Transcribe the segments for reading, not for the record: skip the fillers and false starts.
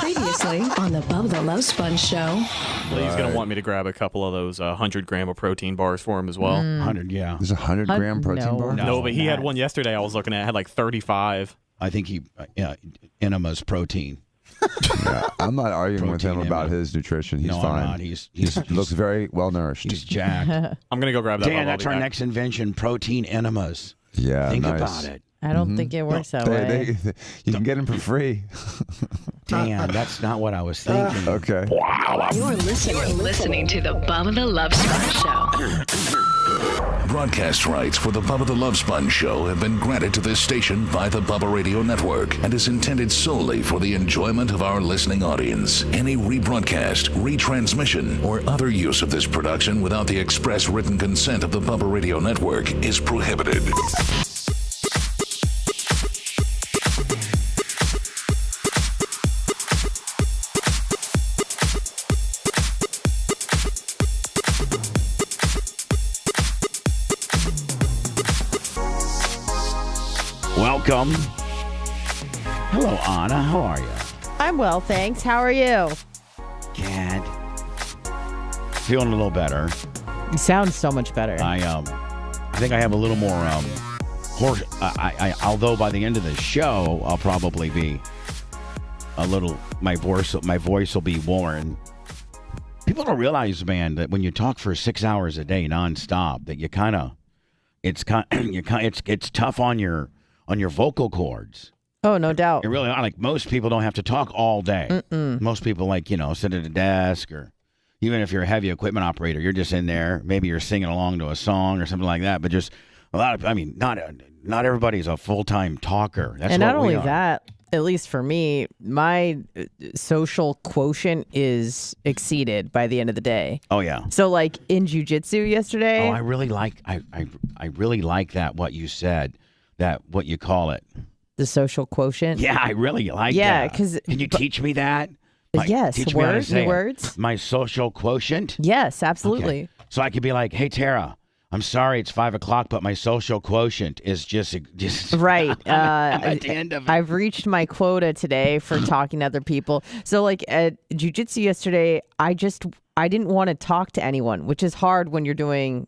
Previously on the Bubba the Love Sponge show. He's going to want me to grab a couple of those 100-gram of protein bars for him as well. 100, yeah. There's a 100-gram protein bar? No, but he had one yesterday I was looking at. It had like 35. I think he, enemas protein. Yeah, I'm not arguing with him Protein about enema. his nutrition. He's No, fine. I'm not. He's Looks very well nourished. He's jacked. I'm going to go grab that. Dan, I'll that's be our back. next invention, protein enemas. Yeah, Think nice. about it. I don't think it works that way. You can get them for free. Dan, that's not what I was thinking. Okay. You're listening to the Bubba the Love Sponge show. Broadcast rights for the Bubba the Love Sponge show have been granted to this station by the Bubba Radio Network and is intended solely for the enjoyment of our listening audience. Any rebroadcast, retransmission, or other use of this production without the express written consent of the Bubba Radio Network is prohibited. Welcome. Hello, Anna. How are you? I'm well, thanks. How are you? Good. Feeling a little better. You sound so much better. I think I have a little more horse. Although by the end of the show, I'll probably be a little. My voice will be worn. People don't realize, man, that when you talk for 6 hours a day nonstop, that you kind of, it's tough on your vocal cords. Oh, no doubt. It really, like most people don't have to talk all day. Most people sit at a desk, or even if you're a heavy equipment operator, you're just in there. Maybe you're singing along to a song or something like that. But just a lot of, not everybody's a full-time talker. That's and what not only we are. that, at least for me, my social quotient is exceeded by the end of the day. Oh yeah. So like in jiu-jitsu yesterday. Oh, I really like. I really like that. What you said. That what you call it. The social quotient. Yeah, I really like that. Yeah, because can you teach me that? Yes, teach me how to words, say it. words. My social quotient. Yes, absolutely. Okay. So I could be like, "Hey, Tara, I'm sorry it's 5 o'clock, but my social quotient is just right." I'm at the end of it. I've reached my quota today for talking to other people. So like at jiu-jitsu yesterday, I didn't want to talk to anyone, which is hard when you're doing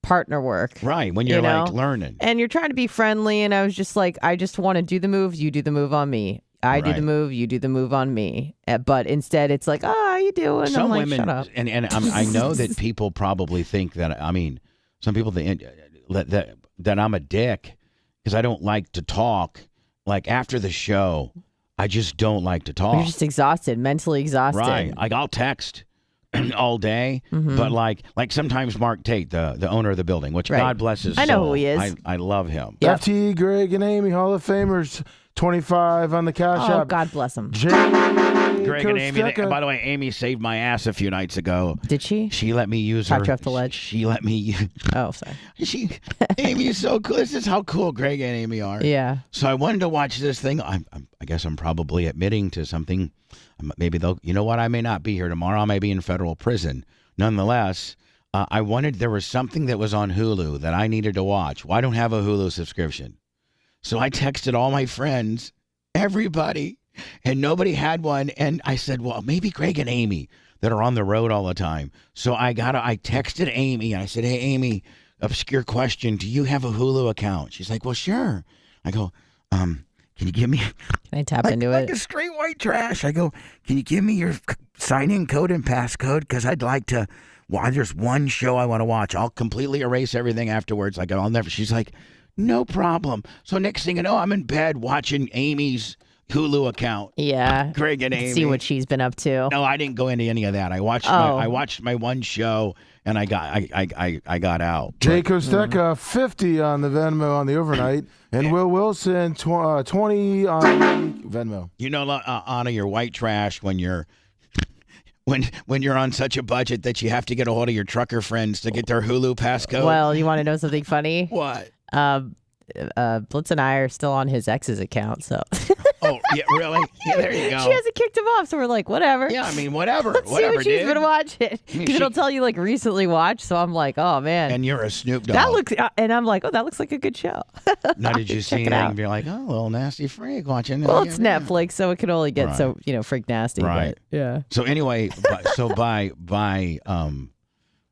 partner work. Right, when you're like learning. And you're trying to be friendly, and I was just like, I just want to do the move, you do the move on me. I do the move, you do the move on me. But instead it's like, oh, how you doing? Some I'm like, women, shut up. and I know that people probably think that, some people think that I'm a dick because I don't like to talk. Like after the show, I just don't like to talk. You're just exhausted, mentally exhausted. Right. Like I'll text all day, but like sometimes Mark Tate, the owner of the building, which God bless his soul. I know who he is. I love him. Yep. FT, Greg, and Amy, Hall of Famers, 25 on the cash Oh, app. God bless him. Greg and Amy. By the way, Amy saved my ass a few nights ago. Did she? She let me use Talked her. you off the ledge? She let me use. Oh, sorry. Amy is so cool. This is how cool Greg and Amy are. Yeah. So I wanted to watch this thing. I guess I'm probably admitting to something. Maybe they'll. You know what? I may not be here tomorrow. I may be in federal prison. Nonetheless, there was something that was on Hulu that I needed to watch. Well, I don't have a Hulu subscription. So I texted all my friends, everybody, and nobody had one. And I said, well, maybe Greg and Amy that are on the road all the time. So I texted Amy and I said, hey, Amy, obscure question. Do you have a Hulu account? She's like, well, sure. I go, can you give me... Can I tap into it? Like a straight white trash. I go, can you give me your sign-in code and passcode? Because I'd like to... Well, there's one show I want to watch. I'll completely erase everything afterwards. I go, I'll never... She's like, no problem. So next thing you know, I'm in bed watching Amy's Hulu account. Yeah. Greg and Amy. See what she's been up to. No, I didn't go into any of that. I watched my one show and I got out. Jay Costeca, 50 on the Venmo on the overnight, and Will Wilson, 20 on Venmo. You know, Anna, you're white trash when you're on such a budget that you have to get a hold of your trucker friends to get their Hulu passcode. Well, you want to know something funny? What? Blitz and I are still on his ex's account, so. Oh, yeah, really? Yeah, there you go. She hasn't kicked him off, so we're like, whatever. Yeah, I mean, whatever. Let's whatever, see what she's dude. been watching. mean, Because it'll tell you, like, recently watched, so I'm like, oh, man. And you're a Snoop Dogg. That looks, and I'm like, oh, that looks like a good show. Now, did you see Check it anything out. and be like, oh, a little nasty freak watching? Well, it's Netflix, so it can only get Right. so, freak nasty. Right. But, yeah. So anyway,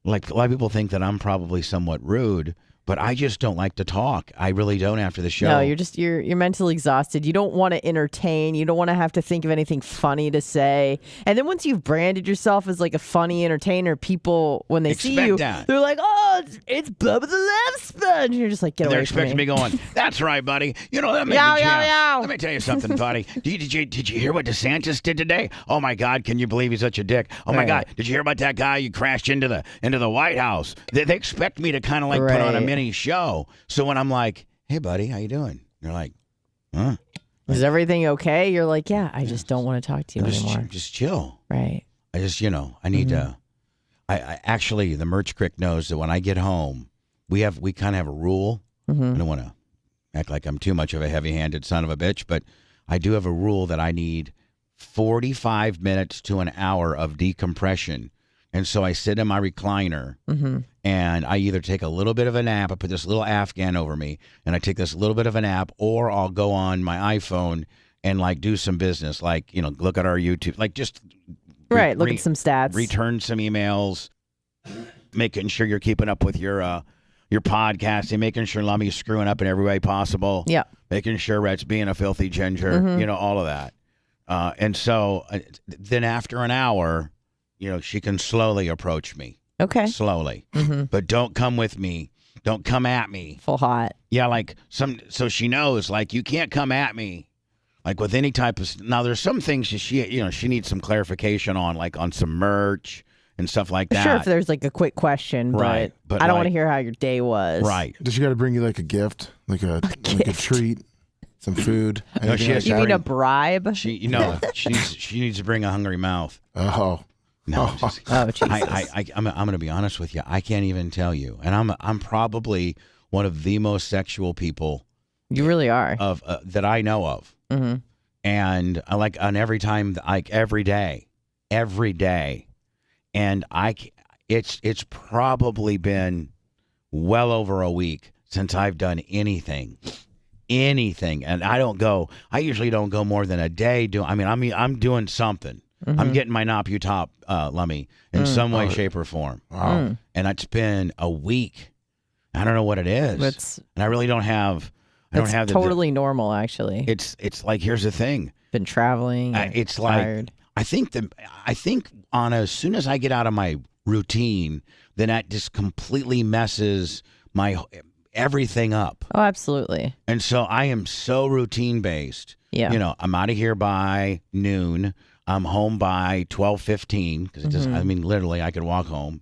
like a lot of people think that I'm probably somewhat rude, but I just don't like to talk. I really don't after the show. No, you're mentally exhausted. You don't want to entertain. You don't want to have to think of anything funny to say. And then once you've branded yourself as like a funny entertainer, people when they see Expect you, that. they're like, "Oh, it's Bubba the Love Sponge." And you're just like, "Get They're away from expecting me." me going, that's right, buddy. Let me, Yow, yow, yow. let me tell you something, buddy. Did you hear what DeSantis did today? Oh, my God, can you believe he's such a dick? Oh, my Right. God, did you hear about that guy who crashed into the White House? They expect me to kind of like put on a Right. mini show. So when I'm like, hey, buddy, how you doing? They're like, huh? Is everything okay? You're like, yeah, I just don't want to talk to you anymore. Just chill. Right. I just, I need to. I actually, the Merch Crick knows that when I get home, we kind of have a rule. I don't want to act like I'm too much of a heavy-handed son of a bitch, but I do have a rule that I need 45 minutes to an hour of decompression. And so I sit in my recliner and I either take a little bit of a nap. I put this little Afghan over me and I take this little bit of a nap, or I'll go on my iPhone and like do some business, like, look at our YouTube, like just Right. Look at some stats. return some emails, making sure you're keeping up with your podcasting, making sure Lummy's screwing up in every way possible. Yeah. Making sure Rhett's being a filthy ginger, all of that. And so then after an hour, she can slowly approach me. Okay. Slowly. But don't come with me. Don't come at me. Full hot. Yeah, like so she knows, like, you can't come at me. Like with any type of, now there's some things she needs some clarification on, like on some merch and stuff like that. Sure, if there's like a quick question, Right, but I don't like- want to hear how your day was. Right. Does she got to bring you like a gift, like a treat, some food? No, she anything has like You mean that? a bribe? She needs to bring a hungry mouth. Oh, No, I'm just- Oh, Jesus. I'm going to be honest with you. I can't even tell you, and I'm probably one of the most sexual people You really are. of that I know of. Mm-hmm. And I like on every time, like every day, and it's probably been well over a week since I've done anything, and I usually don't go more than a day. I'm doing something. I'm getting my Top Lummy in some way, shape, or form. wow. And it's been a week. I don't know what it is, and I really don't have. I don't That's have totally normal, actually. It's like, here's the thing. Been traveling. It's tired. like I think as soon as I get out of my routine, then that just completely messes my everything up. Oh, absolutely. And so I am so routine based. Yeah. I'm out of here by noon. I'm home by 12:15 because it just, literally I could walk home.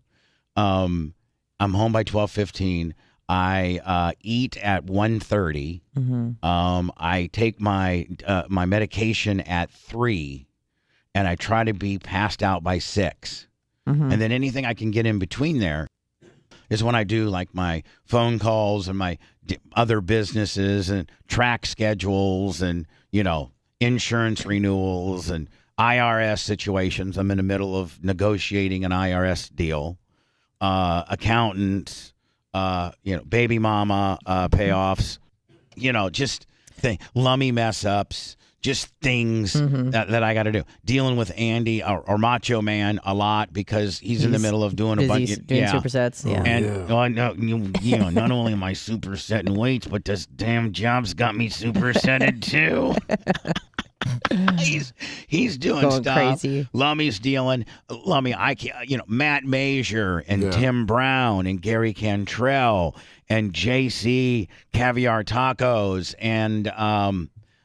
I'm home by 12:15. I eat at 1:30. I take my medication at 3, and I try to be passed out by 6. And then anything I can get in between there is when I do like my phone calls and my other businesses and track schedules and insurance renewals and IRS situations. I'm in the middle of negotiating an IRS deal. Accountants. Baby mama payoffs, just Lummy mess ups, just things that I got to do. Dealing with Andy or Macho Man a lot because he's in the middle of doing a bunch of doing supersets. Yeah. And not only am I supersetting weights, but this damn job's got me supersetted too. He's doing Going stuff. crazy. Lummy's dealing. Lummy, I can't. Matt Major and Tim Brown and Gary Cantrell and JC Caviar Tacos and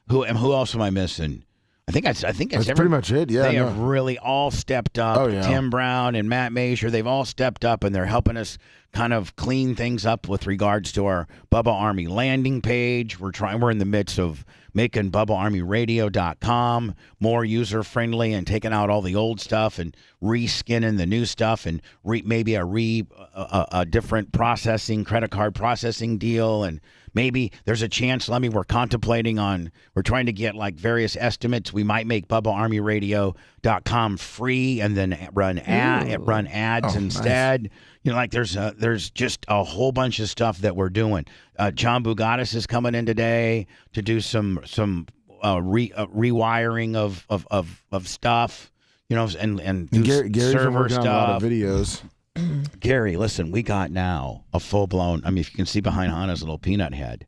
who else am I missing? I think that's Pretty much it. Yeah, they have really all stepped up. Oh, yeah. Tim Brown and Matt Major, they've all stepped up, and they're helping us kind of clean things up with regards to our Bubba Army landing page. We're in the midst of making BubbaArmyRadio.com more user-friendly and taking out all the old stuff and reskinning the new stuff and maybe a different credit card processing deal and maybe there's a chance, Lemmy, we're trying to get like various estimates. We might make BubbaArmyRadio.com free and then run ads instead. Nice. You know, like there's just a whole bunch of stuff that we're doing. John Bugatis is coming in today to do some rewiring of stuff, you know, and do Gary's server working stuff. on a lot of videos. Gary, listen, we got now a full-blown, I mean, if you can see behind Hannah's little peanut head,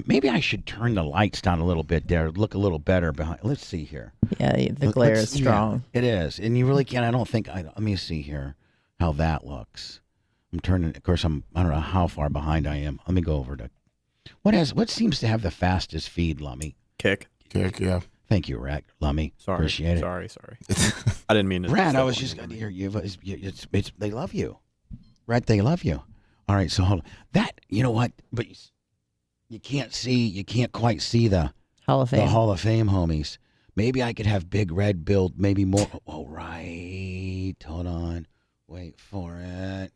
maybe I should turn the lights down a little bit there, look a little better behind. Let's see here. Yeah, the glare is strong. Yeah, it is. And you really can't, let me see here how that looks. I'm turning, of course, I don't know how far behind I am. Let me go over to, what seems to have the fastest feed, Lummy? Kick. Yeah. Thank you, Rat, Lummy. Sorry. Appreciate it. Sorry. I didn't mean to. Rat, I was just going to hear you. They love you. Rat, they love you. All right, so hold on. That, you know what? But you can't quite see the Hall of Fame. The Hall of Fame, homies. Maybe I could have Big Red build maybe more. Oh, right. Hold on. Wait for it.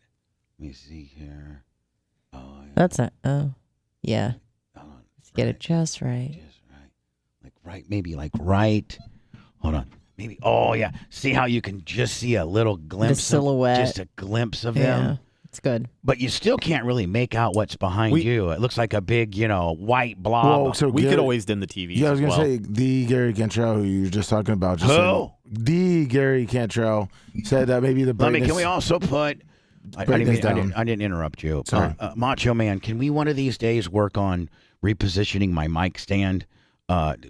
Let me see here. Oh, yeah. That's it. Oh, yeah. Hold on. Let's get it just right. Just right. Like right. Maybe like right. Hold on. Maybe. Oh, yeah. See how you can just see a little glimpse. The silhouette. Just a glimpse of Yeah. them. It's good. But you still can't really make out what's behind you. It looks like a big, white blob. Whoa, so We Gary, could always dim the TV. Yeah, I was going gonna to say the Gary Cantrell who you were just talking about. Just Who? said, the Gary Cantrell said that maybe the brightness. Can we also put? I didn't interrupt you. Sorry. Macho Man, can we one of these days work on repositioning my mic stand?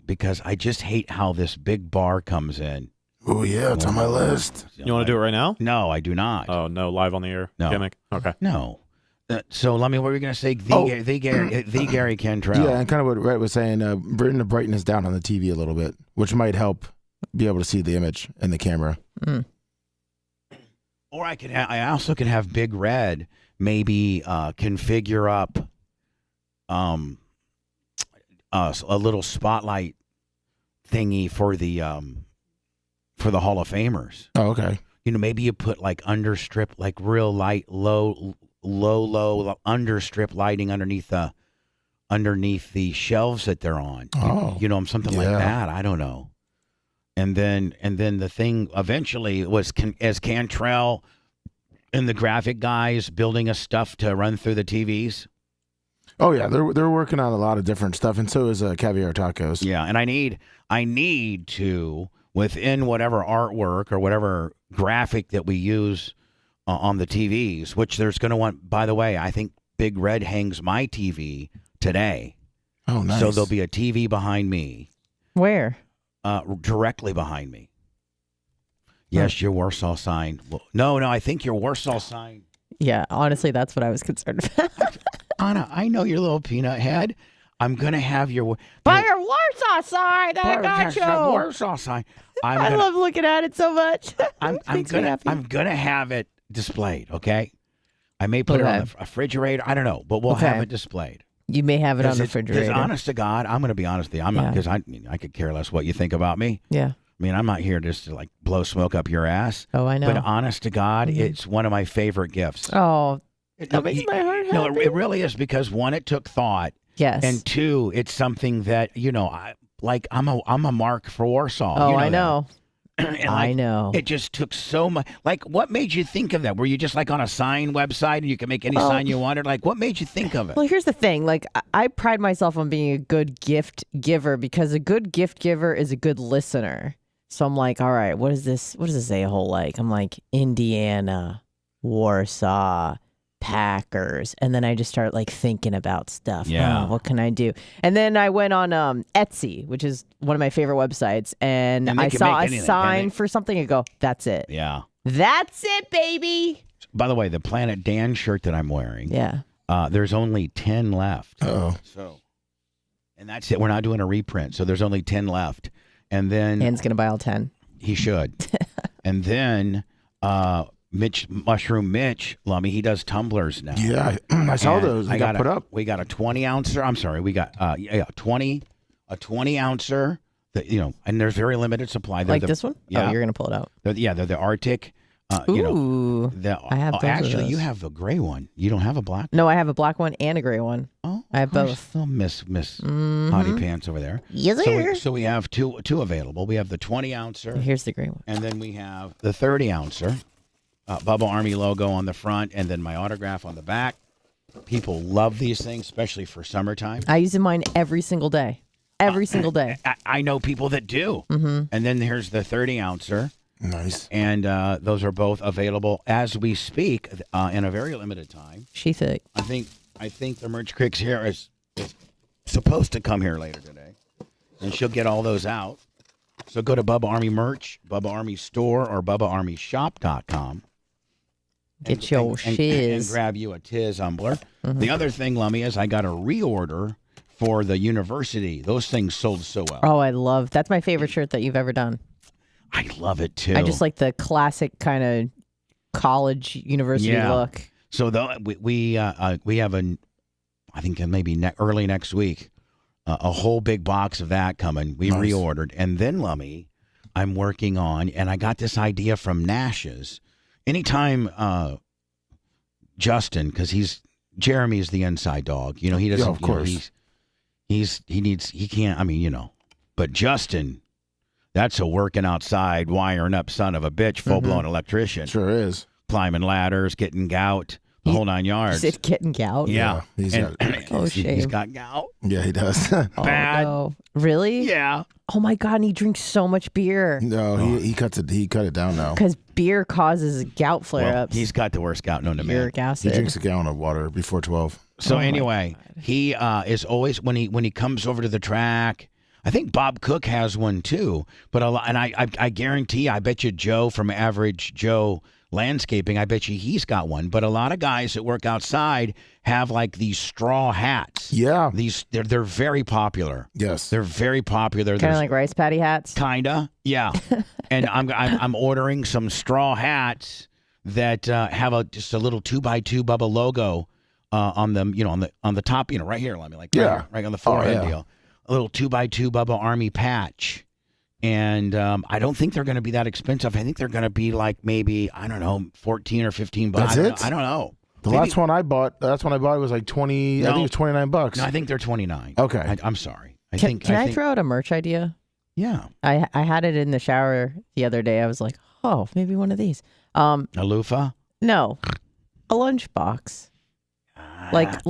Because I just hate how this big bar comes in. Oh yeah, it's on my list. You want to do it right now? No, I do not. Oh, no, live on the air No. gimmick. Okay. No. So let me. What were you going to say? The Gary Cantrell. Yeah, and kind of what Rhett was saying, bring the brightness down on the TV a little bit, which might help be able to see the image in the camera. Mm. Or I also can have Big Red maybe configure up a little spotlight thingy for the Hall of Famers. Oh, okay. Maybe you put like understrip, like real light, low understrip lighting underneath the shelves that they're on. Oh, Something like that. I don't know. And then the thing eventually was as Cantrell and the graphic guys building us stuff to run through the TVs. Oh yeah, they're working on a lot of different stuff, and so is Caviar Tacos. Yeah, and I need to, within whatever artwork or whatever graphic that we use on the TVs, which there's going to want. By the way, I think Big Red hangs my TV today. Oh, nice. So there'll be a TV behind me. Where? Directly behind me. Yes, your Warsaw sign. No, I think your Warsaw sign. Yeah, honestly, that's what I was concerned about. Anna, I know your little peanut head. I'm going to have your... By your Warsaw sign, I got you. Warsaw sign. I love looking at it so much. I'm gonna have it displayed, okay? I may put it on the refrigerator. I don't know, but we'll have it displayed. You may have it on the refrigerator. Because honest to God, I'm going to be honest with you. I'm not, because I could care less what you think about me. Yeah. I mean, I'm not here just to like blow smoke up your ass. Oh, I know. But honest to God, it's one of my favorite gifts. Oh, that makes my heart happy. No, it really is, because one, it took thought. Yes. And two, it's something that, I'm a mark for Warsaw. Oh, I know. I know. It just took so much. Like, what made you think of that? Were you just like on a sign website and you could make any sign you wanted? Like, what made you think of it? Well, here's the thing. Like, I pride myself on being a good gift giver, because a good gift giver is a good listener. So I'm like, all right, what is this a-hole like? I'm like, Indiana, Warsaw, Packers. And then I just start like thinking about stuff. Yeah. Oh, what can I do? And then I went on Etsy, which is one of my favorite websites. And I saw a sign for something and go, that's it. Yeah. That's it, baby. By the way, the Planet Dan shirt that I'm wearing. Yeah. There's only 10 left. Oh. And that's it. We're not doing a reprint. So there's only 10 left. And then Dan's going to buy all 10. He should. And then Mushroom Mitch, Lummy, he does tumblers now. Yeah, I saw those. They got put up. We got a 20-ouncer. I'm sorry, we got a 20-ouncer. And there's very limited supply. Like this one? Yeah, oh, you're gonna pull it out. They're the Arctic Ooh. I have both of actually, you those. have a gray one. You don't have a black. No, I have a black one and a gray one. Oh, I have course. both. Oh, Miss Hottie Pants over there. Yes, So sir. so we have two available. We have the 20-ouncer, Here's the gray one. and then we have the 30-ouncer. Bubba Army logo on the front, and then my autograph on the back. People love these things, especially for summertime. I use mine every single day. Every single day. I know people that do. Mm-hmm. And then there's the 30-ouncer. Nice. And those are both available as we speak in a very limited time. She thick. I think the Merch Cricks here is supposed to come here later today, and she'll get all those out. So go to Bubba Army Merch, Bubba Army Store, or BubbaArmyShop.com. Get your and shiz. grab you a Tiz Umbler. The other thing, Lummy, is I got a reorder for the university. Those things sold so well. Oh, I love. That's my favorite shirt that you've ever done. I love it too. I just like the classic kind of college university look. So we have I think maybe early next week, a whole big box of that coming. We reordered, and then Lummy, I'm working on, and I got this idea from Nash's. Anytime Justin, because Jeremy's the inside dog. You know, he doesn't. Yeah, of course. He can't. I mean, you know, but Justin. That's a working outside, wiring up son of a bitch, full-blown electrician. Sure is. Climbing ladders, getting gout, the whole 9 yards. Is it getting gout? Yeah. He's shame. got gout. Yeah, he does. Bad. Oh, no. Really? Yeah. Oh my God! And he drinks so much beer No, he cuts it. He cut it down now. because beer causes gout Well, flare-ups. he's got the worst gout known to man. Uric acid. He drinks a gallon of water before 12. So anyway, he is always when he comes over to the track. I think Bob Cook has one too, but I guarantee, I bet you Joe from Average Joe Landscaping, I bet you he's got one. But a lot of guys that work outside have like these straw hats. Yeah. They're very popular. Yes. They're very popular. Kind of like rice patty hats. Kinda, yeah. And I'm ordering some straw hats that have just a little 2x2 Bubba logo on them. You know, on the top. You know, right here. Let me right on the forehead deal. A little 2x2 Bubba Army patch. And I don't think they're going to be that expensive. I think they're going to be like maybe, I don't know, 14 or 15 bucks. That's it? I don't know. The last one I bought was like 20. No. I think it was $29. No, I think they're 29. Okay. I'm sorry. Can I throw out a merch idea? Yeah. I had it in the shower the other day. I was like, oh, maybe one of these. A loofah? No, a lunchbox. Like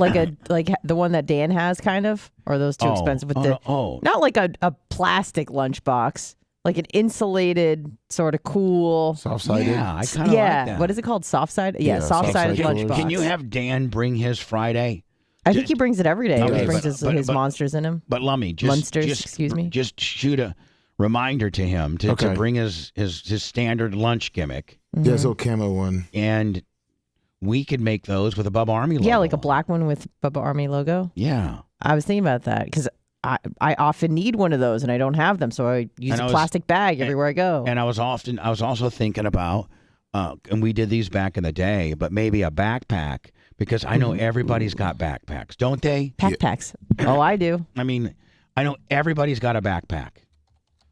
the one that Dan has, kind of, or are those too expensive? With not like a plastic lunchbox, like an insulated sort of cool. Soft-sided. Yeah, I kind of like that. What is it called? Soft-sided? Yeah, Yeah, soft-sided soft-sided lunchbox. Can you have Dan bring his Friday? I think he brings it every day. Okay, He brings but- his monsters in him. But Lummy, Munsters, excuse me. Just shoot a reminder to him to bring his standard lunch gimmick, Yeah, it's a little camo one. and we could make those with a Bubba Army logo. Yeah, like a black one with Bubba Army logo. Yeah. I was thinking about that because I often need one of those and I don't have them, so I use a plastic bag everywhere I go. And I was also thinking about, and we did these back in the day, but maybe a backpack, because I know everybody's got backpacks, don't they? Backpacks. Oh, I do. I mean, I know everybody's got a backpack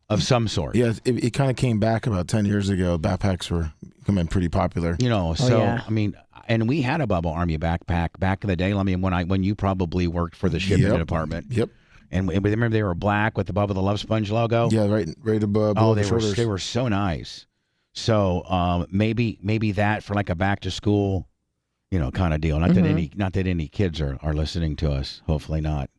of some sort. Yeah, it kind of came back about 10 years ago. Backpacks were becoming pretty popular. You know, so yeah. I mean, and we had a Bubba Army backpack back in the day. I mean, when you probably worked for the shipping department. Yep. And remember they were black with the Bubba the Love Sponge logo. Yeah, right above. Oh, the shoulders. they were so nice. So maybe that for like a back to school, you know, kind of deal. Not that any kids are listening to us. Hopefully not.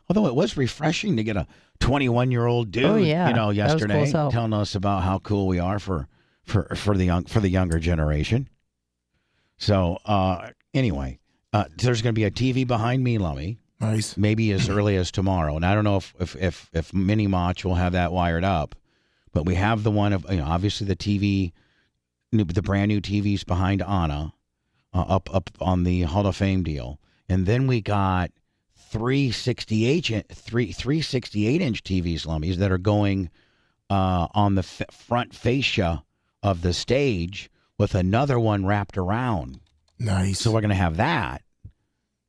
Although it was refreshing to get a 21-year-old dude, you know, yesterday that was cool as hell. telling us about how cool we are for the younger generation. So anyway, there's going to be a TV behind me, Lummy. Nice. Maybe as early as tomorrow, and I don't know if Mini Mach will have that wired up, but we have the one of, you know, obviously the TV, the brand new TVs behind Anna, up on the Hall of Fame deal, and then we got 368 inch TVs, Lummies, that are going on the front fascia of the stage with another one wrapped around. Nice. So we're going to have that.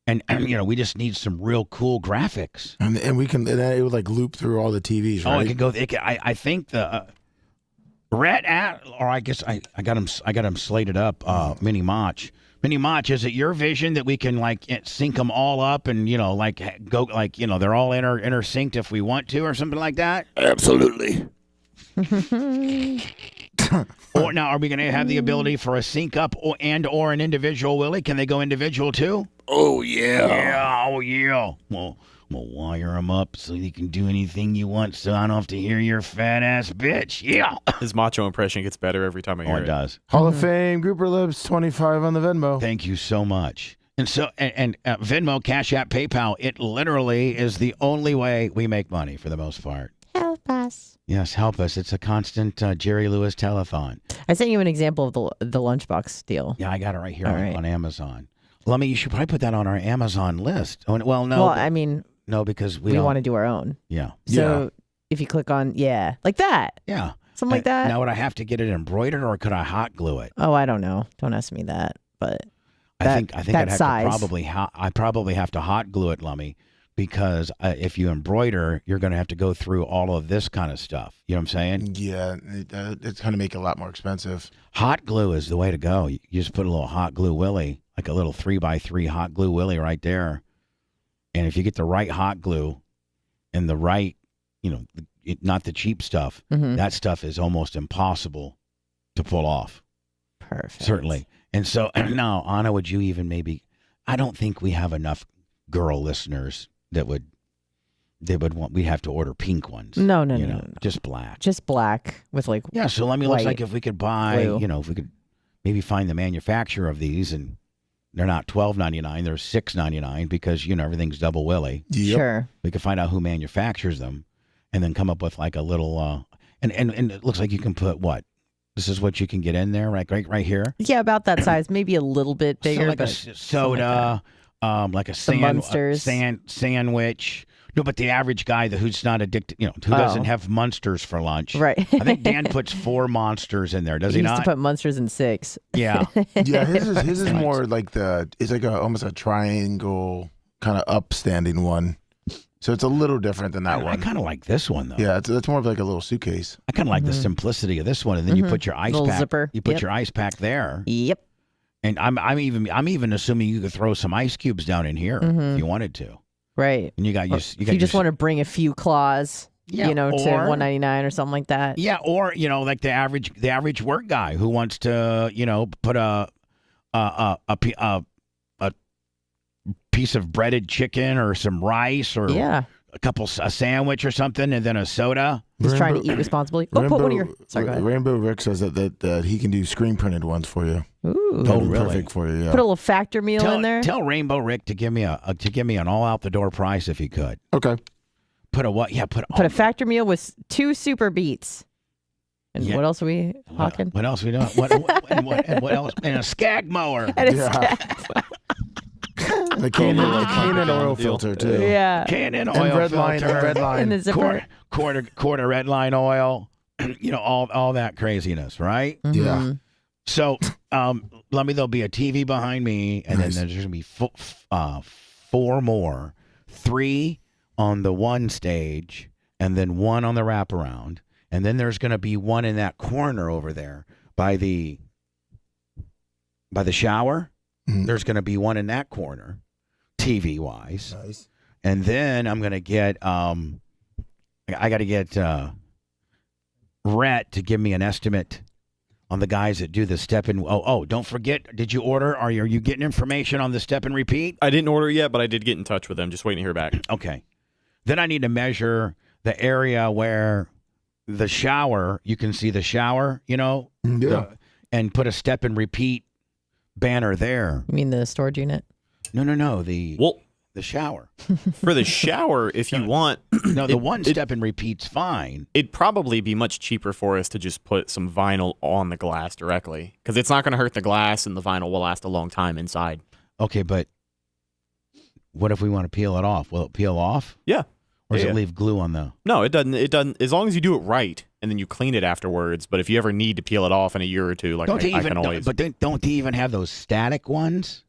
And you know, we just need some real cool graphics. And we can, and it would like loop through all the TVs, right? Oh, it can go. I think the Rhett, or I guess I got him slated up. Mini Mach. Mini Mach, is it your vision that we can like sync them all up and go they're all intersynced if we want to or something like that? Absolutely. Or now, are we going to have the ability for a sync up or an individual, Willie? Can they go individual too? Oh, yeah. Yeah, oh yeah. Well, wire them up so you can do anything you want, so I don't have to hear your fat ass bitch. Yeah. His macho impression gets better every time I hear Oh, it does. Hall of Fame, Grouper Lips, 25 on the Venmo. Thank you so much. And so, and Venmo, Cash App, PayPal, it literally is the only way we make money for the most part. Help us. Yes, help us. It's a constant Jerry Lewis telethon. I sent you an example of the lunchbox deal. Yeah, I got it right here All on, right. on Amazon. You should probably put that on our Amazon list. Oh, well, no. Well, I mean, no, because we want to do our own. Yeah. So if you click on, like that. Yeah. Something like that. Now, would I have to get it embroidered or could I hot glue it? Oh, I don't know. Don't ask me that. But I think that I'd have size. to probably have to hot glue it, Lummy, because if you embroider, you're going to have to go through all of this kind of stuff. You know what I'm saying? Yeah, it's going to make it a lot more expensive. Hot glue is the way to go. You just put a little hot glue willy, like a little 3x3 hot glue willy right there. And if you get the right hot glue and the right, not the cheap stuff, that stuff is almost impossible to pull off. Perfect. Certainly. And so now, Anna, would you even I don't think we have enough girl listeners that we have to order pink ones. No. Just black. Just black with like. Yeah. So let me look like if we could buy, glue. if we could maybe find the manufacturer of these, and they're not $12.99, they're $6.99 because everything's double willy. Yep. Sure. We could find out who manufactures them, and then come up with like a little and it looks like you can put what? This is what you can get in there, right here. Yeah, about that size, maybe a little bit bigger. So like a but soda, like a Munsters. sandwich. No, but the average guy who's not addicted, who doesn't have Munsters for lunch. Right. I think Dan puts 4 Monsters in there. Does he used not? to put Munsters in 6. Yeah. Yeah, his is more like it's like almost a triangle kind of upstanding one. So it's a little different than that I one. kind of like this one though. Yeah, that's more of like a little suitcase. I kind of like the simplicity of this one, and then you put your ice Little pack. zipper. You put Yep. your ice pack there, Yep. and I'm even assuming you could throw some ice cubes down in here if you wanted to. Right. And you got your. If you just want to bring a few claws, Yeah, to or- $1.99 or something like that. Yeah, or like the average work guy who wants to put a piece of breaded chicken or some rice or a sandwich or something, and then a soda. He's trying to eat responsibly. Oh, put one of your. Sorry, go ahead. Rainbow Rick says that he can do screen printed ones for you. Ooh. That'd be really? perfect for you. Yeah. Put a little factor meal in there. Tell Rainbow Rick to give me an all out the door price if he could. Okay. Put a what? Yeah, put a factor meal with 2 super beets. And Yeah. what else are we hawking? What else we doing? What else? And a skag mower. And it's- Yeah. The Canon oil filter too. Yeah. Canon And oil red line. filter. And red And line. the zipper. quarter red line oil. All that craziness, right? Yeah. So, there'll be a TV behind me, and Nice. then there's gonna be 4 more, 3 on the one stage, and then 1 on the wraparound, and then there's gonna be 1 in that corner over there by the shower. Mhm. There's gonna be 1 in that corner, TV wise, Nice. and then I'm gonna get I got to get Rhett to give me an estimate on the guys that do the step and don't forget, did you order? Are you getting information on the step and repeat? I didn't order yet, but I did get in touch with them. Just waiting to hear back. Okay. Then I need to measure the area where the shower, you can see the shower, Yeah. and put a step and repeat banner there. You mean the storage unit? No, the shower. For the shower, if you want, No, the one step and repeat's fine. it'd probably be much cheaper for us to just put some vinyl on the glass directly, because it's not going to hurt the glass, and the vinyl will last a long time inside. Okay, but what if we want to peel it off? Will it peel off? Yeah. Or does Yeah. it leave glue on the... No, it doesn't. It doesn't. As long as you do it right, and then you clean it afterwards. But if you ever need to peel it off in a year or two, like I can always. But don't they even have those static ones?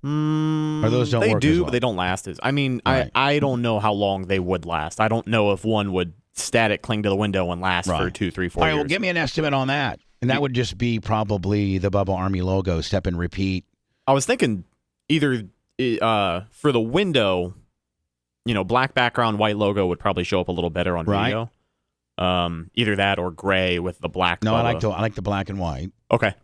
Or those don't they work do, as well? but they don't last as. I mean, Right. I don't know how long they would last. I don't know if one would static cling to the window and last for 2, 3, 4 All right, years. well, give me an estimate on that. And that would just be probably the Bubba Army logo, step and repeat. I was thinking either for the window, black background, white logo would probably show up a little better on video. Either that or gray with the black. No, Bubba. I like the black and white. Okay.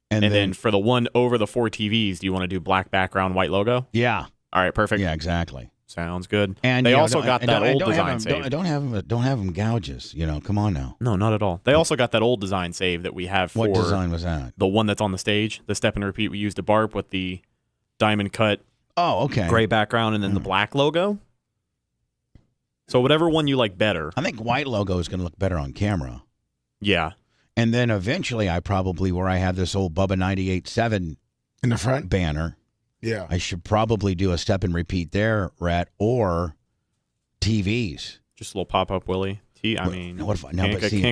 And then for the one over the 4 TVs, do you want to do black background, white logo? Yeah. All right, perfect. Yeah, exactly. Sounds good. And they also got that old design saved. Don't have them gouges. Come on now. No, not at all. They also got that old design save that we have for what design was that? The one that's on the stage, the step and repeat we used to barb with the diamond cut. Oh, okay. Gray background and then the black logo. So whatever one you like better. I think white logo is going to look better on camera. Yeah. And then eventually, where I have this old Bubba 98.7 in the front banner. Yeah. I should probably do a step and repeat there, Rhett, or TVs. Just a little pop-up Willie. Can't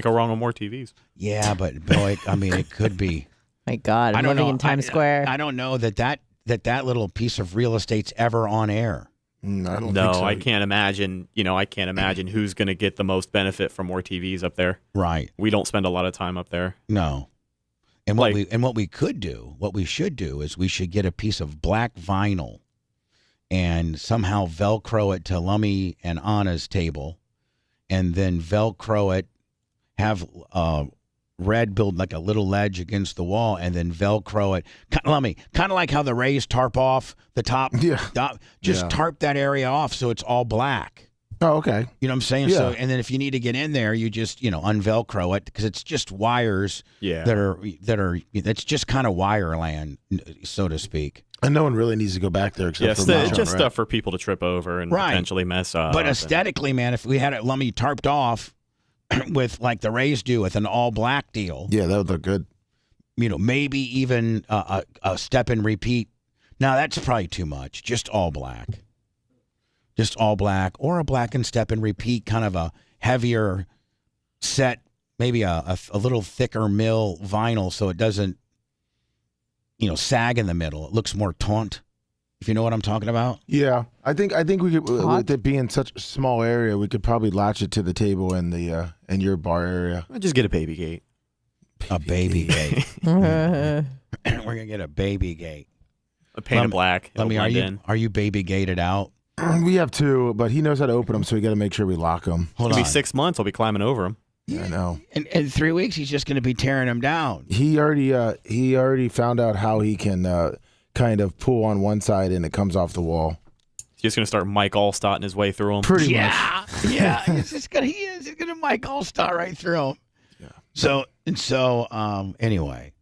go wrong with more TVs. Yeah, but boy, it could be. My God, I'm living in Times Square. I don't know that little piece of real estate's ever on air. I don't No, think so. I can't imagine. I can't imagine who's going to get the most benefit from more TVs up there. Right. We don't spend a lot of time up there. No. And what we should do is we should get a piece of black vinyl and somehow Velcro it to Lummy and Anna's table, and then Velcro it, have Red build like a little ledge against the wall, and then Velcro it. Lummy, kind of like how the Rays tarp off the top. Yeah. Just tarp that area off so it's all black. Oh, okay. You know what I'm saying? Yeah. So, and then if you need to get in there, you just, unvelcro it, because it's just wires that's just kind of wire land, so to speak. And no one really needs to go back there except for it's just stuff for people to trip over and potentially mess up. But aesthetically, man, if we had it Lummy tarped off with like the Rays do with an all black deal. Yeah, that would look good. Maybe even a step and repeat. Now that's probably too much. Just all black. Just all black, or a black and step and repeat, kind of a heavier set, maybe a little thicker mill vinyl, so it doesn't, sag in the middle. It looks more taunt, if you know what I'm talking about. Yeah, I think we could, with it being such a small area, we could probably latch it to the table in the in your bar area. Just get a baby gate. A baby gate. We're gonna get a baby gate. A paint of black. Let me. Are you baby gated out? We have 2, but he knows how to open them, so we got to make sure we lock them. It'll be 6 months. I'll be climbing over them. Yeah, I know. In 3 weeks, he's just going to be tearing them down. He already found out how he can kind of pull on one side and it comes off the wall. He's just going to start Mike Allstott his way through them. Pretty much. Yeah. He's gonna Mike All-Star right through him. Yeah. So anyway,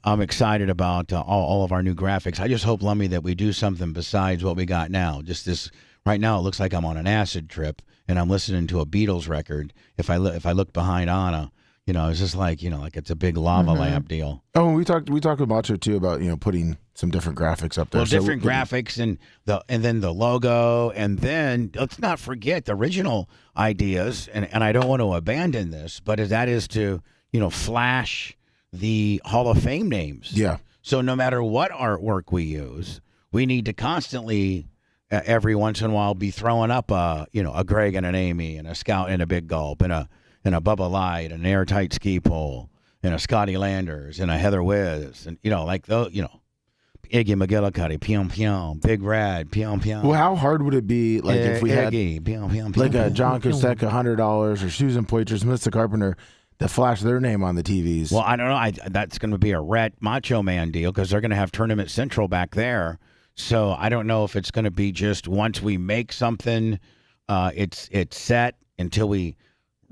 I'm excited about all of our new graphics. I just hope, Lummy, that we do something besides what we got now. Just this right now, it looks like I'm on an acid trip and I'm listening to a Beatles record. If I look behind Anna, it's just like like it's a big lava lamp deal. Oh, we talked about you too about putting some different graphics up there. Well, different graphics and then the logo, and then let's not forget the original ideas. And I don't want to abandon this, but that is to flash the Hall of Fame names. Yeah. So no matter what artwork we use, we need to constantly, every once in a while, be throwing up a Greg and an Amy and a Scout and a Big Gulp and a Bubba Light and an Airtight Ski Pole and a Scotty Landers and a Heather Wiz and like those, Iggy McGillicuddy, Pium Pium, Big Rad, Pium Pium. Well, how hard would it be, like if we had Iggy, Pium Pium, like Pium, a John Pium, Cusack $100 or Susan Poitras, Mr. Carpenter, that flash their name on the TVs? Well, I don't know. That's going to be a Rhett Macho Man deal because they're going to have Tournament Central back there. So I don't know if it's going to be just once we make something, it's set until we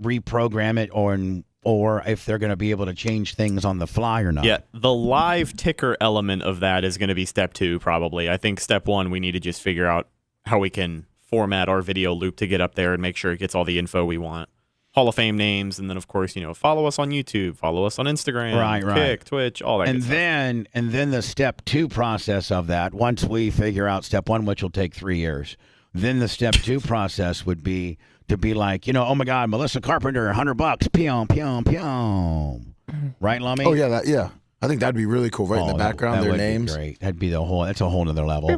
reprogram it, or if they're going to be able to change things on the fly or not. Yeah, the live ticker element of that is going to be step 2 probably. I think step 1, we need to just figure out how we can format our video loop to get up there and make sure it gets all the info we want. Hall of Fame names, and then of course, follow us on YouTube, follow us on Instagram, right. Kick, Twitch, all that. And then the step 2 process of that, once we figure out step 1, which will take 3 years, then the step 2 process would be to be like, oh my God, Melissa Carpenter, $100, pium, pium, pium. Right, Lummy? Oh yeah, I think that'd be really cool. Right in the background, that their would names. Be great. That's a whole nother level.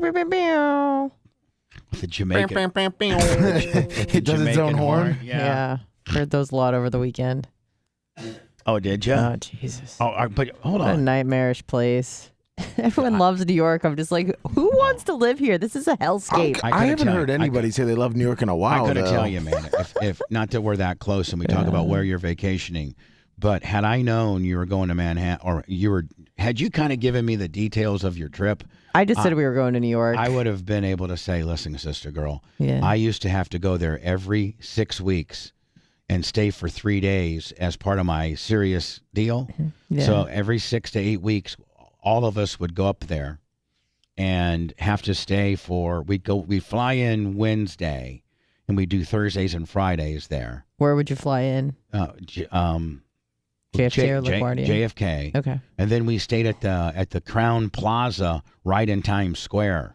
The Jamaican. It does its own Jamaican horn. Yeah. Heard those a lot over the weekend. Oh, did you? Oh, Jesus. Oh, but hold What a on. nightmarish place. Everyone loves New York. I'm just like, who wants to live here? This is a hellscape. I gotta haven't tell heard you, anybody say they love New York in a while. I gotta though. tell you, man. If not that we're that close and we talk about where you're vacationing, but had I known you were going to Manhattan, or had you kind of given me the details of your trip, I just said we were going to New York. I would have been able to say, listen, sister girl, Yeah. I used to have to go there every 6 weeks and stay for 3 days as part of my serious deal. Yeah. So every 6 to 8 weeks, all of us would go up there and have to stay we'd fly in Wednesday and we do Thursdays and Fridays there. Where would you fly in? JFK or LaGuardia? JFK. Okay. And then we stayed at the Crown Plaza right in Times Square.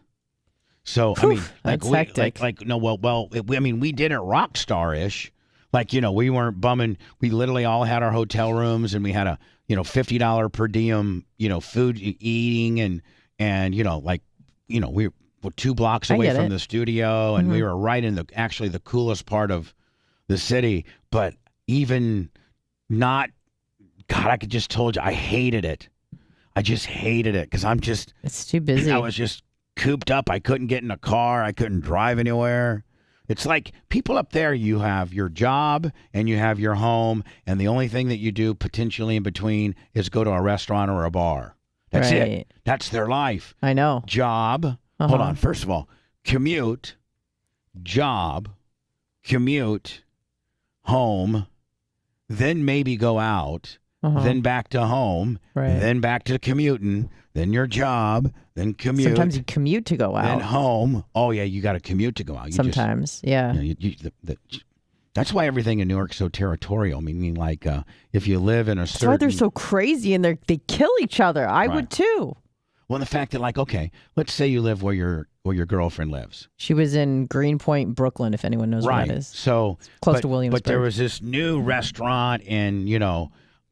So I mean, that's hectic. we did it rock star-ish. Like, we weren't bumming. We literally all had our hotel rooms and we had a $50 per diem food eating and we were 2 blocks away from the studio and we were right in the coolest part of the city. But even not. God, I could just told you, I hated it. I just hated it because it's too busy. I was just cooped up. I couldn't get in a car. I couldn't drive anywhere. It's like people up there, you have your job and you have your home, and the only thing that you do potentially in between is go to a restaurant or a bar. That's it. That's their life. I know. Job. Hold on. First of all, commute, job, commute, home, then maybe go out. Then back to home, then back to commuting, then your job, then commute. Sometimes you commute to go out. Then home. Oh, yeah, you got to commute to go out. Sometimes, yeah. That's why everything in New York is so territorial. Meaning, like, if you live in a certain... That's why they're so crazy and they kill each other. I would too. Well, the fact that, like, okay, let's say you live where your girlfriend lives. She was in Greenpoint, Brooklyn, if anyone knows where that is. So, it's close to Williamsburg. But there was this new restaurant in,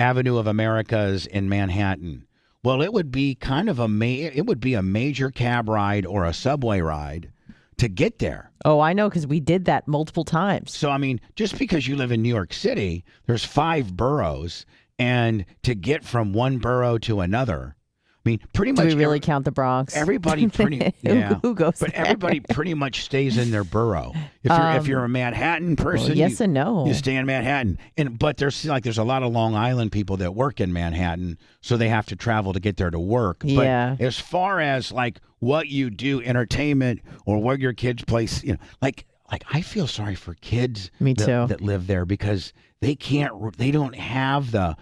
Avenue of Americas in Manhattan. Well, it would be kind of a major cab ride or a subway ride to get there. Oh, I know, because we did that multiple times. So, I mean, just because you live in New York City, there's 5 boroughs, and to get from one borough to another, I mean, pretty much. Do we really count the Bronx? Everybody pretty who goes but there? Everybody pretty much stays in their borough. If you're a Manhattan person, well, yes and no. You stay in Manhattan. But there's a lot of Long Island people that work in Manhattan, so they have to travel to get there to work. Yeah. But as far as like what you do, entertainment or where your kids place, like I feel sorry for kids that live there because they don't have the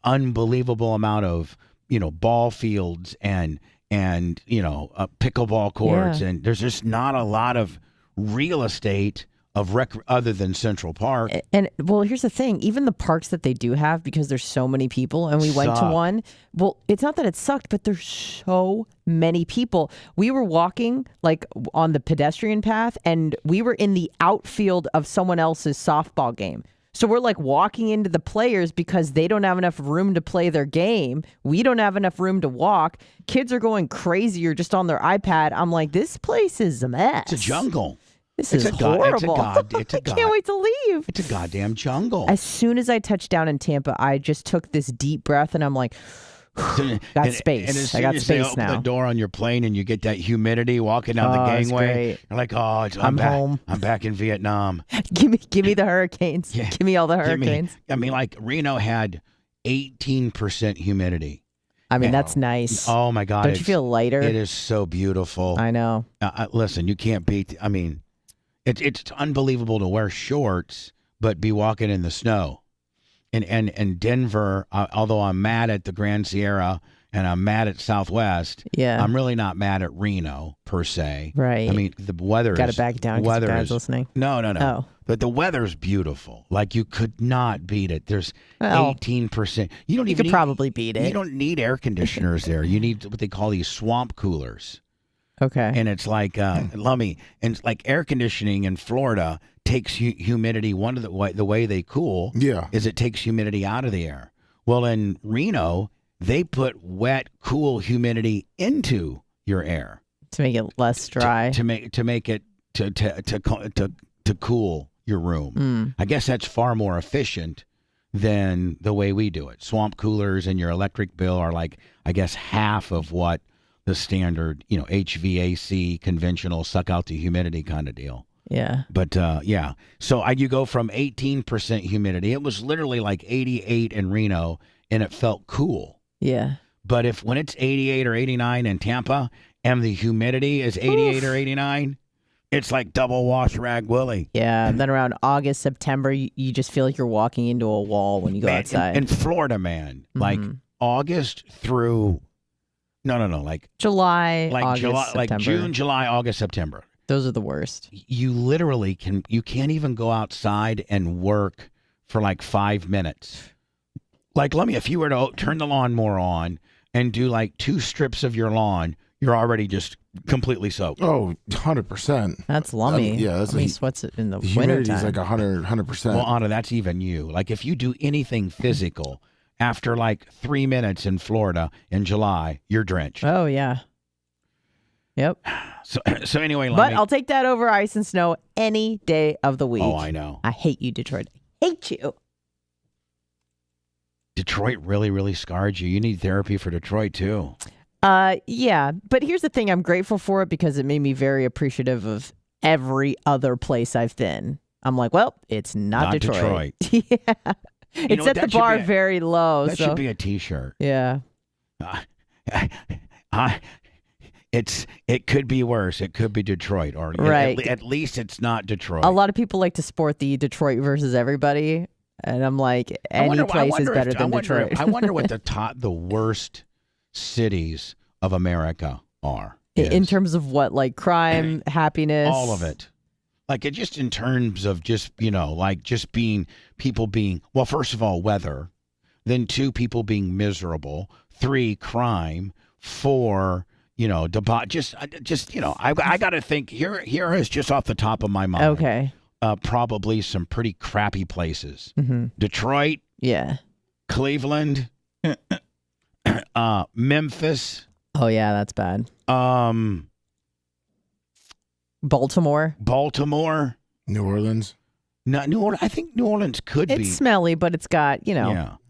unbelievable amount of ball fields and pickleball courts, and there's just not a lot of real estate of other than Central Park. And well, here's the thing: even the parks that they do have, because there's so many people, and we went to one. Well, it's not that it sucked, but there's so many people. We were walking like on the pedestrian path, and we were in the outfield of someone else's softball game. So we're like walking into the players because they don't have enough room to play their game. We don't have enough room to walk. Kids are going crazy or just on their iPad. I'm like, this place is a mess. It's a jungle. This is horrible. I can't wait to leave. It's a goddamn jungle. As soon as I touched down in Tampa, I just took this deep breath and I'm like, got space. And as I soon got as space they open now. the door on your plane and you get that humidity walking down the It's gangway, great. you're like, oh, I'm home. I'm back in Vietnam. Give me the hurricanes. Yeah. Give me all the hurricanes. Like Reno had 18% humidity. I mean, that's nice. Oh my God. Don't you feel lighter? It is so beautiful. I know. Listen, you can't beat, it's unbelievable to wear shorts, but be walking in the snow. And Denver, although I'm mad at the Grand Sierra and I'm mad at Southwest, I'm really not mad at Reno per se. Right. I mean, the weather Got to back down because guys listening. No. Oh. But the weather's beautiful. Like you could not beat it. There's 18%. You could probably beat it. You don't need air conditioners there. You need what they call these swamp coolers. Okay. And it's like, and like air conditioning in Florida takes humidity. One of the way they cool is it takes humidity out of the air. Well, in Reno, they put wet, cool humidity into your air. To make it less dry. To make it to cool your room. I guess that's far more efficient than the way we do it. Swamp coolers and your electric bill are like, I guess, half of what the standard, HVAC conventional suck out the humidity kind of deal. Yeah. But yeah, so you go from 18% humidity. It was literally like 88 in Reno, and it felt cool. Yeah. But when it's 88 or 89 in Tampa, and the humidity is 88 or 89, it's like double wash rag Willie. Yeah. And then around August, September, you just feel like you're walking into a wall when you go outside. In Florida, man, like August through, like July, August, September. like June, July, August, September. Those are the worst. You literally you can't even go outside and work for like 5 minutes. Like, if you were to turn the lawnmower on and do like 2 strips of your lawn, you're already just completely soaked. Oh, 100%. That's lummy. Yeah, that's he sweats it in the humidity is wintertime. like 100%. Well, Anna, that's even you. Like, if you do anything physical after like 3 minutes in Florida in July, you're drenched. Oh, yeah. Yep. So anyway, but I'll take that over ice and snow any day of the week. Oh, I know. I hate you, Detroit. I hate you. Detroit really, really scarred you. You need therapy for Detroit, too. Yeah. But here's the thing. I'm grateful for it because it made me very appreciative of every other place I've been. I'm like, well, it's not Detroit. Yeah. It set the bar very low. That should be a T-shirt. Yeah. It could be worse. It could be Detroit, or right. At least it's not Detroit. A lot of people like to sport the Detroit versus everybody, and I'm like, any place is better than Detroit. I wonder what the worst cities of America are. In terms of what, like crime, happiness, all of it. Like it just in terms of just like just people being well. First of all, weather. Then 2, people being miserable. 3, crime. 4. I got to think here is just off the top of my mind. Okay. Probably some pretty crappy places. Mm-hmm. Detroit. Yeah. Cleveland. Memphis. Oh yeah, that's bad. Baltimore. New Orleans. No, New Orleans. I think New Orleans could be. It's smelly, but it's got,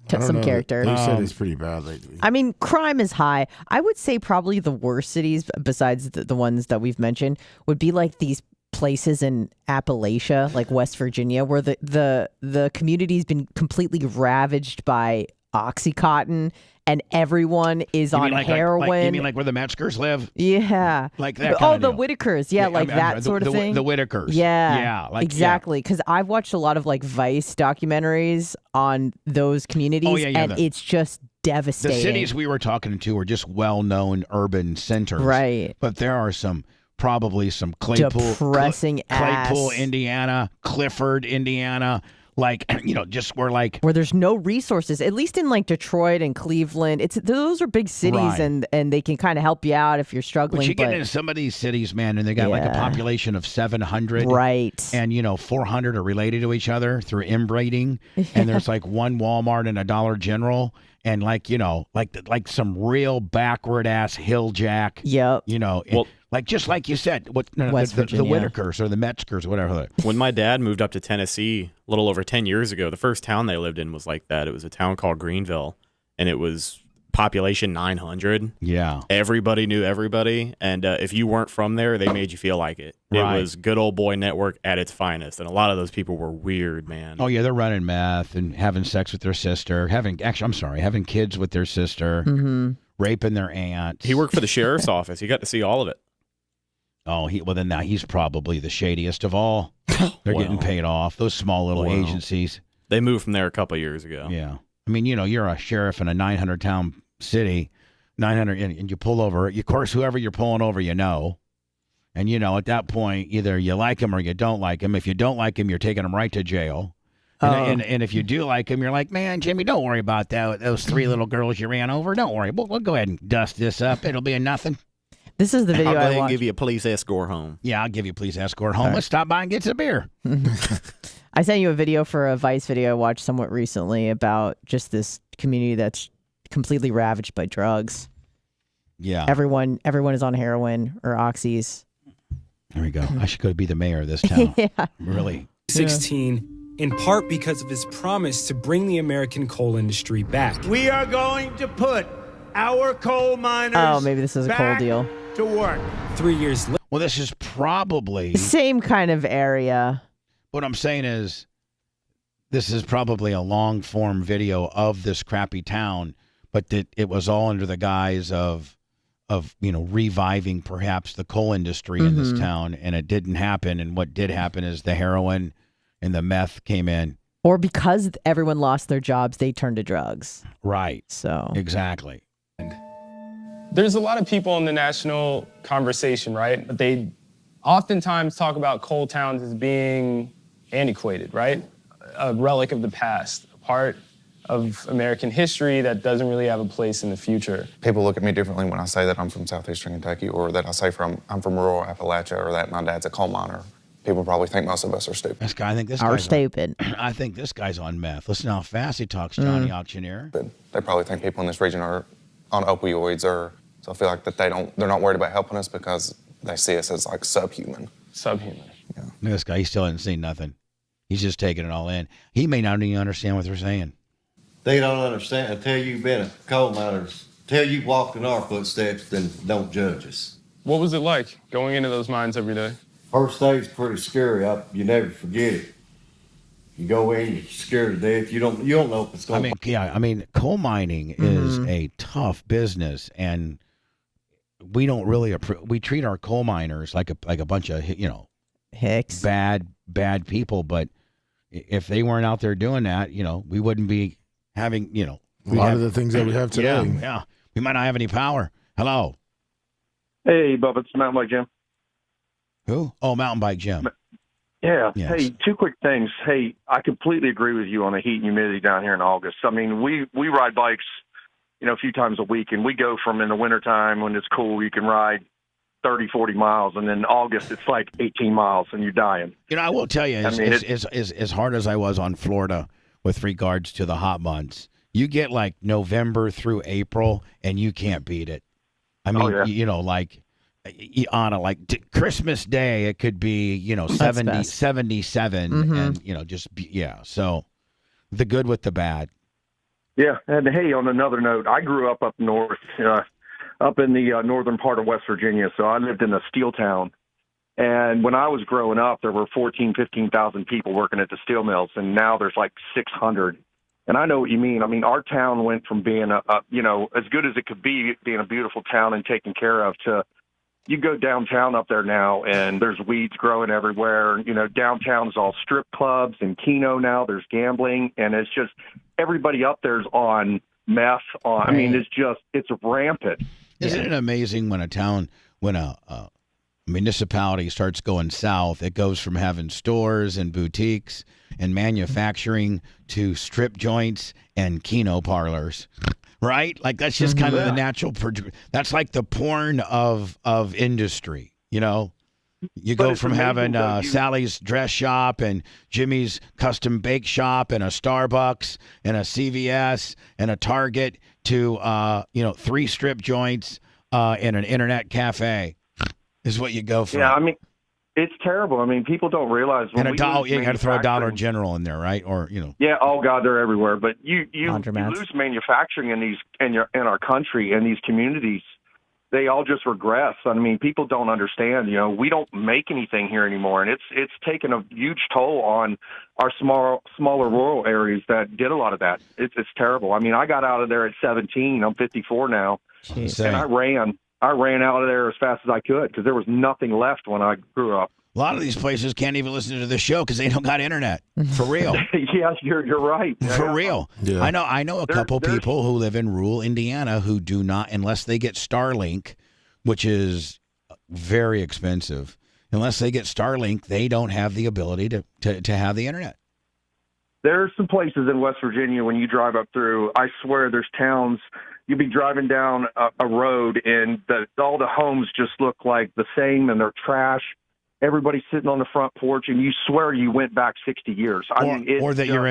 some character. They said it's pretty bad lately. I mean, crime is high. I would say probably the worst cities, besides the ones that we've mentioned, would be like these places in Appalachia, like West Virginia, where the community's been completely ravaged by Oxycontin, and everyone is on heroin. You mean like where the Metzgers live? Yeah. Like that kind of the deal. Whitakers. Yeah, that sort of thing. The Whitakers. Yeah. Yeah. Exactly. Because I've watched a lot of like Vice documentaries on those communities, and it's just devastating. The cities we were talking to are just well-known urban centers. Right. But there are probably some depressing Claypool, Indiana, Clifford, Indiana. Like, just where there's no resources, at least in like Detroit and Cleveland. Those are big cities, right. and they can kind of help you out if you're struggling. But you get into some of these cities, man, and they got like a population of 700. Right. And, 400 are related to each other through inbreeding. And there's like one Walmart and a Dollar General. And like some real backward ass hill jack. Yep. Just like you said, the Whitakers or the Metzgers, whatever. When my dad moved up to Tennessee a little over 10 years ago, the first town they lived in was like that. It was a town called Greenville, and it was population 900. Yeah. Everybody knew everybody, and if you weren't from there, they made you feel like it. Right. It was good old boy network at its finest, and a lot of those people were weird, man. Oh, yeah, they're running meth and having sex with their sister, having kids with their sister, raping their aunt. He worked for the sheriff's office. He got to see all of it. Oh, then now he's probably the shadiest of all. They're getting paid off. Those small little agencies. They moved from there a couple of years ago. Yeah. I mean, you're a sheriff in a 900-town city, 900, and you pull over. Of course, whoever you're pulling over, And, at that point, either you like him or you don't like him. If you don't like him, you're taking him right to jail. And if you do like him, you're like, man, Jimmy, don't worry about that. Those 3 little girls you ran over. Don't worry. We'll go ahead and dust this up. It'll be a nothing. This is the video I'll go I ahead and watched. give you a police escort home. Yeah, I'll give you a police escort home. Right. Let's stop by and get some beer. I sent you a video for a Vice video I watched somewhat recently about just this community that's completely ravaged by drugs. Yeah. Everyone is on heroin or oxys. There we go. I should go be the mayor of this town. Yeah. Really. 16, in part because of his promise to bring the American coal industry back. We are going to put our coal miners Oh, maybe this is a coal back deal. to work. 3 years later. Well, this is probably Same kind of area. what I'm saying is this is probably a long form video of this crappy town, but it was all under the guise of reviving perhaps the coal industry in this town, and it didn't happen. And what did happen is the heroin and the meth came in. Or because everyone lost their jobs, they turned to drugs. Right. So Exactly. There's a lot of people in the national conversation, right? But they oftentimes talk about coal towns as being antiquated, right? A relic of the past, a part of American history that doesn't really have a place in the future. People look at me differently when I say that I'm from southeastern Kentucky, or that I say I'm from rural Appalachia, or that my dad's a coal miner. People probably think most of us are stupid. I think this are guy's stupid. I think this guy's on meth. Listen how fast he talks, Johnny Auctioneer. They probably think people in this region are on opioids, or so I feel like that they're not worried about helping us because they see us as like subhuman. Subhuman. Yeah. Look at this guy. He still hasn't seen nothing. He's just taking it all in. He may not even understand what they're saying. They don't understand. Until you've been a coal miner, until you've walked in our footsteps, then don't judge us. What was it like going into those mines every day? First day's pretty scary. You never forget it. You go in, you're scared to death. You don't know if it's going. I mean, coal mining is a tough business, and we don't really we treat our coal miners like a bunch of Hicks. bad people. But if they weren't out there doing that, we wouldn't be having a lot of the things that we have today. Yeah, we might not have any power. Hello. Hey, Bubba, it's Mountain Bike Jim. Who? Oh, Mountain Bike Jim. Yeah. Yes. Hey, two quick things. Hey, I completely agree with you on the heat and humidity down here in August. I mean, we ride bikes, a few times a week, and we go from in the wintertime when it's cool, you can ride 30, 40 miles, and then August it's like 18 miles and you're dying. I will tell you, as hard as I was on Florida with regards to the hot months, you get like November through April and you can't beat it. I mean, on Christmas Day, it could be, 77 and, so the good with the bad. Yeah. And hey, on another note, I grew up north, up in the northern part of West Virginia. So I lived in a steel town. And when I was growing up, there were 15,000 people working at the steel mills. And now there's like 600. And I know what you mean. I mean, our town went from being as good as it could be, being a beautiful town and taken care of, to you go downtown up there now and there's weeds growing everywhere. Downtown is all strip clubs and Keno now. There's gambling, and it's just everybody up there's on meth. I mean, it's rampant. Isn't it amazing when a municipality starts going south, it goes from having stores and boutiques and manufacturing to strip joints and Keno parlors, right? Like that's just kind of the natural. That's like the porn of industry, You go from having Sally's dress shop and Jimmy's custom bake shop and a Starbucks and a CVS and a Target to 3 strip joints and an internet cafe. Is what you go for. Yeah, I mean, it's terrible. I mean, people don't realize when you got to throw a Dollar General in there, right? Or Yeah, oh God, they're everywhere. But you lose manufacturing in our country and these communities. They all just regress. I mean, people don't understand. We don't make anything here anymore, and it's taken a huge toll on our smaller rural areas that did a lot of that. It's terrible. I mean, I got out of there at 17. I'm 54 now, Jeez. And I ran out of there as fast as I could because there was nothing left when I grew up. A lot of these places can't even listen to the show because they don't got internet. For real. Yeah, you're right. For real. Yeah. I know a couple people who live in rural Indiana who do not, unless they get Starlink, which is very expensive. Unless they get Starlink, they don't have the ability to have the internet. There's some places in West Virginia when you drive up through, I swear there's towns. You'll be driving down a road and all the homes just look like the same and they're trash. Everybody's sitting on the front porch, and you swear you went back 60 years. Or that you're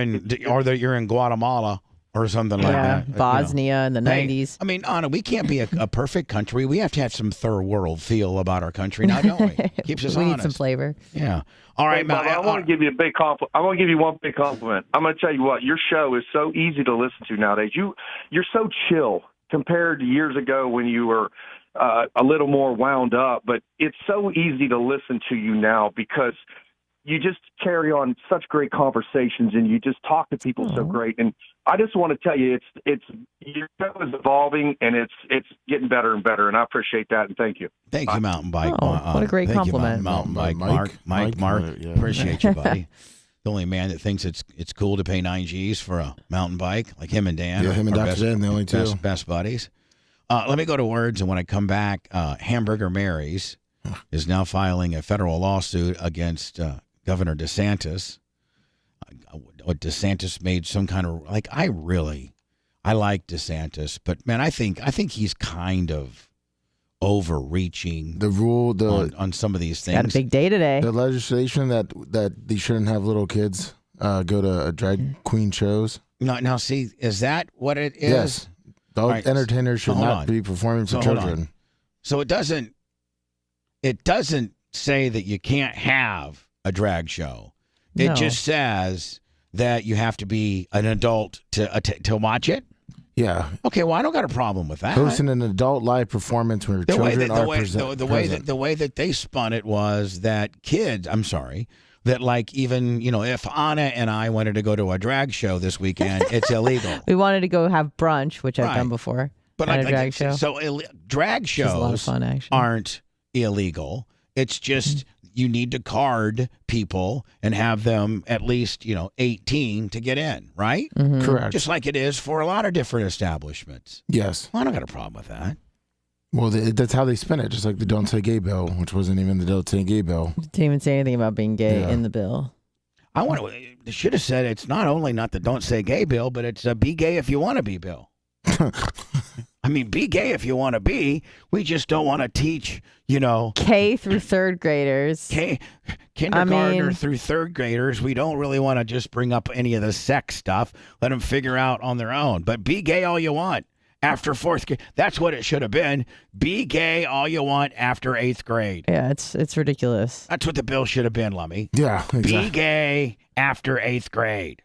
in Guatemala. or something like that. Bosnia in the 90s. I mean, Anna, we can't be a perfect country. We have to have some third world feel about our country now, don't we? Keeps us we honest. need some flavor. Yeah. All right, Bob, I want to give you a big compliment. I want to give you one big compliment. I'm going to tell you what, your show is so easy to listen to nowadays. You're so chill compared to years ago when you were a little more wound up, but it's so easy to listen to you now because you just carry on such great conversations and you just talk to people so great. And I just want to tell you, it's your show is evolving and it's getting better and better. And I appreciate that. And thank you. Thank you, Mountain Bike. What a great thank compliment. You, Mountain Bike. Mark. Yeah. Appreciate you, buddy. The only man that thinks it's cool to pay 9 G's for a mountain bike, like him and Dan. Yeah, him and Dr. Dan, the only two. Best buddies. Let me go to words, and when I come back, Hamburger Mary's is now filing a federal lawsuit against Governor DeSantis. What DeSantis made some kind of I like DeSantis, but man, I think he's kind of overreaching the rule on some of these things. Got a big day today. The legislation that they shouldn't have little kids go to drag queen shows. Now, see, is that what it is? Yes. Adult entertainers should not be performing for children. So it doesn't say that you can't have a drag show. It just says that you have to be an adult to watch it. Yeah. Okay. Well, I don't got a problem with that. Hosting an adult live performance where children are present. The way that they spun it was that kids. I'm sorry. That even if Anna and I wanted to go to a drag show this weekend, it's illegal. We wanted to go have brunch, which I've done before. But at a drag show. So drag shows a lot of fun, actually. Aren't illegal. It's just you need to card people and have them at least 18 to get in, right? Mm-hmm. Correct. Just like it is for a lot of different establishments. Yes. Well, I don't got a problem with that. Well, that's how they spin it, just like the Don't Say Gay bill, which wasn't even the Don't Say Gay bill. Didn't even say anything about being gay in the bill. They should have said it's not only not the Don't Say Gay bill, but it's a be gay if you want to be bill. I mean, be gay if you want to be. We just don't want to teach, K through third graders. Kindergartner through third graders. We don't really want to just bring up any of the sex stuff. Let them figure out on their own. But be gay all you want. After fourth grade, that's what it should have been. Be gay all you want after 8th grade. Yeah, it's ridiculous. That's what the bill should have been, Lummy. Yeah, exactly. Be gay after 8th grade.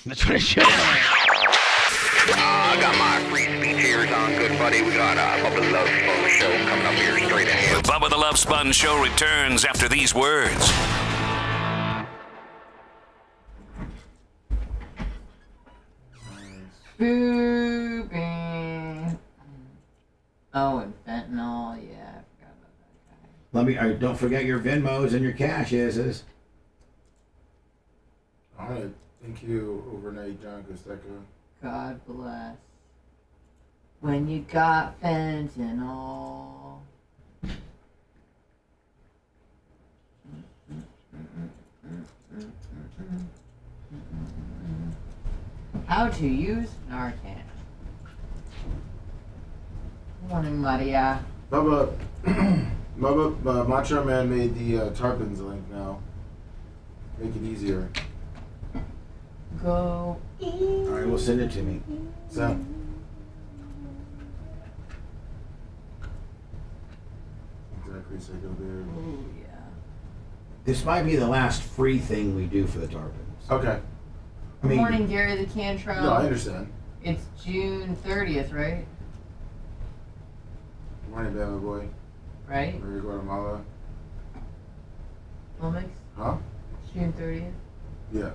That's what it should have been. I got my free speech ears on, good buddy. We got Bubba the Love Sponge show coming up here straight ahead. The Bubba the Love Sponge show returns after these words. Oh, and fentanyl, yeah, I forgot about that guy. Let me. Don't forget your Venmos and your cash is. All right. Thank you, overnight John Costeca. God bless. When you got fentanyl. How to use Narcan. Good morning, Maria. Bubba, Macho Man made the Tarpons link now. Make it easier. Go. All right, well, send it to me. So. Exactly, so go there. Oh, yeah. This might be the last free thing we do for the Tarpons. Okay. Good morning, Gary the Cantrell. No, I understand. It's June 30th, right? Good morning, Bama boy. Right? Maria Guatemala. Lomax? Huh? It's June 30th? Yeah.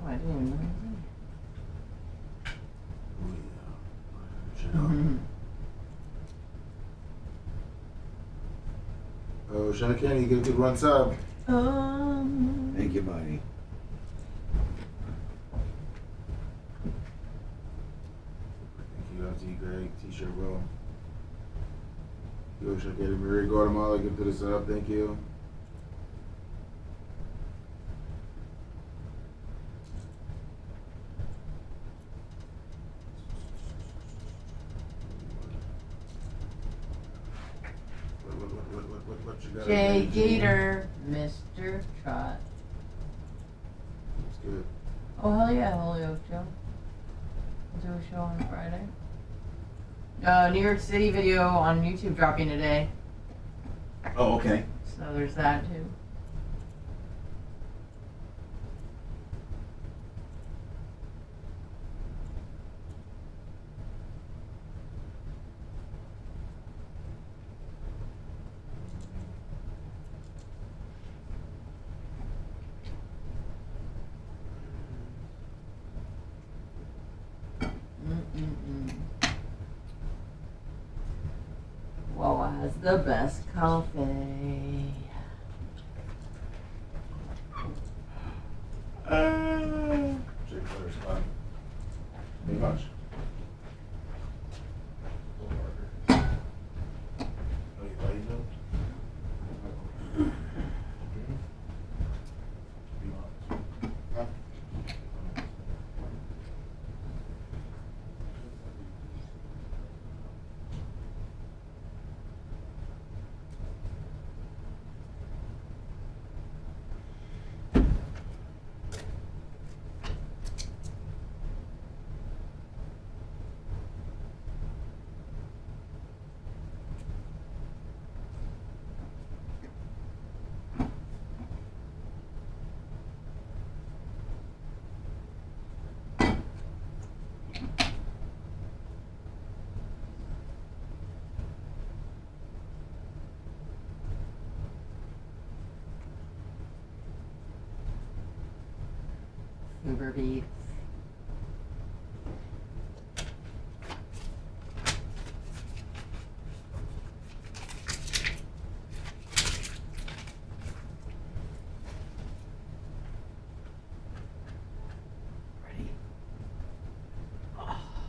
Oh, I didn't even know. Oh, Sean Kenny, give a good one sub. Thank you, buddy. Thank you, LT Greg, T-shirt Will. Yo, Sean Kenny, Maria Guatemala, give to the sub. Thank you. What? What you got? Jay Gator, Mr. Trot. That's good. Oh, hell yeah, Holyoke Joe. We'll do a show on Friday. New York City video on YouTube dropping today. Oh, okay. So there's that too. Wawa has the best coffee. Chick Butter's fun. Pretty much. Oh, you like it? Huh? Uber Beats.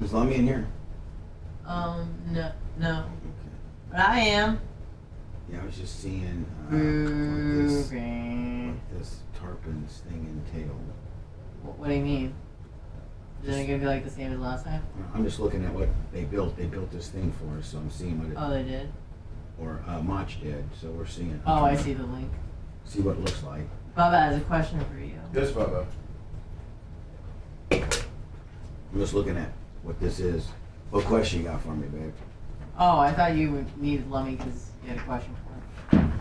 Is Lummy in here? No. But I am. Yeah, I was just seeing what this tarpons thing entailed. What do you mean? Is it gonna be like the same as last time? I'm just looking at what they built. They built this thing for us, so I'm seeing what it. Oh, they did? Or Mach did, so we're seeing it. Oh, I see the link. See what it looks like. Bubba has a question for you. Yes, Bubba. I'm just looking at what this is. What question you got for me, babe? Oh, I thought you needed Lummy because you had a question for him.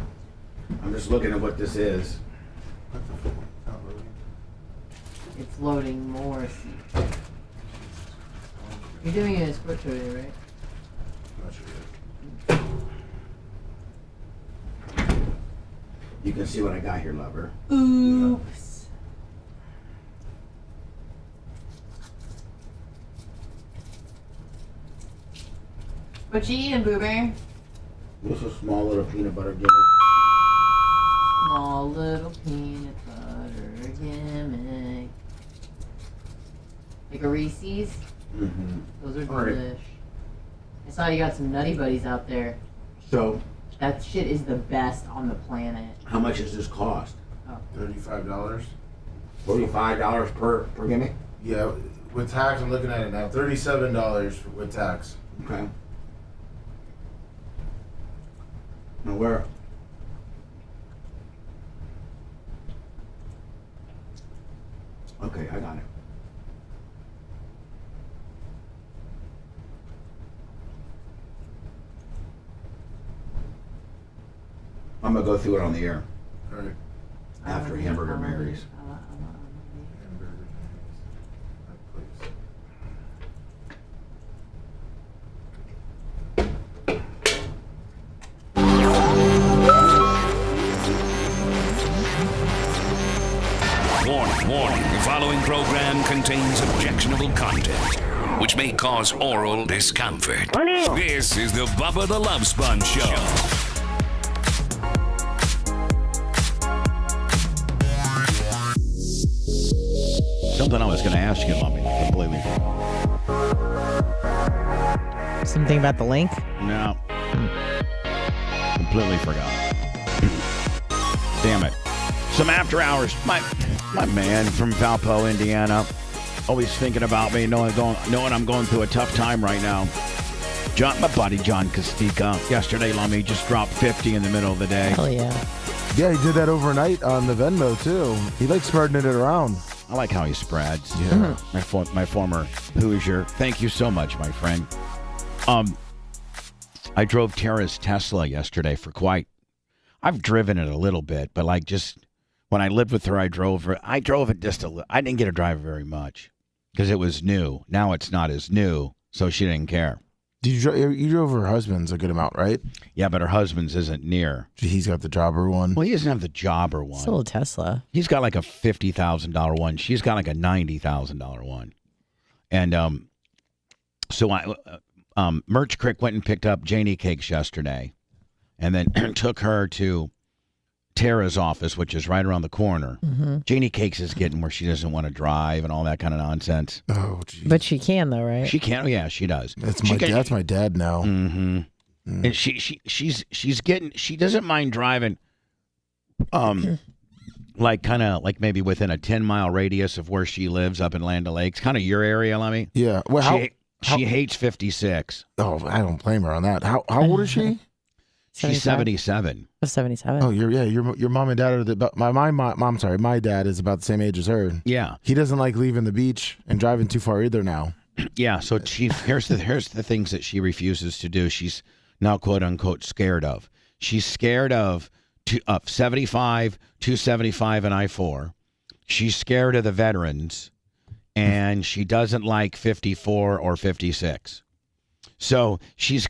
I'm just looking at what this is. It's loading more seats. You're doing it as quick today, right? Not sure yet. You can see what I got here, lover. Oops. What you eating, Boo Bear? This is a small little peanut butter gimmick. Small little peanut butter gimmick. Like a Reese's? Mm-hmm. Those are All right. delish. I saw you got some Nutty Buddies out there. So, That shit is the best on the planet. how much does this cost? Oh. $35. $45 per gimmick? Yeah, with tax, I'm looking at it now. $37 with tax. Okay. Now where? Okay, I got it. I'm gonna go through it on the air All right. after Hamburger Mary's. Warning, warning. The following program contains objectionable content, which may cause oral discomfort. This is the Bubba the Love Sponge Show. Something I was going to ask you, Lummy, completely. Something about the link? No. Completely forgot. Damn it. Some after hours. My man from Valpo, Indiana, always thinking about me, knowing I'm going through a tough time right now. My buddy John Costica yesterday, Lummy, just dropped 50 in the middle of the day. Hell yeah. Yeah, he did that overnight on the Venmo, too. He likes spreading it around. I like how he spreads. Yeah. My former Hoosier. Thank you so much, my friend. I drove Tara's Tesla yesterday for I've driven it a little bit, but like just when I lived with her, I drove it just a little. I didn't get to drive very much because it was new. Now it's not as new, so she didn't care. You drove her husband's a good amount, right? Yeah, but her husband's isn't near. He's got the jobber one. Well, he doesn't have the jobber one. Still a Tesla. He's got like a $50,000 one. She's got like a $90,000 one. And so Merch Crick went and picked up Janie Cakes yesterday and then took her to Tara's office, which is right around the corner. Mm-hmm. Janie Cakes is getting where she doesn't want to drive and all that kind of nonsense. Oh, geez. But she can, though, right? She can. Yeah, she does. That's my dad now. Mm-hmm. Mm. And she doesn't mind driving, like maybe within a 10-mile radius of where she lives up in Land O'Lakes, kind of your area, Lemmy. Yeah. Well, she hates 56. Oh, I don't blame her on that. How old is she? She's 77. 77. Oh, your mom and dad are my dad is about the same age as her. Yeah. He doesn't like leaving the beach and driving too far either now. Yeah, so here's the things that she refuses to do. She's now quote unquote scared of. She's scared of 75, 275 and I-4. She's scared of the veterans, and she doesn't like 54 or 56. So she's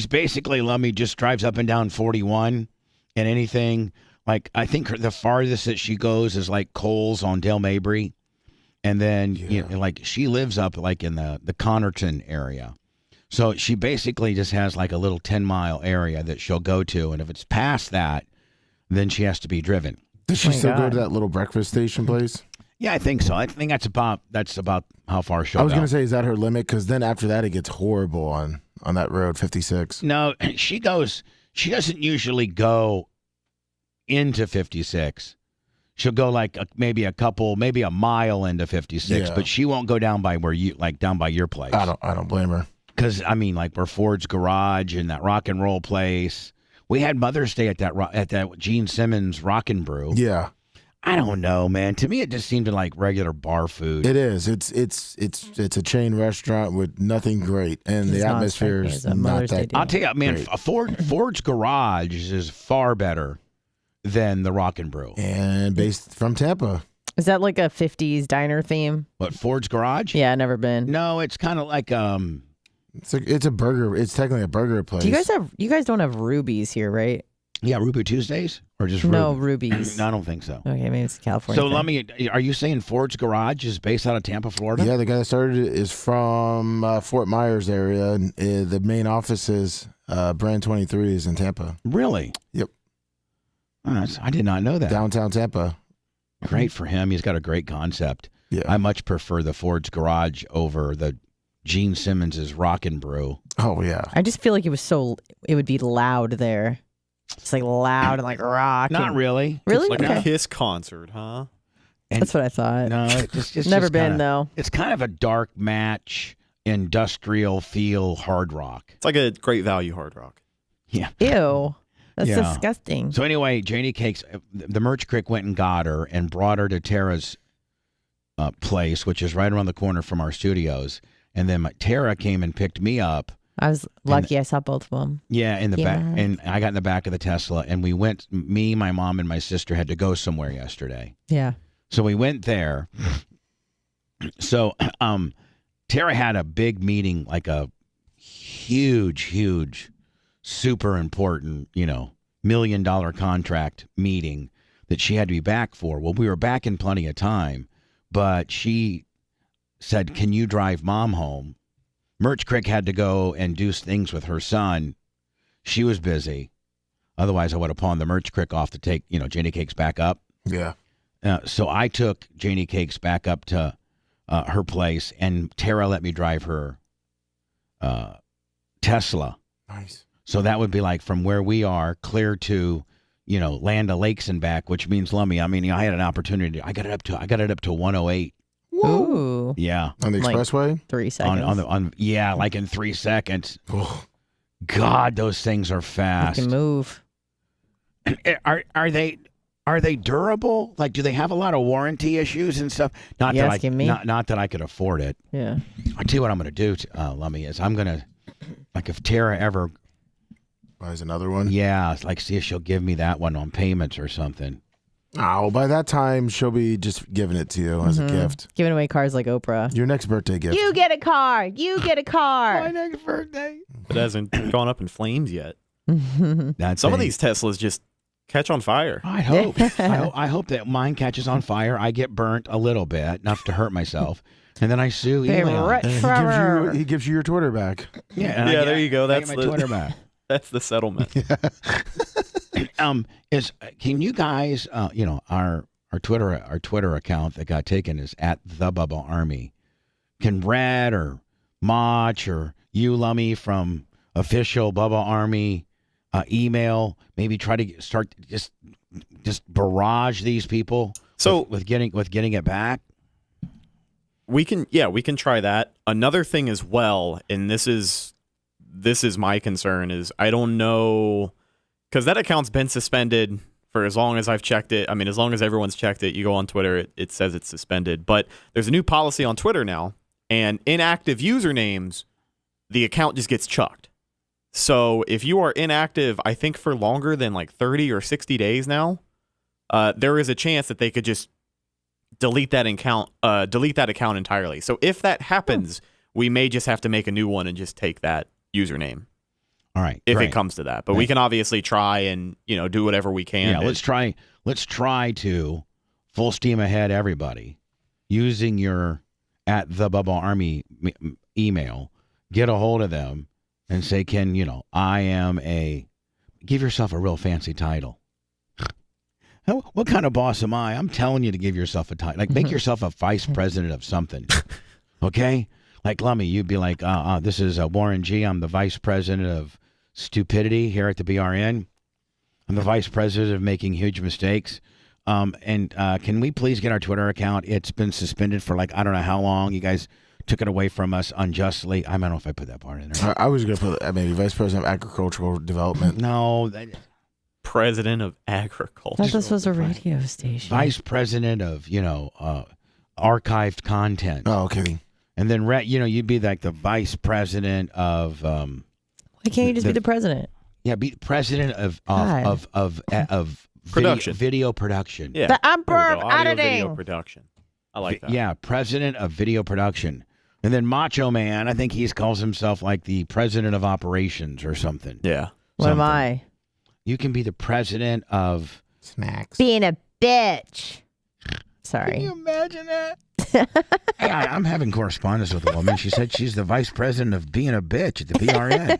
basically, Lummy, just drives up and down 41 and anything. Like, I think the farthest that she goes is like Coles on Dale Mabry. And then, like, she lives up like in the Connerton area. So she basically just has like a little 10-mile area that she'll go to. And if it's past that, then she has to be driven. Does she still go to that little breakfast station place? Yeah, I think so. I think that's about how far she'll go. I was going to say, is that her limit? Because then after that, it gets horrible on that road, 56. No, she doesn't usually go into 56. She'll go like maybe a mile into 56, but she won't go down by down by your place. I don't blame her. Because, I mean, like where Ford's Garage and that rock and roll place. We had Mother's Day at that Gene Simmons Rock and Brew. Yeah. I don't know, man. To me, it just seemed like regular bar food. It is. It's a chain restaurant with nothing great, and the atmosphere is not that. I'll tell you, man, Ford's Garage is far better than the Rock and Brew. And based from Tampa. Is that like a 50s diner theme? What, Ford's Garage? Yeah, never been. No, it's kind of like It's a burger. It's technically a burger place. Do you guys don't have Rubies here, right? Yeah, Ruby Tuesdays? Or just No, Ruby? Rubies. No, I don't think so. Okay, maybe it's California. So let me, are you saying Ford's Garage is based out of Tampa, Florida? Yeah, the guy that started it is from Fort Myers area, and the main office is Brand 23 is in Tampa. Really? Yep. I did not know that. Downtown Tampa. Great for him. He's got a great concept. Yeah. I much prefer the Ford's Garage over the Gene Simmons's Rock and Brew. Oh, yeah. I just feel like it would be loud there. It's like loud and like rock. Not really. Really? It's like a Kiss concert, huh? That's what I thought. No, it's never just been kinda, though. It's kind of a dark match, industrial feel hard rock. It's like a Great Value hard rock. Yeah. Ew. That's Yeah. disgusting. So anyway, Janie Cakes, the Merch Crick went and got her and brought her to Tara's place, which is right around the corner from our studios. And then Tara came and picked me up. I was lucky I saw both of them. Yeah, in the back, and I got in the back of the Tesla, and we went. Me, my mom, and my sister had to go somewhere yesterday. Yeah. So we went there. So, Tara had a big meeting, like a huge, super important, $1 million contract meeting that she had to be back for. Well, we were back in plenty of time, but she said, "Can you drive Mom home?" Merch Crick had to go and do things with her son. She was busy. Otherwise, I would have pawned the Merch Crick off to take, Janie Cakes back up. Yeah. So I took Janie Cakes back up to her place, and Tara let me drive her Tesla. Nice. So that would be like from where we are clear to, Land O'Lakes and back, which means Lummy. I mean, I had an opportunity. I got it up to 108. Ooh. Yeah. On the Like expressway? 3 seconds. Yeah, like in 3 seconds. God, those things are You fast. can move. Are they durable? Like, do they have a lot of warranty issues and stuff? Not You that asking I me? not that I could afford it. Yeah. I tell you what I'm going to do, Lummy, is I'm going to, like, if Tara ever buys another one. Yeah, it's like see if she'll give me that one on payments or something. Oh, by that time she'll be just giving it to you as a gift. Giving away cars like Oprah. Your next birthday gift. You get a car. You get a car. My next birthday. It hasn't gone up in flames yet. That's Some of these Teslas just catch on fire. I hope. I hope that mine catches on fire. I get burnt a little bit, enough to hurt myself, and then I sue Elon. He gives you your Twitter back. Yeah, and Yeah, there you go. I get That's my Twitter back. That's the settlement. Can you guys, our Twitter account that got taken is at the Bubba Army. Can Red or Mach or you, Lummy, from official Bubba Army email maybe try to start just barrage these people? So with getting it back. We can try that. Another thing as well, and this is my concern, is I don't know, because that account's been suspended for as long as I've checked it. I mean, as long as everyone's checked it, you go on Twitter, it says it's suspended. But there's a new policy on Twitter now, and inactive usernames, the account just gets chucked. So if you are inactive, I think for longer than like 30 or 60 days now, there is a chance that they could just delete that account entirely. So if that happens, we may just have to make a new one and just take that username. All right. If great. it comes to that. But we can obviously try and, do whatever we can. Yeah, let's try to full steam ahead, everybody, using your at the Bubba Army email, get a hold of them and say, give yourself a real fancy title. What kind of boss am I? I'm telling you to give yourself a title. Like, make yourself a vice president of something. Okay? Like, Lummy, you'd be like, this is Warren G. I'm the vice president of stupidity here at the BRN. I'm the vice president of making huge mistakes. And can we please get our Twitter account? It's been suspended for I don't know how long. You guys took it away from us unjustly. I don't know if I put that part in there. I was going to put maybe vice president of agricultural development. No. President of agriculture. I thought this was a radio station. Vice president of, archived content. Oh, okay. And then, you'd be like the vice president of. Why can't you just be the president? Yeah, be president of production, video production. Yeah, the emperor of audio editing. Video production. I like that. Yeah, president of video production. And then Macho Man, I think he calls himself like the president of operations or something. Yeah. What am I? You can be the president of snacks. Being a bitch. Sorry. Can you imagine that? Hey, I'm having correspondence with a woman. She said she's the vice president of being a bitch at the PRN.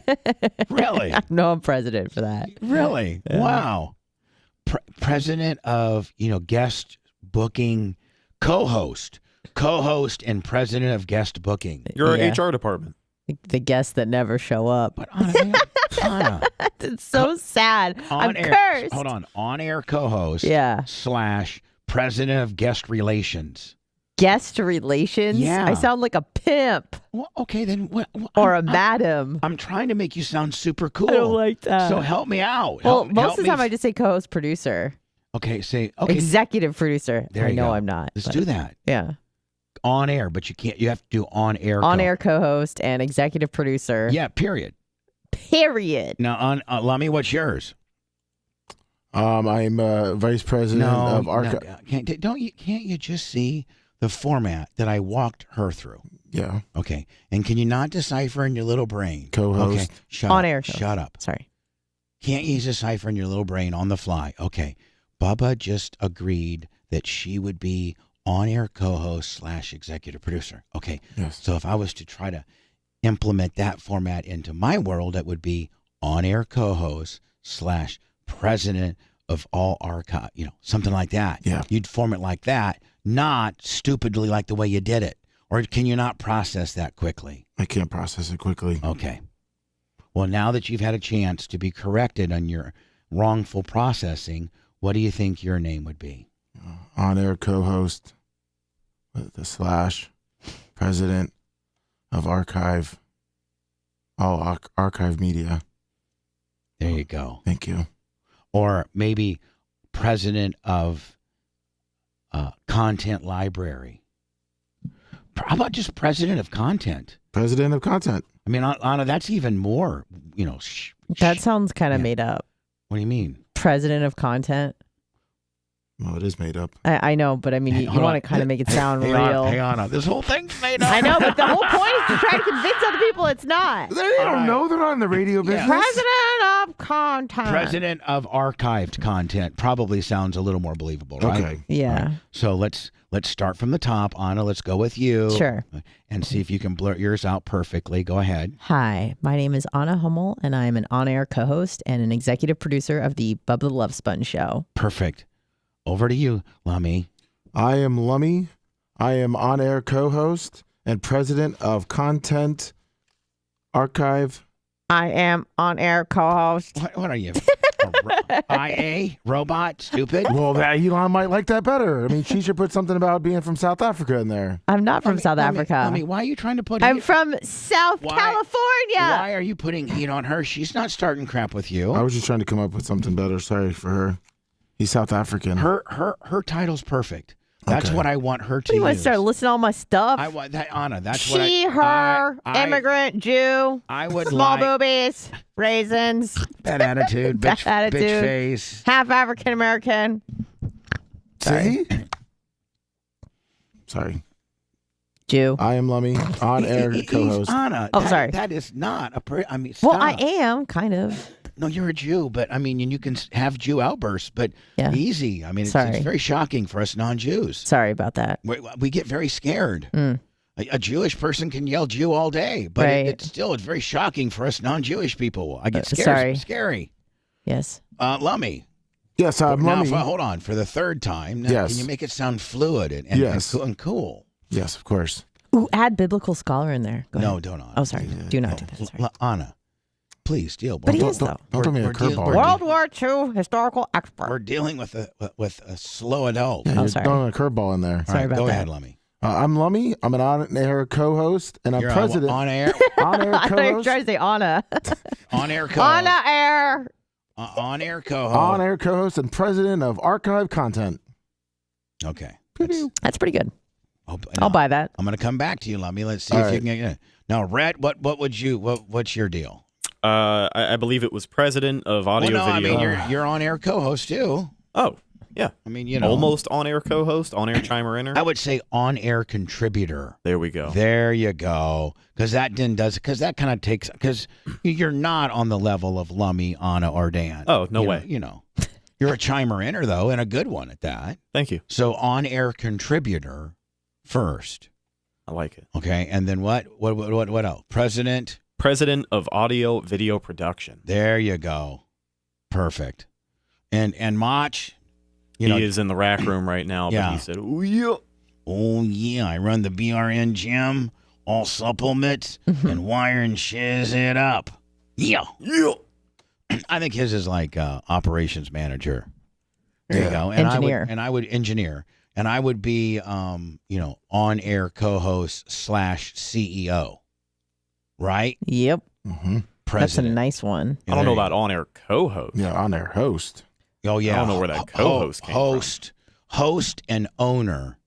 Really? No, I'm president for that. Really? Yeah. Wow. President of, guest booking, co-host, and president of guest booking. Your HR department. The guests that never show up. But Anna, it's so sad. I'm cursed. Hold on. On-air co-host. Yeah. / president of guest relations. Guest relations? Yeah. I sound like a pimp. Well, okay, then what? Or a madam. I'm trying to make you sound super cool. I don't like that. So help me out. Well, most of the time I just say co-host producer. Okay, Executive producer. There I you know go. I'm not. Let's do that. Yeah. On air, but you can't. You have to do on air. On air co-host and executive producer. Yeah. Period. Now, Lummy, what's yours? I'm vice president of archive. Can't you just see the format that I walked her through? Yeah. Okay. And can you not decipher in your little brain? Co-host. Okay. Shut on up. air. Shut up. Sorry. Can't you decipher in your little brain on the fly? Okay. Bubba just agreed that she would be on-air co-host / executive producer. Okay. Yes. So if I was to try to implement that format into my world, it would be on-air co-host / president of all archive, something like that. Yeah. You'd form it like that, not stupidly like the way you did it. Or can you not process that quickly? I can't process it quickly. Okay. Well, now that you've had a chance to be corrected on your wrongful processing, what do you think your name would be? On-air co-host. / president of archive, all archive media. There you go. Thank you. Or maybe president of content library. How about just president of content? President of content. I mean, Anna, that's even more, That sounds kind of made up. What do you mean? President of content. Well, it is made up. I know, but I mean, you want to kind of make it sound real. Hey, Anna, this whole thing's made up. I know, but the whole point is to try to convince other people it's not. They don't know. They're not in the radio business. President of content. President of archived content probably sounds a little more believable, right? Okay. Yeah. Right. So let's start from the top, Anna. Let's go with you. Sure. And see if you can blurt yours out perfectly. Go ahead. Hi, my name is Anna Hummel, and I am an on-air co-host and an executive producer of the Bubba the Love Sponge show. Perfect. Over to you, Lummy. I am Lummy. I am on-air co-host and president of Content Archive. I am on-air co-host. What are you? IA? Robot? Stupid? Well, that Elon might like that better. I mean, she should put something about being from South Africa in there. I'm not from South Africa. Lummy, why are you trying to put I'm from South California. Why are you putting heat on her? She's not starting crap with you. I was just trying to come up with something better. Sorry for her. He's South African. Her title's perfect. That's what I want her to You want to use. start listing all my stuff? I want that, Anna. That's she, what I. her, immigrant, Jew. I would small like boobies, raisins, bad attitude, bad bitch, attitude, bitch face, half African American. See? Sorry. Jew. I am Lummy, on-air co-host. Anna. Oh, sorry. That is not a. I mean, Well, stop. I am kind of. No, you're a Jew, but I mean, and you can have Jew outbursts, but easy. I mean, it's very shocking for us non-Jews. Sorry about that. We get very scared. A Jewish person can yell Jew all day, but it's very shocking for us non-Jewish people. I get scared. Sorry. It's scary. Yes. Lummy. Yes, I'm Lummy. Hold on. For the third time, now, yes. Can you make it sound fluid and cool? Yes, of course. Ooh, add biblical scholar in there. Go ahead. Don't. Oh, sorry. Do not do that. Sorry. Anna, please deal. But he is, though. Don't put me a curveball. World War II historical expert. We're dealing with a slow adult. Yeah, you're throwing a curveball in there. Sorry about go that. ahead, Lummy. I'm Lummy. I'm an on-air co-host, and I'm president. On-air? On-air I thought you were co-host. trying to say Anna. On-air co-host. On-air. On-air co-host. On-air co-host and president of archive content. Okay. That's pretty good. I'll buy that. I'm going to come back to you, Lummy. Let's see if you can get it. Now, Rhett, what's your deal? I believe it was president of audio video. I mean, you're on-air co-host too. Oh, yeah. I mean, almost on-air co-host, on-air chimer-inner. I would say on-air contributor. There we go. There you go. Because that kind of takes, because you're not on the level of Lummy, Anna, or Dan. Oh, no way. You're a chimer-inner, though, and a good one at that. Thank you. So on-air contributor first. I like it. Okay, and then what else? President of audio video production. There you go. Perfect. And Mach, he is in the rack room right now, but he said, "Oh yeah, I run the BRN gym, all supplements and wire and shiz it up." Yeah. I think his is like operations manager. There you go. And engineer. I would engineer. And I would be, on-air co-host / CEO. Right? Yep. Mm-hmm. That's a nice one. I don't know about on-air co-host. Yeah, on-air host. Oh, yeah. I don't know where that co-host came from. Host and owner.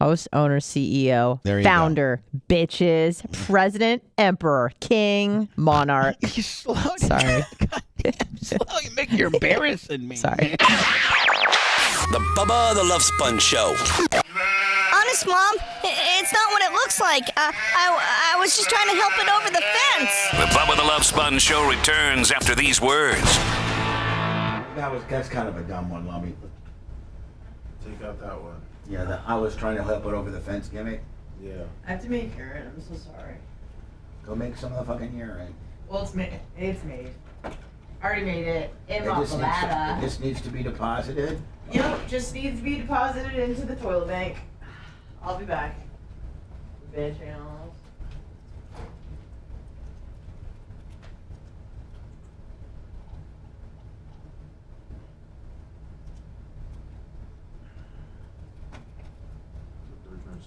Host, owner, CEO, There you founder, bitches, president, emperor, king, monarch. You slow Sorry. You're embarrassing me. Sorry. The Bubba the Love Sponge Show. Honest, Mom, it's not what it looks like. I was just trying to help it over the fence. The Bubba the Love Sponge Show returns after these words. That's kind of a dumb one, Lummy. Take out that one. Yeah, I was trying to help it over the fence gimmick. Yeah. I have to make urine. I'm so sorry. Go make some of the fucking urine. Well, it's made. It's made. I already made it. In my It bladder. just needs to be deposited. Yep, just needs to be deposited into the toilet bank. I'll be back. Bitch animals.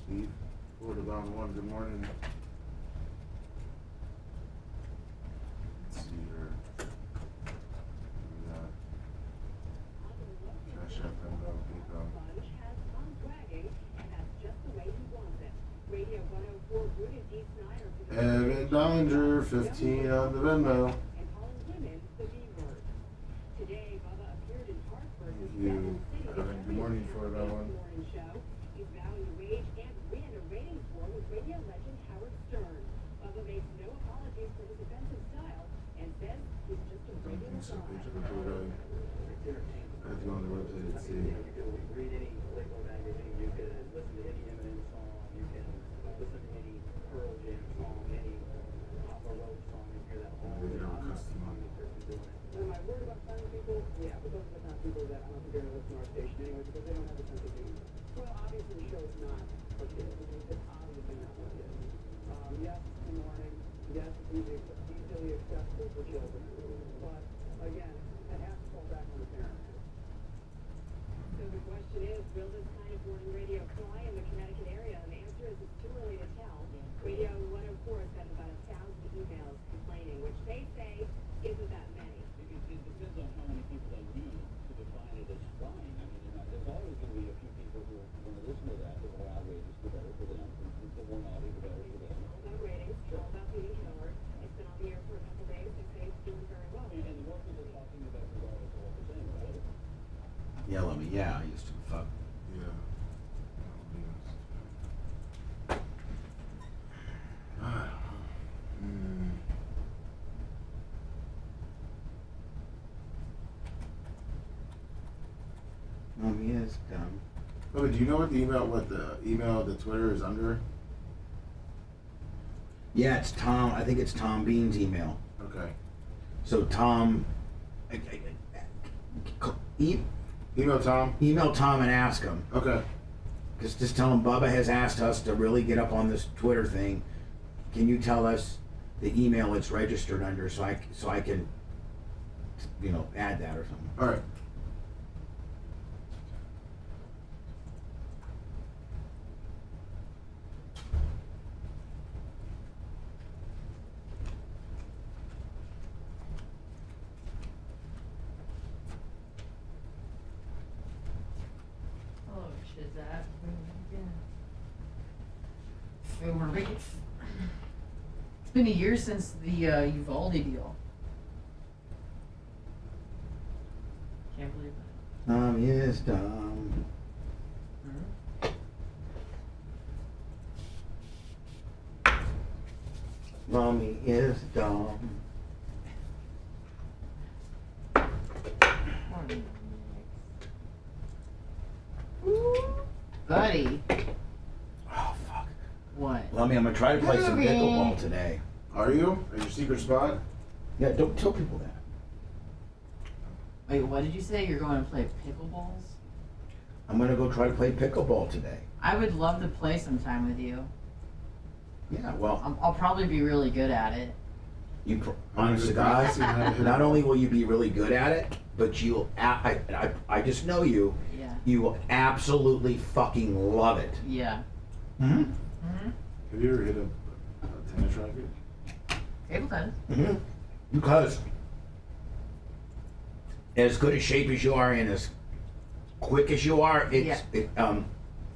Steve. on one. Good morning. Let's see here. Cash App, Venmo, PayPal. Evan Dollinger, 15 on the Venmo. Thank you. Evan, good morning for that one. I don't think so. Page of the photo. I have to go on the website and see. Read any Playboy magazine. You can listen to any Eminem song. You can listen to any Pearl Jam song, any Papa Roach song, and hear that all the time. Am I worried about finding people? Yeah, but those are the kind of people that I don't think they're going to listen to our station anyway because they don't have a sense of humor. Well, obviously the show is not for kids. It's obviously not for kids. Yes, in the morning. Yes, it's easily accessible for children. But again, that has to fall back on the parents. So the question is, will this kind of morning radio fly in the Connecticut area? And the answer is it's too early to tell. Radio 104 has got about 1,000 emails complaining, which they say isn't that many. It depends on how many people they need to define it as flying. I mean, there's always going to be a few people who are going to listen to that. The more outrageous, the better for them. The more naughty, the better for them. It's all about ratings. It's all about being ignored. It's been on the air for a couple days. They say it's doing very well. And the more people talking about regardless of what they're saying, right? Yell at me. Yeah, I used to fuck. Yeah. Yes, dumb. Oh, do you know what the email, the Twitter is under? Yeah, it's Tom. I think it's Tom Bean's email. Okay. So Tom, email Tom. Email Tom and ask him. Okay. Just tell him Bubba has asked us to really get up on this Twitter thing. Can you tell us the email it's registered under so I can, add that or something. All right. Oh, Shazat. Uber Eats. It's been a year since the Uvalde deal. Can't believe that. Tom is dumb. Mommy is dumb. Buddy. Oh, fuck. What? Lummy, I'm gonna try to play some pickleball today. Are you? At your secret spot? Yeah, don't tell people that. Wait, what did you say? You're going to play pickleballs? I'm gonna go try to play pickleball today. I would love to play sometime with you. Yeah, well, I'll probably be really good at it. Honest to God, not only will you be really good at it, but you'll. I just know you. Yeah. You will absolutely fucking love it. Yeah. Mm-hmm. Mm-hmm. Have you ever hit a tennis racket? Table tennis. Mm-hmm. Because as good a shape as you are and as quick as you are,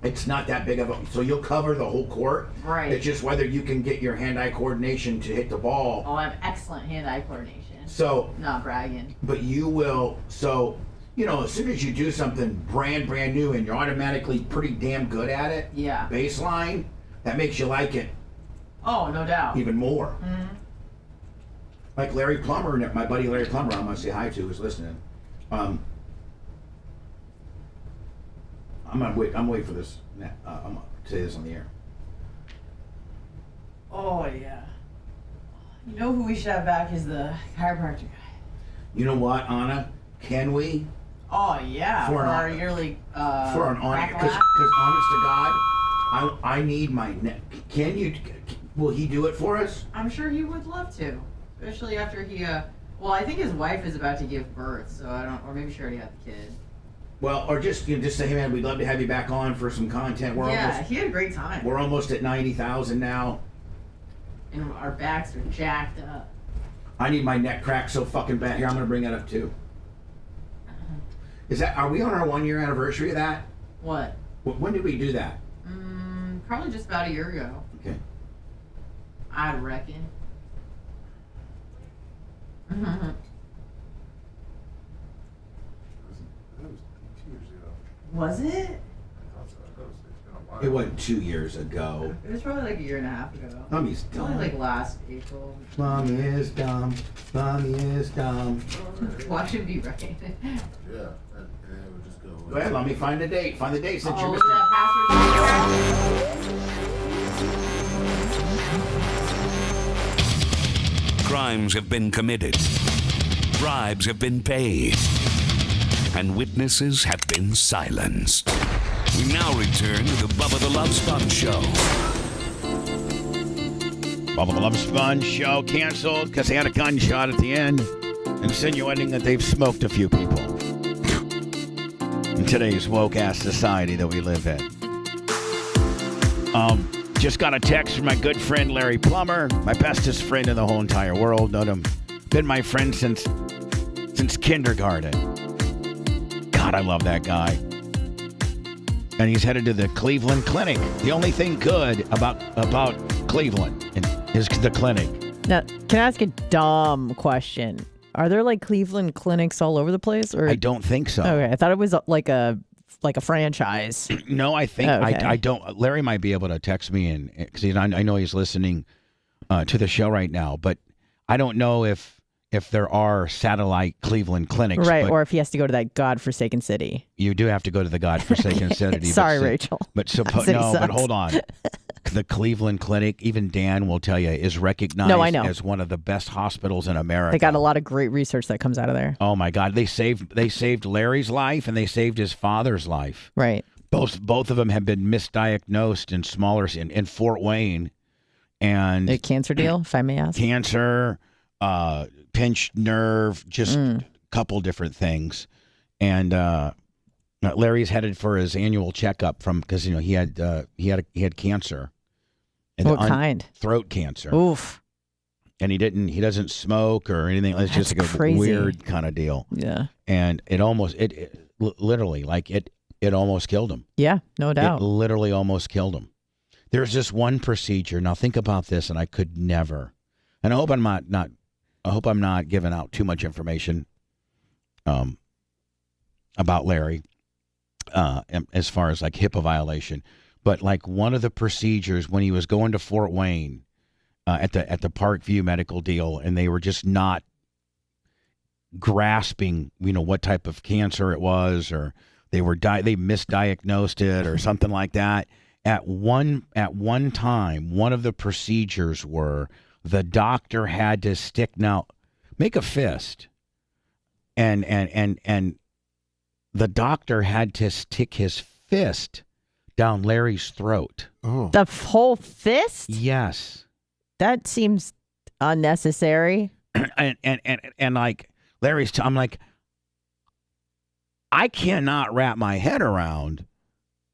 it's not that big of a. So you'll cover the whole court. Right. It's just whether you can get your hand-eye coordination to hit the ball. Oh, I have excellent hand-eye coordination. So. Not bragging. But you will. So. As soon as you do something brand new and you're automatically pretty damn good at it. Yeah. Baseline, that makes you like it. Oh, no doubt. Even more. Mm-hmm. Like Larry Plummer, my buddy Larry Plummer, I'm gonna say hi to, who's listening. I'm waiting for this. I'm gonna say this on the air. Oh yeah. You know who we should have back is the chiropractor guy. You know what, Anna? Can we? Oh yeah. For our yearly. For an honest, because honest to God, I need my neck. Can you? Will he do it for us? I'm sure he would love to, especially after he. Well, I think his wife is about to give birth, so I don't, or maybe she already had the kid. Well, or just say, hey man, we'd love to have you back on for some content. He had a great time. We're almost at 90,000 now. And our backs are jacked up. I need my neck cracked so fucking bad. Here, I'm gonna bring that up too. Are we on our 1 year anniversary of that? What? When did we do that? Probably just about a year ago. Okay. I'd reckon. Was it? It wasn't 2 years ago. It was probably like a year and a half ago. Mommy's dumb. Probably like last April. Mommy is dumb. Mommy is dumb. Watch it be right. Yeah, and it would just go. Well, let me find the date. Find the date since you're with missing. that password. Crimes have been committed, bribes have been paid, and witnesses have been silenced. We now return to the Bubba the Love Sponge Show. Bubba the Love Sponge Show canceled because they had a gunshot at the end, insinuating that they've smoked a few people. In today's woke-ass society that we live in. Just got a text from my good friend Larry Plummer, my bestest friend in the whole entire world. Known him, been my friend since kindergarten. God, I love that guy. And he's headed to the Cleveland Clinic. The only thing good about Cleveland is the clinic. Now, can I ask a dumb question? Are there like Cleveland clinics all over the place? Or I don't think so. Okay, I thought it was like a franchise. No, I think okay. I don't. Larry might be able to text me because I know he's listening to the show right now, but I don't know if there are satellite Cleveland clinics. Right, or if he has to go to that godforsaken city. You do have to go to the godforsaken city. Sorry, Rachel. But but hold on. The Cleveland Clinic, even Dan will tell you, is recognized as one of the best hospitals in America. They got a lot of great research that comes out of there. Oh my God, they saved Larry's life and they saved his father's life. Right. Both of them have been misdiagnosed in Fort Wayne, and a cancer deal, if I may ask. Cancer, pinched nerve, just a couple different things, and Larry's headed for his annual checkup because he had cancer. What kind? Throat cancer. Oof. And he doesn't smoke or anything. It's just like a weird kind of deal. Yeah. And it almost literally almost killed him. Yeah, no doubt. It literally almost killed him. There's this one procedure. Now think about this, and I could never. And I hope I'm not giving out too much information about Larry as far as like HIPAA violation. But like one of the procedures when he was going to Fort Wayne at the Parkview medical deal, and they were just not grasping, what type of cancer it was, or they misdiagnosed it or something like that. At one time, one of the procedures were the doctor had to make a fist, and the doctor had to stick his fist down Larry's throat. Oh. The whole fist? Yes. That seems unnecessary. And like Larry's, I'm like, I cannot wrap my head around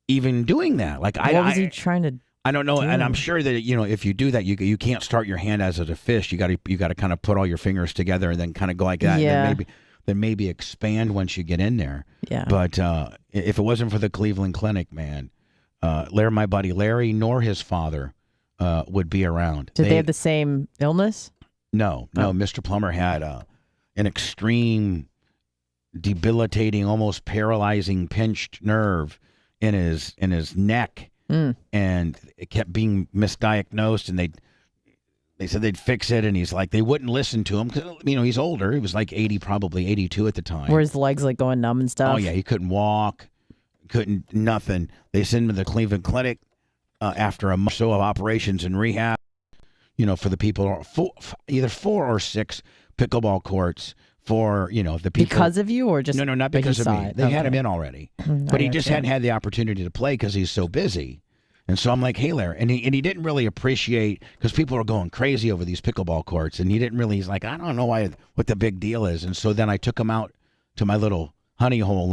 even doing that. Like, what was he trying to? I don't know, and I'm sure that if you do that, you can't start your hand as a fist. You got to kind of put all your fingers together and then kind of go like that. Yeah. And then maybe expand once you get in there. Yeah. But if it wasn't for the Cleveland Clinic, man, my buddy Larry nor his father would be around. Did they have the same illness? No. Mr. Plummer had an extreme, debilitating, almost paralyzing pinched nerve in his neck. And it kept being misdiagnosed, and they said they'd fix it, and he's like, they wouldn't listen to him because he's older. He was like 80, probably 82 at the time. Were his legs like going numb and stuff? Oh yeah, he couldn't walk, nothing. They sent him to the Cleveland Clinic after a month or so of operations and rehab. For the people, either 4 or 6 pickleball courts. For the people, because of you, or just no, not because of me. They had him in already, but he just hadn't had the opportunity to play because he's so busy. And so I'm like, hey, Larry, and he didn't really appreciate, because people were going crazy over these pickleball courts, and he's like, I don't know what the big deal is. And so then I took him out to my little honey hole,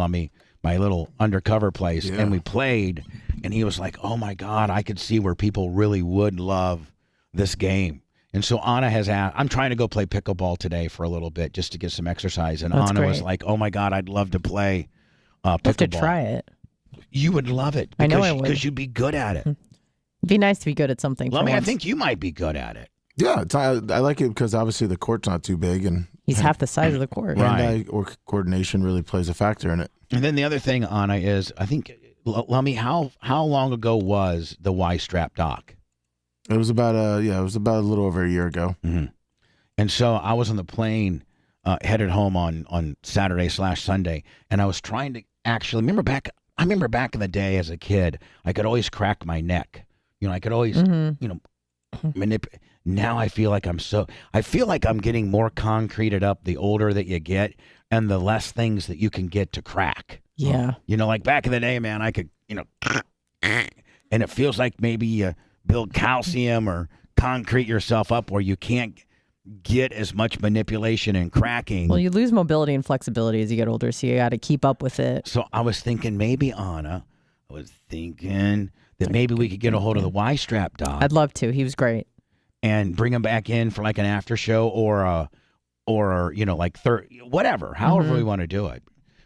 my little undercover place, and we played, and he was like, "Oh my God, I could see where people really would love this game." And so Anna has asked, I'm trying to go play pickleball today for a little bit just to get some exercise. And That's Anna was great. like, "Oh my God, I'd love to play pickleball." I'll have to try it. You would love it. I know I would. Because you'd be good at it. It'd be nice to be good at something. Lummy, for I once. think you might be good at it. Yeah, I like it because obviously the court's not too big, and He's half the size of the court. Right. Or coordination really plays a factor in it. And then the other thing, Anna, is I think, Lummy, how long ago was the Y-strap doc? It was about a little over a year ago. Mm-hmm. And so I was on the plane headed home on Saturday/Sunday, and I was trying to actually I remember back in the day as a kid, I could always crack my neck. I could always, manipulate. Now I feel like I'm getting more concreted up the older that you get, and the less things that you can get to crack. Yeah. Like back in the day, man, I could, and it feels like maybe you build calcium or concrete yourself up where you can't get as much manipulation and cracking. Well, you lose mobility and flexibility as you get older, so you got to keep up with it. So I was thinking maybe, Anna, that maybe we could get a hold of the Y-strap doc. I'd love to. He was great. And bring him back in for like an after show or whatever, however we want to do it.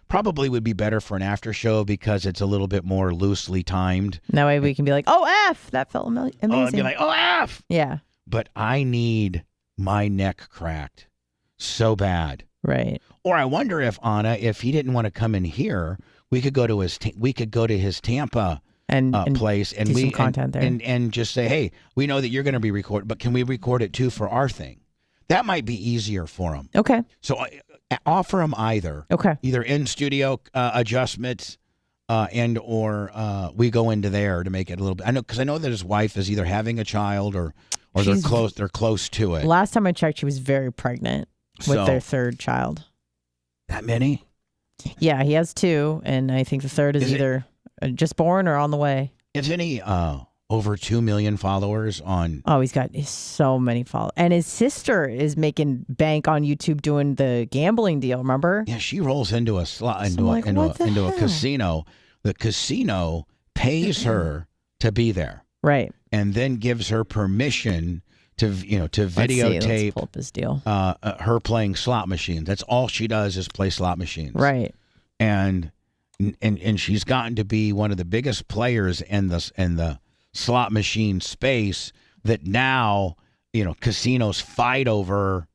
Probably would be better for an after show because it's a little bit more loosely timed. That way we can be like, "Oh, F, that felt amazing." I'd be like, "Oh, F." Yeah. But I need my neck cracked so bad. Right. Or I wonder if Anna, if he didn't want to come in here, we could go to his Tampa and place and do some content there. And just say, "Hey, we know that you're going to be recorded, but can we record it too for our thing?" That might be easier for him. Okay. So offer him either. Okay. Either in studio adjustments, and or we go into there to make it a little bit. I know that his wife is either having a child or they're close to it. Last time I checked, she was very pregnant with So- their third child. That many? Yeah, he has 2, and I think the third is either just born or on the way. Is any over 2 million followers on? Oh, he's got so many followers. And his sister is making bank on YouTube doing the gambling deal, remember? Yeah, she rolls into a slot into hell? a casino. The casino pays her to be there. Right. And then gives her permission to Let's videotape pull up this deal. Her playing slot machines. That's all she does is play slot machines. Right. And she's gotten to be one of the biggest players in the slot machine space that now, casinos fight over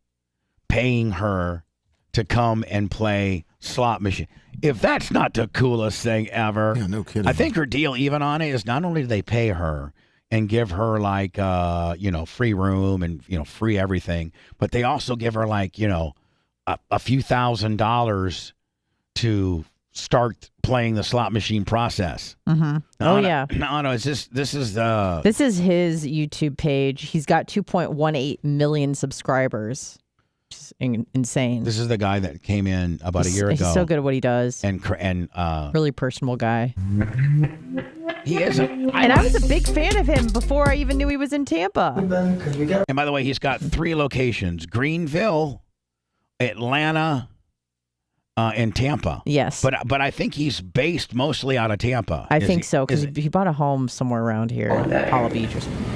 paying her to come and play slot machine. If that's not the coolest thing ever. Yeah, no kidding. I think her deal even on it is not only do they pay her and give her like free room and free everything, but they also give her like a few $1,000s to start playing the slot machine process. Mm-hmm. Oh yeah. No, this is his YouTube page. He's got 2.18 million subscribers. Which is insane. This is the guy that came in about a year ago. He's so good at what he does. And really personable guy. He is. And I was a big fan of him before I even knew he was in Tampa. And by the way, he's got 3 locations: Greenville, Atlanta, and Tampa. Yes. But I think he's based mostly out of Tampa. I think so, because he bought a home somewhere around here, Apollo Beach or something.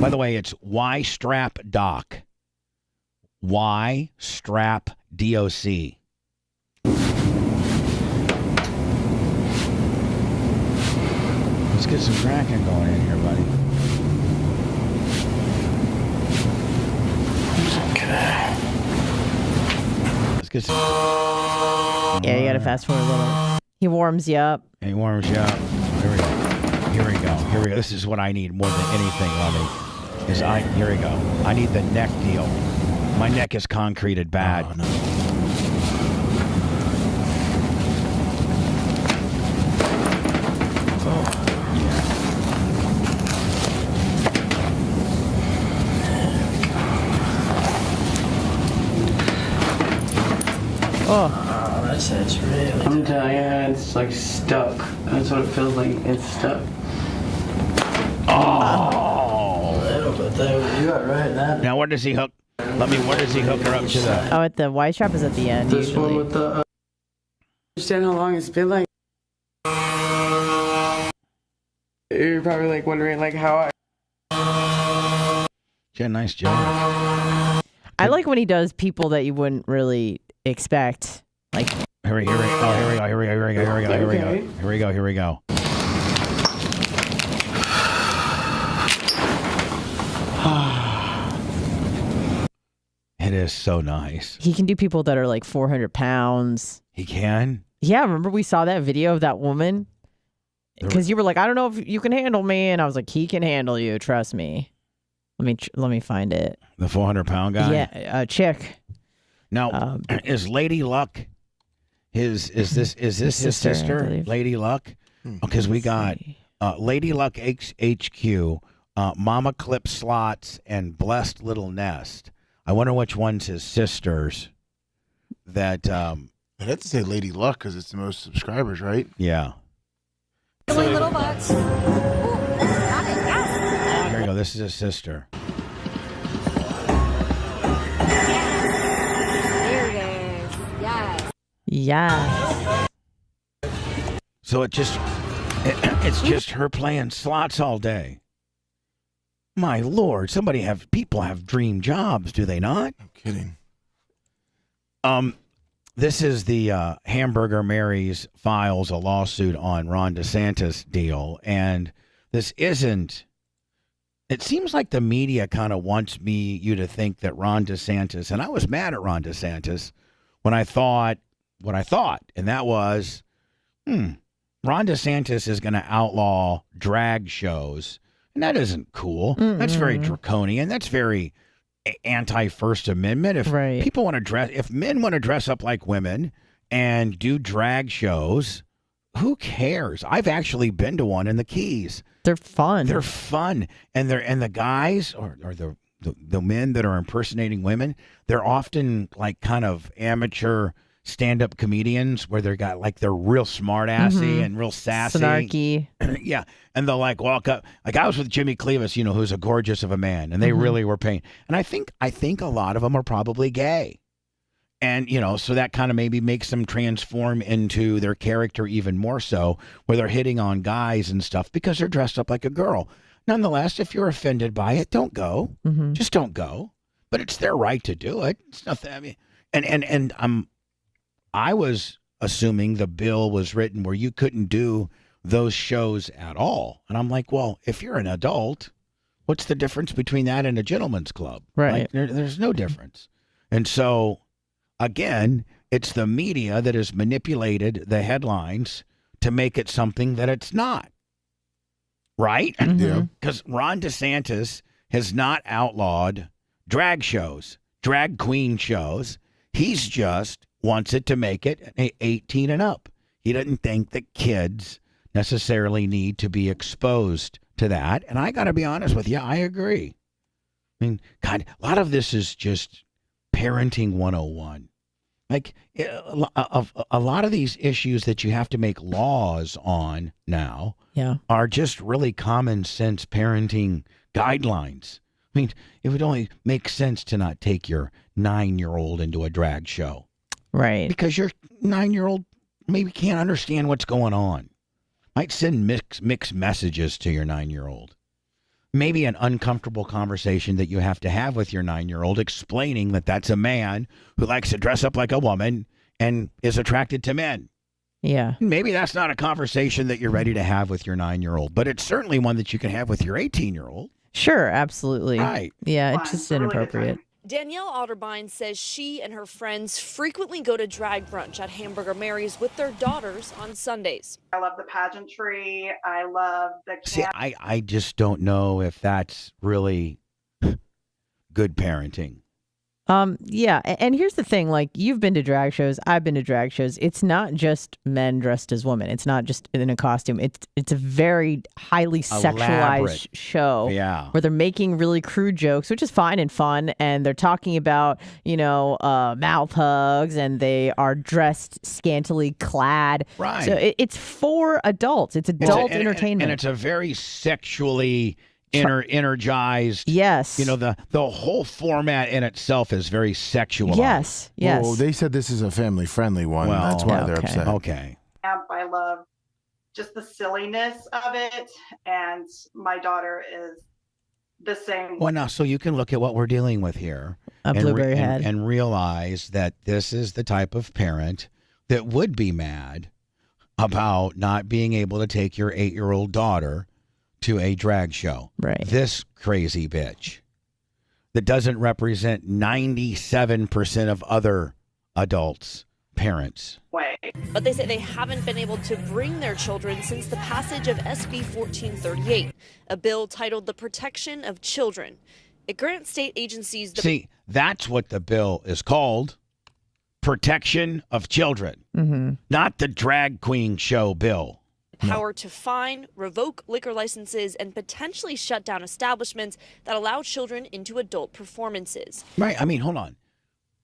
By the way, it's Y-strap doc. Y-strap DOC. Let's get some cracking going in here, buddy. Okay. Let's get some. Yeah, you got to fast forward a little. He warms you up. And he warms you up. Here we go. Here we go. Here we go. This is what I need more than anything, Lummy. Here we go. I need the neck deal. My neck is concreted bad. Oh, no. Oh, that's really. I'm telling you, it's like stuck. That's what it feels like. It's stuck. Oh. A little bit there. You got right now. Now, where does he hook? Where does he hook her up to the? Oh, at the white shop is at the end. This usually. one with the. Understand how long it's been like? You're probably like wondering like how I. She had a nice job. I like when he does people that you wouldn't really expect. Like here we go. It is so nice. He can do people that are like 400 pounds. He can? Yeah, remember we saw that video of that woman? Because you were like, I don't know if you can handle me. And I was like, he can handle you. Trust me. Let me find it. The 400-pound guy? Yeah, chick. Now, is Lady Luck is this his sister? Lady Luck? Because we got Lady Luck HQ, Mama Clip Slots, and Blessed Little Nest. I wonder which one's his sisters. That I'd have to say Lady Luck because it's the most subscribers, right? Yeah. Little butts. Ooh, got it, yes. Here you go. This is his sister. There it is. Yes. Yeah. So it's just her playing slots all day. My Lord, people have dream jobs, do they not? No kidding. This is the Hamburger Mary's files a lawsuit on Ron DeSantis deal, and this isn't. It seems like the media kind of wants you to think that Ron DeSantis, and I was mad at Ron DeSantis when I thought what I thought, and that was, Ron DeSantis is going to outlaw drag shows, and that isn't cool. That's very draconian. That's very anti-First Amendment. If people want to if men want to dress up like women and do drag shows, who cares? I've actually been to one in the Keys. They're fun. They're fun, and the guys or the men that are impersonating women, they're often like kind of amateur stand-up comedians where they're real smart-assy and real sassy. Snarky. Yeah. And they'll walk up. Like I was with Jimmy Clevis, who's a gorgeous of a man, and they really were paying. And I think a lot of them are probably gay. And, so that kind of maybe makes them transform into their character even more so, where they're hitting on guys and stuff because they're dressed up like a girl. Nonetheless, if you're offended by it, don't go. Just don't go. But it's their right to do it. It's nothing. I mean, and I was assuming the bill was written where you couldn't do those shows at all. And I'm like, well, if you're an adult, what's the difference between that and a gentleman's club? Right. There's no difference. And so, again, it's the media that has manipulated the headlines to make it something that it's not. Right? Yeah. Because Ron DeSantis has not outlawed drag shows, drag queen shows. He's just wants it to make it 18 and up. He doesn't think that kids necessarily need to be exposed to that. And I got to be honest with you, I agree. I mean, God, a lot of this is just parenting 101. Like a lot of these issues that you have to make laws on now are just really common sense parenting guidelines. I mean, it would only make sense to not take your 9-year-old into a drag show. Right. Because your 9-year-old maybe can't understand what's going on. Might send mixed messages to your 9-year-old. Maybe an uncomfortable conversation that you have to have with your 9-year-old explaining that that's a man who likes to dress up like a woman and is attracted to men. Yeah. Maybe that's not a conversation that you're ready to have with your 9-year-old, but it's certainly one that you can have with your 18-year-old. Sure, absolutely. Right. Yeah, it's just inappropriate. Danielle Otterbein says she and her friends frequently go to drag brunch at Hamburger Mary's with their daughters on Sundays. I love the pageantry. I love the See, I just don't know if that's really good parenting. Yeah, and here's the thing, like, you've been to drag shows, I've been to drag shows. It's not just men dressed as women. It's not just in a costume. It's a very highly sexualized show where they're making really crude jokes, which is fine and fun, and they're talking about, mouth hugs, and they are dressed scantily clad. Right. So it's for adults. It's adult entertainment. And it's a very sexually energized. Yes. You know, the whole format in itself is very sexual. Yes. Yes. Well, they said this is a family-friendly one. Well, That's why they're okay. upset. Okay. I love just the silliness of it, and my daughter is the same. Well, now, so you can look at what we're dealing with here. A blueberry head. And realize that this is the type of parent that would be mad about not being able to take your 8-year-old daughter to a drag show. Right. This crazy bitch that doesn't represent 97% of other adults, parents. Way. But they say they haven't been able to bring their children since the passage of SB 1438, a bill titled The Protection of Children. It grants state agencies the... See, that's what the bill is called. Protection of Children. Mm-hmm. Not the drag queen show bill. power to fine, revoke liquor licenses, and potentially shut down establishments that allow children into adult performances. Right. I mean, hold on.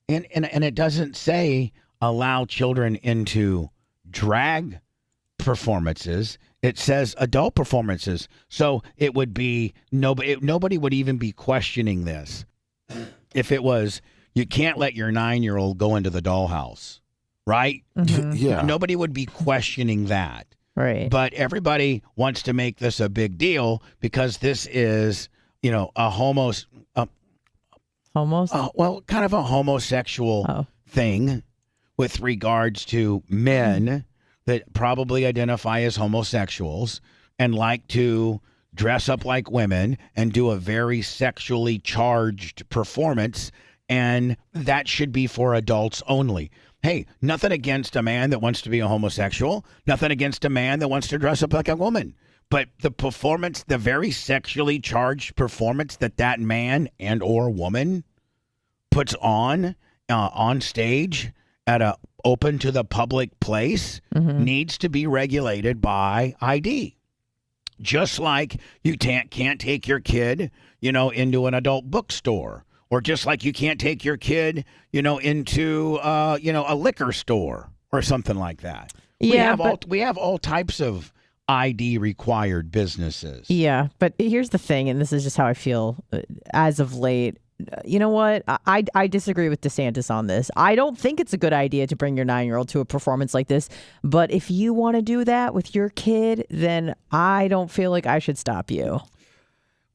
And it doesn't say allow children into drag performances. It says adult performances. So it would be nobody would even be questioning this if it was you can't let your 9-year-old go into the dollhouse, right? Mm-hmm. Yeah. Nobody would be questioning that. Right. But everybody wants to make this a big deal because this is, a kind of a homosexual thing with regards to men that probably identify as homosexuals and like to dress up like women and do a very sexually charged performance, and that should be for adults only. Hey, nothing against a man that wants to be a homosexual, nothing against a man that wants to dress up like a woman. But the performance, the very sexually charged performance that man and or woman puts on stage at a open to the public place needs to be regulated by ID. Just like you can't take your kid, into an adult bookstore, or just like you can't take your kid, into a liquor store or something like that. Yeah, we have all types of ID required businesses. Yeah, but here's the thing, and this is just how I feel as of late. You know what? I disagree with DeSantis on this. I don't think it's a good idea to bring your 9-year-old to a performance like this. But if you want to do that with your kid, then I don't feel like I should stop you.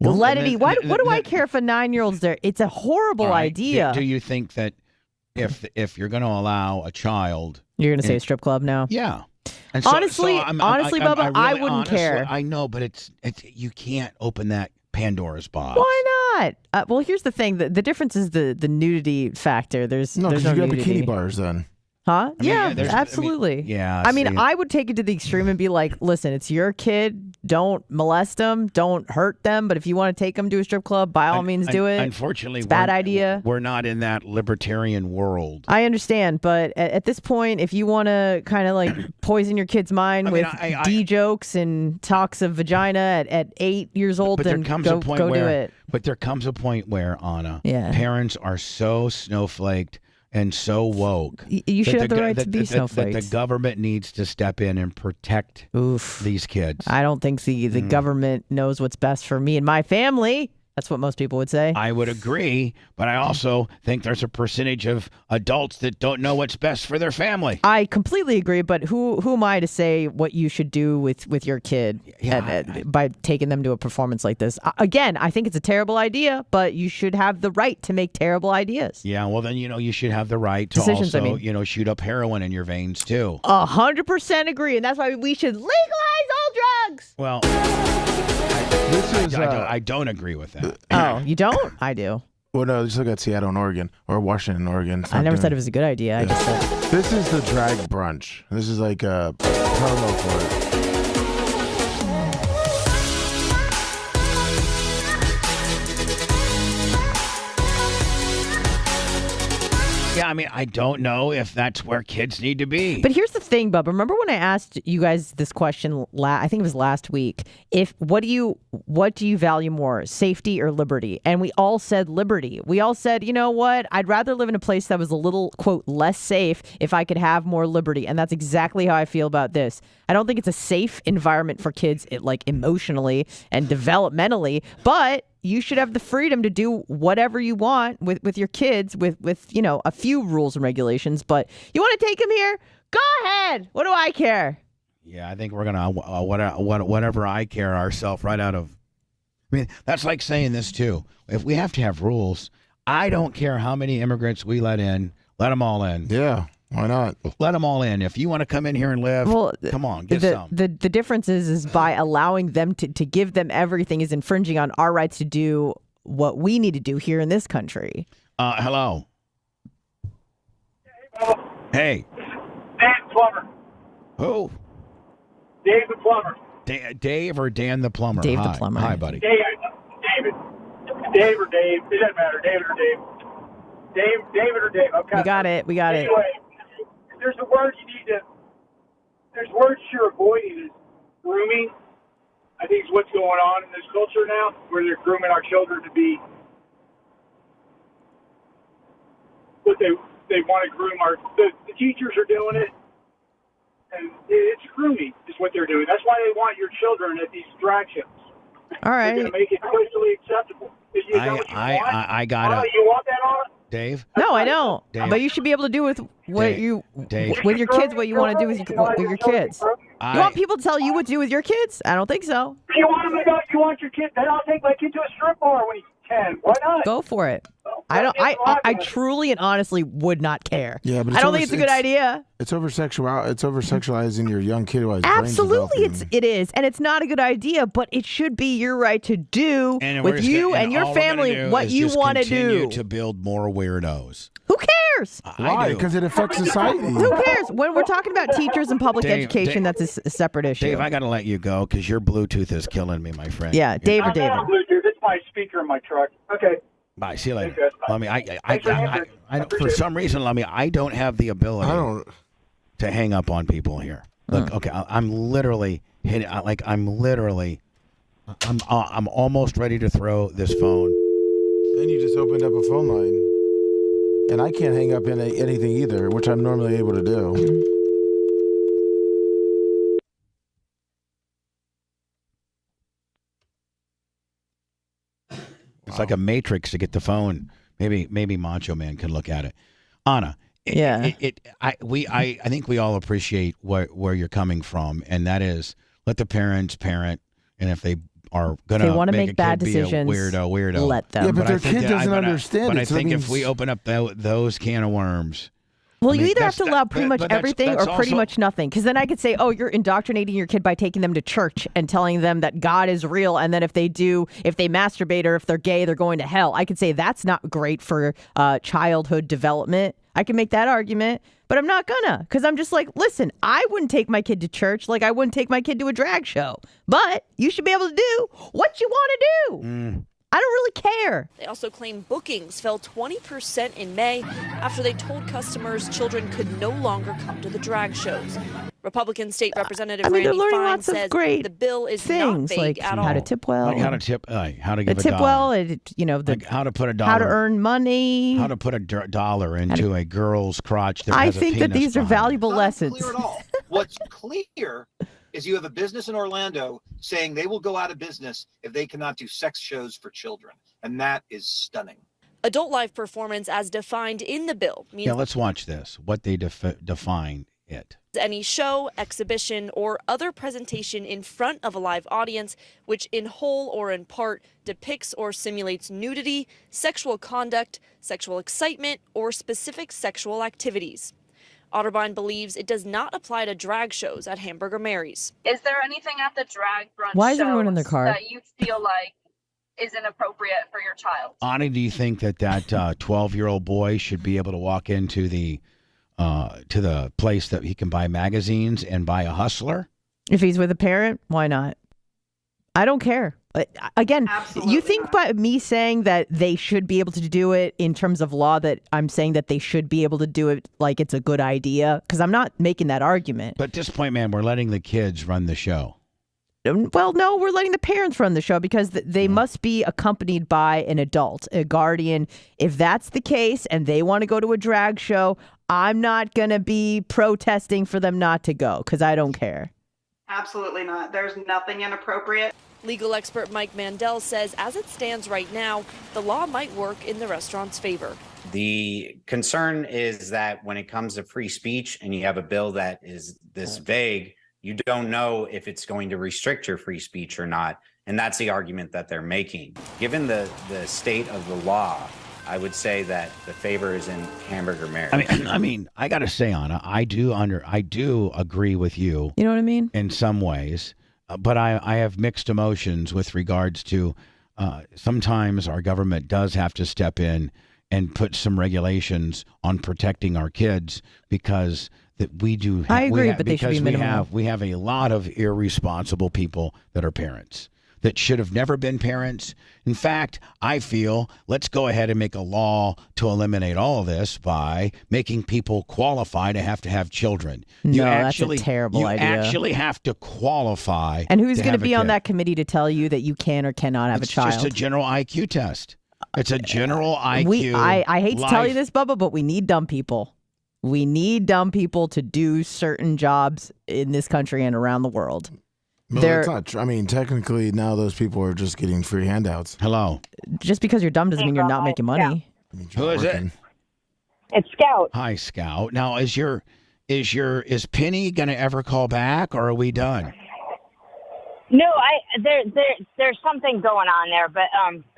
Well, Let it eat. What do I care if a 9-year-old's there? It's a horrible idea. Do you think that if you're going to allow a child, you're going to say a strip club now? Yeah. And honestly, Bubba, I wouldn't care. I know, but it's you can't open that Pandora's box. Why not? Well, here's the thing. The difference is the nudity factor. There's no because you got nudity. bikini bars then. Huh? Yeah, absolutely. I mean, I would take it to the extreme and be like, listen, it's your kid. Don't molest them. Don't hurt them. But if you want to take them to a strip club, by all means do it. Unfortunately, it's a bad idea. We're not in that libertarian world. I understand. But at this point, if you want to kind of like poison your kid's mind with D jokes and talks of vagina at 8 years old, then go do it. But there comes a point where, Anna, Yeah. parents are so snowflaked and so woke. You should have the right to be snowflakes. That the government needs to step in and protect these kids. I don't think the government knows what's best for me and my family. That's what most people would say. I would agree, but I also think there's a percentage of adults that don't know what's best for their family. I completely agree, but who am I to say what you should do with your kid by taking them to a performance like this? Again, I think it's a terrible idea, but you should have the right to make terrible ideas. Yeah, well then, you should have the right to also, shoot up heroin in your veins too. 100% agree, and that's why we should legalize all drugs. Well, I don't agree with that. Oh, you don't? I do. Well, no, just look at Seattle and Oregon, or Washington, Oregon. I never said it was a good idea. I just said this is the drag brunch. This is like a promo for it. Yeah, I mean, I don't know if that's where kids need to be. But here's the thing, Bubba. Remember when I asked you guys this question? I think it was last week. What do you value more, safety or liberty? And we all said liberty. We all said, you know what? I'd rather live in a place that was a little quote less safe if I could have more liberty. And that's exactly how I feel about this. I don't think it's a safe environment for kids, like emotionally and developmentally, but you should have the freedom to do whatever you want with your kids with a few rules and regulations. But you want to take them here? Go ahead. What do I care? Yeah, I think we're going to, whatever I care ourselves right out of. I mean, that's like saying this, too. If we have to have rules, I don't care how many immigrants we let in. Let them all in. Yeah, why not? Let them all in. If you want to come in here and live, come on, get some. The difference is by allowing them to give them everything is infringing on our rights to do what we need to do here in this country. Hello. Hey. Dan Plumber. Who? Dave the Plumber. Dave or Dan the Plumber? Dave Hi. the Plumber. Hi, buddy. David. Dave or Dave. It doesn't matter. David or Dave. David or Dave. Okay. We got it. Anyway, there's a word there's words you're avoiding is grooming. I think it's what's going on in this culture now, where they're grooming our children to be what they want to groom the teachers are doing it, and it's grooming is what they're doing. That's why they want your children at these drag shows. All right. They're going to make it socially acceptable. I got it. You want that on? Dave? No, I don't. Dave. But you should be able to do with Dave. with your kids what you want to do with your kids. You want people to tell you what to do with your kids? I don't think so. You want your kid? Then I'll take my kid to a strip bar when he's 10. Why not? Go for it. I truly and honestly would not care. Yeah, but I don't think it's a good idea. It's over sexualizing your young kid. Absolutely, it is, and it's not a good idea. But it should be your right to do with you and your family what you want to do. To build more weirdos. Who cares? Why? Because it affects society. Who cares? When we're talking about teachers and public education, that's a separate issue. Dave, I got to let you go because your Bluetooth is killing me, my friend. Yeah, Dave or David. I'm not on Bluetooth. It's my speaker in my truck. Okay. Bye. See you later. Let me. I for some reason, I don't have the ability to hang up on people here. Look, okay, I'm literally hitting. I'm almost ready to throw this phone. Then you just opened up a phone line, and I can't hang up anything either, which I'm normally able to do. It's like a matrix to get the phone. Maybe Macho Man can look at it. Anna, yeah. I think we all appreciate where you're coming from, and that is let the parents parent, and if they are gonna want to make make bad decisions, weirdo. let them. Yeah, but their kid doesn't understand. But I think if we open up those can of worms. Well, you either have to allow pretty much everything or pretty much nothing. Because then I could say, oh, you're indoctrinating your kid by taking them to church and telling them that God is real. And then if they masturbate or if they're gay, they're going to hell. I could say that's not great for childhood development. I can make that argument, but I'm not gonna. Because I'm just like, listen, I wouldn't take my kid to church like I wouldn't take my kid to a drag show. But you should be able to do what you want to do. I don't really care. They also claim bookings fell 20% in May after they told customers children could no longer come to the drag shows. Republican State Representative they're Randy learning Fine lots of says great the bill is things, not vague like at all. how to tip well, how to tip, how to give tip a dollar. well, how to put a dollar, how to earn money, how to put a dollar into a girl's crotch. That I has think a that penis these are behind valuable Not lessons. clear at all. What's clear is you have a business in Orlando saying they will go out of business if they cannot do sex shows for children. And that is stunning. Adult live performance as defined in the bill means let's watch this. What they define it. Any show, exhibition, or other presentation in front of a live audience which in whole or in part depicts or simulates nudity, sexual conduct, sexual excitement, or specific sexual activities. Otterbein believes it does not apply to drag shows at Hamburger Mary's. Is there anything at the drag brunch Why is everyone in their shows car? that you feel like is inappropriate for your child? Ani, do you think that 12-year-old boy should be able to walk into the place that he can buy magazines and buy a Hustler? If he's with a parent, why not? I don't care. Again, Absolutely you think not. by me saying that they should be able to do it in terms of law that I'm saying that they should be able to do it like it's a good idea? Because I'm not making that argument. But at this point, man, we're letting the kids run the show. Well, no, we're letting the parents run the show because they must be accompanied by an adult, a guardian. If that's the case and they want to go to a drag show, I'm not going to be protesting for them not to go because I don't care. Absolutely not. There's nothing inappropriate. Legal expert Mike Mandel says as it stands right now, the law might work in the restaurant's favor. The concern is that when it comes to free speech and you have a bill that is this vague, you don't know if it's going to restrict your free speech or not. And that's the argument that they're making. Given the state of the law, I would say that the favor is in Hamburger Mary. I mean, I got to say, Anna, I do agree with you. You know what I mean? In some ways, but I have mixed emotions with regards to sometimes our government does have to step in and put some regulations on protecting our kids because that we do. I agree, but they should be minimal. We have a lot of irresponsible people that are parents that should have never been parents. In fact, I feel let's go ahead and make a law to eliminate all of this by making people qualify to have children. No, that's a terrible idea. You actually have to qualify. And who's going to have be a on kid. that committee to tell you that you can or cannot have a child? It's just a general IQ test. It's a general IQ. I hate to tell you life- this, Bubba, but we need dumb people. We need dumb people to do certain jobs in this country and around the world. No, that's not true. I mean, technically, now those people are just getting free handouts. Hello. Just because you're dumb doesn't mean you're not making money. Who is it? It's Scout. Hi, Scout. Now, is Penny going to ever call back, or are we done? No, there's something going on there, but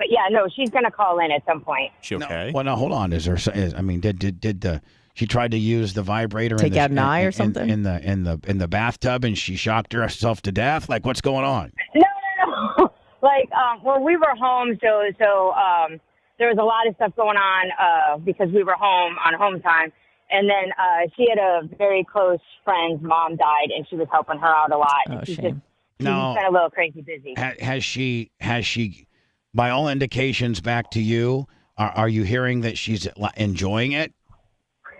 yeah, no, she's gonna call in at some point. She okay? Well, no, hold on. Did she tried to use the vibrator Take out an eye or something in the bathtub, and she shocked herself to death? Like, what's going on? No. Like, well, we were home, so there was a lot of stuff going on because we were home on home time, and then she had a very close friend's mom died, and she was helping her out a lot. Oh, and she's shame. She's been a little crazy busy. Has she, by all indications, back to you? Are you hearing that she's enjoying it?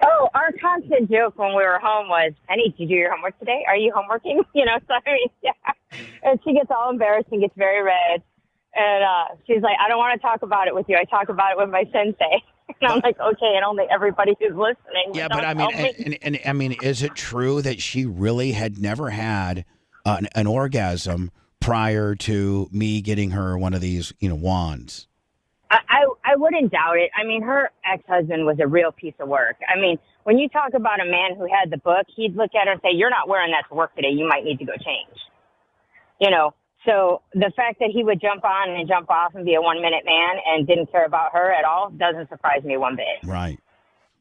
Oh, our constant joke when we were home was, Penny, did you do your homework today? Are you homeworking? So I mean, yeah. And she gets all embarrassed and gets very red. And she's like, I don't want to talk about it with you. I talk about it with my sensei. And I'm like, okay, and only everybody who's listening. Yeah, but I mean, and I mean, is it true that she really had never had an orgasm prior to me getting her one of these, wands? I wouldn't doubt it. I mean, her ex-husband was a real piece of work. I mean, when you talk about a man who had the book, he'd look at her and say, you're not wearing that to work today. You might need to go change. So the fact that he would jump on and jump off and be a 1-minute man and didn't care about her at all doesn't surprise me one bit. Right.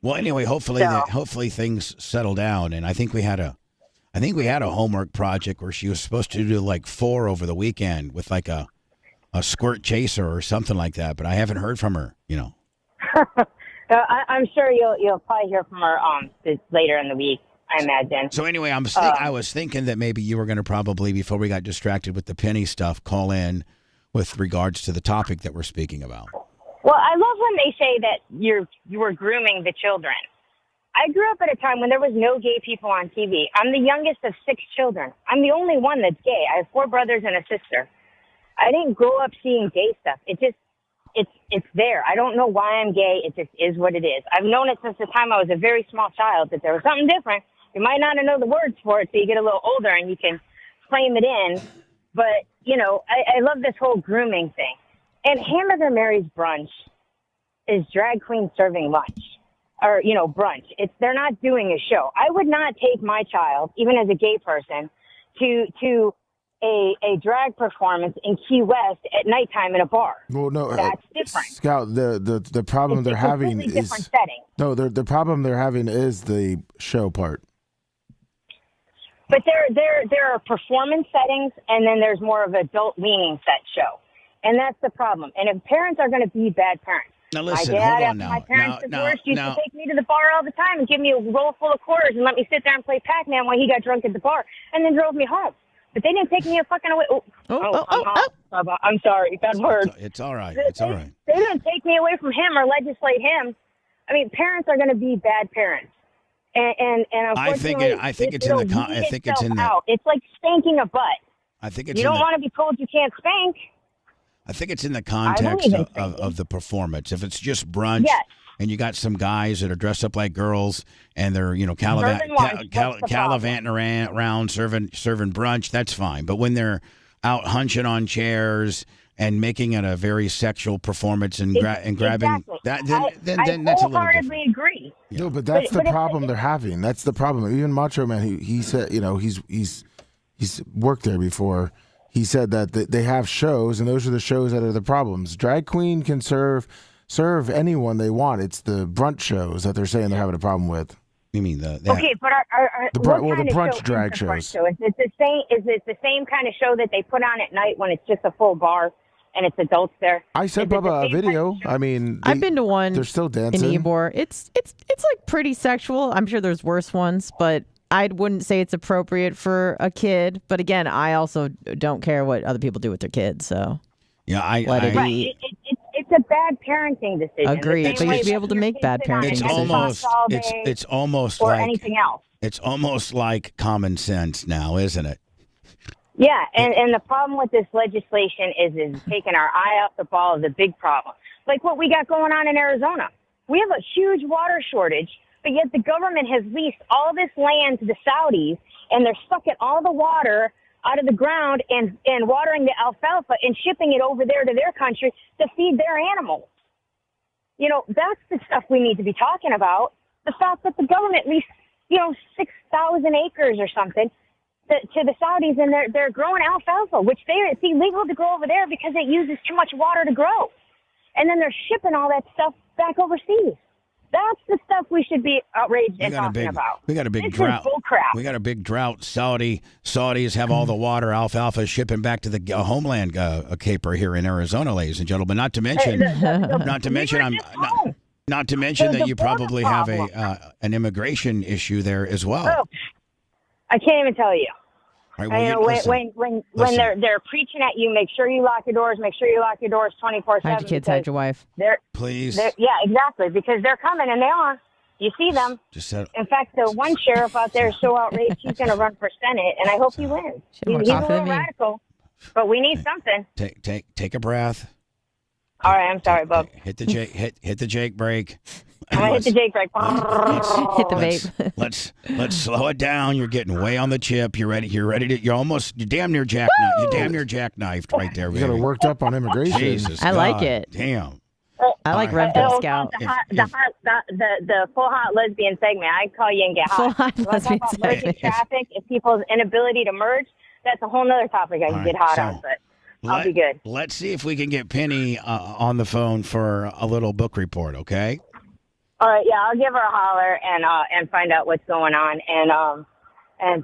Well, anyway, hopefully things settle down. And I think we had a homework project where she was supposed to do like 4 over the weekend with like a squirt chaser or something like that, but I haven't heard from her, I'm sure you'll probably hear from her later in the week, I imagine. So anyway, I was thinking that maybe you were going to probably, before we got distracted with the Penny stuff, call in with regards to the topic that we're speaking about. Well, I love when they say that you were grooming the children. I grew up at a time when there was no gay people on TV. I'm the youngest of 6 children. I'm the only one that's gay. I have 4 brothers and a sister. I didn't grow up seeing gay stuff. It's there. I don't know why I'm gay. It just is what it is. I've known it since the time I was a very small child that there was something different. You might not know the words for it till you get a little older and you can claim it in. But, I love this whole grooming thing. And Hamburger Mary's brunch is drag queen serving lunch. Or, brunch. They're not doing a show. I would not take my child, even as a gay person, to a drag performance in Key West at nighttime in a bar. Well, no, that's different. Scout, the problem they're having is different setting. No, the problem they're having is the show part. But there are performance settings, and then there's more of adult leaning set show, and that's the problem. And if parents are going to be bad parents. Now listen, my dad, hold on after now. my parents divorced, used to take me to the bar all the time and give me a roll full of quarters and let me sit there and play Pac-Man while he got drunk at the bar and then drove me home. But they didn't take me fucking away. I'm sorry, bad word. It's all right. It's all right. They didn't take me away from him or legislate him. I mean, parents are going to be bad parents, and unfortunately, I think it's in the. I think it's in the. Out. It's like spanking a butt. I think it's. You don't want to be told you can't spank. I think it's in the context of the performance. If it's just brunch, yes. And you got some guys that are dressed up like girls, and they're gallivanting around serving brunch, that's fine. But when they're out hunching on chairs and making it a very sexual performance and grabbing that, then that's a little different. I wholeheartedly agree. No, but that's the problem they're having. That's the problem. Even Macho Man, he said, he's worked there before. He said that they have shows, and those are the shows that are the problems. Drag queen can serve anyone they want. It's the brunch shows that they're saying they're having a problem with. You mean okay, but the brunch drag shows. Show? Is it the same? Is it the same kind of show that they put on at night when it's just a full bar and it's adults there? I sent Bubba a video. I mean, I've been to one. They're still dancing in Ybor. It's like pretty sexual. I'm sure there's worse ones, but I wouldn't say it's appropriate for a kid. But again, I also don't care what other people do with their kids. So yeah, it's a bad parenting decision. Agreed, but you should be able to make bad parenting decisions. It's almost or like anything else. It's almost like common sense now, isn't it? Yeah, and the problem with this legislation is taking our eye off the ball of the big problem. Like what we got going on in Arizona. We have a huge water shortage, but yet the government has leased all this land to the Saudis, and they're sucking all the water out of the ground and watering the alfalfa and shipping it over there to their country to feed their animals. That's the stuff we need to be talking about. The fact that the government leased, 6,000 acres or something to the Saudis, and they're growing alfalfa, which it's illegal to grow over there because it uses too much water to grow. And then they're shipping all that stuff back overseas. That's the stuff we should be outraged and talking about. We got a big this drought. Is bull crap. We got a big drought. Saudis have all the water. Alfalfa shipping back to the homeland caper here in Arizona, ladies and gentlemen. Not to mention, not to mention that you probably have an immigration issue there as well. Oh, I can't even tell you. Right, well, when they're preaching at you, make sure you lock your doors. Make sure you lock your doors 24/7. Hide your kids, hide your wife. Please. Yeah, exactly, because they're coming and they are. You see them. In fact, the one sheriff out there is so outraged he's going to run for Senate, and I hope he wins. He's a little radical, but we need something. Take a breath. All right, I'm sorry, Bub. Hit the Jake brake. I'm gonna hit the Jake brake. Hit the vape. Let's slow it down. You're getting way on the chip. You're ready to. You're damn near jackknifed right there. You got her worked up on immigration. Jesus, I like it. Damn. I like Red Girl Scout. The full hot lesbian segment. I call you and get hot. Full hot lesbian segment. Traffic, if people's inability to merge, that's a whole nother topic I can get hot on. But I'll be good. Let's see if we can get Penny on the phone for a little book report. Okay. All right, yeah, I'll give her a holler and find out what's going on and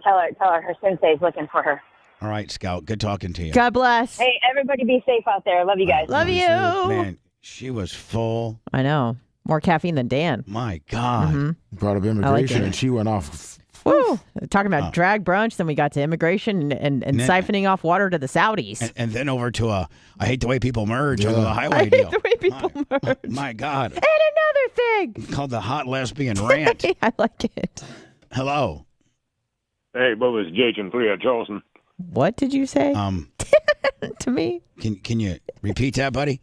tell her her sensei's looking for her. All right, Scout. Good talking to you. God bless. Hey, everybody be safe out there. Love you guys. Love you. Man, she was full. I know. More caffeine than Dan. My God. Mm-hmm. Brought up immigration and she went off. Woo! Talking about drag brunch, then we got to immigration and siphoning off water to the Saudis. And then over to I hate the way people merge on the highway deal. I hate the way people merge. My God. And another thing. Called the hot lesbian rant. I like it. Hello. Hey, Bubba, it's JHM3 out of Charleston. What did you say? To me? Can you repeat that, buddy?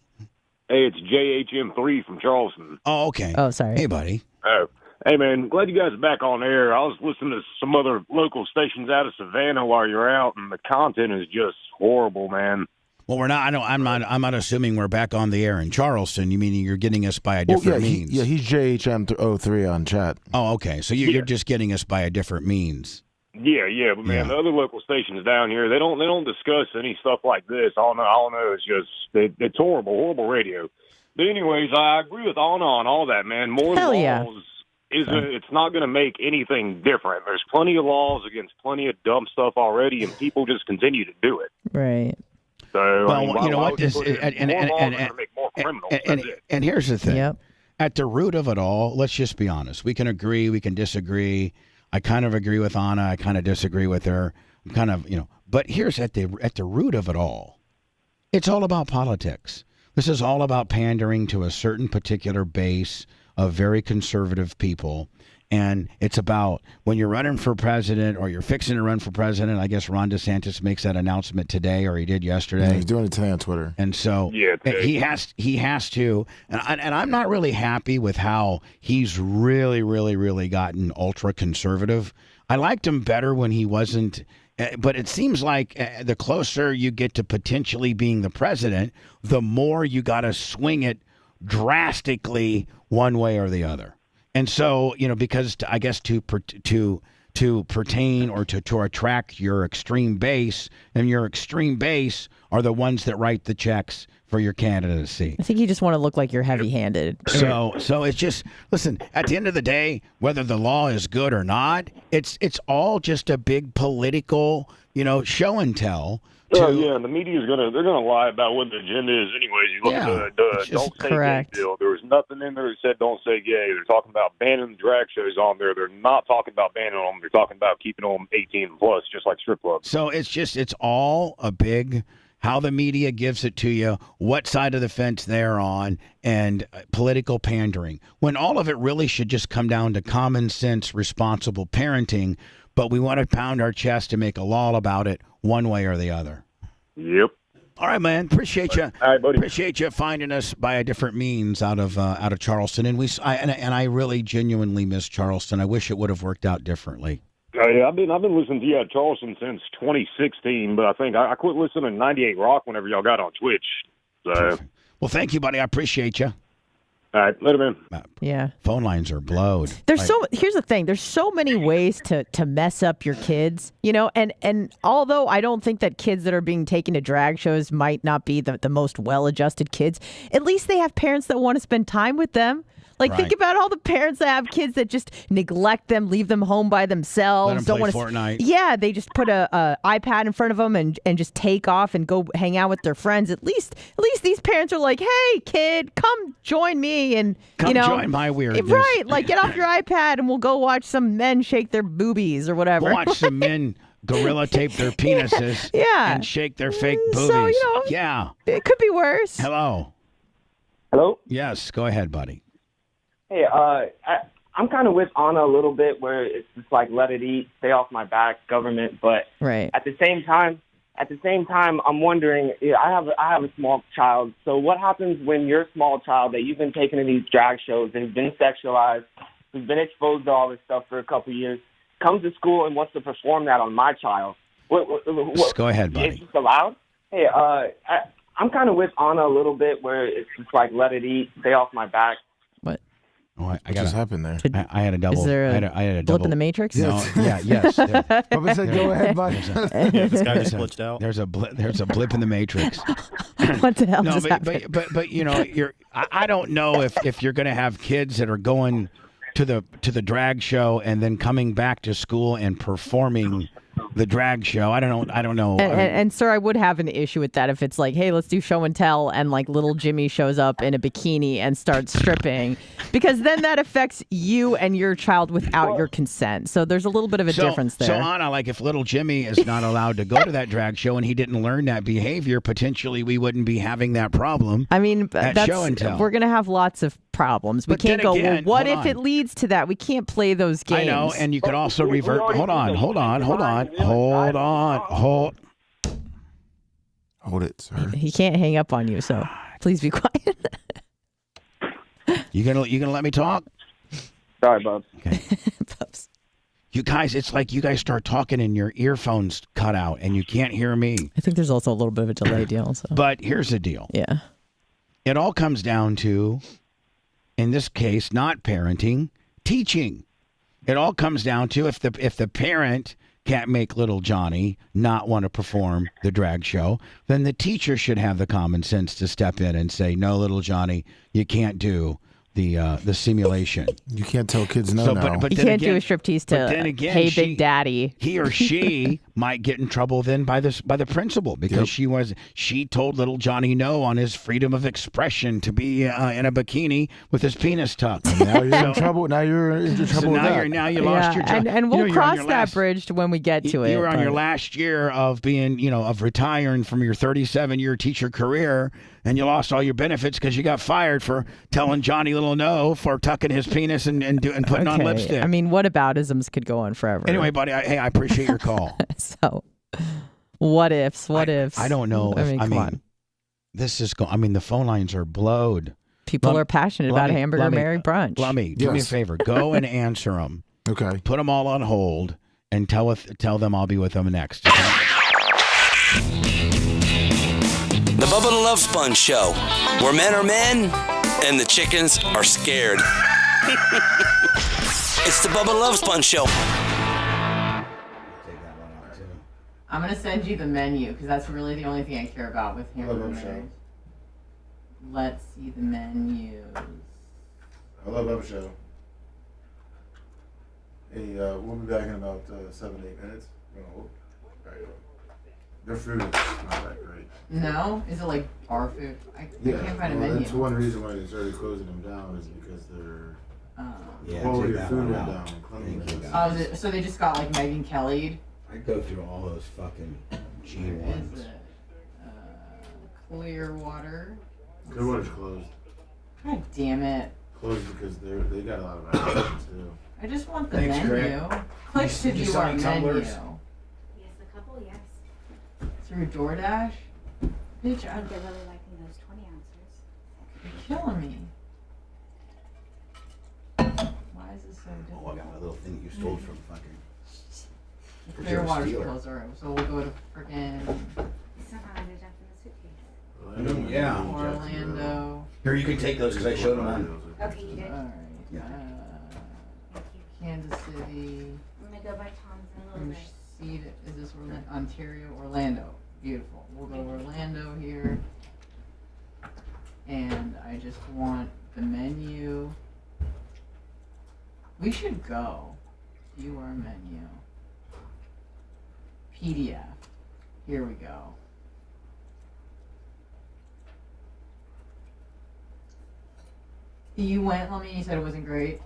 Hey, it's JHM3 from Charleston. Oh, okay. Oh, sorry. Hey, buddy. Oh. Hey, man, glad you guys are back on air. I was listening to some other local stations out of Savannah while you're out, and the content is just horrible, man. Well, we're not. I'm not assuming we're back on the air in Charleston. You mean you're getting us by a different means? He's JHM03 on chat. Oh, okay. So you're just getting us by a different means. Yeah, but man, the other local stations down here, they don't discuss any stuff like this. All I know is just it's horrible radio. But anyways, I agree with Anna on all that, man. More laws. It's not going to make anything different. There's plenty of laws against plenty of dumb stuff already, and people just continue to do it. Right. So, well, you know what? And here's the thing. Yep. At the root of it all, let's just be honest. We can agree. We can disagree. I kind of agree with Anna. I kind of disagree with her. kind of, but here's at the root of it all. It's all about politics. This is all about pandering to a certain particular base of very conservative people. And it's about when you're running for president or you're fixing to run for president. I guess Ron DeSantis makes that announcement today, or he did yesterday. Yeah, he's doing it today on Twitter. And so he has to. And I'm not really happy with how he's really gotten ultra conservative. I liked him better when he wasn't. But it seems like the closer you get to potentially being the president, the more you got to swing it drastically one way or the other. And so, because I guess to pertain or to attract your extreme base, and your extreme base are the ones that write the checks for your candidacy. I think you just want to look like you're heavy-handed. So it's just, listen, at the end of the day, whether the law is good or not, it's all just a big political, show and tell. Yeah, and the media they're gonna lie about what the agenda is anyways. You look at the don't say correct. gay bill. There was nothing in there that said don't say gay. They're talking about banning the drag shows on there. They're not talking about banning them. They're talking about keeping them 18 plus, just like strip clubs. So it's all a big how the media gives it to you, what side of the fence they're on, and political pandering. When all of it really should just come down to common sense, responsible parenting. But we want to pound our chest to make a law about it one way or the other. Yep. All right, man. Appreciate you. All right, buddy. Appreciate you finding us by a different means out of Charleston, and I really genuinely miss Charleston. I wish it would have worked out differently. Yeah, I've been listening to you at Charleston since 2016, but I think I quit listening to 98 Rock whenever y'all got on Twitch. So. Well, thank you, buddy. I appreciate you. All right, later, man. Yeah. Phone lines are blowed. Here's the thing. There's so many ways to mess up your kids, and although I don't think that kids that are being taken to drag shows might not be the most well-adjusted kids, at least they have parents that want to spend time with them. Like, think about all the parents that have kids that just neglect them, leave them home by themselves. Let them don't play want Fortnite. Yeah, they just put a iPad in front of them and just take off and go hang out with their friends. At least these parents are like, hey, kid, come join me and join my weirdness. Right, like get off your iPad and we'll go watch some men shake their boobies or whatever. Watch some men gorilla tape their penises and shake their fake boobies. So, yeah. It could be worse. Hello. Hello? Yes, go ahead, buddy. Hey, I'm kind of with Anna a little bit where it's just like let it eat, stay off my back, government. But at the same time, I'm wondering. I have a small child. So what happens when your small child that you've been taking to these drag shows and has been sexualized, who's been exposed to all this stuff for a couple of years, comes to school and wants to perform that on my child? What, go ahead, buddy. Is this allowed? Hey, I'm kind of with Anna a little bit where it's just like let it eat, stay off my back. Oh, I What just happened there? I had a double. Is there I had a blip double in the Matrix? No, yes. Bubba said, "Go ahead, buddy." This guy just glitched out. There's a blip in the Matrix. What the hell No, just happened? but I don't know if you're going to have kids that are going to the drag show and then coming back to school and performing the drag show. I don't know. And sir, I would have an issue with that if it's like, hey, let's do show and tell, and like little Jimmy shows up in a bikini and starts stripping, because then that affects you and your child without your consent. So there's a little bit of a difference there. So Anna, like if little Jimmy is not allowed to go to that drag show and he didn't learn that behavior, potentially we wouldn't be having that problem. I mean, at show and tell. We're gonna have lots of problems. We But can't then go, again, well, what hold if on. it leads to that? We can't play those games. I know, and you could also revert. Hold it, sir. He can't hang up on you, so please be quiet. You gonna let me talk? Sorry, Bub. Okay. You guys, it's like you guys start talking and your earphones cut out and you can't hear me. I think there's also a little bit of a delay deal. So. But here's the deal. Yeah. It all comes down to, in this case, not parenting, teaching. It all comes down to if the parent can't make little Johnny not want to perform the drag show, then the teacher should have the common sense to step in and say, no, little Johnny, you can't do the simulation. You can't tell kids no. So, now. but you then can't again, do a striptease but then to again, Hey Big Daddy. He or she might get in trouble then by the principal because she told little Johnny no on his freedom of expression to be in a bikini with his penis tucked. Now you're in trouble. Now you're into trouble with that. Now you lost your job. And we'll cross that bridge when we get to it. You were on your last year of being, of retiring from your 37-year teacher career, and you lost all your benefits because you got fired for telling Johnny Little no for tucking his penis and putting on lipstick. I mean, whataboutisms could go on forever. Anyway, buddy, I appreciate your call. So, what ifs? I don't know. Come on. This is the phone lines are blowed. People are passionate about Hamburger Mary brunch. Lummy, do me a favor. Go and answer them. Okay. Put them all on hold and tell them I'll be with them next. Okay? The Bubba the Love Sponge Show, where men are men and the chickens are scared. It's the Bubba the Love Sponge Show. I'm going to send you the menu because that's really the only thing I care about with Hamburger Mary. Let's see the menus. I love Bubba Show. Hey, we'll be back in about 7-8 minutes. Their food is not that great. No? Is it like bar food? I can't find a menu. That's one reason why they started closing them down is because their quality of food went down and cleanliness. So they just got like Megyn Kelly'd? I go through all those fucking G1s. Clearwater. Clearwater's closed. God damn it. Closed because they got a lot of applications too. I just want the menu. Click to view our menu. Yes, a couple, yes. Through DoorDash? Bitch, I think they're really liking those 20 ounces. You're killing me. Why is this so difficult? Oh, I got my little thing you stole from fucking... Clearwater's closed, alright. So we'll go to freaking... Somehow ended up in the suitcase. Yeah. Orlando. Here, you can take those because I showed them on. Okay, you did. Alright. Yeah. Kansas City. I'm gonna go by Tom's in a little bit. Is this Ontario? Orlando. Beautiful. We'll go to Orlando here. And I just want the menu. We should go. View our menu. PDF. Here we go. You went, Lummy, you said it wasn't great?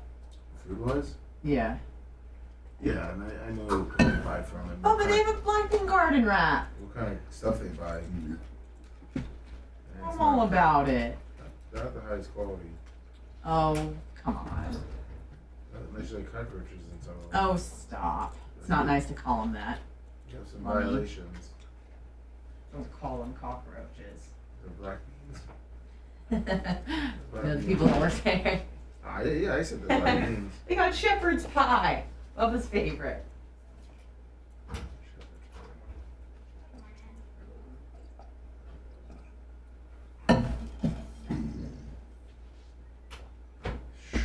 Food-wise? Yeah. Yeah, and I know what they buy from it. Oh, but they have a black bean garden wrap. What kind of stuff they buy. I'm all about it. Not the highest quality. Oh, come on. There's like cockroaches and some of them. Oh, stop. It's not nice to call them that. You have some Lummy. violations. Don't call them cockroaches. They're black beans. No, the people that work there. Yeah, I said they're black beans. They got shepherd's pie. Bubba's favorite.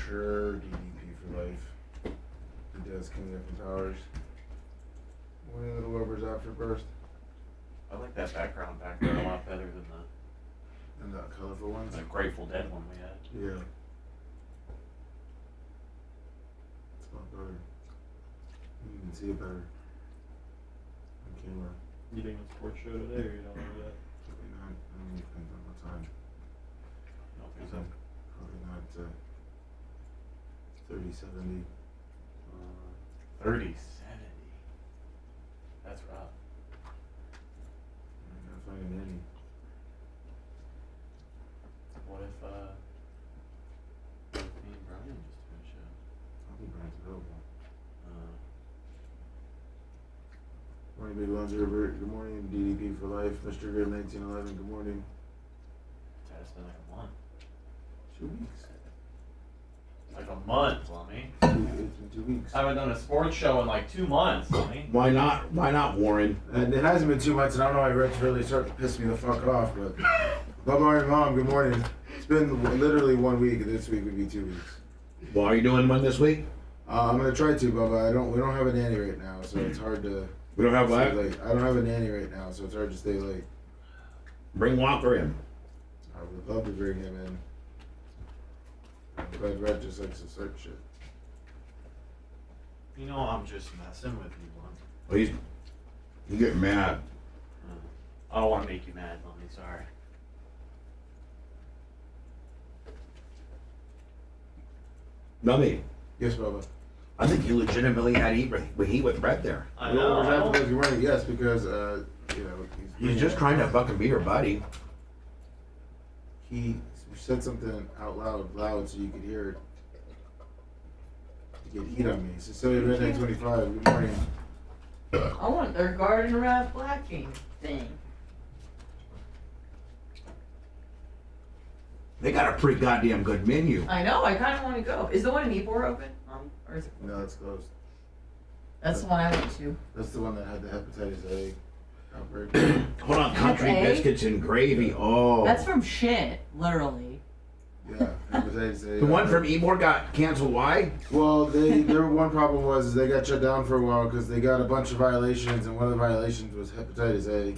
Sure, DDP for life. He does King up in Towers. Morning, little lovers after burst. I like that background back there a lot better than the colorful ones. The Grateful Dead one we had. Yeah. It's a lot better. You can see it better on camera. You doing a sports show today or you don't know that? Probably not. I don't know, depends on what time. I don't think so. Probably not 30-70. 30-70. That's rough. I gotta find a nanny. What if me and Brian just do a show? I think Brian's available. Morning, Big Lunch Herbert. Good morning, DDP for life. Mr. Good 1911. Good morning. It's been like a month. 2 weeks. Like a month, Lummy. It's been 2 weeks. I haven't done a sports show in like 2 months, Lummy. Why not? Why not, Warren? And it hasn't been 2 months, and I don't know why Rich really started to piss me the fuck off, but Bubba and Mom, good morning. It's been literally 1 week, and this week would be 2 weeks. Well, are you doing one this week? I'm gonna try to, Bubba. We don't have a nanny right now, so it's hard to. We don't have stay what? late. I don't have a nanny right now, so it's hard to stay late. Bring Walker in. I would love to bring him in. I'm glad Red just likes to search shit. You know, I'm just messing with you, Lummy. Well, he's You get mad. I don't want to make you mad, Mommy. Sorry. Lummy. Yes, Bubba. I think you legitimately had heat with Brett there. I know. Yes, because He's just trying to fucking be your buddy. He said something out loud so you could hear it. To get heat on me. Cecilia Redneck 25. Good morning. I want their garden wrap blacking thing. They got a pretty goddamn good menu. I know. I kind of want to go. Is the one in Ybor open? Or is it? No, it's closed. That's the one I went to. That's the one that had the hepatitis A outbreak. Hold on, country A? biscuits and gravy. Oh. That's from shit, literally. Yeah, hepatitis A. The one from Ybor got canceled. Why? Well, their one problem was they got shut down for a while because they got a bunch of violations, and one of the violations was hepatitis A.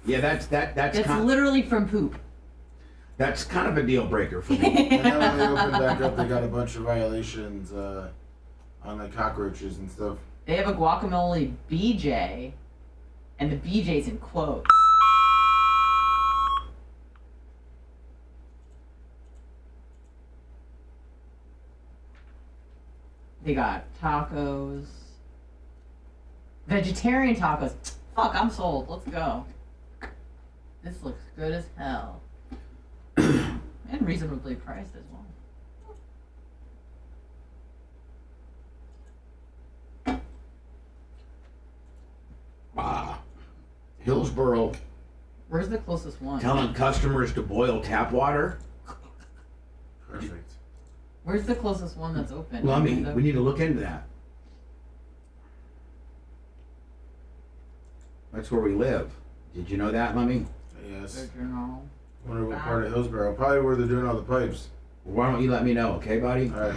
Yeah, that's It's literally from poop. That's kind of a deal breaker for me. And then when they opened back up, they got a bunch of violations on like cockroaches and stuff. They have a guacamole BJ, and the BJ's in quotes. They got tacos. Vegetarian tacos. Fuck, I'm sold. Let's go. This looks good as hell. And reasonably priced as well. Hillsboro Where's the closest one? telling customers to boil tap water. Perfect. Where's the closest one that's open? Lummy, we need to look into that. That's where we live. Did you know that, Lummy? Yes. You know. Wonder what part of Hillsboro. Probably where they're doing all the pipes. Well, why don't you let me know, okay, buddy? All right.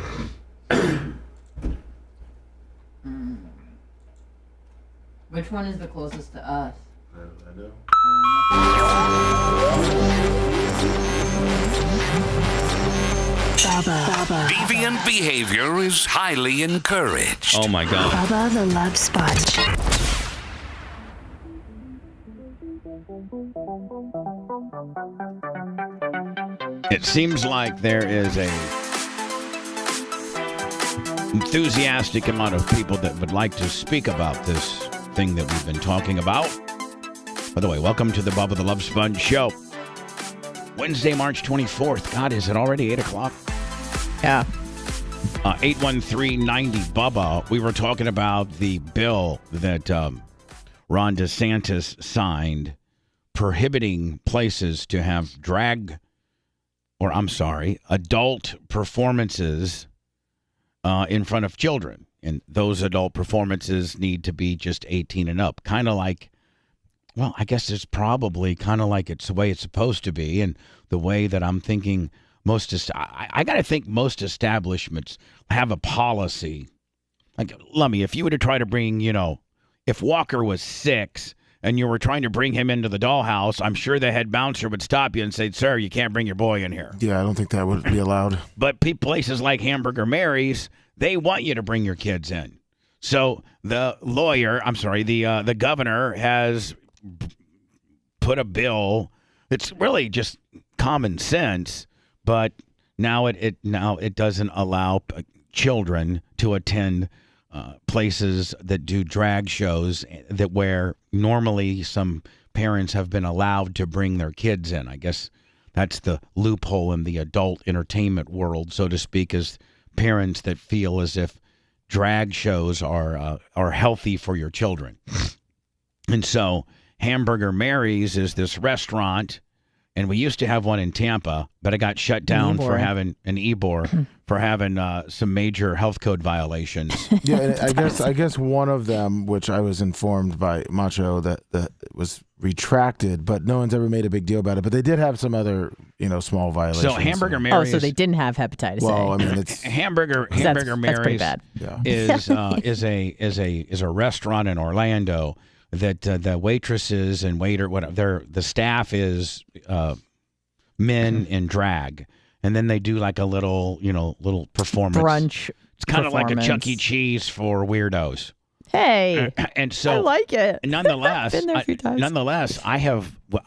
Which one is the closest to us? I know. Bubba. Deviant behavior is highly encouraged. Oh my God. Bubba the Love Sponge. It seems like there is a enthusiastic amount of people that would like to speak about this thing that we've been talking about. By the way, welcome to the Bubba the Love Sponge show. Wednesday, March 24th. God, is it already 8 o'clock? Yeah. 813-90-BUBBA. We were talking about the bill that Ron DeSantis signed prohibiting places to have adult performances in front of children. And those adult performances need to be just 18 and up. Kind of like, well, I guess it's probably kind of like it's the way it's supposed to be. And the way that I'm thinking I got to think most establishments have a policy. Like, Lummy, if you were to try to bring, if Walker was 6 and you were trying to bring him into the dollhouse, I'm sure the head bouncer would stop you and say, sir, you can't bring your boy in here. Yeah, I don't think that would be allowed. But places like Hamburger Mary's, they want you to bring your kids in. So the governor has put a bill. It's really just common sense, but now it doesn't allow children to attend places that do drag shows where normally some parents have been allowed to bring their kids in. I guess that's the loophole in the adult entertainment world, so to speak, is parents that feel as if drag shows are healthy for your children. And so Hamburger Mary's is this restaurant, and we used to have one in Tampa, but it got shut down for having for having some major health code violations. Yeah, and I guess one of them, which I was informed by Macho that was retracted, but no one's ever made a big deal about it. But they did have some other, So small violations. Hamburger Mary's. Oh, so they didn't have hepatitis A. Well, I mean, it's Hamburger that's Mary's bad. is a restaurant in Orlando that the waitresses and the staff is men in drag, and then they do like a little performance Brunch. It's kind of like a Chuck E. performance. Cheese for weirdos. Hey, And so I like it. Nonetheless, Been there a few times.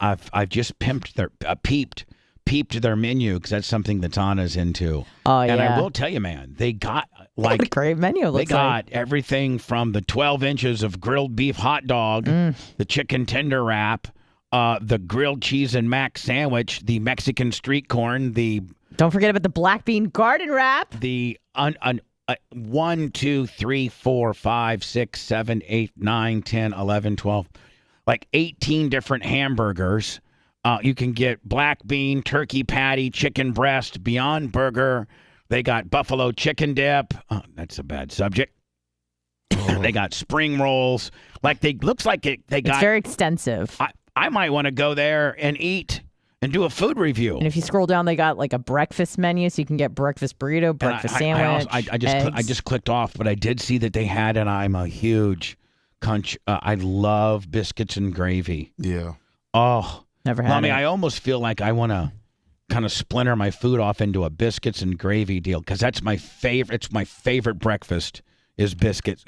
I've just peeped their menu because that's something that Anna's into. Oh, And yeah. I will tell you, man, they got What a great menu. It they looks got like. everything from the 12 inches of grilled beef hot dog, the chicken tender wrap, the grilled cheese and mac sandwich, the Mexican street corn, Don't forget about the black bean garden wrap. the 1, 2, 3, 4, 5, 6, 7, 8, 9, 10, 11, 12, like 18 different hamburgers. You can get black bean, turkey patty, chicken breast, Beyond Burger. They got buffalo chicken dip. Oh, that's a bad subject. They got spring rolls. Looks like they got. It's very extensive. I might want to go there and eat and do a food review. And if you scroll down, they got like a breakfast menu, so you can get breakfast burrito, breakfast sandwich. I just clicked off, but I did see that they had, and I'm a huge I love biscuits and gravy. Yeah. Oh, never had it. I almost feel like I want to kind of splinter my food off into a biscuits and gravy deal because that's my favorite. It's my favorite breakfast is biscuits.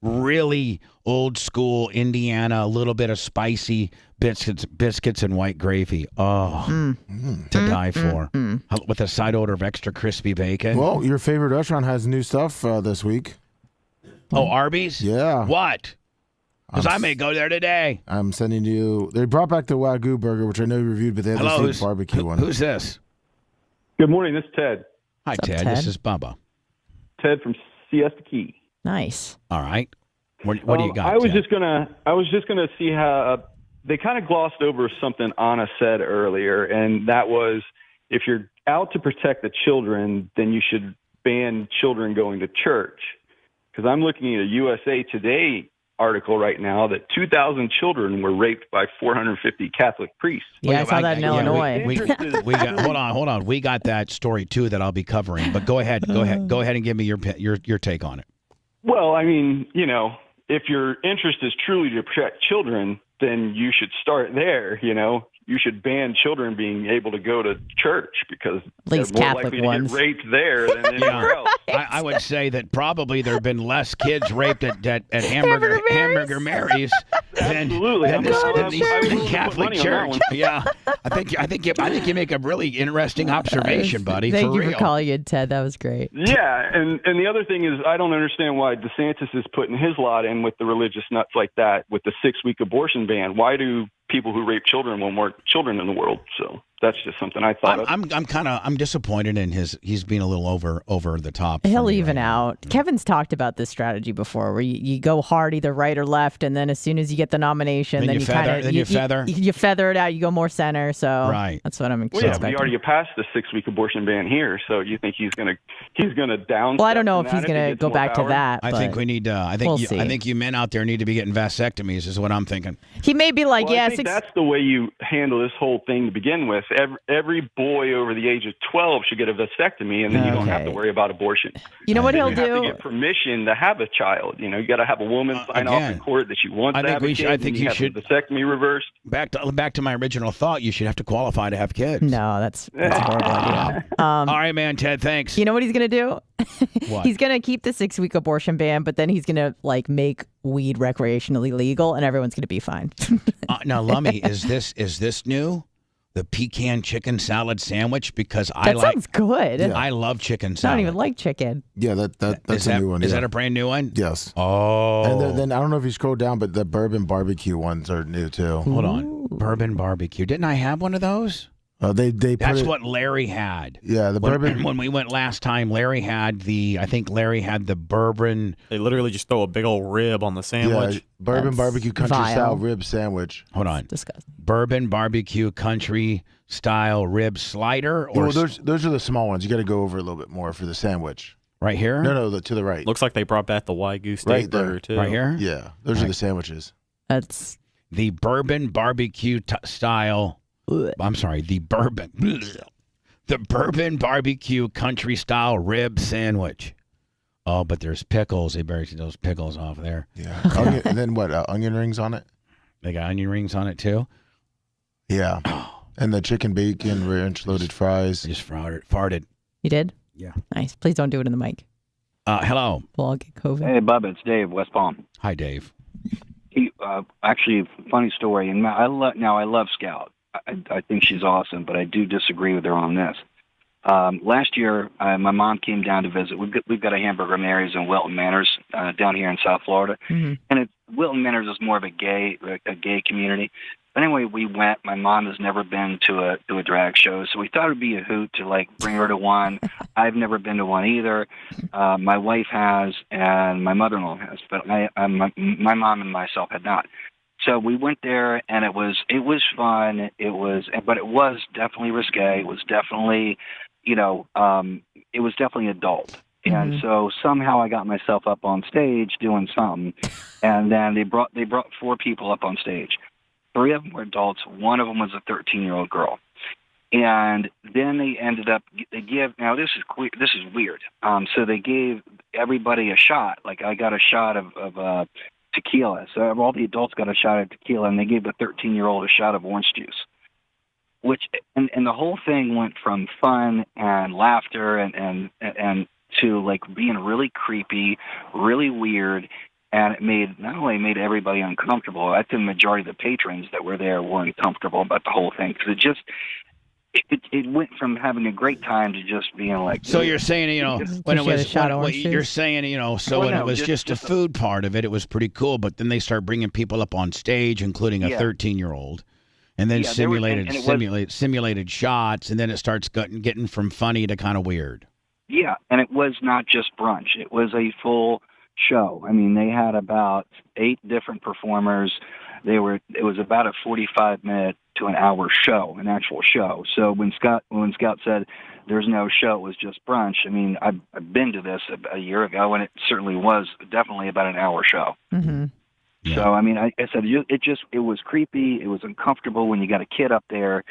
Really old school Indiana, a little bit of spicy biscuits and white gravy. Oh, to die for. With a side order of extra crispy bacon. Well, your favorite restaurant has new stuff this week. Oh, Arby's? Yeah. What? Because I may go there today. I'm sending you. They brought back the Wagyu burger, which I know you reviewed, but they have the steak barbecue one. Who's this? Good morning. This is Ted. Hi, What's up, Ted. This is Bubba. Ted from Siesta Key. Nice. All right. What do you got? I was Ted? just gonna see how they kind of glossed over something Anna said earlier, and that was if you're out to protect the children, then you should ban children going to church. Because I'm looking at a USA Today article right now that 2,000 children were raped by 450 Catholic priests. Yeah, I saw that in Illinois. We got, hold on. We got that story too that I'll be covering. But go ahead and give me your take on it. Well, I mean, if your interest is truly to protect children, then you should start there. You should ban children being able to go to church because they're more Catholic likely ones. to get raped there than anywhere else. I would say that probably there have been less kids raped at Hamburger Mary's than the Catholic Church. Yeah, I think you make a really interesting observation, buddy. Thank you real. for calling in, Ted. That was great. Yeah, and the other thing is I don't understand why DeSantis is putting his lot in with the religious nuts like that with the 6-week abortion ban. Why do people who rape children want more children in the world? So that's just something I thought of. I'm disappointed in he's being a little over the top. He'll even out. Kevin's talked about this strategy before, where you go hard either right or left, and then as soon as you get the nomination, then you feather it out. You go more center. So right. That's what I'm Well, expecting. yeah, but he already passed the 6-week abortion ban here. So you think he's gonna down? Well, I don't know if he's going to go back to that. I think we need. I think you men out there need to be getting vasectomies. Is what I'm thinking. He may be like, well, I think that's the way you handle this whole thing to begin with. Every boy over the age of 12 should get a vasectomy, and then you don't have to worry about abortion. You know what he'll You have do? to get permission to have a child. You got to have a woman sign off in court that she wants to have a kid. I think you have should the vasectomy reversed. Back to my original thought. You should have to qualify to have kids. No, that's a horrible idea. All right, man, Ted. Thanks. You know what he's going to do? What? He's going to keep the 6-week abortion ban, but then he's going to make weed recreationally legal, and everyone's going to be fine. Now, Lummy, is this new? The pecan chicken salad sandwich, because that sounds good. Yeah. I love chicken I salad. don't even like chicken. Yeah, that's a new one. Is yeah. that a brand new one? Yes. Oh. And then I don't know if you scroll down, but the bourbon barbecue ones are new too. Hold on. Bourbon barbecue. Didn't I have one of those? They That's what Larry had. Yeah, the bourbon. When we went last time, Larry had the bourbon. They literally just throw a big old rib on the sandwich. Yeah, bourbon That's barbecue country vile. style rib sandwich. Hold on. Disgusting. Bourbon barbecue country style rib slider, or Well, those are the small ones. You got to go over a little bit more for the sandwich. right here? No, to the right. Looks like they brought back the Wagyu steak Right there. burger too. Right here? Yeah, those are the sandwiches. That's the bourbon barbecue style. I'm sorry, the bourbon barbecue country style rib sandwich. Oh, but there's pickles. They buried those pickles off there. Yeah. And then what? Onion rings on it? They got onion rings on it too. Yeah. And the chicken bacon ranch loaded fries. I just farted. You did? Yeah. Nice. Please don't do it in the mic. Hello. We'll all get COVID. Hey, Bubba, it's Dave, West Palm. Hi, Dave. Actually, funny story. And I love Scout. I think she's awesome, but I do disagree with her on this. Last year, my mom came down to visit. We've got a Hamburger Mary's in Wilton Manors down here in South Florida, and Wilton Manors is more of a gay community. But anyway, we went. My mom has never been to a drag show, so we thought it'd be a hoot to like bring her to one. I've never been to one either. My wife has, and my mother-in-law has, but my mom and myself had not. So we went there, and it was fun. But it was definitely risque. It was definitely, it was definitely adult. And so somehow I got myself up on stage doing something, and then they brought 4 people up on stage. 3 of them were adults. 1 of them was a 13-year-old girl. And then now this is weird. So they gave everybody a shot. Like I got a shot of tequila. So all the adults got a shot of tequila, and they gave the 13-year-old a shot of orange juice. And the whole thing went from fun and laughter and to like being really creepy, really weird. And it not only made everybody uncomfortable, I think the majority of the patrons that were there were uncomfortable about the whole thing, because it went from having a great time to just being like. So you're saying, when it was, you're saying, so when it was just a food part of it, it was pretty cool. But then they start bringing people up on stage, including a 13-year-old, and then simulated shots, and then it starts getting from funny to kind of weird. Yeah, and it was not just brunch; it was a full show. I mean, they had about 8 different performers. It was about a 45-minute to an hour show, an actual show. So when Scott said there's no show, it was just brunch. I mean, I've been to this a year ago, and it certainly was definitely about an hour show. Mm-hmm. Yeah. So I mean, I said it was creepy. It was uncomfortable when you got a kid up there.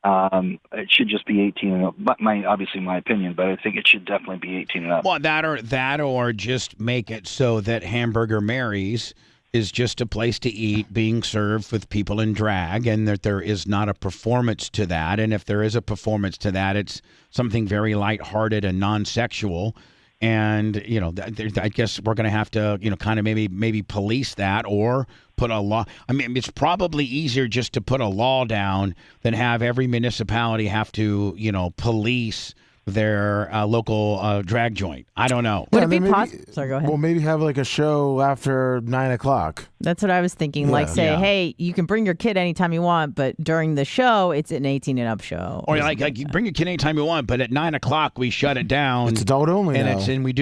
It should just be 18 and up. But obviously my opinion, but I think it should definitely be 18 and up. Well, that or just make it so that Hamburger Mary's is just a place to eat being served with people in drag, and that there is not a performance to that. And if there is a performance to that, it's something very lighthearted and non-sexual. And, I guess we're going to have to, kind of maybe police that or put a law. I mean, it's probably easier just to put a law down than have every municipality have to, police their local drag joint. I don't know. Would it be possible? Sorry, go ahead. Well, maybe have like a show after 9 o'clock. That's what I was thinking. Yeah. Like say, hey, you can bring your kid anytime you want, but during the show, it's an 18 and up show. Or like you bring your kid anytime you want, but at 9 o'clock we shut it down. It's adult only and now.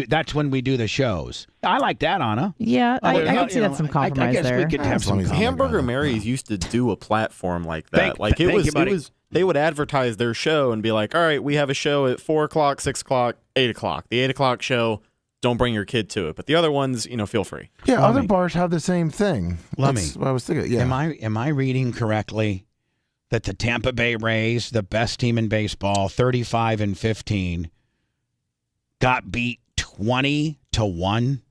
That's when we do the shows. I like that, Anna. Yeah, I can see that's some compromise I guess there. we could have some Hamburger Mary's used to do a platform like that. It was they would advertise their show and be like, all right, we have a show at 4 o'clock, 6 o'clock, 8 o'clock. The 8 o'clock show, don't bring your kid to it. But the other ones, feel free. Yeah, other bars have the same thing. That's what I was thinking. Yeah. Am I reading correctly that the Tampa Bay Rays, the best team in baseball, 35-15, got beat 20-1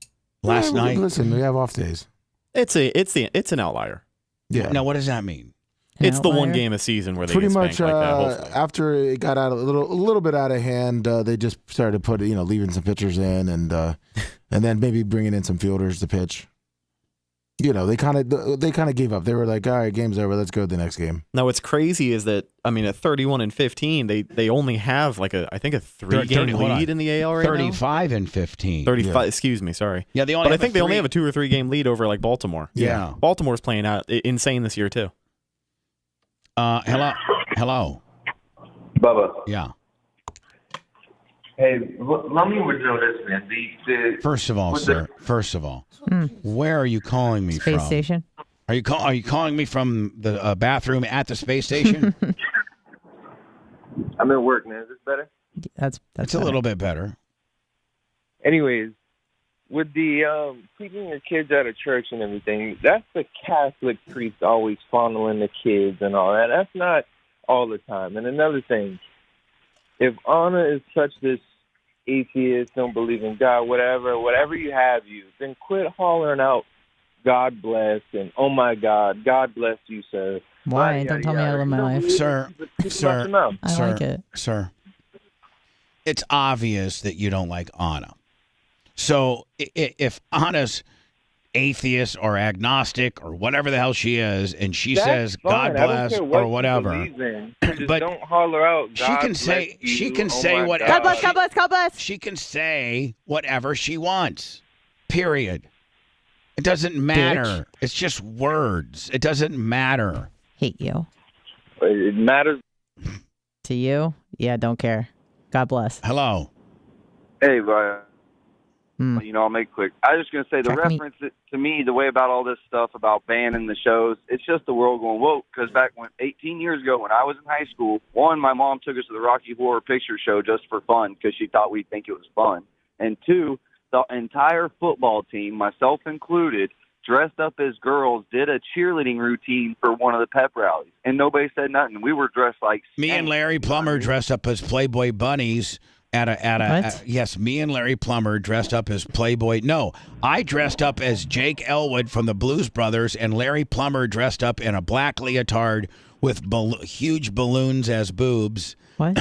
last night? Listen, we have off days. It's an outlier. Yeah. Now, what does that mean? It's the one game a season where they pretty get much spanked like that. Hopefully. After it got out a little bit out of hand, they just started putting leaving some pitchers in and then maybe bringing in some fielders to pitch. They kind of gave up. They were like, all right, game's over. Let's go to the next game. Now, what's crazy is that at 31-15, they only have like I think a 3-game lead in the AL right 35-15. 35. Yeah. Excuse me, sorry. Yeah, they only have a 2 or 3 game lead over like Baltimore. Yeah. Baltimore's playing out insane this year too. Hello. Bubba. Yeah. Hey, let me know this, man. First of all, sir. Where are you calling me from? Space station. Are you calling me from the bathroom at the space station? I'm at work, man. Is this better? That's a little bit better. Anyways, with the keeping your kids out of church and everything, that's the Catholic priest always fondling the kids and all that. That's not all the time. And another thing, if Anna is such this atheist, don't believe in God, whatever you have, then quit hollering out, God bless, and oh my God, God bless you, sir. Why? Don't tell me how to live my life. Sir. I like it. Sir. It's obvious that you don't like Anna. So if Anna's atheist or agnostic or whatever the hell she is, and she That's says fine. God I don't bless care what or she whatever, believes in. Just but don't holler out. she God can say bless she you. can Oh say my whatever. God bless, God bless, God bless. She can say whatever she wants. Period. It doesn't matter. Bitch. It's just words. It doesn't matter. Hate you. It matters. To you? Yeah, don't care. God bless. Hello. Hey, Brian. I'll make it quick. I was just going to say the Track me. reference to me, the way about all this stuff about banning the shows, it's just the world going woke. Because back 18 years ago when I was in high school, one, my mom took us to the Rocky Horror Picture Show just for fun because she thought we'd think it was fun. And two, the entire football team, myself included, dressed up as girls, did a cheerleading routine for one of the pep rallies. And nobody said nothing. We were dressed like Me and Larry Plummer dressed up as Playboy bunnies me and Larry Plummer dressed up as Playboy. No, I dressed up as Jake Elwood from the Blues Brothers, and Larry Plummer dressed up in a black leotard with huge balloons as boobs. What?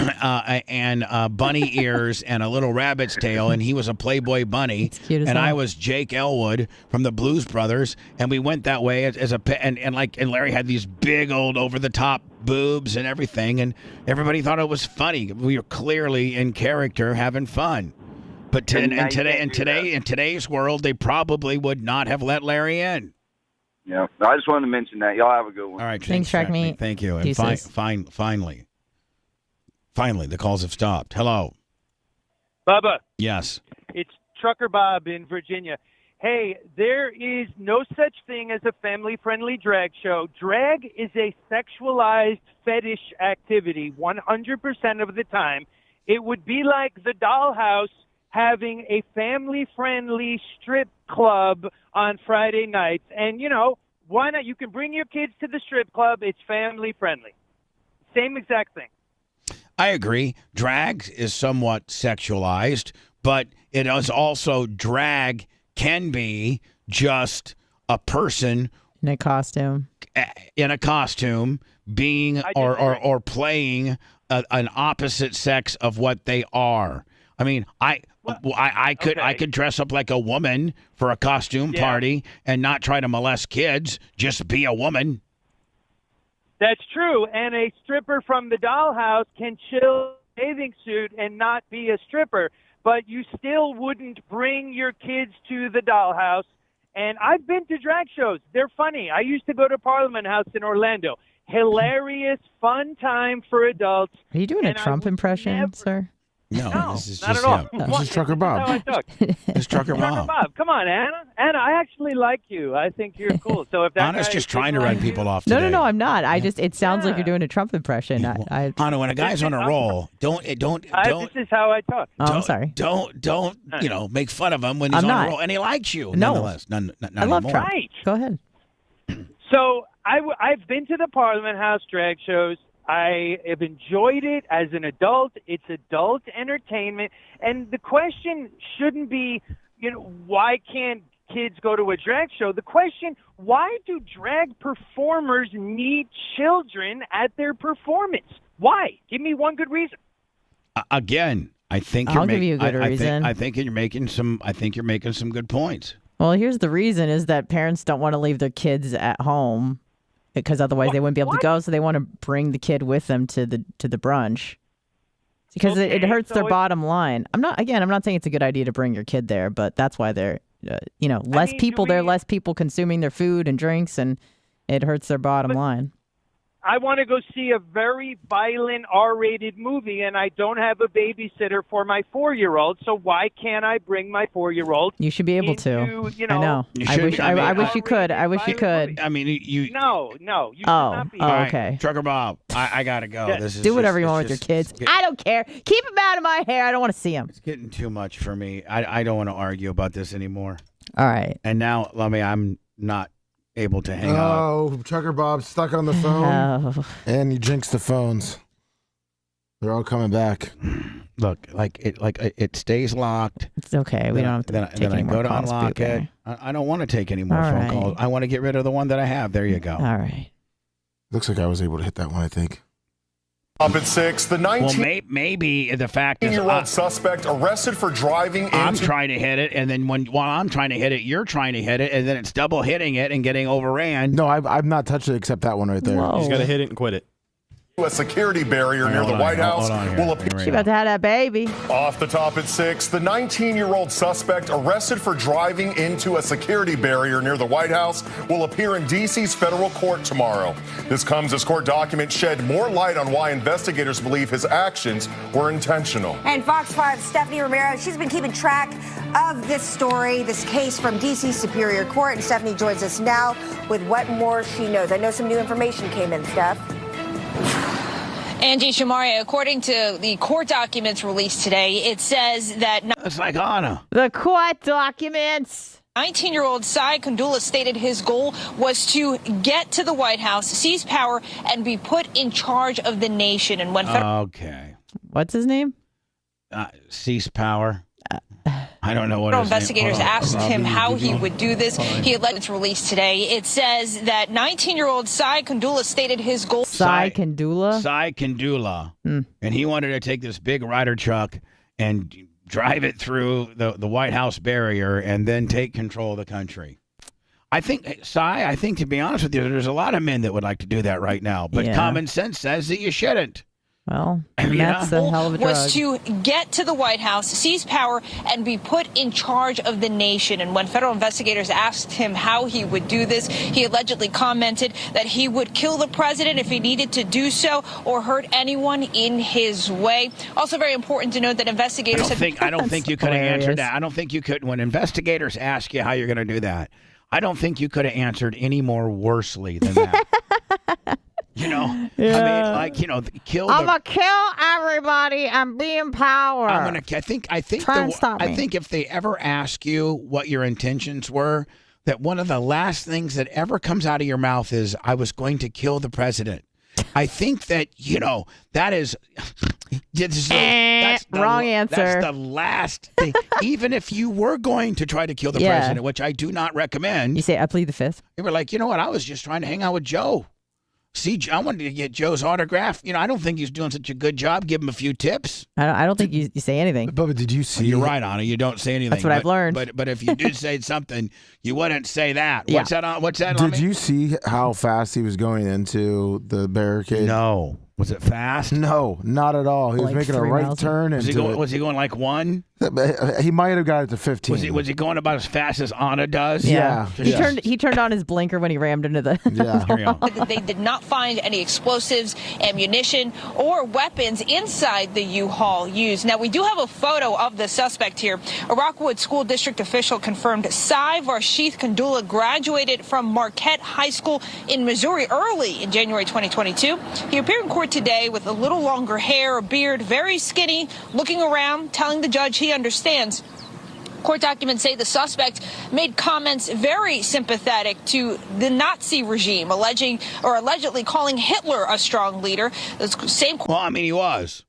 And bunny ears and a little rabbit's tail, and he was a Playboy bunny, cute as and hell. I was Jake Elwood from the Blues Brothers, and we went that way as a and Larry had these big old over the top boobs and everything, and everybody thought it was funny. We were clearly in character, having fun. But in today's world, they probably would not have let Larry in. Yeah, I just wanted to mention that. Y'all have a good one. All right, Thanks, Track Me. Thank you. And finally, the calls have stopped. Hello. Bubba, Yes. it's Trucker Bob in Virginia. Hey, there is no such thing as a family-friendly drag show. Drag is a sexualized fetish activity 100% of the time. It would be like the Dollhouse having a family-friendly strip club on Friday nights. And, why not? You can bring your kids to the strip club. It's family-friendly. Same exact thing. I agree. Drag is somewhat sexualized, but it is also drag can be just a person in a costume being or playing an opposite sex of what they are. I mean, I could dress up like a woman for a costume party and not try to molest kids, just be a woman. That's true, and a stripper from the Dollhouse can chill in a bathing suit and not be a stripper, but you still wouldn't bring your kids to the Dollhouse. And I've been to drag shows. They're funny. I used to go to Parliament House in Orlando. Hilarious, fun time for adults. Are you doing a Trump impression, sir? No, this is not just at all. him. This is Trucker Bob. That's how I talk. It's Trucker Bob. Bob, come on, Anna. Anna, I actually like you. I think you're cool. So if that Anna's guy just didn't trying to like run people off No, today. no, I'm not. It sounds like you're doing a Trump impression. Anna, when a guy's on a roll, don't. This is how I talk. Oh, I'm sorry. Don't make fun of him when he's I'm on not. a roll, and he likes you. No. Nonetheless, not I love anymore. Trump. Go ahead. So I've been to the Parliament House drag shows. I have enjoyed it as an adult. It's adult entertainment. And the question shouldn't be, why can't kids go to a drag show? The question, why do drag performers need children at their performance? Why? Give me one good reason. Again, I think I'll give you a good reason. I think you're making some good points. Well, here's the reason is that parents don't want to leave their kids at home because otherwise they wouldn't be able to go. So they want to bring the kid with them to the brunch because it hurts their bottom line. I'm not saying it's a good idea to bring your kid there, but that's why they're, less people there, less people consuming their food and drinks, and it hurts their bottom line. I want to go see a very violent R-rated movie, and I don't have a babysitter for my 4-year-old. So why can't I bring my 4-year-old? You should be able to. I know. I wish you could. I wish you could. I mean, you. No. You should Oh, not be. okay. Trucker Bob, I gotta go. Yeah. This is Do whatever you just- want with it's your just kids. I don't care. Keep them out of my hair. I don't want to see them. It's getting too much for me. I don't want to argue about this anymore. All right. And now, I'm not able to hang up. Oh, Trucker Bob's stuck on the phone, and he jinxed the phones. They're all coming back. Look, it stays locked. It's okay. We don't have to take then any I more go to calls, unlock Booker. it. I don't want to take any more All phone right. calls. I want to get rid of the one that I have. There you go. All right. Looks like I was able to hit that one, I think. Up at 6, the 19. Well, maybe the fact is, year-old suspect arrested for driving. I'm trying to hit it, and then while I'm trying to hit it, you're trying to hit it, and then it's double hitting it and getting overran. No, I've not touched it except that one right there. You just got to hit it and quit it. A security barrier near the White House will appear. She about to have that baby. Off the top at 6, the 19-year-old suspect arrested for driving into a security barrier near the White House will appear in D.C.'s federal court tomorrow. This comes as court documents shed more light on why investigators believe his actions were intentional. And Fox 5's Stephanie Romero, she's been keeping track of this story, this case from D.C. Superior Court. And Stephanie joins us now with what more she knows. I know some new information came in, Steph. Angie Shamari, according to the court documents released today, it says that... It's like Anna. The court documents. 19-year-old Sai Kundula stated his goal was to get to the White House, seize power, and be put in charge of the nation. And when... Okay. What's his name? Seize power. I don't know what federal his name- investigators asked him how he would do this. He had let it released today. It says that 19-year-old Sai Kundula stated his goal. Sai Kundula? Sai Kundula. And he wanted to take this big Ryder truck and drive it through the White House barrier and then take control of the country. I think, to be honest with you, there's a lot of men that would like to do that right now. But Yeah. common sense says that you shouldn't. Well, that's a hell of a drug. Was to get to the White House, seize power, and be put in charge of the nation. And when federal investigators asked him how he would do this, he allegedly commented that he would kill the president if he needed to do so or hurt anyone in his way. Also very important to note that investigators I don't think you could have answered that. I don't think you could. When investigators ask you how you're going to do that, I don't think you could have answered any more worsely than that. You know, Yeah. I mean, like, you know, kill. I'm gonna kill everybody and be in power. I think Try and stop I me. think if they ever ask you what your intentions were, that one of the last things that ever comes out of your mouth is, "I was going to kill the president." I think that, you know, that is wrong answer. That's the last thing. Even if you were going to try to kill the Yeah. president, which I do not recommend. You say, I plead the fifth. You were like, you know what? I was just trying to hang out with Joe. See, I wanted to get Joe's autograph. You know, I don't think he's doing such a good job. Give him a few tips. I don't think you say anything. Bubba, did you see? You're right, Anna. You don't say anything. That's what I've learned. But if you did say something, you wouldn't say that. Yeah. What's that? Did you see how fast he was going into the barricade? No. Was it fast? No, not at all. He was Like making a 3 right miles? turn. Was he going like 1? He might have got it to 15. Was he going about as fast as Anna does? Yeah. He turned on his blinker when he rammed into the. Yeah. Here you go. They did not find any explosives, ammunition, or weapons inside the U-Haul used. Now, we do have a photo of the suspect here. A Rockwood School District official confirmed Sai Varshith Kundula graduated from Marquette High School in Missouri early in January 2022. He appeared in court today with a little longer hair, a beard, very skinny, looking around, telling the judge he understands. Court documents say the suspect made comments very sympathetic to the Nazi regime, allegedly calling Hitler a strong leader. The same. Well, I mean, he was.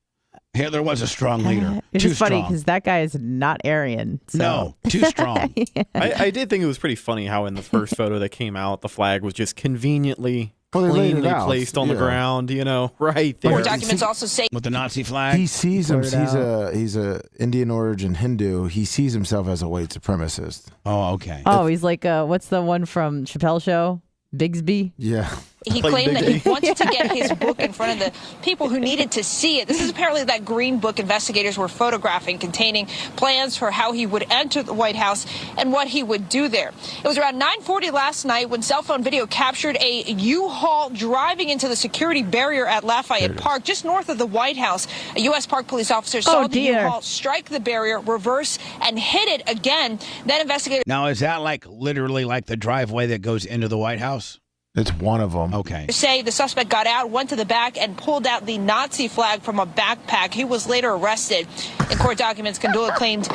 Hitler was a strong leader. It's Too just funny strong. because that guy is not Aryan. So. No, too strong. I did think it was pretty funny how in the first photo that came out, the flag was just conveniently Well, they laid it cleanly out. placed on the Yeah. ground, you know, right there. Court documents also say With the Nazi flag? He sees him. Blurred He's a Indian origin Hindu. He sees himself as a white supremacist. Oh, okay. Oh, he's like, what's the one from Chappelle Show? Bigsby? Yeah. he claimed that he wanted to get his book in front of the people who needed to see it. This is apparently that green book investigators were photographing, containing plans for how he would enter the White House and what he would do there. It was around 9:40 last night when cell phone video captured a U-Haul driving into the security barrier at Lafayette Park, just north of the White House. A U.S. Park police officer saw the U-Haul strike the barrier, reverse, and hit it again. Then investigators... Now, is that like literally like the driveway that goes into the White House? It's one of them. Okay. say the suspect got out, went to the back, and pulled out the Nazi flag from a backpack. He was later arrested. In court documents, Kundula claimed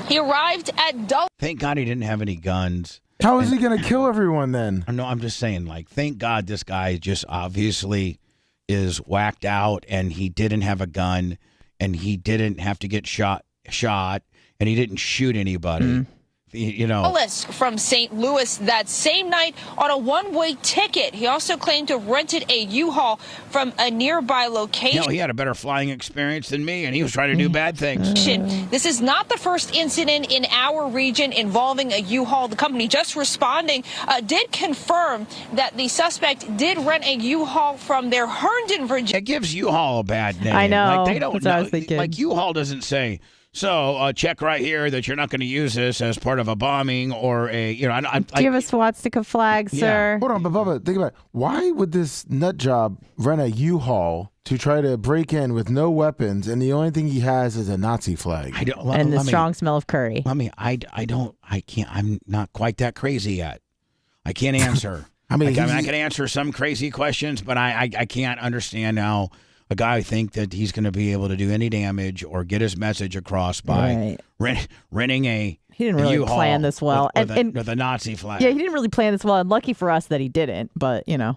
he arrived at Dulles. Thank God he didn't have any guns. How is he going to kill everyone then? No, I'm just saying, like, thank God this guy just obviously is whacked out and he didn't have a gun and he didn't have to get shot and he didn't shoot anybody. Ellis from St. Louis that same night on a one-way ticket. He also claimed to have rented a U-Haul from a nearby location. He had a better flying experience than me, and he was trying to do bad things. This is not the first incident in our region involving a U-Haul. The company just responding did confirm that the suspect did rent a U-Haul from their Herndon, Virginia. It gives U-Haul a bad name. I know. Like, they don't That's what I know. was thinking. Like, U-Haul doesn't say, so check right here that you're not going to use this as part of a bombing or a, Do you have a swastika flag, sir? Hold on, but Bubba, think about it. Why would this nut job rent a U-Haul to try to break in with no weapons, and the only thing he has is a Nazi flag? And the strong smell of curry. I'm not quite that crazy yet. I can't answer. I can answer some crazy questions, but I can't understand how a guy think that he's going to be able to do any damage or get his message across by renting a He didn't really U-Haul plan this well. with a Nazi flag. Yeah, he didn't really plan this well, and lucky for us that he didn't, but, Yeah.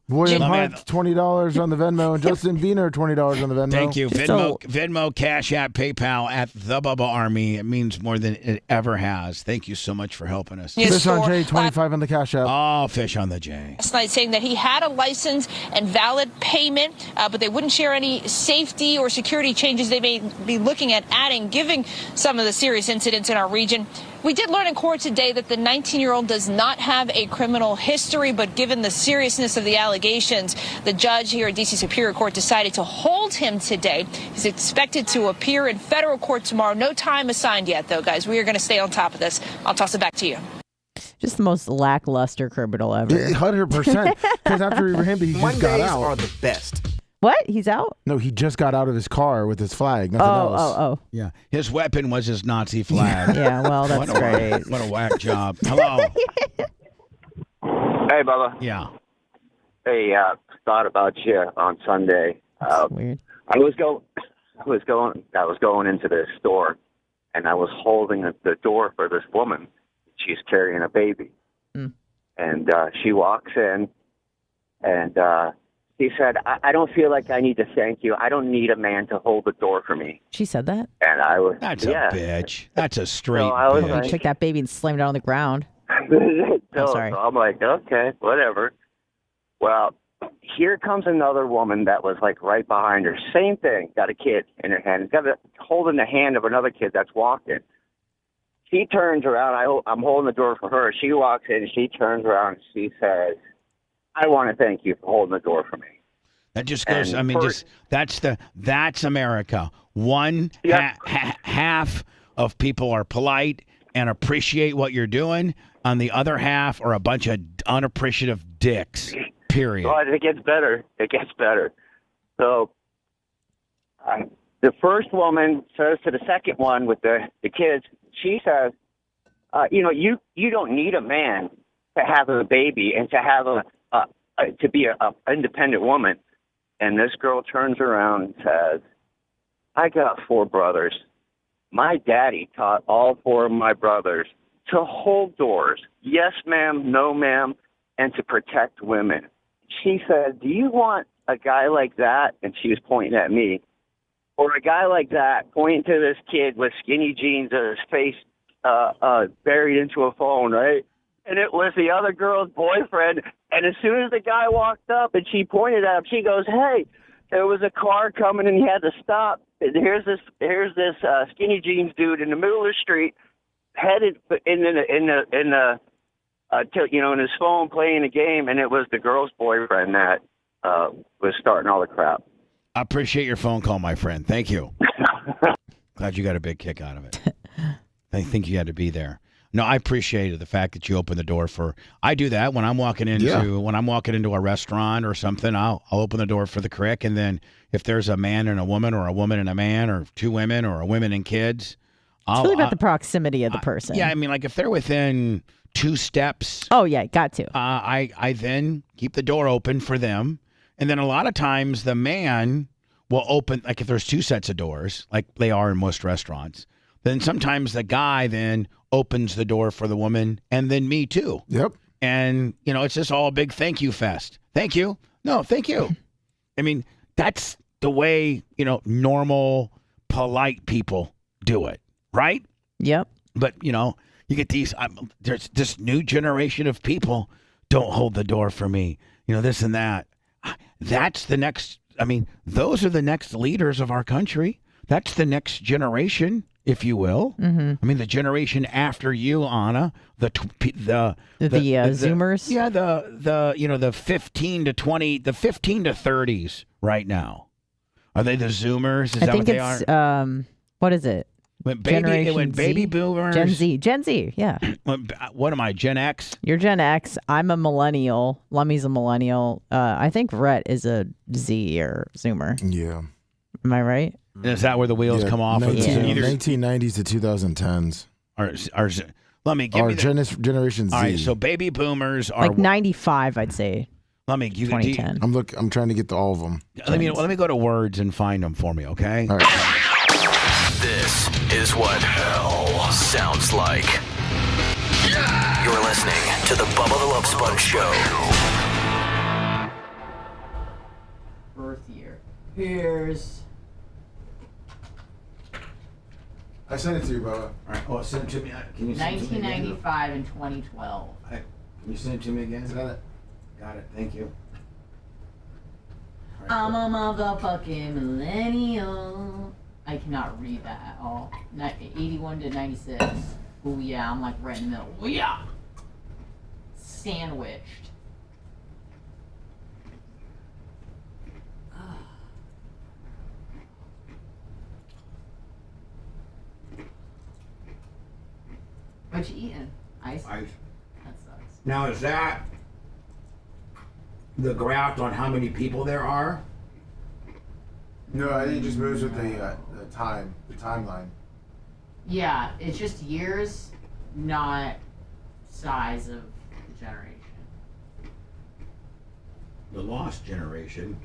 William Hunt, $20 on the Venmo, and Justin Wiener, $20 on the Venmo. Thank you. Venmo, Cash App, PayPal at the Bubba Army. It means more than it ever has. Thank you so much for helping us. Fish on J, 25 on the Cash App. Oh, Fish on the J. Last night saying that he had a license and valid payment, but they wouldn't share any safety or security changes they may be looking at adding, given some of the serious incidents in our region. We did learn in court today that the 19-year-old does not have a criminal history, but given the seriousness of the allegations, the judge here at D.C. Superior Court decided to hold him today. He's expected to appear in federal court tomorrow. No time assigned yet, though, guys. We are going to stay on top of this. I'll toss it back to you. Just the most lackluster criminal ever. 100%. Because after him, he just got out. Mondays are the best. What? He's out? No, he just got out of his car with his flag. Nothing else. Oh. Yeah. His weapon was his Nazi flag. Yeah, well, that's great. What a whack job. Hello. Hey, Bubba. Yeah. Hey, thought about you on Sunday. Weird. I was going into the store, and I was holding the door for this woman. She's carrying a baby, and she walks in, and he said, I don't feel like I need to thank you. I don't need a man to hold the door for me. She said that? And I was, That's a bitch. That's a straight So I was bitch. like- Took that baby and slammed it on the ground. Sorry. So I'm like, okay, whatever. Well, here comes another woman that was like right behind her. Same thing. Got a kid in her hand. Holding the hand of another kid that's walking. She turns around. I'm holding the door for her. She walks in. She turns around. And she says, I want to thank you for holding the door for me. That just goes. And I mean, that's America. Half of people are polite and appreciate what you're doing. On the other half are a bunch of unappreciative dicks. Period. Well, it gets better. So the first woman says to the second one with the kids, she says, you don't need a man to have a baby and to have to be a independent woman. And this girl turns around and says, I got 4 brothers. My daddy taught all 4 of my brothers to hold doors. Yes, ma'am, no, ma'am, and to protect women. She said, do you want a guy like that? And she was pointing at me. Or a guy like that pointing to this kid with skinny jeans and his face buried into a phone, right? And it was the other girl's boyfriend. And as soon as the guy walked up and she pointed at him, she goes, hey, there was a car coming and he had to stop. And here's this skinny jeans dude in the middle of the street, headed in his phone playing a game. And it was the girl's boyfriend that was starting all the crap. I appreciate your phone call, my friend. Thank you. Glad you got a big kick out of it. I think you had to be there. No, I appreciated the fact that you opened the door for. I do that when I'm walking into a restaurant or something. I'll open the door for the crick, and then if there's a man and a woman, or a woman and a man, or 2 women, or a women and kids, It's really about the proximity of the person. Yeah, I mean, like if they're within 2 steps. Oh yeah, got to. I then keep the door open for them, and then a lot of times the man will open, like if there's 2 sets of doors, like they are in most restaurants. Then sometimes the guy then opens the door for the woman and then me too. Yep. And, it's just all a big thank you fest. Thank you. No, thank you. I mean, that's the way, normal, polite people do it. Right? Yep. But, You get these. There's this new generation of people. Don't hold the door for me. This and that. That's the next. I mean, those are the next leaders of our country. That's the next generation, if you will. Mm-hmm. I mean, the generation after you, Anna, the Zoomers. Yeah, the 15 to 20, the 15 to 30s right now. Are they the Zoomers? Is that what they are? I think it's what is it? When baby boomers. Gen Z, yeah. What am I, Gen X? You're Gen X. I'm a millennial. Lummy's a millennial. I think Rhett is a Z or Zoomer. Yeah. Am I right? And is that where the wheels come off? 1990s to 2010s. Let me give Our me Generation Z. All right, so baby boomers are like 95, I'd say. Let me 2010. I'm trying to get to all of them. Let me go to words and find them for me, okay? All right. This is what hell sounds like. You're listening to the Bubba the Love Sponge Show. Birth year. Here's. I sent it to you, Bubba. All right. Oh, send it to me. Can you send it to me again? 1995 and 2012. Can you send it to me again? Got it. Got it. Thank you. Right, I'm a motherfucking millennial. I cannot read that at all. 81 to 96. Oh yeah, I'm like right in the middle. Oh yeah. Sandwiched. What you eating? Ice? Ice. That sucks. Now, is that the graph on how many people there are? No, I think it just moves with the timeline. Yeah, it's just years, not size of the generation. The lost generation,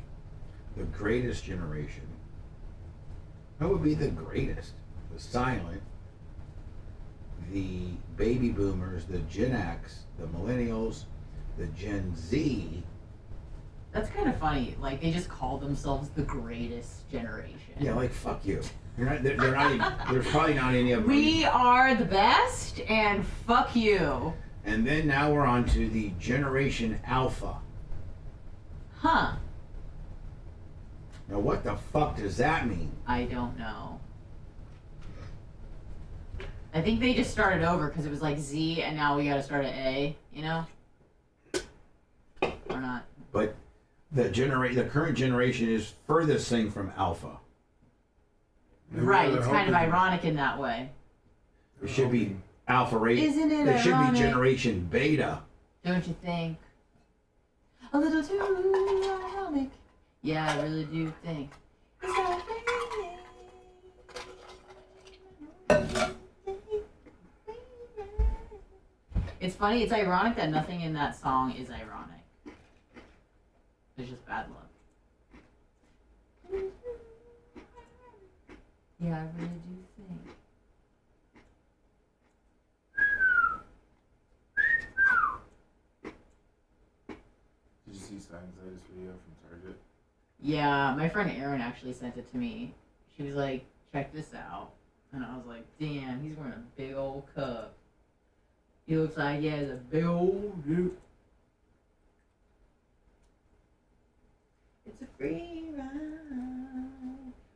the greatest generation. What would be the greatest? The silent, the baby boomers, the Gen X, the millennials, the Gen Z. That's kind of funny. Like, they just call themselves the greatest generation. Yeah, like, fuck you. They're not even, there's probably not any of them. We are the best, and fuck you. And then now we're on to the Generation Alpha. Huh. Now, what the fuck does that mean? I don't know. I think they just started over because it was like Z, and now we got to start at A, you know? Or not. But the current generation is furthest thing from Alpha. Right, it's kind of ironic in that way. It should be Alpha rate. Isn't it It should ironic? be Generation Beta. Don't you think? A little too ironic. Yeah, I really do think. It's funny, it's ironic that nothing in that song is ironic. It's just bad luck. Yeah, I really do think. Did you see Stein's latest video from Target? Yeah, my friend Erin actually sent it to me. She was like, check this out. And I was like, damn, he's wearing a big old cup. He looks like he has a big old dude. It's a free ride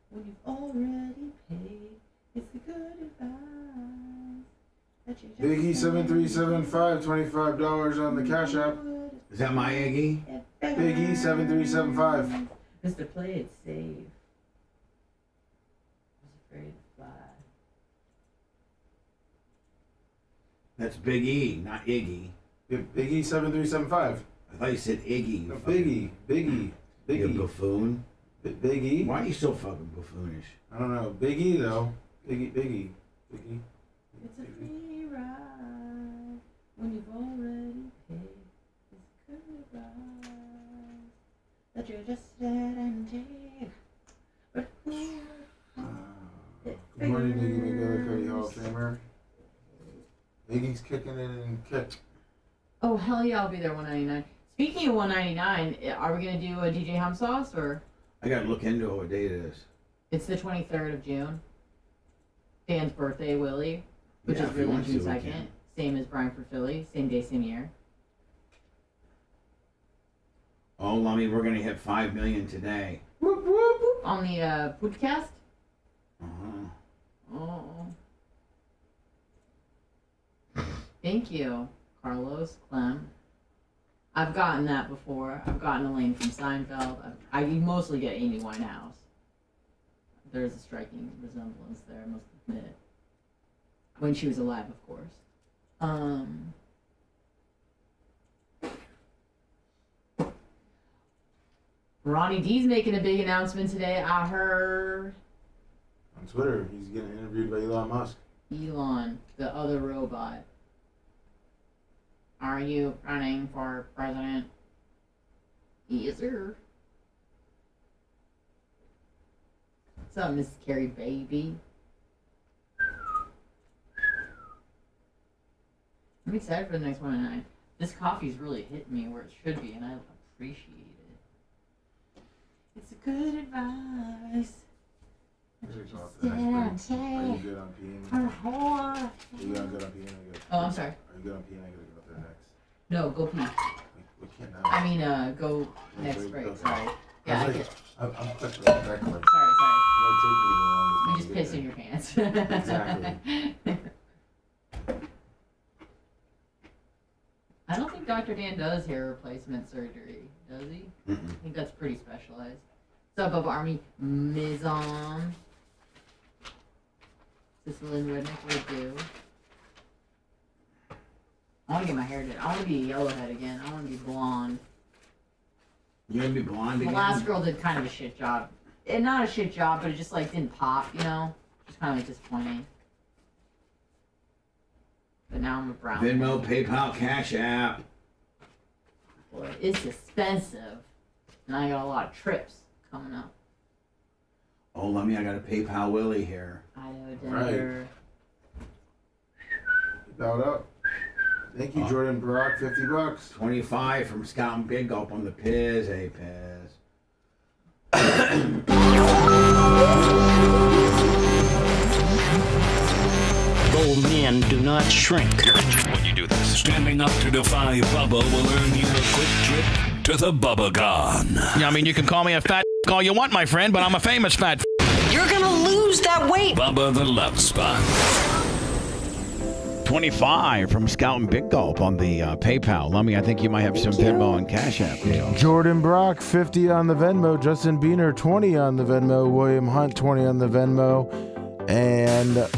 when you've already paid. It's the good advice that you just Biggie 7375, $25 on the Cash App. Is that my Iggy? Biggie 7375. Mr. Play it safe. I was afraid to fly. That's Big E, not Iggy. Biggie 7375. I thought you said Iggy. No, Biggie. You buffoon. Biggie. Why are you so fucking buffoonish? I don't know. Biggie though. Biggie. It's a free ride when you've already paid. It's a good advice that you just let and take. But Good morning, Iggy McGill, Cody Hall of Famer. Iggy's kicking it and kick. oh hell yeah, I'll be there 199. Speaking of 199, are we gonna do a DJ Hum Sauce or? I gotta look into what date it is. It's the 23rd of June. Dan's birthday, Willie, which Yeah, is if you really want to, June we 2nd. can. Same as Brian for Philly. Same day, same year. Oh, Lummy, we're going to hit 5 million today. Whoop, whoop, whoop. On the podcast? Oh. Thank you, Carlos, Clem. I've gotten that before. I've gotten Elaine from Seinfeld. I mostly get Amy Winehouse. There's a striking resemblance there, I must admit. When she was alive, of course. Ronnie D's making a big announcement today, I heard. On Twitter, he's getting interviewed by Elon Musk. Elon, the other robot. Are you running for president? Yes, sir. What's up, Miss Carrie, baby? I'm excited for the next one tonight. This coffee's really hitting me where it should be, and I appreciate it. It's a good advice. Are you good on peeing? Are you good on peeing? Oh, I'm sorry. Are you good on peeing? I gotta go up there next. No, go pee. We can't now. I mean, go next break. Sorry. Yeah, I get. I'm quick for that. Sorry. Sorry. It You just piss in your pants. Exactly. I don't think Dr. Dan does hair replacement surgery, does he? I think that's pretty specialized. What's up, Bubba Army? Mizon. Sicilian redneck would do. I want to get my hair did. I want to be a yellowhead again. I want to be blonde. You want to be blonde again? The last girl did kind of a shit job. Not a shit job, but it just like didn't pop, you know? Just kind of like disappointing. But now I'm a brown. Venmo, PayPal, Cash App. Boy, it's expensive. And I got a lot of trips coming up. Oh, let me, I got a PayPal Willie here. Idaho, Denver. Bowed up. Thank you, Jordan Brock. $50. 25 from Scout and Big Gulp on the Piz. Hey, Piz. Bold men do not shrink when you do this. Standing up to defy Bubba will earn you a quick trip to the Bubba Gone. Yeah, I mean, you can call me a fat all you want, my friend, but I'm a famous fat. You're gonna lose that weight. Bubba the Love Sponge. 25 from Scout and Big Gulp on the PayPal. Lummy, I think you might have some Venmo and Cash App deal. Jordan Brock, 50 on the Venmo. Justin Biener, 20 on the Venmo. William Hunt, 20 on the Venmo. And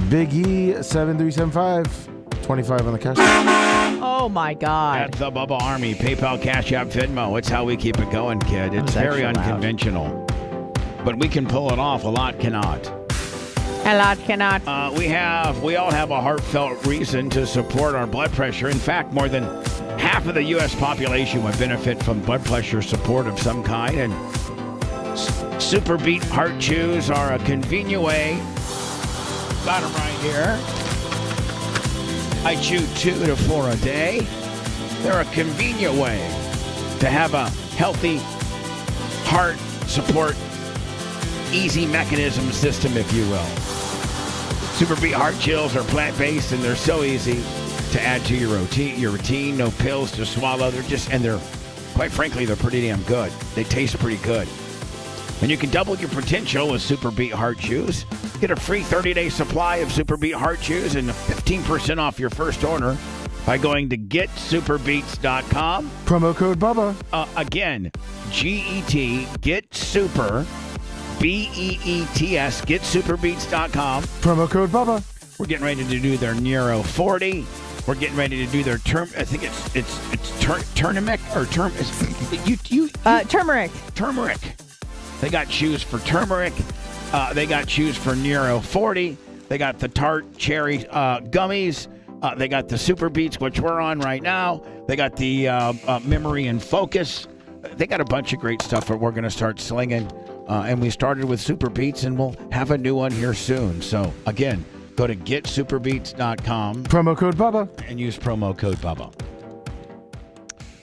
Big E, 7375, 25 on the Cash App. Oh, my God. At the Bubba Army, PayPal, Cash App, Venmo. It's how we keep it going, kid. It's very unconventional. But we can pull it off. A lot cannot. A lot cannot. We all have a heartfelt reason to support our blood pressure. In fact, more than half of the U.S. population would benefit from blood pressure support of some kind. And Super Beat Heart Chews are a convenient way. Got them right here. I chew 2 to 4 a day. They're a convenient way to have a healthy heart support, easy mechanism system, if you will. Super Beat Heart Chills are plant-based, and they're so easy to add to your routine. No pills to swallow. They're quite frankly, they're pretty damn good. They taste pretty good. And you can double your potential with Super Beat Heart Chews. Get a free 30-day supply of Super Beat Heart Chews and 15% off your first order by going to getsuperbeats.com. Promo code Bubba. Again, GET, get super. BEETS, getsuperbeats.com. Promo code Bubba. We're getting ready to do their Neuro 40. We're getting ready to do their I think it's turmeric or turmeric. Turmeric. They got shoes for turmeric. They got shoes for Neuro 40. They got the tart cherry gummies. They got the Super Beats, which we're on right now. They got the Memory and Focus. They got a bunch of great stuff that we're going to start slinging. And we started with Super Beats, and we'll have a new one here soon. So, again, go to getsuperbeats.com. Promo code Bubba. And use promo code Bubba.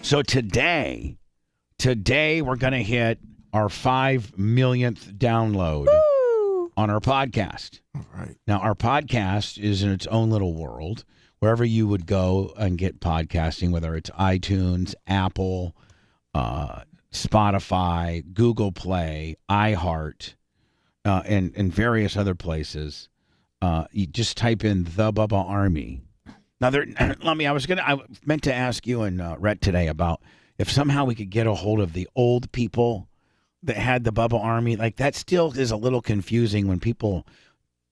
So today we're going to hit our 5 millionth download. Woo! on our podcast. All right. Now, our podcast is in its own little world. Wherever you would go and get podcasting, whether it's iTunes, Apple, Spotify, Google Play, iHeart, and various other places, you just type in The Bubba Army. Now, I meant to ask you and Rhett today about if somehow we could get a hold of the old people that had the Bubba Army. Like, that still is a little confusing when people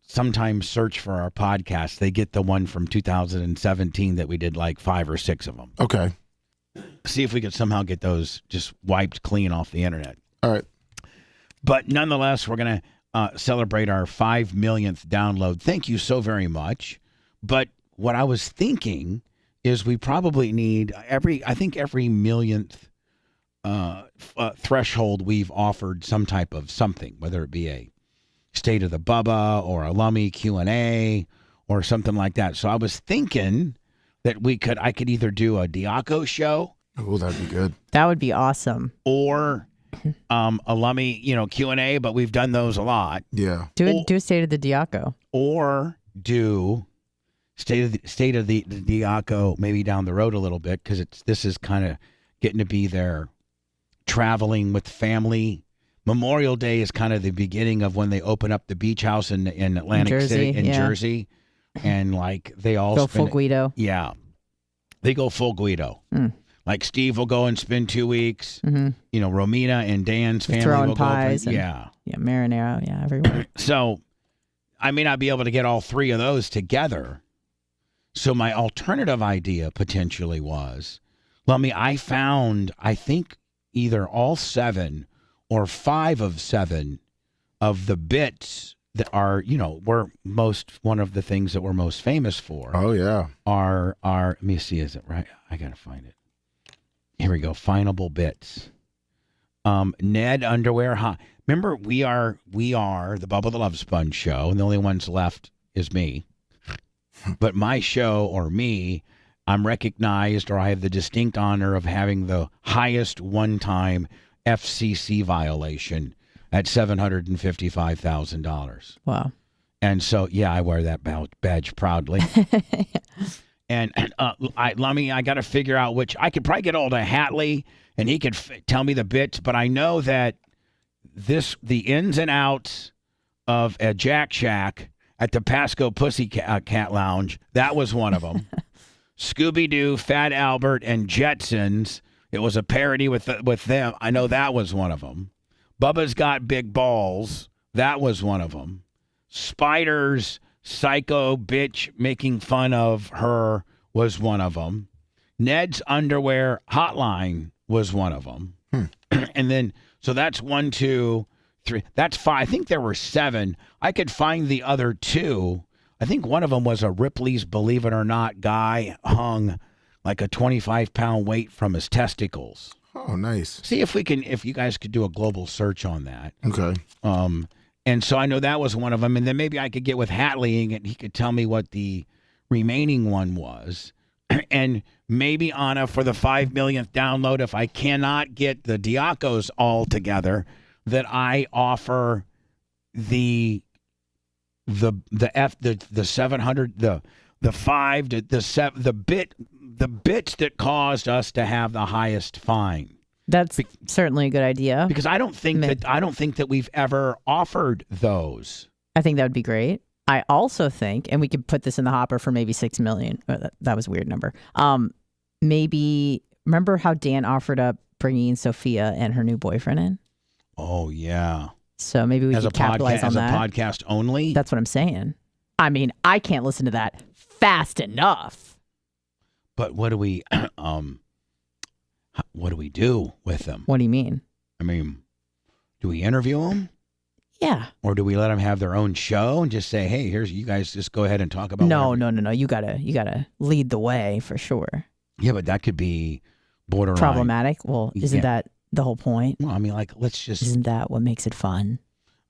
sometimes search for our podcast. They get the one from 2017 that we did like 5 or 6 of them. Okay. See if we could somehow get those just wiped clean off the internet. All right. But nonetheless, we're going to celebrate our 5 millionth download. Thank you so very much. But what I was thinking is we probably need every millionth threshold we've offered some type of something, whether it be a State of the Bubba or a Lummy Q&A or something like that. So I was thinking that I could either do a Diaco show. Oh, that'd be good. That would be awesome. Or a Lummy, Q&A, but we've done those a lot. Yeah. Do a State of the Diaco. Or do State of the Diaco maybe down the road a little bit, because this is kind of getting to be their traveling with family. Memorial Day is kind of the beginning of when they open up the beach house in Atlantic City, in Jersey. And like they all go full Guido. Yeah. They go full Guido. Like Steve will go and spend 2 weeks. Mm-hmm. Romina and Dan's family throwing will pies go. Yeah, marinara. Yeah, everywhere. So I may not be able to get all 3 of those together. So my alternative idea potentially was, I found, I think, either all 7 or 5 of 7 of the bits that are, we're one of the things that we're most famous for. Oh, yeah. Are let me see, is it right? I got to find it. Here we go. Findable bits. Ned Underwear Hot. Remember, we are the Bubba the Love Sponge show, and the only ones left is me. But my show, or me, I'm recognized, or I have the distinct honor of having the highest one-time FCC violation at $755,000. Wow. And so, yeah, I wear that badge proudly. And I got to figure out which. I could probably get hold of Hatley, and he could tell me the bits, but I know that the ins and outs of a Jack Shack at the Pasco Pussy Cat Lounge, that was one of them. Scooby-Doo, Fat Albert, and Jetsons. It was a parody with them. I know that was one of them. Bubba's Got Big Balls. That was one of them. Spider's psycho bitch making fun of her was one of them. Ned's Underwear Hotline was one of them. And then, so that's 1, 2, 3. That's 5. I think there were 7. I could find the other 2. I think one of them was a Ripley's Believe It or Not guy hung like a 25-pound weight from his testicles. Oh, nice. See if you guys could do a global search on that. Okay. And so I know that was one of them. And then maybe I could get with Hatley and he could tell me what the remaining one was. And maybe, Anna, for the 5 millionth download, if I cannot get the Diacos all together, that I offer the 700, the 5, the bits that caused us to have the highest fine. That's certainly a good idea. Because I don't think that we've ever offered those. I think that would be great. I also think, and we could put this in the hopper for maybe 6 million. That was a weird number. Maybe remember how Dan offered up bringing Sophia and her new boyfriend in? Oh yeah. So maybe we could capitalize on that. As a podcast only? That's what I'm saying. I mean, I can't listen to that fast enough. But what do we do with them? What do you mean? I mean, do we interview them? Yeah. Or do we let them have their own show and just say, "Hey, here's you guys just go ahead and talk about." No. You gotta lead the way for sure. Yeah, but that could be borderline problematic. Well, isn't that the whole point? Well, I mean, like, isn't that what makes it fun?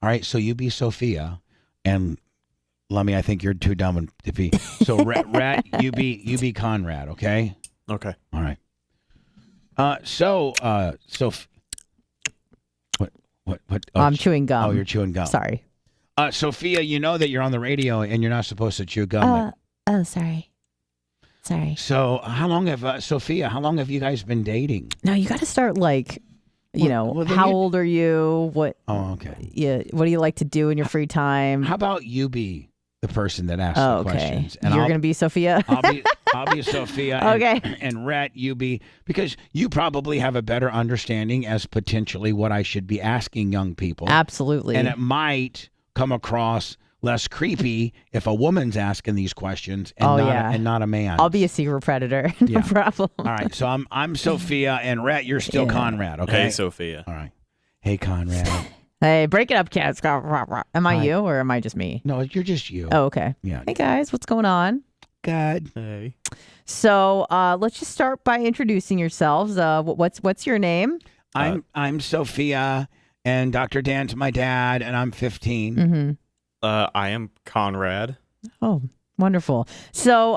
All right, so you be Sophia, and Lummy, I think you're too dumb to be. So Rat, you be Conrad, okay? Okay. All right. So what? I'm chewing gum. Oh, you're chewing gum. Sorry. Sophia, you know that you're on the radio and you're not supposed to chew gum. Oh, sorry. Sorry. So how long have Sophia? How long have you guys been dating? No, you got to start how old are you? What? Oh, okay. Yeah. What do you like to do in your free time? How about you be the person that asks the questions? And you're going to be Sophia. I'll be Sophia. Okay. And Rhett, you be, because you probably have a better understanding as potentially what I should be asking young people. Absolutely. And it might come across less creepy if a woman's asking these questions and not a man. I'll be a secret predator. No problem. All right. So I'm Sophia, and Rhett, you're still Conrad, okay? Hey, Sophia. All right. Hey, Conrad. Hey, break it up, cats. Am I you or am I just me? No, you're just you. Oh, okay. Yeah. Hey, guys. What's going on? Good. Hey. So let's just start by introducing yourselves. What's your name? I'm Sophia, and Dr. Dan's my dad, and I'm 15. Mm-hmm. I am Conrad. Oh, wonderful. So,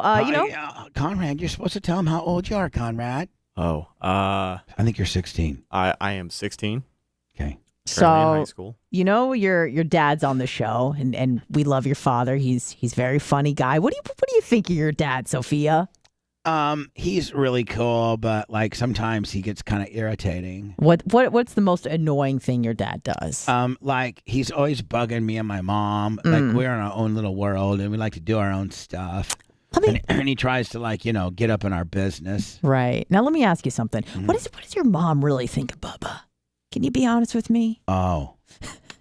Conrad, you're supposed to tell him how old you are, Conrad. Oh, I think you're 16. I am 16. Okay. So, in high school. Your dad's on the show, and we love your father. He's a very funny guy. What do you think of your dad, Sophia? He's really cool, but like sometimes he gets kind of irritating. What's the most annoying thing your dad does? Like he's always bugging me and my mom. Like we're in our own little world and we like to do our own stuff. And he tries to get up in our business. Right. Now let me ask you something. What does your mom really think of Bubba? Can you be honest with me? Oh.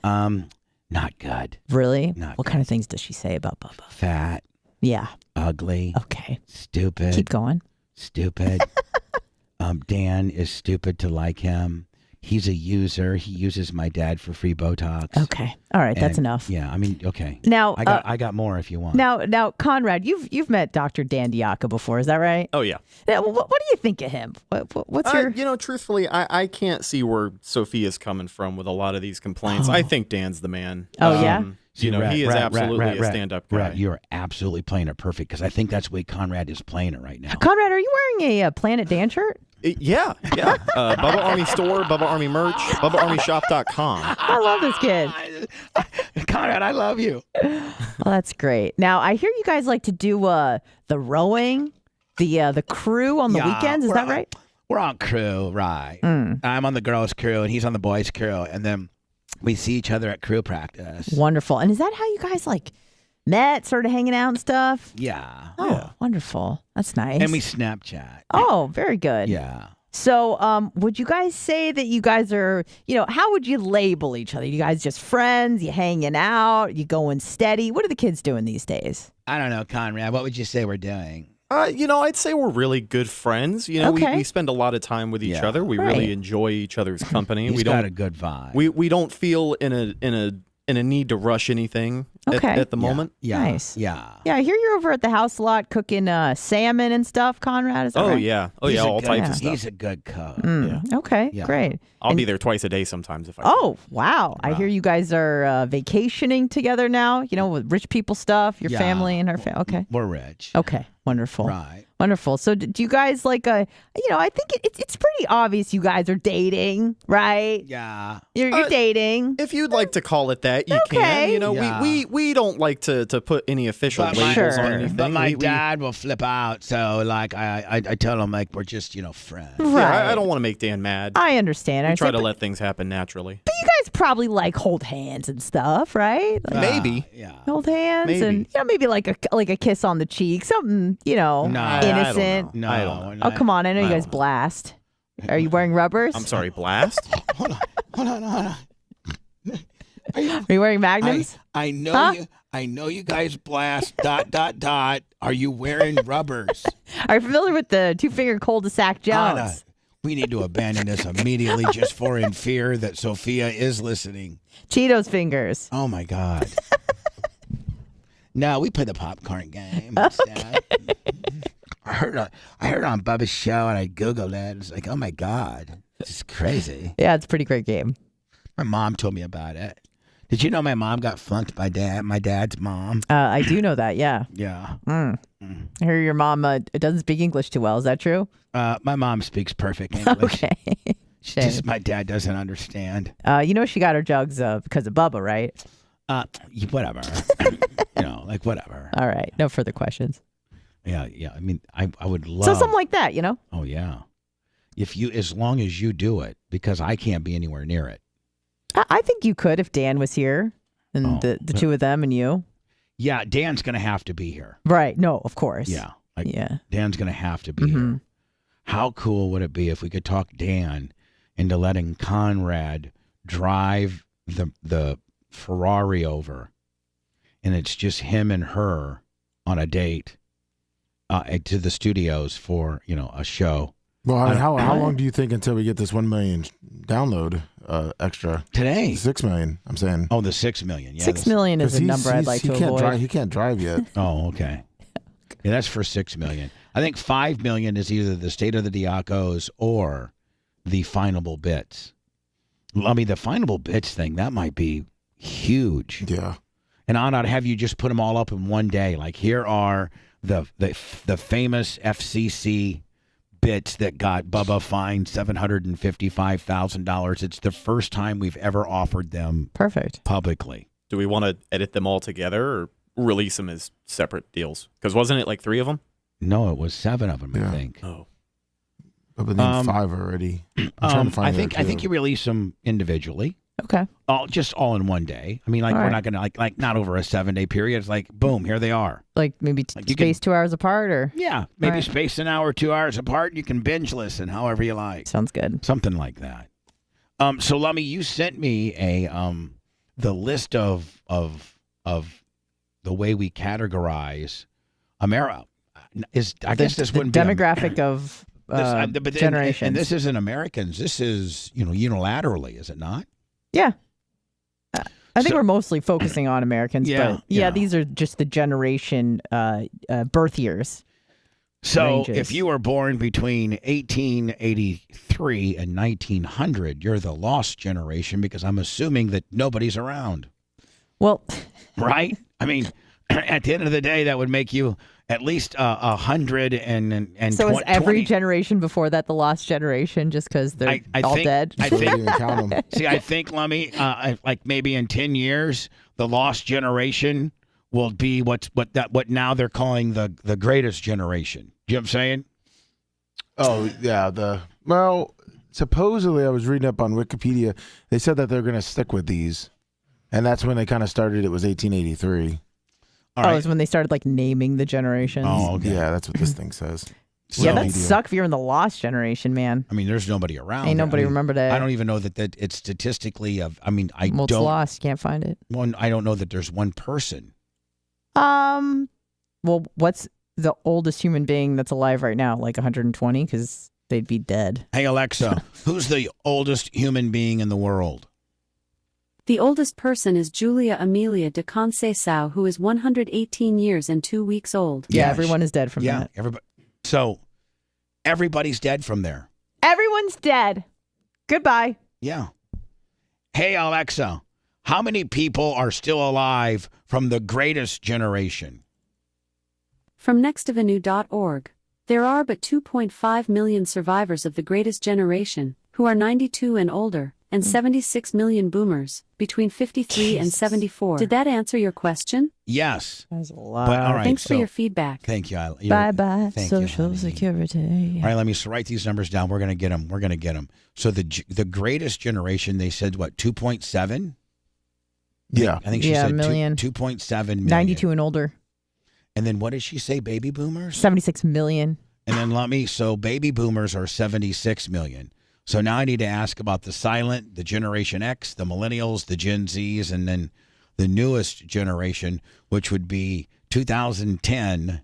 Not good. Really? Not what kind of things does she say about Bubba? Fat. Yeah. Ugly. Okay. Stupid. Keep going. Stupid. Dan is stupid to like him. He's a user. He uses my dad for free Botox. Okay. All right. That's enough. Yeah. I mean, okay. Now I got more if you want. Now, Conrad, you've met Dr. Dan Diaca before. Is that right? Oh yeah. Now, what do you think of him? What's your? Truthfully, I can't see where Sophia's coming from with a lot of these complaints. I think Dan's the man. Oh yeah. He is absolutely a stand-up guy. Rat, you're absolutely playing it perfect because I think that's the way Conrad is playing it right now. Conrad, are you wearing a Planet Dan shirt? Yeah. Bubba Army store, Bubba Army merch, BubbaArmyShop.com. I love this kid. Conrad, I love you. Well, that's great. Now, I hear you guys like to do the rowing, the crew on the weekends. Is that right? We're on crew, right. I'm on the girls' crew, and he's on the boys' crew, and then we see each other at crew practice. Wonderful. And is that how you guys met, started hanging out and stuff? Yeah. Oh, yeah. Wonderful. That's nice. And we Snapchat. Oh, very good. Yeah. So, would you guys say that you guys are, how would you label each other? You guys just friends? You hanging out? You going steady? What are the kids doing these days? I don't know, Conrad. What would you say we're doing? I'd say we're really good friends. Okay. We spend a lot of time with each other. We really enjoy each other's company. He's got a good vibe. We don't feel in a need to rush anything at the moment. Yeah. Nice. Yeah. Yeah, I hear you're over at the house a lot cooking salmon and stuff, Conrad. Is that right? Yeah. He's all types of stuff. He's a good cook. Okay, Yeah. great. I'll be there twice a day sometimes if I Oh, wow. I hear you guys are vacationing together now, with rich people stuff, your family and her family. Okay. We're rich. Okay, wonderful. Right. Wonderful. So do you guys I think it's pretty obvious you guys are dating, right? Yeah. You're dating. If you'd like to call it that, you Okay. can. We don't like to put any official labels on anything. But my dad will flip out. So I tell him we're just friends. Right. Yeah, I don't want to make Dan mad. I understand. We try to let things happen naturally. But you guys probably hold hands and stuff, right? Maybe. Yeah. Hold hands Maybe. and maybe like a kiss on the cheek, something innocent. No, I don't Oh, come on. I know you guys blast. Are you wearing rubbers? I'm sorry, blast? Hold on. Are you wearing magnums? I know you. I know you guys blast. ... Are you wearing rubbers? Are you familiar with the two-finger cul-de-sac Jones? Anna, we need to abandon this immediately just for in fear that Sophia is listening. Cheetos fingers. Oh, my God. No, we play the popcorn game instead. I heard on Bubba's show and I Googled it. It's like, oh my God, this is crazy. Yeah, it's a pretty great game. My mom told me about it. Did you know my mom got flunked by my dad's mom? I do know that, yeah. Yeah. I hear your mom doesn't speak English too well. Is that true? My mom speaks perfect English. Okay. Just my dad doesn't understand. She got her jugs because of Bubba, right? Whatever. Like whatever. All right. No further questions. Yeah. I mean, I would love. So something like that, Oh yeah. As long as you do it, because I can't be anywhere near it. I think you could if Dan was here and the two of them and you. Yeah, Dan's going to have to be here. Right. No, of course. Yeah. Yeah. Dan's going to have to be here. How cool would it be if we could talk Dan into letting Conrad drive the Ferrari over, and it's just him and her on a date to the studios for, a show. Well, I mean, how long do you think until we get this 1 million download extra? Today. 6 million, I'm saying. Oh, the 6 million. Yeah, 6 million is a number I'd like to avoid. He can't drive yet. Oh, okay. Yeah, that's for 6 million. I think 5 million is either the State of the Diacos or the Findable Bits. I mean, the Findable Bits thing, that might be huge. Yeah. And I'd have you just put them all up in one day. Like, here are the famous FCC bits that got Bubba fined $755,000. It's the first time we've ever offered them publicly. Do we want to edit them all together or release them as separate deals? Because wasn't it like 3 of them? No, it was 7 of them, I think. Oh. Bubba named 5 already. I'm trying to find I think you release them individually. Okay. All in one day. I mean, like, we're not going to, like not over a 7-day period. It's like, boom, here they are. Like maybe space 2 hours apart or? Yeah, maybe space an hour, 2 hours apart. You can binge listen however you like. Sounds good. Something like that. So Lummy, you sent me the list of the way we categorize America. I guess this wouldn't be demographic of generations. And this isn't Americans. This is, unilaterally, is it not? Yeah. I think we're mostly focusing on Americans, but these are just the generation birth years. So ranges. If you were born between 1883 and 1900, you're the lost generation because I'm assuming that nobody's around. Well, right? I mean, at the end of the day, that would make you at least 100 and so is every generation before that the lost generation just because they're all dead? I think. See, I think, Lummy, like maybe in 10 years, the lost generation will be what now they're calling the greatest generation. You know what I'm saying? Oh yeah, supposedly I was reading up on Wikipedia. They said that they're going to stick with these, and that's when they kind of started. It was 1883. It's when they started like naming the generations. Oh, okay. Yeah, that's what this thing says. Yeah, that'd suck if you're in the lost generation, man. I mean, there's nobody around. Ain't nobody remember that. I don't even know that it's statistically it's lost. Can't find it. I don't know that there's one person. Well, what's the oldest human being that's alive right now? Like 120? Because they'd be dead. Hey, Alexa, who's the oldest human being in the world? The oldest person is Julia Amelia de Conceição, who is 118 years and 2 weeks old. Yeah, everyone is dead from that. Everybody. So everybody's dead from there. Everyone's dead. Goodbye. Yeah. Hey, Alexa, how many people are still alive from the greatest generation? From nextavenue.org, there are but 2.5 million survivors of the greatest generation, who are 92 and older, and 76 million boomers, between 53 and 74. Did that answer your question? Yes. That's a lot. But, all right, Thanks for your feedback. Thank you. Bye-bye, Social Security. All right, let me write these numbers down. We're going to get them. So the greatest generation, they said, what, 2.7? Yeah. I think she said million. 2.7 million. 92 and older. And then what did she say, baby boomers? 76 million. And then so baby boomers are 76 million. So now I need to ask about the silent, the Generation X, the millennials, the Gen Zs, and then the newest generation, which would be 2010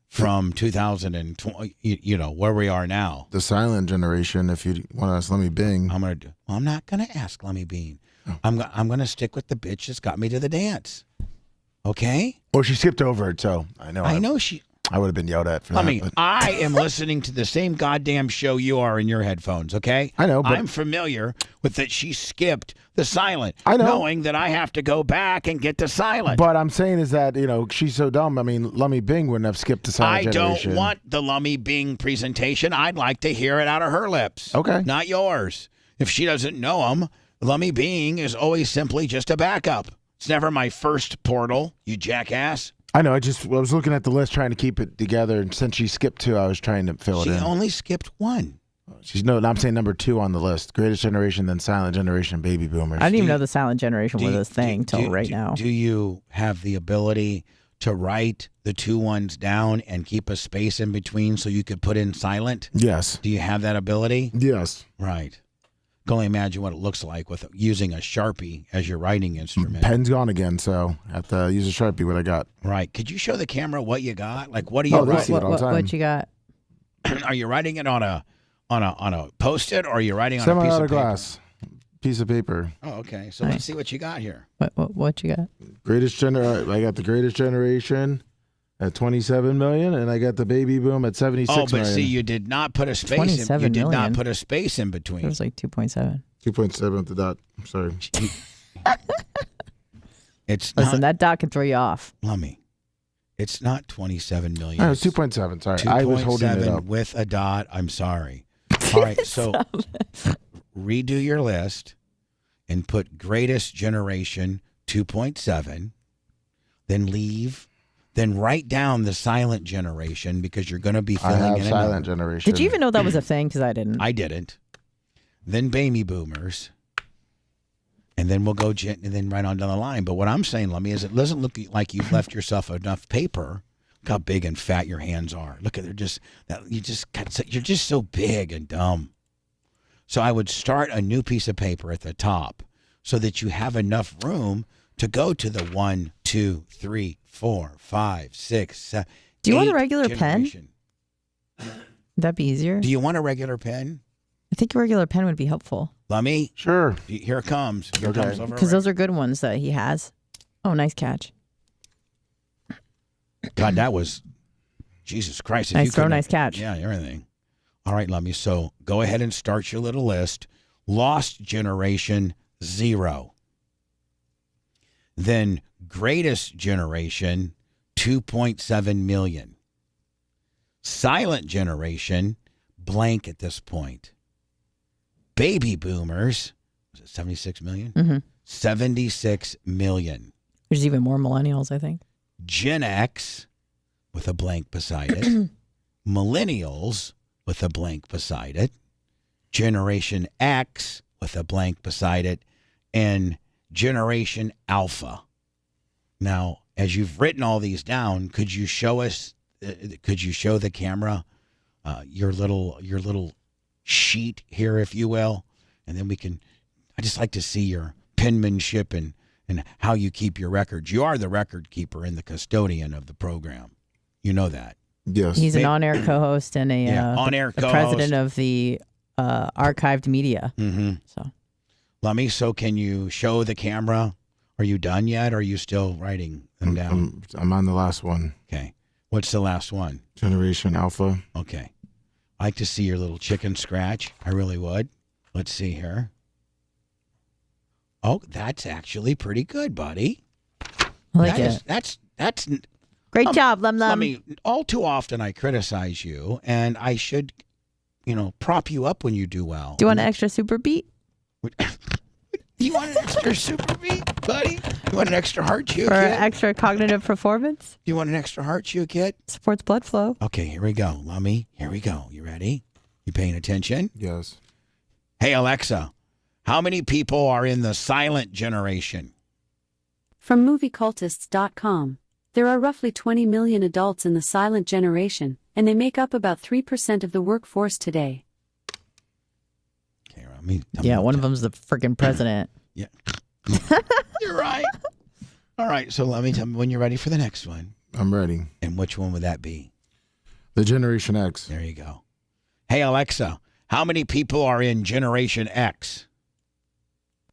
from 2020, where we are now. The silent generation, if you want to ask Lemmy Bing. I'm not going to ask Lemmy Bean. I'm going to stick with the bitch that's got me to the dance. Okay? Well, she skipped over it, so I know she... I would have been yelled at for that. I mean, I am listening to the same goddamn show you are in your headphones, okay? I know, but I'm familiar with that she skipped the silent. I know. Knowing that I have to go back and get the silent. But I'm saying is that, she's so dumb. I mean, Lummy Bing wouldn't have skipped the silent generation. I don't want the Lummy Bing presentation. I'd like to hear it out of her lips. Okay. Not yours. If she doesn't know him, Lummy Bing is always simply just a backup. It's never my first portal, you jackass. I know. I was looking at the list trying to keep it together, and since she skipped 2, I was trying to fill it in. She only skipped 1. I'm saying number 2 on the list. Greatest Generation, then Silent Generation, Baby Boomers. I didn't even know the Silent Generation was a thing till right now. Do you have the ability to write the 2 ones down and keep a space in between so you could put in silent? Yes. Do you have that ability? Yes. Right. Can only imagine what it looks like with using a Sharpie as your writing instrument. Pen's gone again, so I have to use a Sharpie. What I got? Right. Could you show the camera what you got? Like, what are you writing? What you got? Are you writing it on a Post-it, or are you writing on a piece of paper? Glass. Piece of paper. Oh, okay. So let's see what you got here. What you got? I got the Greatest Generation at 27 million, and I got the Baby Boom at 76 million. Oh, but see, you did not put a space in. You did not put a space in between. It was like 2.7. 2.7 at the dot. I'm sorry. Listen, that dot can throw you off. Lummy. It's not 27 million. No, it's 2.7. Sorry. I was holding it up. With a dot. I'm sorry. All right, so redo your list and put Greatest Generation 2.7, then leave, then write down the Silent Generation because you're going to be filling in Silent Generation. Did you even know that was a thing? Because I didn't. I didn't. Then Baby Boomers, and then we'll go and then right on down the line. But what I'm saying, Lummy, is it doesn't look like you've left yourself enough paper. Look how big and fat your hands are. Look at you're just so big and dumb. So I would start a new piece of paper at the top so that you have enough room to go to the 1, 2, 3, 4, 5, 6, 7. Do you want a regular pen? Would that be easier? Do you want a regular pen? I think a regular pen would be helpful. Lummy? Sure. Here it comes. Here comes over. Because those are good ones that he has. Oh, nice catch. God, that was Jesus Christ. Nice throw, nice catch. Yeah, everything. All right, Lummy. So go ahead and start your little list. Lost Generation, 0. Then Greatest Generation, 2.7 million. Silent Generation, blank at this point. Baby Boomers, was it 76 million? Mm-hmm. 76 million. There's even more millennials, I think. Gen X with a blank beside it. Millennials with a blank beside it. Generation X with a blank beside it. And Generation Alpha. Now, as you've written all these down, could you show us, could you show the camera your little sheet here, if you will? And then we can, I just like to see your penmanship and how you keep your records. You are the record keeper and the custodian of the program. You know that. Yes. He's an on-air co-host and on-air the president of the archived media. Mm-hmm. So, Lummy, so can you show the camera? Are you done yet, or are you still writing them down? I'm on the last one. Okay. What's the last one? Generation Alpha. Okay. I like to see your little chicken scratch. I really would. Let's see here. Oh, that's actually pretty good, buddy. I like it. That's great job, Lum Lum. I mean, all too often I criticize you, and I should, prop you up when you do well. Do you want an extra super beat? You want an extra super beat, buddy? You want an extra heart chew, For kid? extra cognitive performance? You want an extra heart chew, kid? Supports blood flow. Okay, here we go, Lummy. Here we go. You ready? You paying attention? Yes. Hey, Alexa, how many people are in the silent generation? From moviecultists.com. There are roughly 20 million adults in the silent generation, and they make up about 3% of the workforce today. Okay, Lummy. Yeah, one of them's the freaking president. Yeah. You're right. All right, so let me tell me when you're ready for the next one. I'm ready. And which one would that be? The Generation X. There you go. Hey, Alexa, how many people are in Generation X?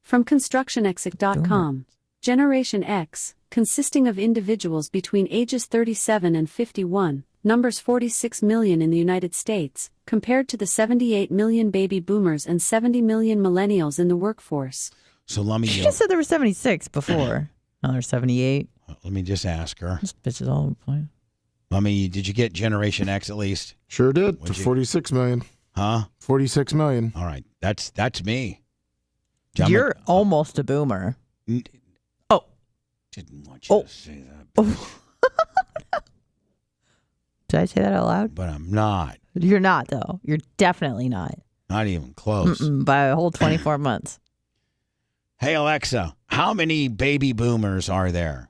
From constructionexit.com. Generation X, consisting of individuals between ages 37 and 51, numbers 46 million in the United States, compared to the 78 million baby boomers and 70 million millennials in the workforce. So let me. She just said there were 76 before. Now there's 78. Let me just ask her. This bitch is all over the place. Let me. Did you get Generation X at least? Sure did. For 46 million. Huh? 46 million. All right. That's me. You're almost a boomer. Didn't want you to say that. Did I say that out loud? But I'm not. You're not, though. You're definitely not. Not even close. By a whole 24 months. Hey, Alexa, how many baby boomers are there?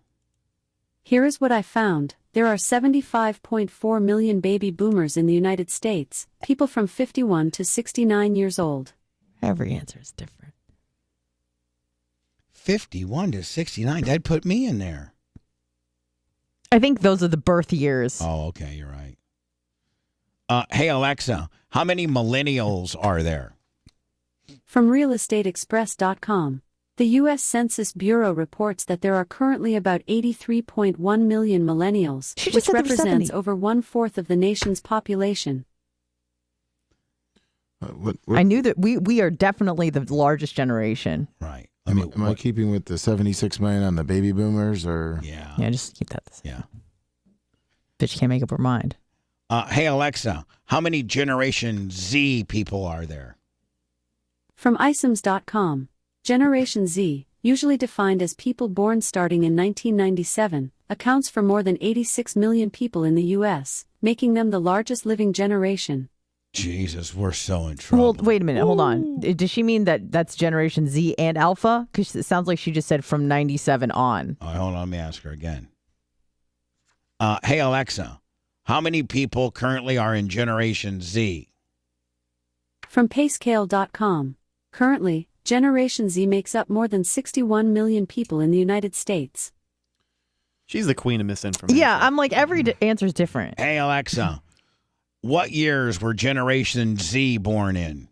Here is what I found. There are 75.4 million baby boomers in the United States, people from 51 to 69 years old. Every answer is different. 51 to 69. That'd put me in there. I think those are the birth years. Oh, okay. You're right. Hey, Alexa, how many millennials are there? From realestateexpress.com, the U.S. Census Bureau reports that there are currently about 83.1 million millennials, which represents over 1/4 of the nation's population. I knew that we are definitely the largest generation. Right. Am I keeping with the 76 million on the baby boomers, or? Yeah, just keep that the same. Yeah. Bitch can't make up her mind. Hey, Alexa, how many Generation Z people are there? From iSIMS.com, Generation Z, usually defined as people born starting in 1997, accounts for more than 86 million people in the U.S., making them the largest living generation. Jesus, we're so in trouble. Well, wait a minute. Hold on. Does she mean that that's Generation Z and Alpha? Because it sounds like she just said from 97 on. All right, hold on. Let me ask her again. Hey, Alexa, how many people currently are in Generation Z? From Payscale.com, currently, Generation Z makes up more than 61 million people in the United States. She's the queen of misinformation. Yeah, I'm like, every answer is different. Hey, Alexa, what years were Generation Z born in?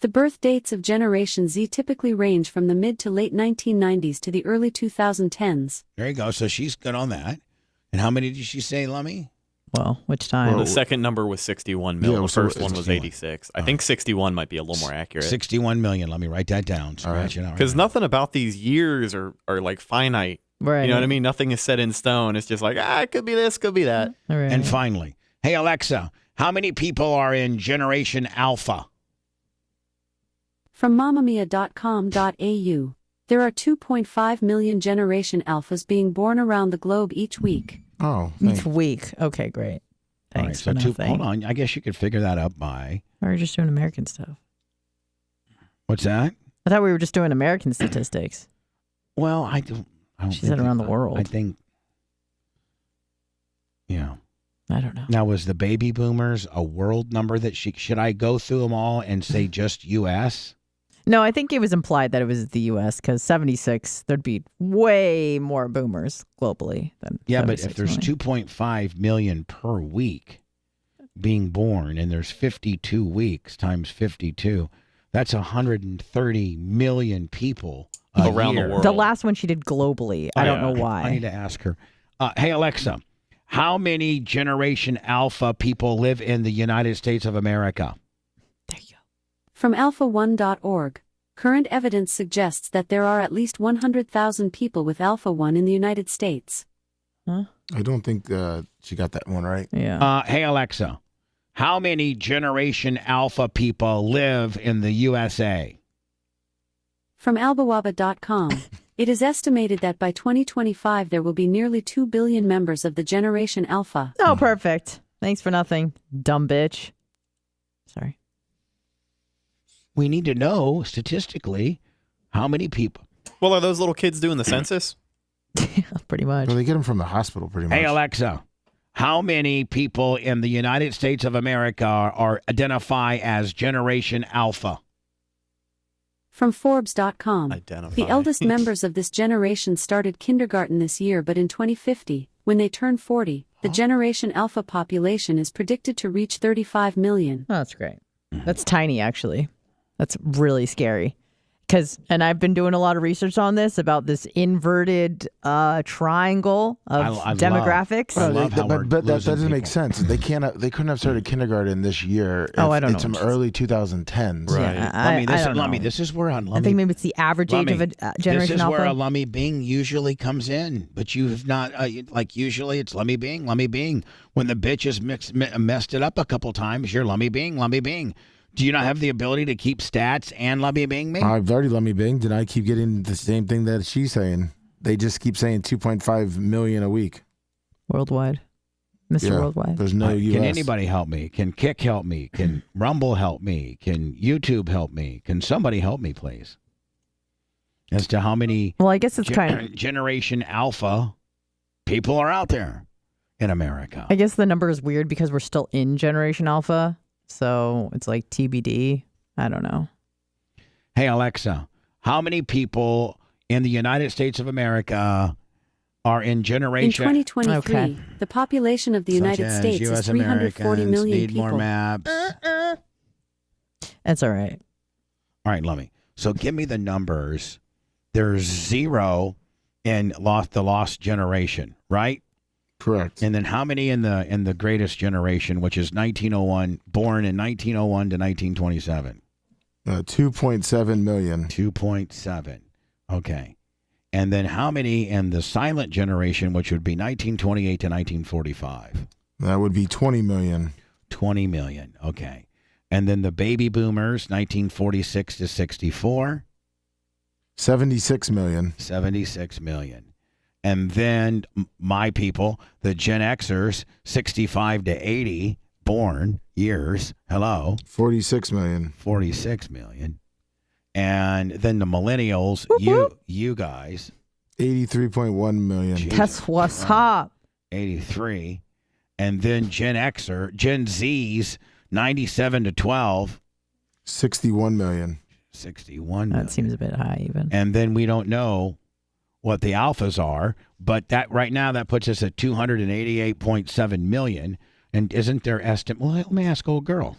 The birth dates of Generation Z typically range from the mid to late 1990s to the early 2010s. There you go. So she's good on that. And how many did she say, Lummy? Well, which time? Well, the second number was 61 million. Yeah, The so first one 61. was 86. I think 61 might be a little more accurate. 61 million. Let me write that down. Scratch it out. Because nothing about these years are like finite. Right. You know what I mean? Nothing is set in stone. It's just like, it could be this, could be that. Right. And finally, hey, Alexa, how many people are in Generation Alpha? From mamamia.com.au, there are 2.5 million Generation Alphas being born around the globe each week. Oh, each week. Okay, great. Thanks All right, for so nothing. hold on. I guess you could figure that out by. Or we're just doing American stuff. What's that? I thought we were just doing American statistics. Well, I don't She said think around the world. I think. Yeah. I don't know. Now, was the baby boomers a world number that should I go through them all and say just U.S.? No, I think it was implied that it was the U.S. because 76, there'd be way more boomers globally than Yeah, but 76 if there's million. 2.5 million per week being born and there's 52 weeks times 52, that's 130 million people Around the year. world. The last one she did globally. I don't know why. I need to ask her. Hey, Alexa, how many Generation Alpha people live in the United States of America? From alpha1.org, current evidence suggests that there are at least 100,000 people with Alpha 1 in the United States. I don't think she got that one right. Yeah. Hey, Alexa, how many Generation Alpha people live in the USA? From albawaba.com, it is estimated that by 2025 there will be nearly 2 billion members of the Generation Alpha. Oh, perfect. Thanks for nothing, dumb bitch. Sorry. We need to know statistically how many people. Well, are those little kids doing the census? Pretty much. Well, they get them from the hospital, pretty much. Hey, Alexa, how many people in the United States of America are identify as Generation Alpha? From Forbes.com, Identify. the eldest members of this generation started kindergarten this year, but in 2050, when they turn 40, the Generation Alpha population is predicted to reach 35 million. Oh, that's great. That's tiny, actually. That's really scary. And I've been doing a lot of research on this about this inverted triangle of demographics. But that doesn't make sense. They couldn't have started kindergarten this year. Oh, I don't know. It's some early 2010s. Right. Yeah, Lummy, this is where I think maybe it's the average age of a Generation This is Alpha. where a Lummy Bing usually comes in. But you have not, usually it's Lummy Bing, Lummy Bing. When the bitch has messed it up a couple times, you're Lummy Bing, Lummy Bing. Do you not have the ability to keep stats and Lummy Bing me? I've already Lummy Binged, and I keep getting the same thing that she's saying. they just keep saying 2.5 million a week Worldwide. Mr. Yeah, Worldwide. There's no U.S. Can anybody help me? Can Kick help me? Can Rumble help me? Can YouTube help me? Can somebody help me, please? As to how many Well, I guess it's kind of Generation Alpha people are out there in America. I guess the number is weird because we're still in Generation Alpha. So it's like TBD. I don't know. Hey, Alexa, how many people in the United States of America are in In Generation... 2023, the population of the United States is 340 million need people. more maps. That's all right. All right, let me. So give me the numbers. There's 0 in the lost generation, right? Correct. And then how many in the greatest generation, which is 1901, born in 1901 to 1927? 2.7 million. 2.7. Okay. And then how many in the silent generation, which would be 1928 to 1945? That would be 20 million. 20 million. Okay. And then the baby boomers, 1946 to 64? 76 million. 76 million. And then my people, the Gen Xers, 65 to 80 born years. Hello. 46 million. 46 million. And then the millennials, you guys. 83.1 million. That's what's up. 83. And then Gen Z's, 97 to 12. 61 million. 61 million. That seems a bit high even. And then we don't know what the alphas are, but that right now that puts us at 288.7 million. And isn't there estimate? Well, let me ask old girl.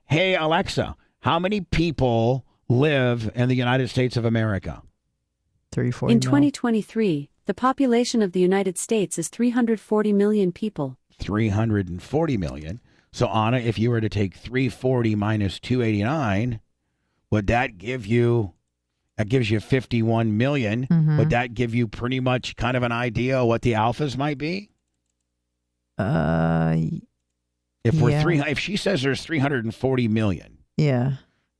Hey, Alexa, how many people live in the United States of America? 340 In 2023, the population of the United States is 340 million people. 340 million. So, Anna, if you were to take 340 minus 289, would that give you... That gives you 51 million. Mm-hmm. Would that give you pretty much kind of an idea of what the alphas might be? If she says there's 340 million. Yeah.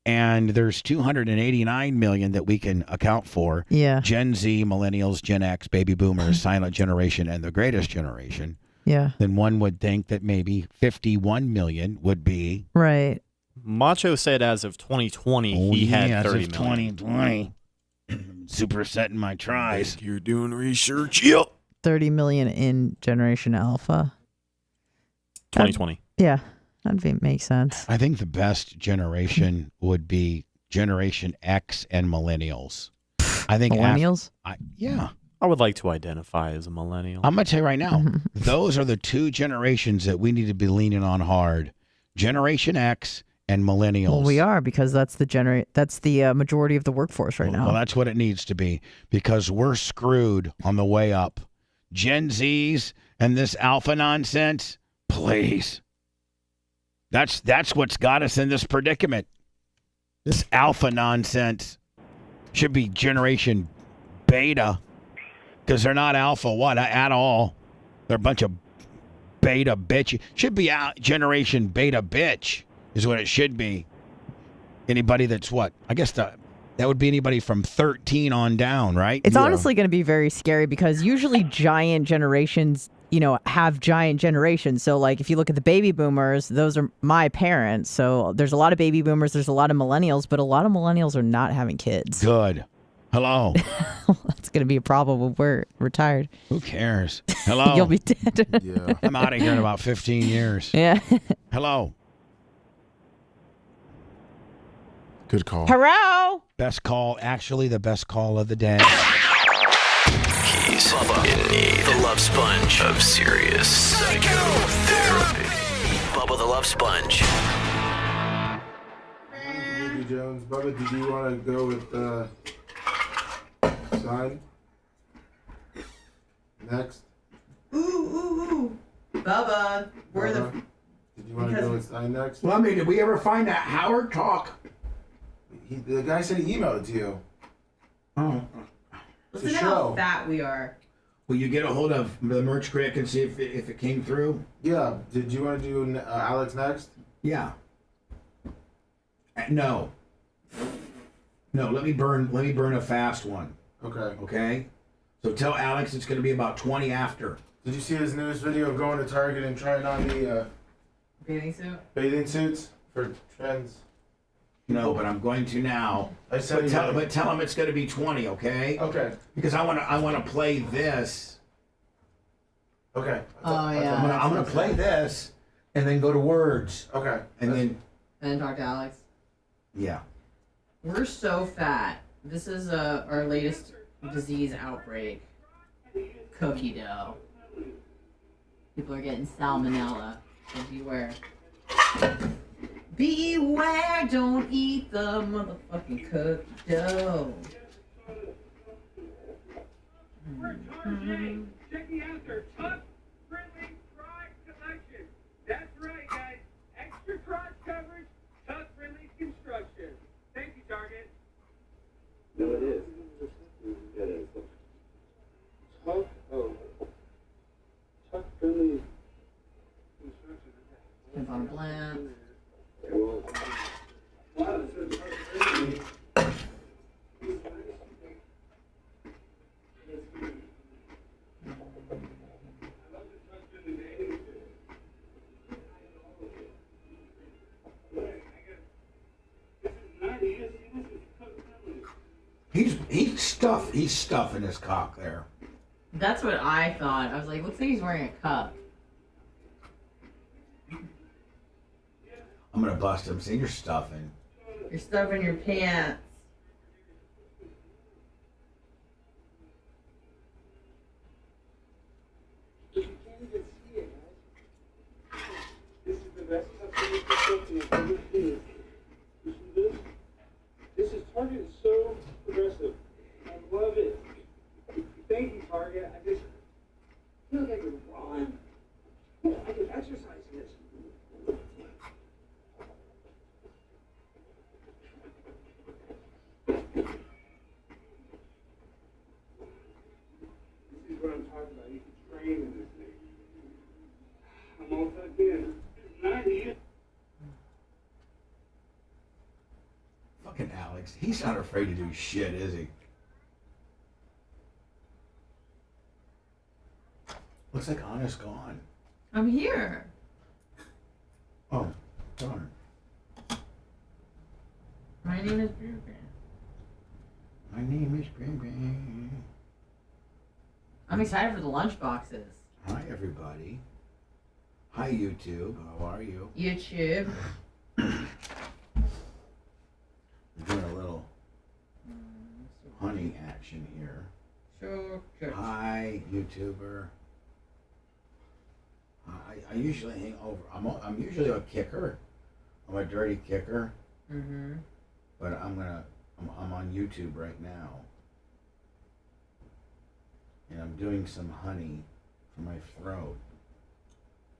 And there's 289 million that we can account for. Yeah. Gen Z, millennials, Gen X, baby boomers, silent generation, and the greatest generation. Yeah. Then one would think that maybe 51 million would be right. Macho said as of 2020, he had 30 million. 2020. Supersetting my tries. You're doing research. Yep. 30 million in Generation Alpha. 2020. That makes sense. I think the best generation would be Generation X and millennials. I think millennials? I would like to identify as a millennial. I'm going to tell you right now, those are the two generations that we need to be leaning on hard. Generation X and millennials. Well, we are, because that's the majority of the workforce right now. Well, that's what it needs to be, because we're screwed on the way up. Gen Zs and this alpha nonsense, please. That's what's got us in this predicament. This alpha nonsense should be Generation Beta, because they're not alpha at all. They're a bunch of beta bitch. Should be Generation Beta bitch is what it should be. Anybody that's what? I guess that would be anybody from 13 on down, right? It's honestly going to be very scary, because usually giant generations, have giant generations. So like if you look at the baby boomers, those are my parents. So there's a lot of baby boomers, there's a lot of millennials, but a lot of millennials are not having kids. Good. Hello. That's going to be a problem when we're retired. Who cares? Hello. You'll be dead. Yeah. I'm out of here in about 15 years. Yeah. Hello. Good call. Hello. Best call, actually the best call of the day. He's Bubba in need. The Love Sponge of serious psychotherapy. Bubba the Love Sponge. Baby Jones, Bubba, did you want to go with sign? Next. Ooh. Bubba, Did you want to go with sign next? Well, I mean, did we ever find that Howard talk? The guy said he emailed it to you. Oh. Listen to how fat we are. Will you get a hold of the merch critic and see if it came through? Yeah. Did you want to do Alex next? Yeah. No. No, let me burn a fast one. Okay. Okay? So tell Alex it's going to be about 20 after. Did you see his newest video of going to Target and trying on the bathing suits for trends? No, but I'm going to now. I said but tell him it's going to be 20, okay? Okay. Because I want to play this. Okay. I'm gonna play this and then go to words. Okay. And then talk to Alex. Yeah. We're so fat. This is our latest disease outbreak. Cookie dough. People are getting salmonella. So beware. Beware, don't eat the motherfucking cookie dough. Mm-hmm. Checking out their tuck-friendly crotch collection. That's right, guys. Extra crotch coverage, tuck-friendly construction. Thank you, Target. No, it is. It is. Tuck-friendly construction. Depends on plant. He's stuffing his cock there. That's what I thought. I was like, looks like he's wearing a cup. I'm gonna bust him. See, you're stuffing. You're stuffing your pants. You can't even see it, guys. This is the best tuck-friendly construction I've ever seen. Listen to this. This is Target is so progressive. I love it. Thank you, Target. I just feel like I can run. I can exercise in this. This is what I'm talking about. You can train in this thing. I'm all tucked in. It's 90. Fucking Alex. He's not afraid to do shit, is he? Looks like Anna's gone. I'm here. Oh, darn. My name is Bruce. My name is Brim. I'm excited for the lunch boxes. Hi, everybody. Hi, YouTube. How are you? YouTube. We're doing a little honey action here. Sure. Hi, YouTuber. I usually hang over. I'm usually a kicker. I'm a dirty kicker. Mm-hmm. But I'm on YouTube right now. And I'm doing some honey for my throat.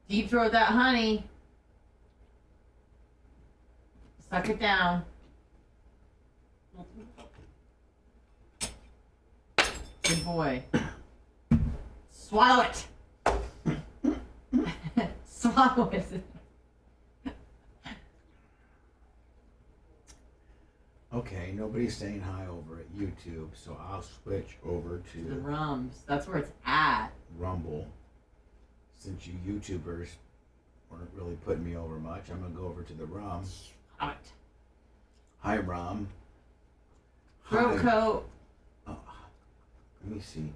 Deep throat that honey. Suck it down. Good boy. Swallow it. Swallow it. Okay, nobody's saying hi over at YouTube, so I'll switch over to The Rums. That's where it's at. Rumble. Since you YouTubers weren't really putting me over much, I'm gonna go over to the Rum. Hot. Hi, Rum. Throat coat. Let me see.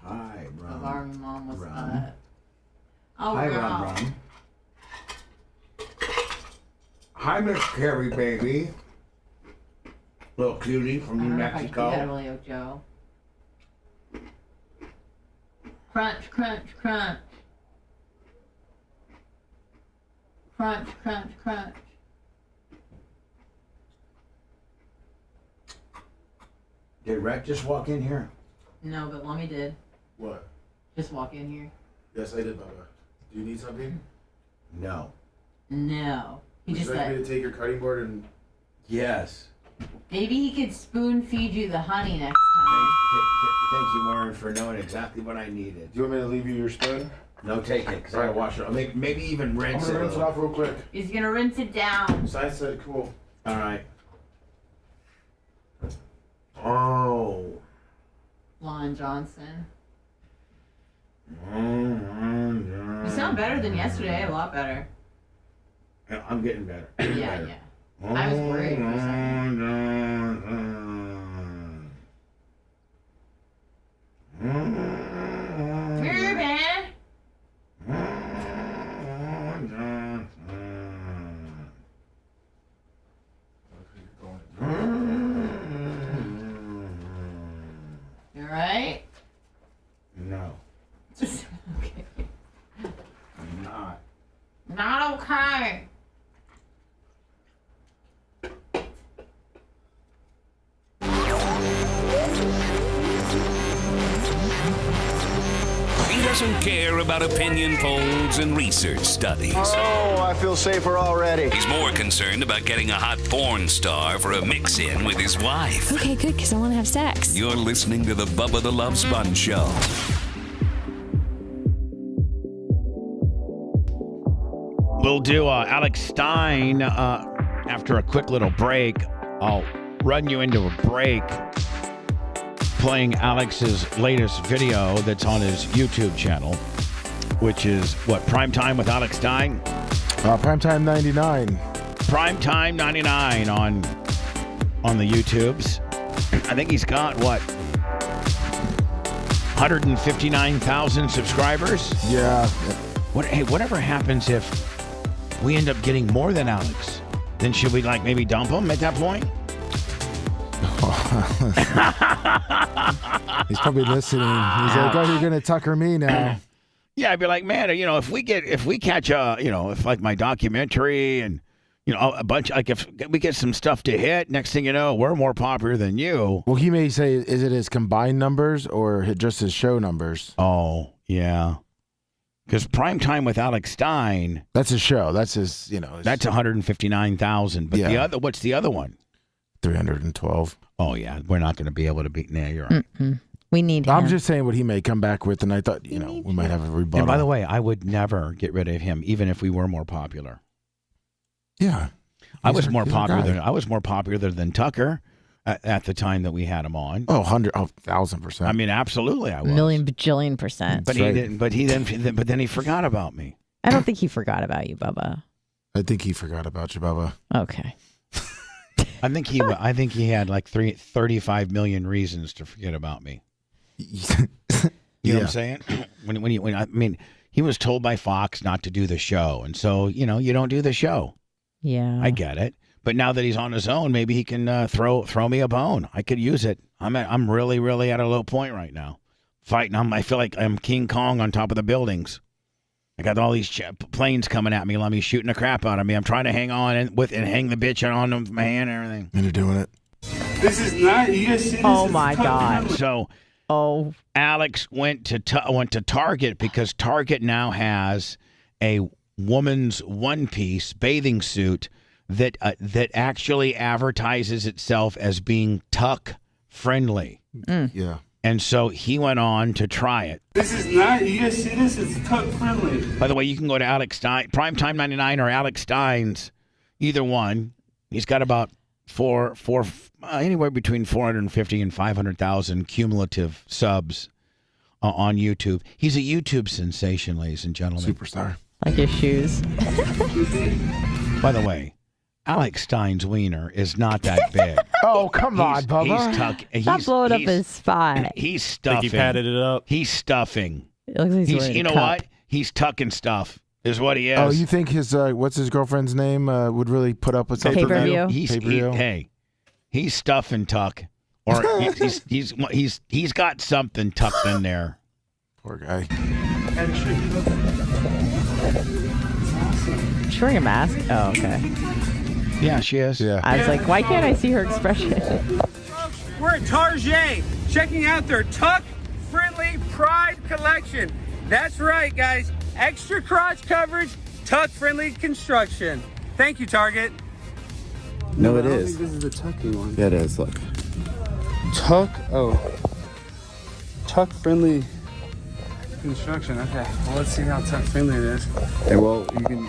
Hi, Rum. Our mom was Rum. Oh, Hi, girl. Rum. Hi, Miss Carrie, baby. Little cutie from New Mexico. I don't know if I can do that, Joe. Crunch, crunch, crunch. Crunch, crunch, crunch. Did Rhett just walk in here? No, but Lummy did. What? Just walk in here. Yes, I did, Bubba. Do you need something? No. No. He Would just you like said, me to take your cutting board and... Yes. maybe he could spoon feed you the honey next time. Thank you, Warren, for knowing exactly what I needed. Do you want me to leave you your spoon? No, take it, because I gotta wash it. Maybe even rinse I'm it. gonna rinse it off real quick. He's gonna rinse it down. So I said, cool. All right. Oh. Lunch. Alan Johnson. You sound better than yesterday. A lot better. I'm getting better. Yeah. I was worried for a second. Here, man. You alright? No. Okay. I'm not. Not okay. He doesn't care about opinion polls and research studies. Oh, I feel safer already. He's more concerned about getting a hot porn star for a mix-in with his wife. Okay, good, because I want to have sex. You're listening to the Bubba the Love Sponge Show. We'll do Alex Stein after a quick little break. I'll run you into a break playing Alex's latest video that's on his YouTube channel, which is what, Primetime with Alex Stein? Primetime 99. Primetime 99 on the YouTubes. I think he's got, what, 159,000 subscribers? Yeah. Whatever happens if we end up getting more than Alex, then should we maybe dump him at that point? He's probably listening. He's like, "Oh, you're gonna Tucker me now." Yeah, I'd be like, man, if we catch if my documentary and a bunch, if we get some stuff to hit, next thing you know, we're more popular than you. Well, he may say, is it his combined numbers or just his show numbers? Oh, yeah. Because Primetime with Alex Stein, that's his show. That's his, that's 159,000. But what's the other one? 312. Oh yeah, we're not going to be able to beat. Nah, you're right. We need him. I'm just saying what he may come back with, and I thought, we might have a rebuttal. And by the way, I would never get rid of him, even if we were more popular. Yeah, I was more popular than Tucker at the time that we had him on. Oh, 1,000%. I mean, absolutely, I was. Million bajillion %. But he didn't. But then he forgot about me. I don't think he forgot about you, Bubba. I think he forgot about you, Bubba. Okay. I think he had 35 million reasons to forget about me. You know what I'm saying? When he was told by Fox not to do the show, and so you don't do the show. Yeah, I get it. But now that he's on his own, maybe he can throw me a bone. I could use it. I'm really, really at a low point right now. Fighting, I feel like I'm King Kong on top of the buildings. I got all these planes coming at me, let me shooting the crap out of me. I'm trying to hang on and hang the bitch on with my hand and everything. And you're doing it. This is not. You guys see this? Oh my God. So, Alex went to Target because Target now has a woman's one-piece bathing suit that actually advertises itself as being tuck friendly. Yeah. And so he went on to try it. This is not. You guys see this? It's tuck friendly. By the way, you can go to Alex Stein, Primetime 99 or Alex Stein's, either one. He's got about anywhere between 450 and 500,000 cumulative subs on YouTube. He's a YouTube sensation, ladies and gentlemen. Superstar. Like his shoes. By the way, Alex Stein's wiener is not that big. Oh, come on, Bubba. Stop blowing up his spot. He's stuffing. Think he padded it up. He's stuffing. It looks like he's wearing you a know cup. what? He's tucking stuff. Is what he is. Oh, you think his what's his girlfriend's name would really put up with pay-per-view? He's stuffing tuck, or he's got something tucked in there. Poor guy. She's wearing a mask? Oh, okay. Yeah, she is. Yeah. I was like, why can't I see her expression? We're at Target, checking out their tuck-friendly Pride collection. That's right, guys. Extra crotch coverage, tuck-friendly construction. Thank you, Target. No, it I don't is. think this is the tucking one. Yeah, it is. Look. Tuck-friendly construction. Okay. Well, let's see how tuck-friendly it is. Hey, well, you can.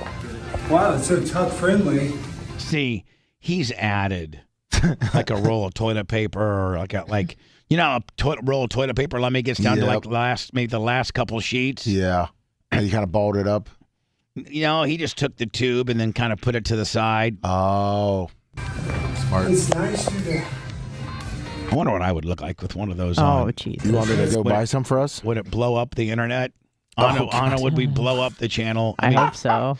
Wow, it's so tuck-friendly. See, he's added. like a roll of toilet paper, or like you know, a roll of toilet paper. Let me gets down to like maybe the last couple sheets. Yeah, and you kind of balled it up. You know, he just took the tube and then kind of put it to the side. Oh, smart. It's nice to. I wonder what I would look like with one of those Oh, on. Jesus. You want me to go buy some for us? Would it blow up the internet? Oh, Anna, would we blow up the channel? I hope so.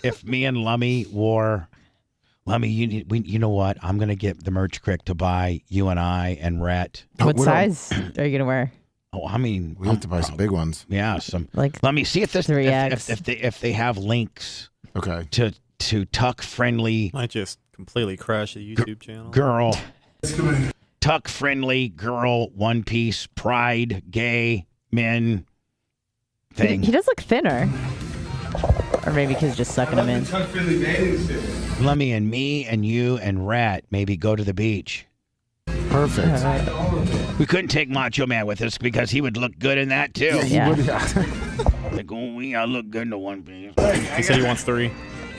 If me and Lummy wore, Lummy, you know what? I'm gonna get the merch crick to buy you and I and Rhett. What size are you gonna wear? Oh, I mean, we have to buy some big ones. Yeah, some. Like, let me see if this 3X. if they have links. Okay. To tuck friendly. Might just completely crash the YouTube channel. Girl. Tuck friendly girl one piece pride gay men thing. He does look thinner. Or maybe because just sucking him in. Lummy and me and you and Rat maybe go to the beach. Perfect. We couldn't take Macho Man with us because he would look good in that too. Yeah, he would. Like, oh, I look good in the one piece. He said he wants 3.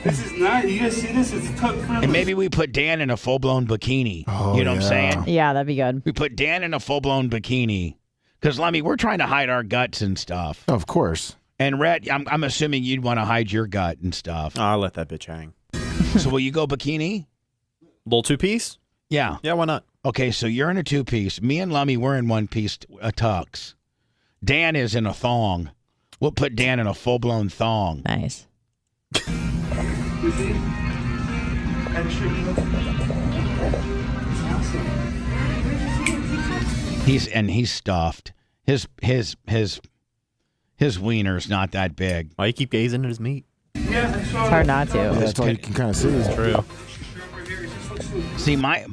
This is nice. You guys see this? It's tuck friendly. And maybe we put Dan in a full-blown bikini. Oh, you know what I'm saying? Yeah, that'd be good. We put Dan in a full-blown bikini. Because, Lummy, we're trying to hide our guts and stuff. Of course. And, Rhett, I'm assuming you'd want to hide your gut and stuff. I'll let that bitch hang. So will you go bikini? Little 2-piece? Yeah. Yeah, why not? Okay, so you're in a 2-piece. Me and Lummy, we're in 1-piece tux. Dan is in a thong. We'll put Dan in a full-blown thong. Nice. You see? Extra. He's stuffed. His wiener's not that big. Why you keep gazing at his meat? Yeah, It's hard not to. Yeah, that's all you can kind of see. It's true. See, my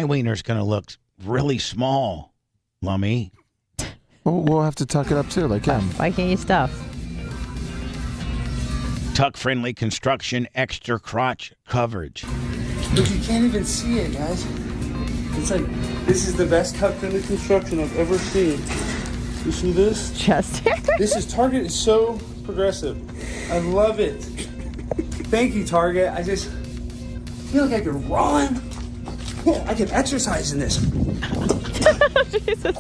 wiener's gonna look really small, Lummy. Well, we'll have to tuck it up too, like him. Why can't you stuff? Tuck-friendly construction, extra crotch coverage. Look, you can't even see it, guys. It's like, this is the best tuck friendly construction I've ever seen. You see this? Chest hair. This is Target is so progressive. I love it. Thank you, Target. I just feel like I could run. Yeah, I could exercise in this. Jesus.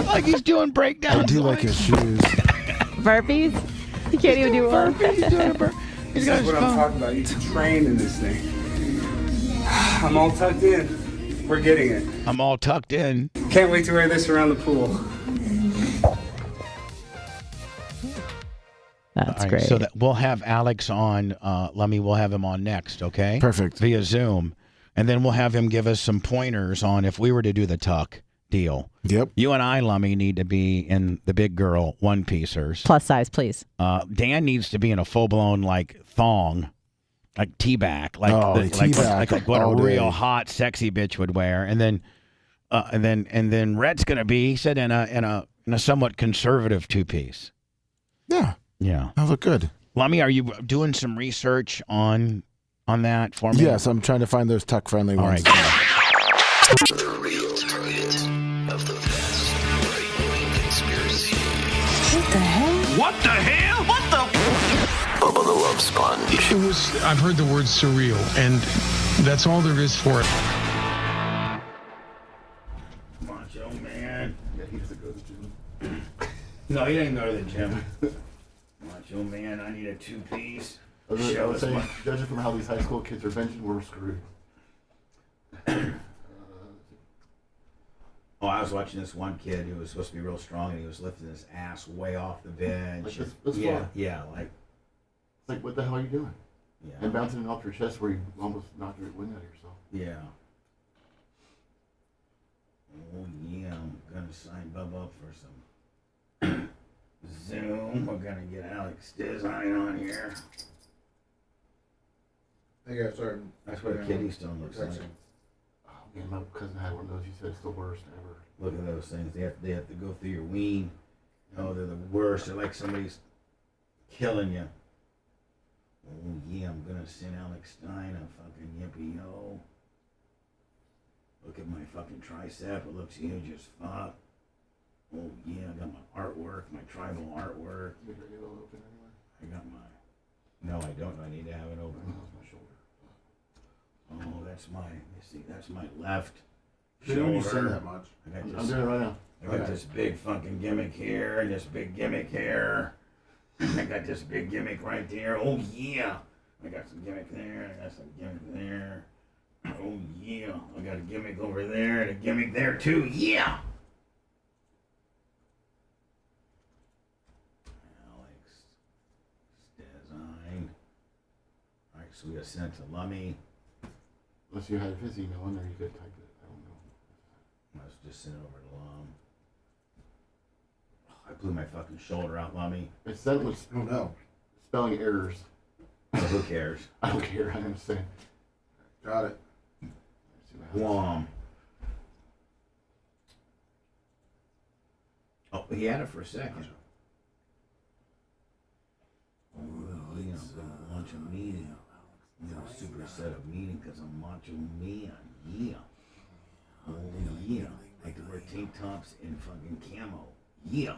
Like he's doing breakdowns. I do like his shoes. Burpees? You can't even do one. He's doing a burp. This is what I'm talking about. You can train in this thing. I'm all tucked in. We're getting it. I'm all tucked in. Can't wait to wear this around the pool. That's All right, great. so that we'll have Alex on. Lummy, we'll have him on next. Okay. Perfect. Via Zoom, and then we'll have him give us some pointers on if we were to do the tuck deal. Yep. You and I, Lummy, need to be in the big girl one-piecers. Plus size, please. Dan needs to be in a full-blown like thong, like T-back, like like what a real hot, sexy bitch would wear. And then Rhett's gonna be, he said, in a somewhat conservative 2-piece. Yeah. Yeah. That look good. Lummy, are you doing some research on that for me? Yes, I'm trying to find those tuck friendly ones. All right. The real target of the best right-wing conspiracy. What the hell? What the hell? What the? Bubba the Love Sponge. It was, I've heard the word surreal, and that's all there is for it. Macho Man. Yeah, he doesn't go to the gym. No, he didn't go to the gym. Macho Man, I need a 2-piece. Show us my... Judging from how these high school kids are benching, we're screwed. Oh, I was watching this one kid who was supposed to be real strong, and he was lifting his ass way off the bench. Like this yeah, far. yeah, like. It's like, what the hell are you doing? Yeah. And bouncing it off your chest where you almost knocked your wind out of yourself. Yeah. Oh yeah, I'm gonna sign Bubba up for some Zoom. We're gonna get Alex Design on here. Hey guys, sorry. That's what a kidney stone looks like. Oh man, my cousin had one of those. He said it's the worst ever. Look at those things. They have to go through your ween. Oh, they're the worst. They're like somebody's killing you. Oh yeah, I'm gonna send Alex Stein a fucking yippee yo. Look at my fucking tricep. It looks huge as fuck. Oh yeah, I got my artwork, my tribal artwork. You got it all open anyway? I got my. No, I don't. I need to have it open. How's my shoulder? That's my left Shoulder. When you say shoulder. that much. I'm doing it right now. I got this big fucking gimmick here, and this big gimmick here. I got this big gimmick right there. Oh yeah. I got some gimmick there. I got some gimmick there. Oh yeah. I got a gimmick over there and a gimmick there too. Yeah. Alex. Design. Alright, so we got sent to Lummy. Unless you had his email in there, you could type it. I don't know. Let's just send it over to Lum. I blew my fucking shoulder out, Lummy. It said with spelling errors. Oh, who cares? I don't care. I'm saying. Got it. Guam. Oh, he had it for a second. Oh, yeah, I'm gonna launch a meeting. I'm gonna superset a meeting because I'm macho man. Yeah. Oh, yeah. I can wear tank tops and fucking camo. Yeah.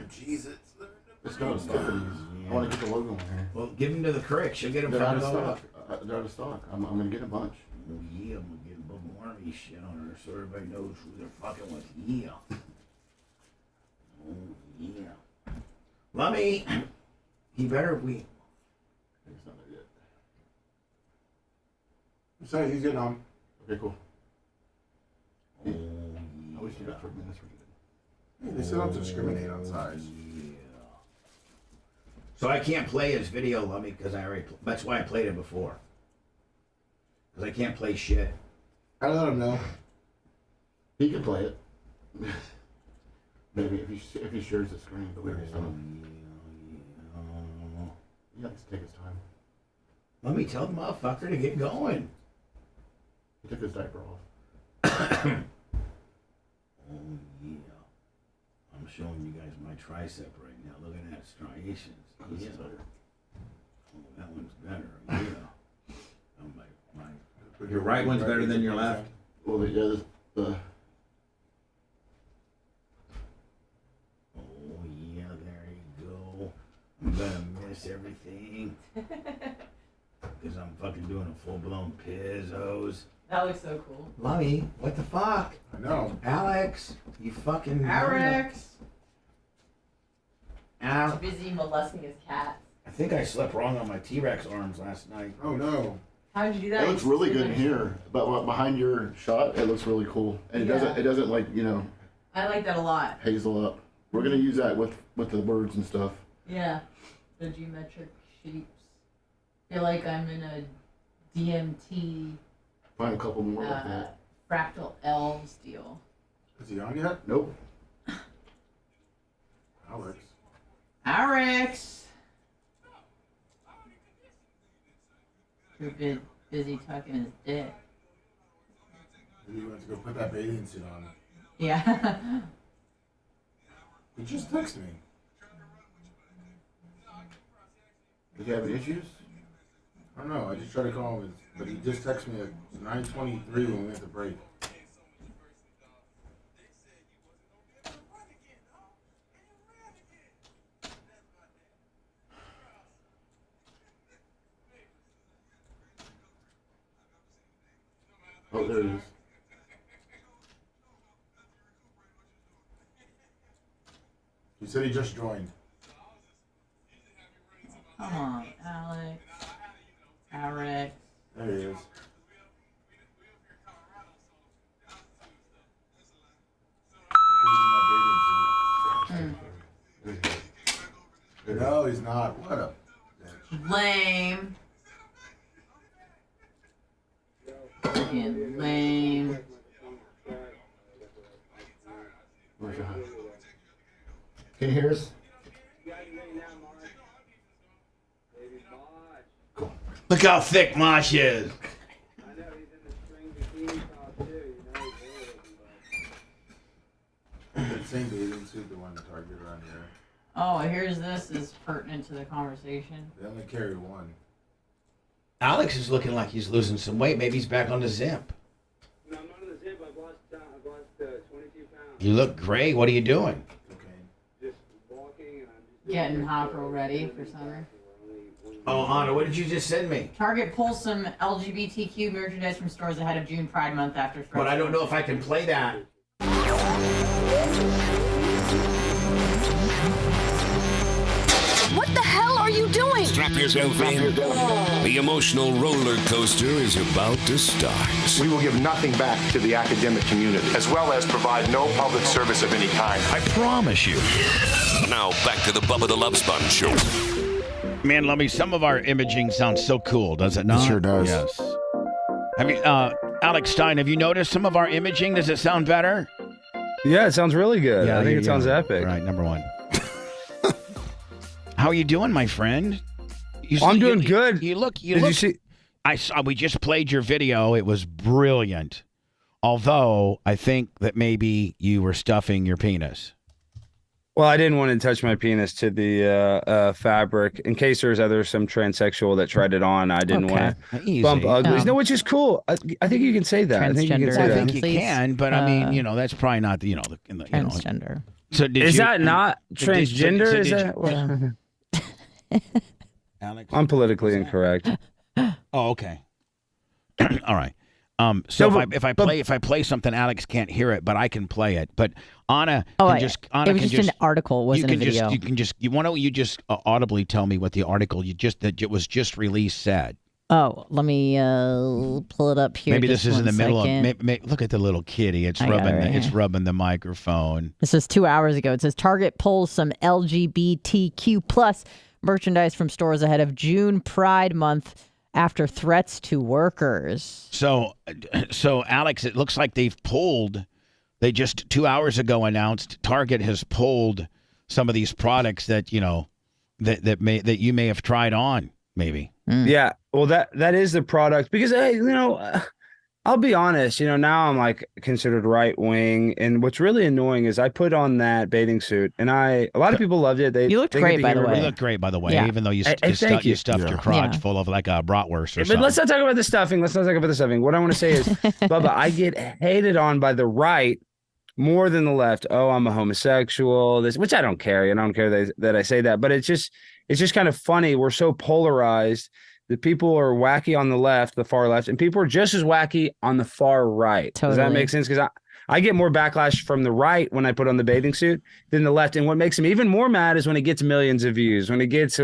Jesus. It's got a stock of these. I want to get the logo on here. Well, give them to the crick. She'll get them They're out of $5. stock. They're out of stock. I'm gonna get a bunch. Oh yeah, I'm gonna get a Bubba Army shit on her so everybody knows who they're fucking with. Yeah. Oh yeah. Lummy, he better we. It's not there yet. I'm sorry, he's getting on. Okay, cool. Oh, I wish you got 3 minutes for it. They still don't discriminate on size. So I can't play his video, Lummy, because I already. That's why I played it before. Because I can't play shit. I let him know. He can play it. Maybe if he shares the screen, but we already saw him. He likes to take his time. Let me tell the motherfucker to get going. He took his diaper off. Oh yeah. I'm showing you guys my tricep right now. Look at that striations. This Yeah. is better. Oh, that one's better. Yeah. Oh, my. Your right one's better than your left. Well, the Oh yeah, there you go. I'm gonna miss everything because I'm fucking doing a full-blown pizzos. That looks so cool. Lummy, what the fuck? I know. Alex, you fucking. Alex. Al. Busy molesting his cat. I think I slept wrong on my T-Rex arms last night. Oh no. How did you do that? It looks really good in here, but behind your shot, it looks really cool, and it doesn't like I like that a lot. hazel up. We're gonna use that with the words and stuff. Yeah, the geometric shapes. I feel like I'm in a DMT Find a couple more like that. fractal elves deal. Is he on yet? Nope. Alex. Alex! You're busy tucking his dick. Maybe he went to go put that bathing suit on. Yeah. He just texted me. Did you have any issues? I don't know. I just tried to call him, but he just texted me at 9:23 when we went to break. Oh, there it is. He said he just joined. Come on, Alex. Alex. There he is. No, he's not. What a bitch. Lame. Fucking lame. Where's your hut? Can you hear us? Cool. Look how thick Mosh is. The same bathing suit, the one Target around here. Oh, here's this is pertinent to the conversation. They only carry one. Alex is looking like he's losing some weight. Maybe he's back on the Zimp. No, I'm not on the Zimp. I've lost 22 pounds. You look great. What are you doing? Just walking and I'm just Getting Hopro ready for summer. only 1 Oh, Anna, what did you just send me? Target pulls some LGBTQ merchandise from stores ahead of June Pride Month after. But I don't know if I can play that. What the hell are you doing? Strap yourself in. The emotional roller coaster is about to start. We will give nothing back to the academic community, as well as provide no public service of any kind. I promise you. Now back to the Bubba the Love Sponge show. Man, Lummy, some of our imaging sounds so cool, does it not? It sure does. Yes. Have you, Alex Stein, have you noticed some of our imaging? Does it sound better? Yeah, it sounds really good. Yeah, I think it sounds epic. Right, number one. How are you doing, my friend? I'm doing good. You look. Did you see? I saw. We just played your video. It was brilliant. Although I think that maybe you were stuffing your penis. Well, I didn't want to touch my penis to the fabric in case there's some transsexual that tried it on. I didn't want to bump uglies. No, which is cool. I think you can say that. I think you can say that. I think you can, but I mean, that's probably not the transgender. So is that not transgender? Is that? Alex? I'm politically incorrect. Oh, okay. All right. So if I play something, Alex can't hear it, but I can play it. But Anna can just. Anna it was just an article. It wasn't a video. Why don't you just audibly tell me what the article that it was just released said? Oh, let me pull it up here. Maybe this is in the middle of. Look at the little kitty. It's rubbing the microphone. This was 2 hours ago. It says Target pulls some LGBTQ plus merchandise from stores ahead of June Pride Month after threats to workers. So Alex, it looks like they just 2 hours ago announced Target has pulled some of these products that that you may have tried on, maybe. Yeah, well, that is the product because I'll be honest, now I'm like considered right wing, and what's really annoying is I put on that bathing suit, and a lot of people loved it. You looked great, by the way. You looked great, by the way, yeah. Even though you stuffed your crotch full of like a bratwurst or something. But let's not talk about the stuffing. What I want to say is, Bubba, I get hated on by the right more than the left. Oh, I'm a homosexual. Which I don't care. I don't care that I say that, but it's just kind of funny. We're so polarized. The people are wacky on the left, the far left, and people are just as wacky on the far right. Totally. Does that make sense? Because I get more backlash from the right when I put on the bathing suit than the left. And what makes them even more mad is when it gets millions of views, when it goes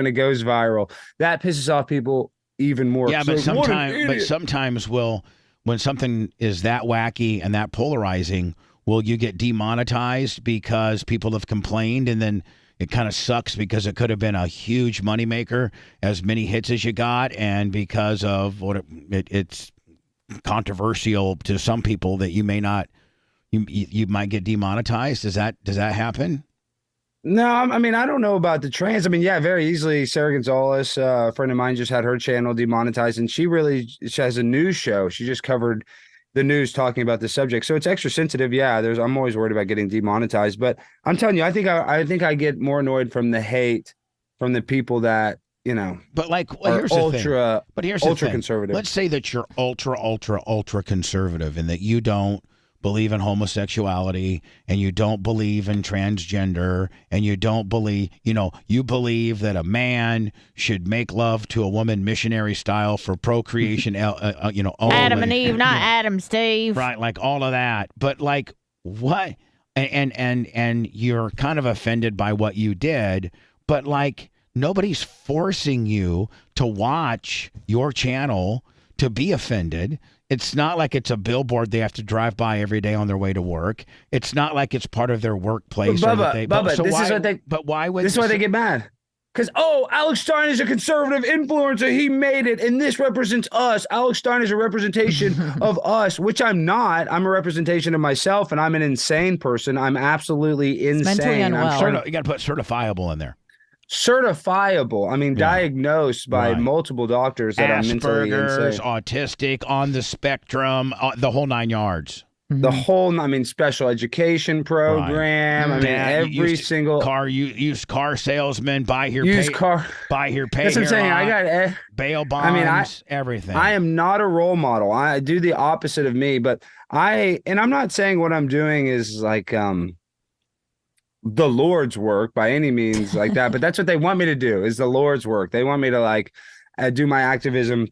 viral. That pisses off people even more. Yeah, but sometimes when something is that wacky and that polarizing, will you get demonetized because people have complained, and then it kind of sucks because it could have been a huge moneymaker, as many hits as you got, and because of what it's controversial to some people that you may not, you might get demonetized. Does that happen? No, I mean, I don't know about the trans. I mean, yeah, very easily. Sarah Gonzalez, a friend of mine, just had her channel demonetized, and she has a news show. She just covered the news talking about the subject, so it's extra sensitive. Yeah, I'm always worried about getting demonetized, but I'm telling you, I think I get more annoyed from the hate from the people that But here's the thing. Conservative. Let's say that you're ultra conservative, and that you don't believe in homosexuality, and you don't believe in transgender, and you don't believe, you believe that a man should make love to a woman missionary style for procreation, only. Adam and Eve, not Adam, Steve. Right, like all of that. But like what? And you're kind of offended by what you did, but like nobody's forcing you to watch your channel to be offended. It's not like it's a billboard they have to drive by every day on their way to work. It's not like it's part of their workplace. But why is why they get mad? Because, Alex Stein is a conservative influencer. He made it, and this represents us. Alex Stein is a representation of us, which I'm not. I'm a representation of myself, and I'm an insane person. I'm absolutely insane. Mentally unwell. You got to put certifiable in there. Certifiable. I mean, diagnosed by multiple doctors that I'm mentally insane. Autistic, on the spectrum, the whole 9 yards. The whole, special education program. Right. Every single used car salesman, buy here, pay. That's what I'm saying. I got bail bonds, everything. I am not a role model. I do the opposite of me, but I'm not saying what I'm doing is like the Lord's work by any means like that, but that's what they want me to do is the Lord's work. They want me to like do my activism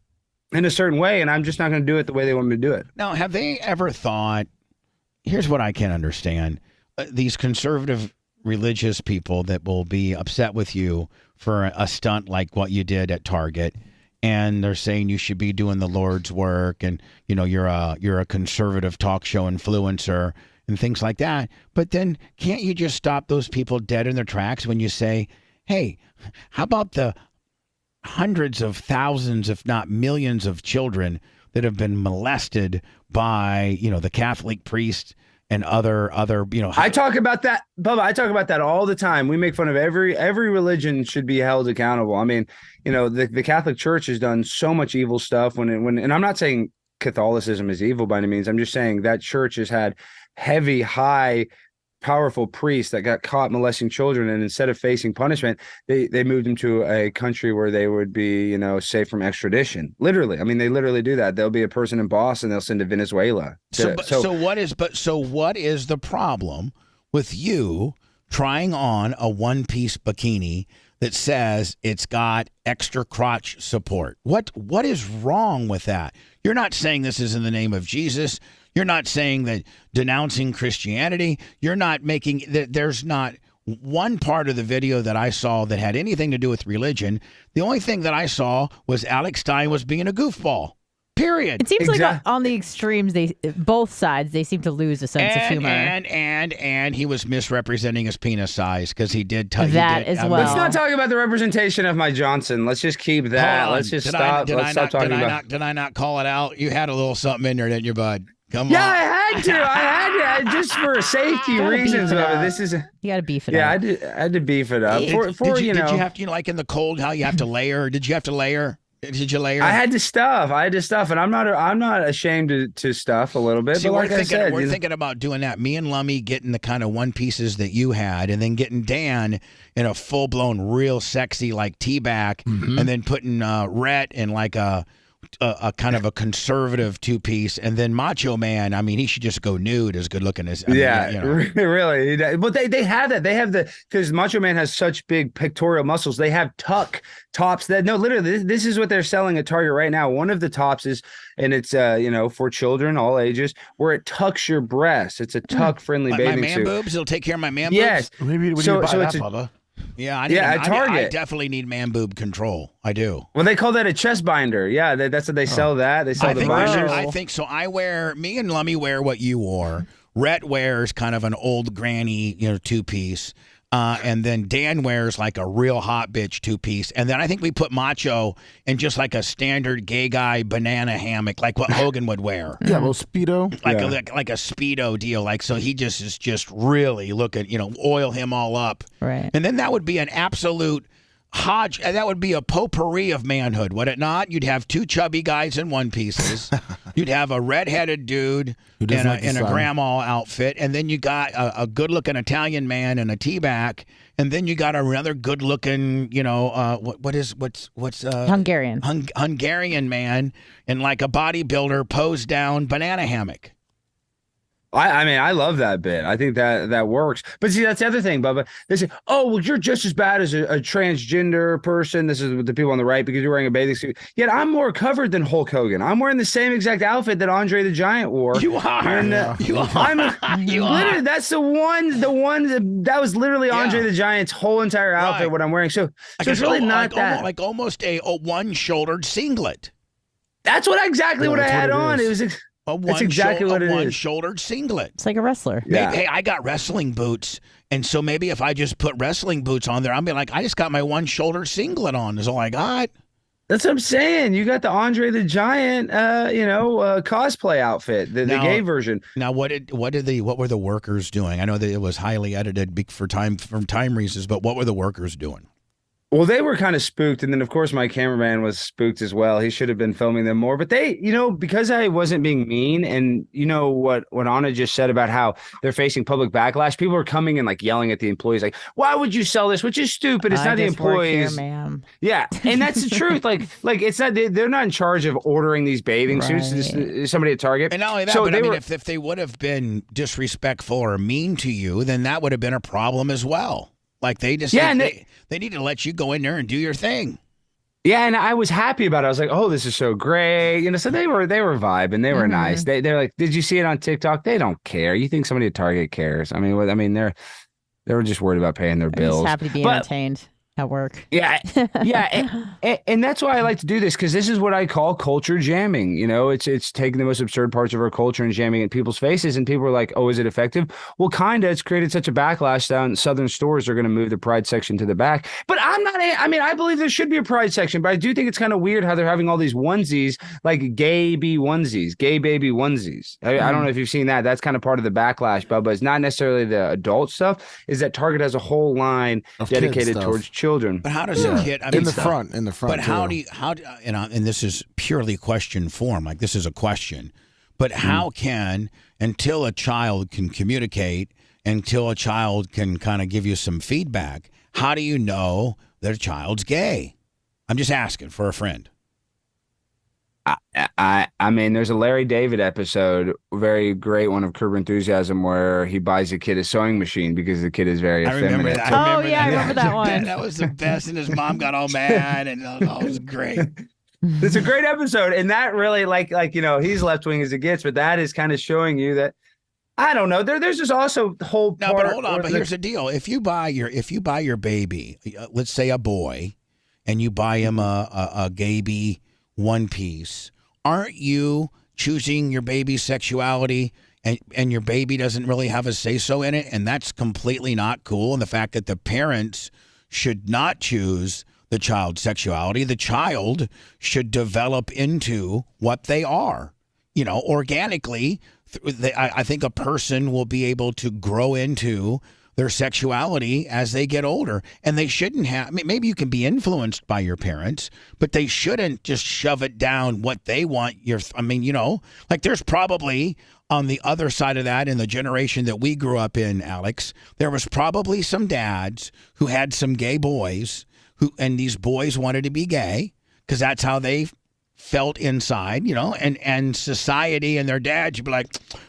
in a certain way, and I'm just not going to do it the way they want me to do it. Now, have they ever thought, here's what I can't understand. These conservative religious people that will be upset with you for a stunt like what you did at Target, and they're saying you should be doing the Lord's work, and you know you're a conservative talk show influencer and things like that. But then can't you just stop those people dead in their tracks when you say, hey, how about the hundreds of thousands, if not millions of children that have been molested by, you know, the Catholic priest and other, you know. I talk about that, Bubba. I talk about that all the time. We make fun of every religion should be held accountable. I mean, you know, the Catholic Church has done so much evil stuff and I'm not saying Catholicism is evil by any means. I'm just saying that church has had heavy, high, powerful priests that got caught molesting children, and instead of facing punishment, they moved them to a country where they would be, you know, safe from extradition. Literally, I mean, they literally do that. There'll be a person in Boston they'll send to Venezuela. So what is the problem with you trying on a one-piece bikini that says it's got extra crotch support? What is wrong with that? You're not saying this is in the name of Jesus. You're not saying that denouncing Christianity. You're not making that. There's not one part of the video that I saw that had anything to do with religion. The only thing that I saw was Alex Stein was being a goofball. Period. It seems like on the extremes, both sides, they seem to lose a sense of humor. And he was misrepresenting his penis size because he did that as well. Let's not talk about the representation of my Johnson. Let's just keep that. Let's just stop. Let's stop talking about. Did I not call it out? You had a little something in there, didn't you, bud? Come on. Yeah, I had to, just for safety reasons. This is you got to beef it up. Yeah, I had to beef it up. Did you have to, like in the cold, how you have to layer? Did you have to layer? Did you layer? I had to stuff, and I'm not ashamed to stuff a little bit. See, but like we're thinking about doing that. Me and Lummy getting the kind of one pieces that you had, and then getting Dan in a full blown, real sexy like T-back, and then putting Rhett in like a kind of a conservative two-piece, and then Macho Man, I mean, he should just go nude as good looking as really. But they have that. They have because Macho Man has such big pectoral muscles. They have tuck tops that literally this is what they're selling at Target right now. One of the tops is, and it's for children all ages, where it tucks your breast. It's a tuck friendly bathing my man suit. Boobs. It'll take care of my man yes. boobs. Maybe when you buy that, Bubba. Yeah, at Target. I definitely need man boob control. I do. Well, they call that a chest binder. Yeah, that's what they sell. That they sell the binders. I think so. Me and Lummy wear what you wore. Rhett wears kind of an old granny, two-piece. And then Dan wears like a real hot bitch two-piece. And then I think we put Macho in just like a standard gay guy banana hammock, like what Hogan would wear. Yeah, a little Speedo. Like a Speedo deal. Like, so he just is just really looking, oil him all up. Right. And then that would be an absolute hodge. That would be a potpourri of manhood, would it not? You'd have two chubby guys in one pieces. You'd have a redheaded dude in a grandma outfit, and then you got a good-looking Italian man in a T-back, and then you got another good-looking, what's Hungarian Hungarian man in like a bodybuilder posed down banana hammock. I mean, I love that bit. I think that works. But see, that's the other thing, Bubba. They say, oh, well, you're just as bad as a transgender person. This is the people on the right because you're wearing a bathing suit. Yet I'm more covered than Hulk Hogan. I'm wearing the same exact outfit that Andre the Giant wore. You are. And, you are. Literally, that's the one that was literally Andre the Giant's whole entire outfit, what I'm wearing. So it's really not that. Like almost a one-shouldered singlet. That's what I had on. It was... That's exactly what it is. One-shouldered singlet. It's like a wrestler. Yeah. Hey, I got wrestling boots, and so maybe if I just put wrestling boots on there, I'll be like, I just got my one-shouldered singlet on. Is all I got. That's what I'm saying. You got the Andre the Giant, cosplay outfit, the gay version. Now, what were the workers doing? I know that it was highly edited from time reasons, but what were the workers doing? Well, they were kind of spooked, and then of course my cameraman was spooked as well. He should have been filming them more, but they, because I wasn't being mean, and what Anna just said about how they're facing public backlash. People are coming and like yelling at the employees, like, "Why would you sell this?" Which is stupid. It's not the employees, ma'am. Yeah, and that's the truth. Like it's not. They're not in charge of ordering these bathing suits. It's somebody at Target. And not only that, but I mean, if they would have been disrespectful or mean to you, then that would have been a problem as well. Like they just they need to let you go in there and do your thing. Yeah, and I was happy about it. I was like, "Oh, this is so great!" So they were vibing. They were nice. They're like, "Did you see it on TikTok?" They don't care. You think somebody at Target cares? I mean, they were just worried about paying their bills. Just happy to be entertained at work. Yeah, and that's why I like to do this, because this is what I call culture jamming. It's taking the most absurd parts of our culture and jamming it in people's faces, and people are like, "Oh, is it effective?" Well, kinda. It's created such a backlash down southern stores are going to move the pride section to the back. But I'm not. I believe there should be a pride section, but I do think it's kind of weird how they're having all these onesies, like gay baby onesies. I don't know if you've seen that. That's kind of part of the backlash, Bubba. It's not necessarily the adult stuff. Is that Target has a whole line dedicated towards children. But how does a kid? I mean, in the front. But and this is purely question form. Like this is a question. But how can, until a child can communicate, until a child can kind of give you some feedback, how do you know that a child's gay? I'm just asking for a friend. I mean, there's a Larry David episode, very great one of Curb Enthusiasm, where he buys a kid a sewing machine because the kid is very effeminate. I remember that one. That was the best, and his mom got all mad, and it was great. It's a great episode, and that really, like he's left wing as it gets, but that is kind of showing you that. I don't know. There's just also the whole part. No, but hold on. But here's the deal: if you buy your baby, let's say a boy, and you buy him a Gaby one piece, aren't you choosing your baby's sexuality, and your baby doesn't really have a say-so in it, and that's completely not cool? And the fact that the parents should not choose the child's sexuality, the child should develop into what they are, organically. I think a person will be able to grow into their sexuality as they get older, and they shouldn't have. I mean, maybe you can be influenced by your parents, but they shouldn't just shove it down what they want. Like there's probably on the other side of that, in the generation that we grew up in, Alex, there was probably some dads who had some gay boys and these boys wanted to be gay because that's how they felt inside, and society and their dads would be like,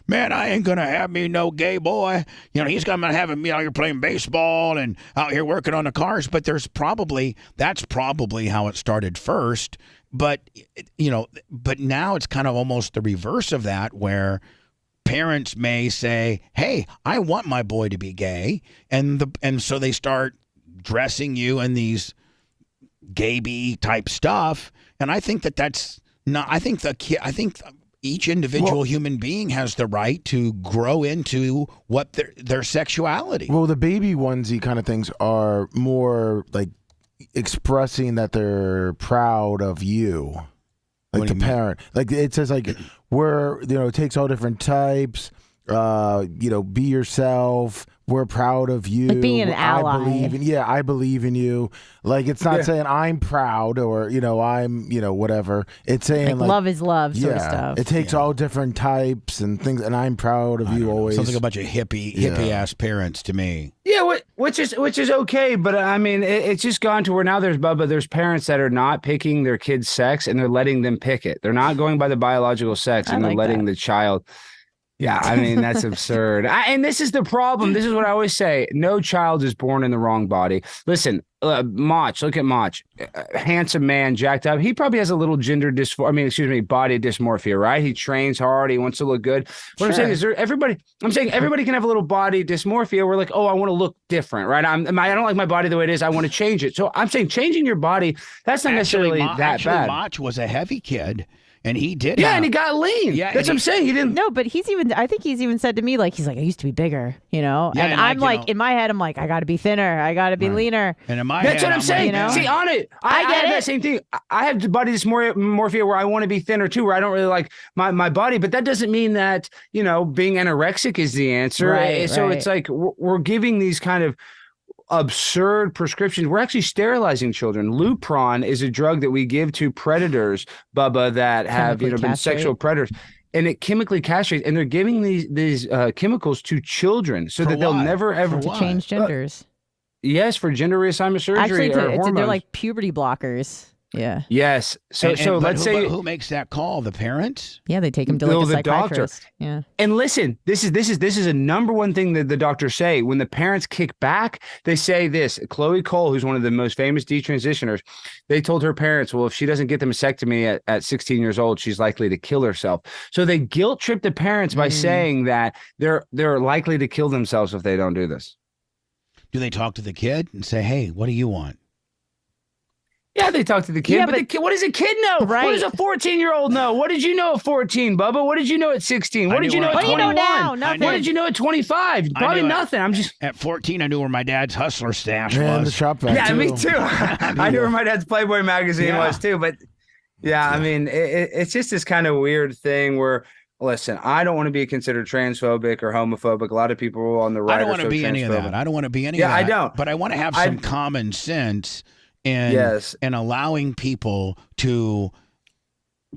"Man, I ain't gonna have me no gay boy. He's gonna have me out here playing baseball and out here working on the cars." But that's probably how it started first. But but now it's kind of almost the reverse of that, where parents may say, "Hey, I want my boy to be gay," and so they start dressing you in these Gaby type stuff. And I think that's not. I think each individual human being has the right to grow into what their sexuality. Well, the baby onesie kind of things are more like expressing that they're proud of you, like the parent. Like it says, like it takes all different types. Be yourself. We're proud of you. Like being an ally. I believe in you. Like it's not saying I'm proud or I'm whatever. It's saying like love is love sort of stuff. It takes all different types and things, and I'm proud of you always. Sounds like a bunch of hippie ass parents to me. Yeah, which is okay, but I mean it's just gone to where now there's parents that are not picking their kid's sex and they're letting them pick it. They're not going by the biological sex and they're letting the child. Yeah, I mean, that's absurd. And this is the problem. This is what I always say. No child is born in the wrong body. Listen, Mach, look at Mach. Handsome man, jacked up. He probably has a little body dysmorphia, right? He trains hard. He wants to look good. What I'm saying is everybody can have a little body dysmorphia. We're like, oh, I want to look different, right? I don't like my body the way it is. I want to change it. So I'm saying changing your body, that's not necessarily that bad. Mach was a heavy kid. And he did. Yeah, and he got lean. Yeah, that's what I'm saying. He didn't. No, but I think he's even said to me, like, I used to be bigger, Yeah, and I'm like, in my head, I'm like, I got to be thinner. I got to be leaner. And in my head, that's what I'm saying. See, on it. I get have that same thing. I have the body dysmorphia where I want to be thinner too, where I don't really like my body. But that doesn't mean that, being anorexic is the answer. Right, so it's like we're giving these kind of absurd prescriptions. We're actually sterilizing children. Lupron is a drug that we give to predators, Bubba, that have been sexual predators. And it chemically castrates, and they're giving these chemicals to children so that they'll never ever to change genders. Yes, for gender reassignment surgery. Actually, they're like puberty blockers. Yeah. Yes. So let's say who makes that call? The parents? Yeah, they take them to like a the psychiatrist. doctor. Yeah. And listen, this is a number one thing that the doctors say when the parents kick back. They say this. Chloe Cole, who's one of the most famous detransitioners, they told her parents, well, if she doesn't get the mastectomy at 16 years old, she's likely to kill herself. So they guilt trip the parents by saying that they're likely to kill themselves if they don't do this. Do they talk to the kid and say, "Hey, what do you want?" Yeah, they talk to the kid, Yeah, but the kid, what does a kid know? Right. What does a 14-year-old know? What did you know at 14, Bubba? What did you know at 16? What did you know at 21? Nothing. What did you know at 25? Probably nothing. I'm just at 14. I knew where my dad's hustler stash Man, was. the shop vac, yeah, too. me too. I knew where my dad's Playboy magazine was too, but yeah, I mean, it's just this kind of weird thing where. Listen, I don't want to be considered transphobic or homophobic. A lot of people on the right. I don't want to be any of that. I don't want to be any of that. Yeah, I don't. But I want to have some common sense and allowing people to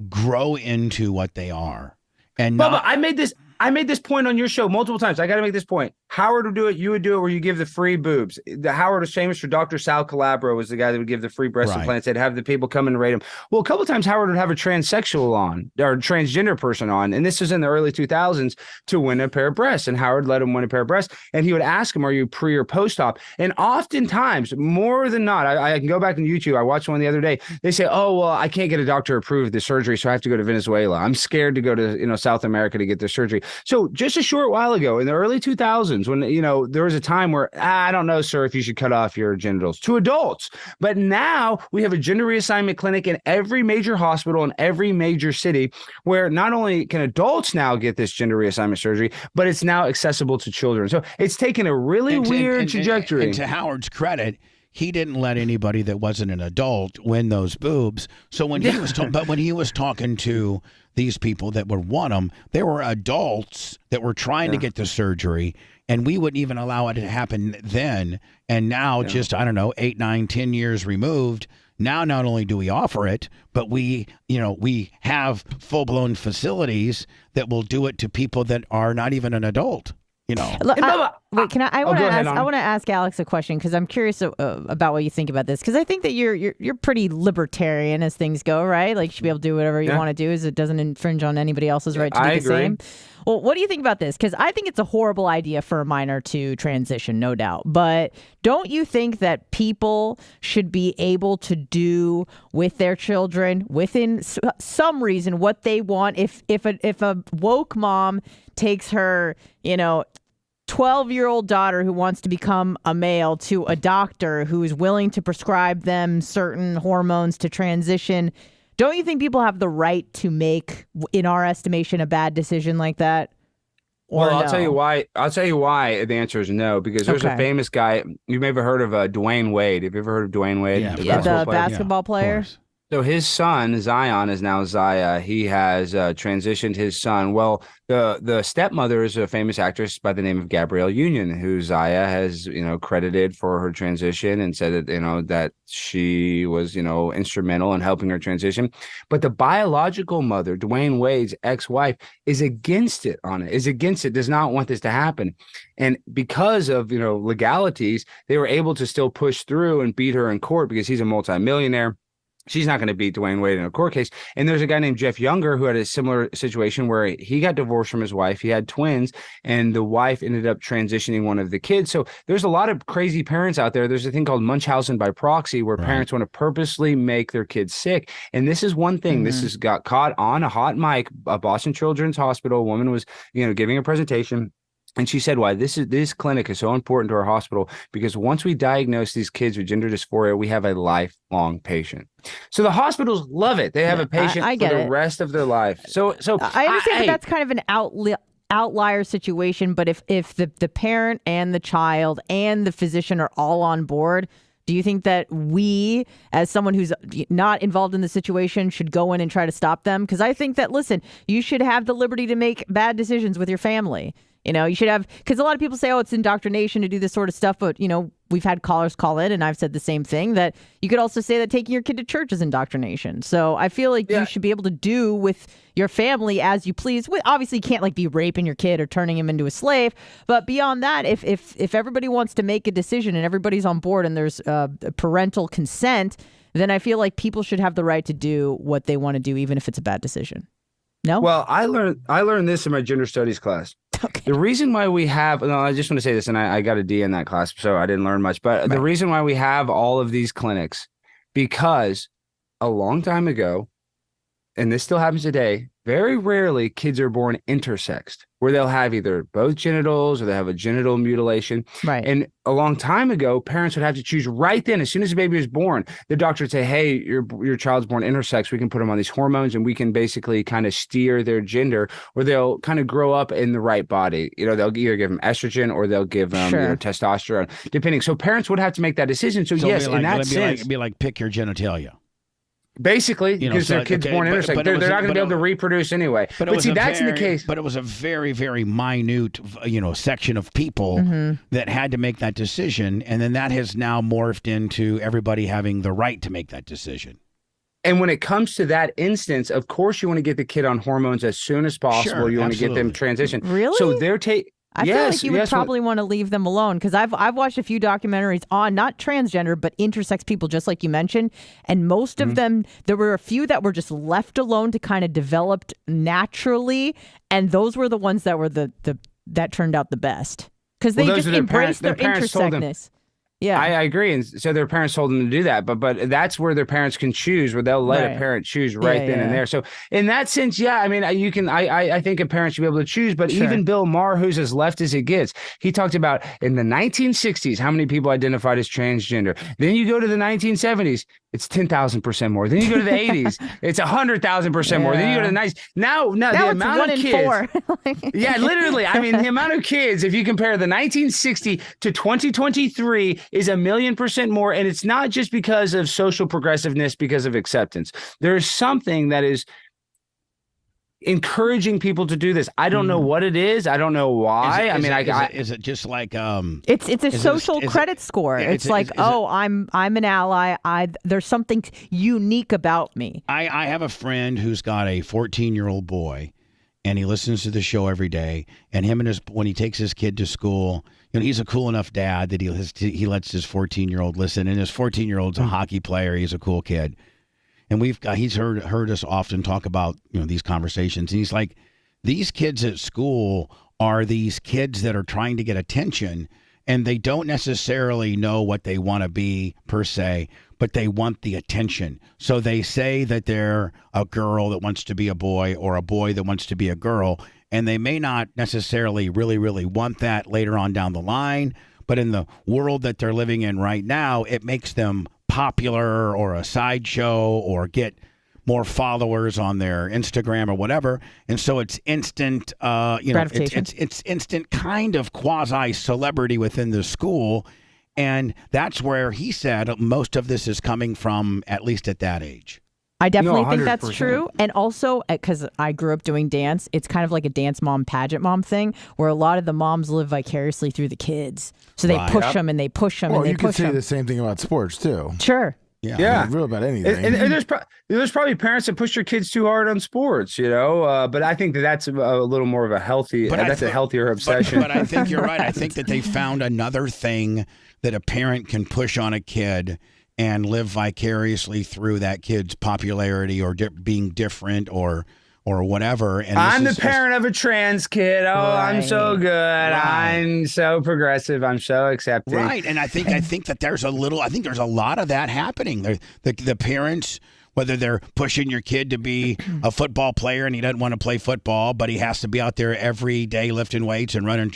grow into what they are. And Bubba, I made this point on your show multiple times. I got to make this point. Howard would do it. You would do it where you give the free boobs. The Howard was famous for Dr. Sal Calabro was the guy that would give the free breast implants. They'd have the people come and rate them. Well, a couple of times Howard would have a transsexual on or transgender person on. And this was in the early 2000s to win a pair of breasts. And Howard let him win a pair of breasts. And he would ask him, are you pre or post-op? And oftentimes, more than not, I can go back on YouTube. I watched one the other day. They say, oh, well, I can't get a doctor approved the surgery, so I have to go to Venezuela. I'm scared to go to South America to get the surgery. So just a short while ago in the early 2000s, when there was a time where I don't know, sir, if you should cut off your genitals to adults, but now we have a gender reassignment clinic in every major hospital in every major city, where not only can adults now get this gender reassignment surgery, but it's now accessible to children. So it's taken a really weird trajectory. And to Howard's credit, he didn't let anybody that wasn't an adult win those boobs. So when he was when he was talking to these people that would want them, there were adults that were trying to get the surgery, and we wouldn't even allow it to happen then. And now, just, I don't know, 8, 9, 10 years removed, now not only do we offer it, but we have full-blown facilities that will do it to people that are not even an adult. Look, wait, can I want to ask Alex a question, because I'm curious about what you think about this, because I think that you're pretty libertarian as things go, right? Like you should be able to do whatever you want to do, as it doesn't infringe on anybody else's right to do the same. Well, what do you think about this? Because I think it's a horrible idea for a minor to transition, no doubt. But don't you think that people should be able to do with their children, within some reason, what they want? If a woke mom takes her, 12-year-old daughter who wants to become a male to a doctor who is willing to prescribe them certain hormones to transition, don't you think people have the right to make, in our estimation, a bad decision like that? Or well, no? I'll tell you why. The answer is no, because there's a famous guy. You may have heard of Dwayne Wade. Have you ever heard of Dwayne Wade? Yeah, the basketball player. So his son, Zion, is now Zaya. He has transitioned his son. Well, the stepmother is a famous actress by the name of Gabrielle Union, who Zaya has, credited for her transition and said that, that she was, instrumental in helping her transition. But the biological mother, Dwayne Wade's ex-wife, is against it, does not want this to happen. And because of, legalities, they were able to still push through and beat her in court because he's a multimillionaire. She's not going to beat Dwayne Wade in a court case. And there's a guy named Jeff Younger who had a similar situation where he got divorced from his wife. He had twins, and the wife ended up transitioning one of the kids. So there's a lot of crazy parents out there. There's a thing called Munchausen by proxy, where parents want to purposely make their kids sick. And this is one thing. This has got caught on a hot mic. Boston Children's Hospital, a woman was, giving a presentation. And she said, why this clinic is so important to our hospital, because once we diagnose these kids with gender dysphoria, we have a lifelong patient. So the hospitals love it. They have a patient for the rest of their life. So I understand that that's kind of an outlier situation, but if the parent and the child and the physician are all on board, do you think that we, as someone who's not involved in the situation, should go in and try to stop them? Because I think that, listen, you should have the liberty to make bad decisions with your family. You know, you should have, because a lot of people say, oh, it's indoctrination to do this sort of stuff. But, you know, we've had callers call in and I've said the same thing, that you could also say that taking your kid to church is indoctrination. So I feel like you should be able to do with your family as you please. Obviously, you can't like be raping your kid or turning him into a slave. But beyond that, if everybody wants to make a decision and everybody's on board and there's parental consent, then I feel like people should have the right to do what they want to do, even if it's a bad decision. No? Well, I learned this in my gender studies class. Okay. The reason why we have, no, I just want to say this, and I got a D in that class, so I didn't learn much. But the reason why we have all of these clinics, because a long time ago, and this still happens today, very rarely kids are born intersexed, where they'll have either both genitals or they have a genital mutilation. Right. And a long time ago, parents would have to choose right then. As soon as the baby was born, the doctor would say, hey, your child's born intersex. We can put them on these hormones and we can basically kind of steer their gender, or they'll kind of grow up in the right body. You know, they'll either give them estrogen or they'll give them testosterone, depending. So parents would have to make that decision. So yes, in that sense. It'd be like pick your genitalia. Basically, because their kid's born intersex. They're not going to be able to reproduce anyway. But see, that's in the case. But it was a very, very minute, section of people that had to make that decision. And then that has now morphed into everybody having the right to make that decision. And when it comes to that instance, of course, you want to get the kid on hormones as soon as possible. Sure, you want to get them transitioned. Really? So they're I feel like you would probably want to leave them alone, because I've watched a few documentaries on not transgender but intersex people, just like you mentioned, and most of them, there were a few that were just left alone to kind of develop naturally, and those were the ones that were that turned out the best, because they just embraced their intersexness. Yeah, I agree, and so their parents told them to do that, but that's where their parents can choose, where they'll let a parent choose then and there. So in that sense, yeah, I mean, you can. I think a parent should be able to choose, but even Bill Maher, who's as left as it gets, he talked about in the 1960s how many people identified as transgender. Then you go to the 1970s, it's 10,000% more. Then you go to the 80s, it's 100,000% more. Then you go to the 90s. Now the amount of kids, yeah, literally. I mean, the amount of kids, if you compare the 1960 to 2023, is 1,000,000% more. And it's not just because of social progressiveness, because of acceptance. There is something that is encouraging people to do this. I don't know what it is. I don't know why. Is it just like it's a social credit score. It's like, I'm an ally. There's something unique about me. I have a friend who's got a 14-year-old boy, and he listens to the show every day. And when he takes his kid to school, he's a cool enough dad that he lets his 14-year-old listen. And his 14-year-old's a hockey player. He's a cool kid. And he's heard us often talk about these conversations. And he's like, these kids at school are these kids that are trying to get attention, and they don't necessarily know what they want to be per se, but they want the attention. So they say that they're a girl that wants to be a boy, or a boy that wants to be a girl, and they may not necessarily really, really want that later on down the line. But in the world that they're living in right now, it makes them popular or a sideshow or get more followers on their Instagram or whatever. And so it's instant, gratification. It's instant kind of quasi celebrity within the school. And that's where he said most of this is coming from, at least at that age. I definitely think that's true. And also, because I grew up doing dance, it's kind of like a dance mom, pageant mom thing, where a lot of the moms live vicariously through the kids. So they push them and they push them and they push them. Well, you could say the same thing about sports, too. Sure. Yeah. Real about anything. And there's probably parents that push their kids too hard on sports, but I think that's a little more of a healthier obsession. But I think you're right. I think that they found another thing that a parent can push on a kid and live vicariously through that kid's popularity or being different or whatever. And I'm the parent of a trans kid. Oh, right. I'm so good. Right. I'm so progressive. I'm so accepting. Right. And I think that there's a lot of that happening. The parents, whether they're pushing your kid to be a football player and he doesn't want to play football, but he has to be out there every day lifting weights and running,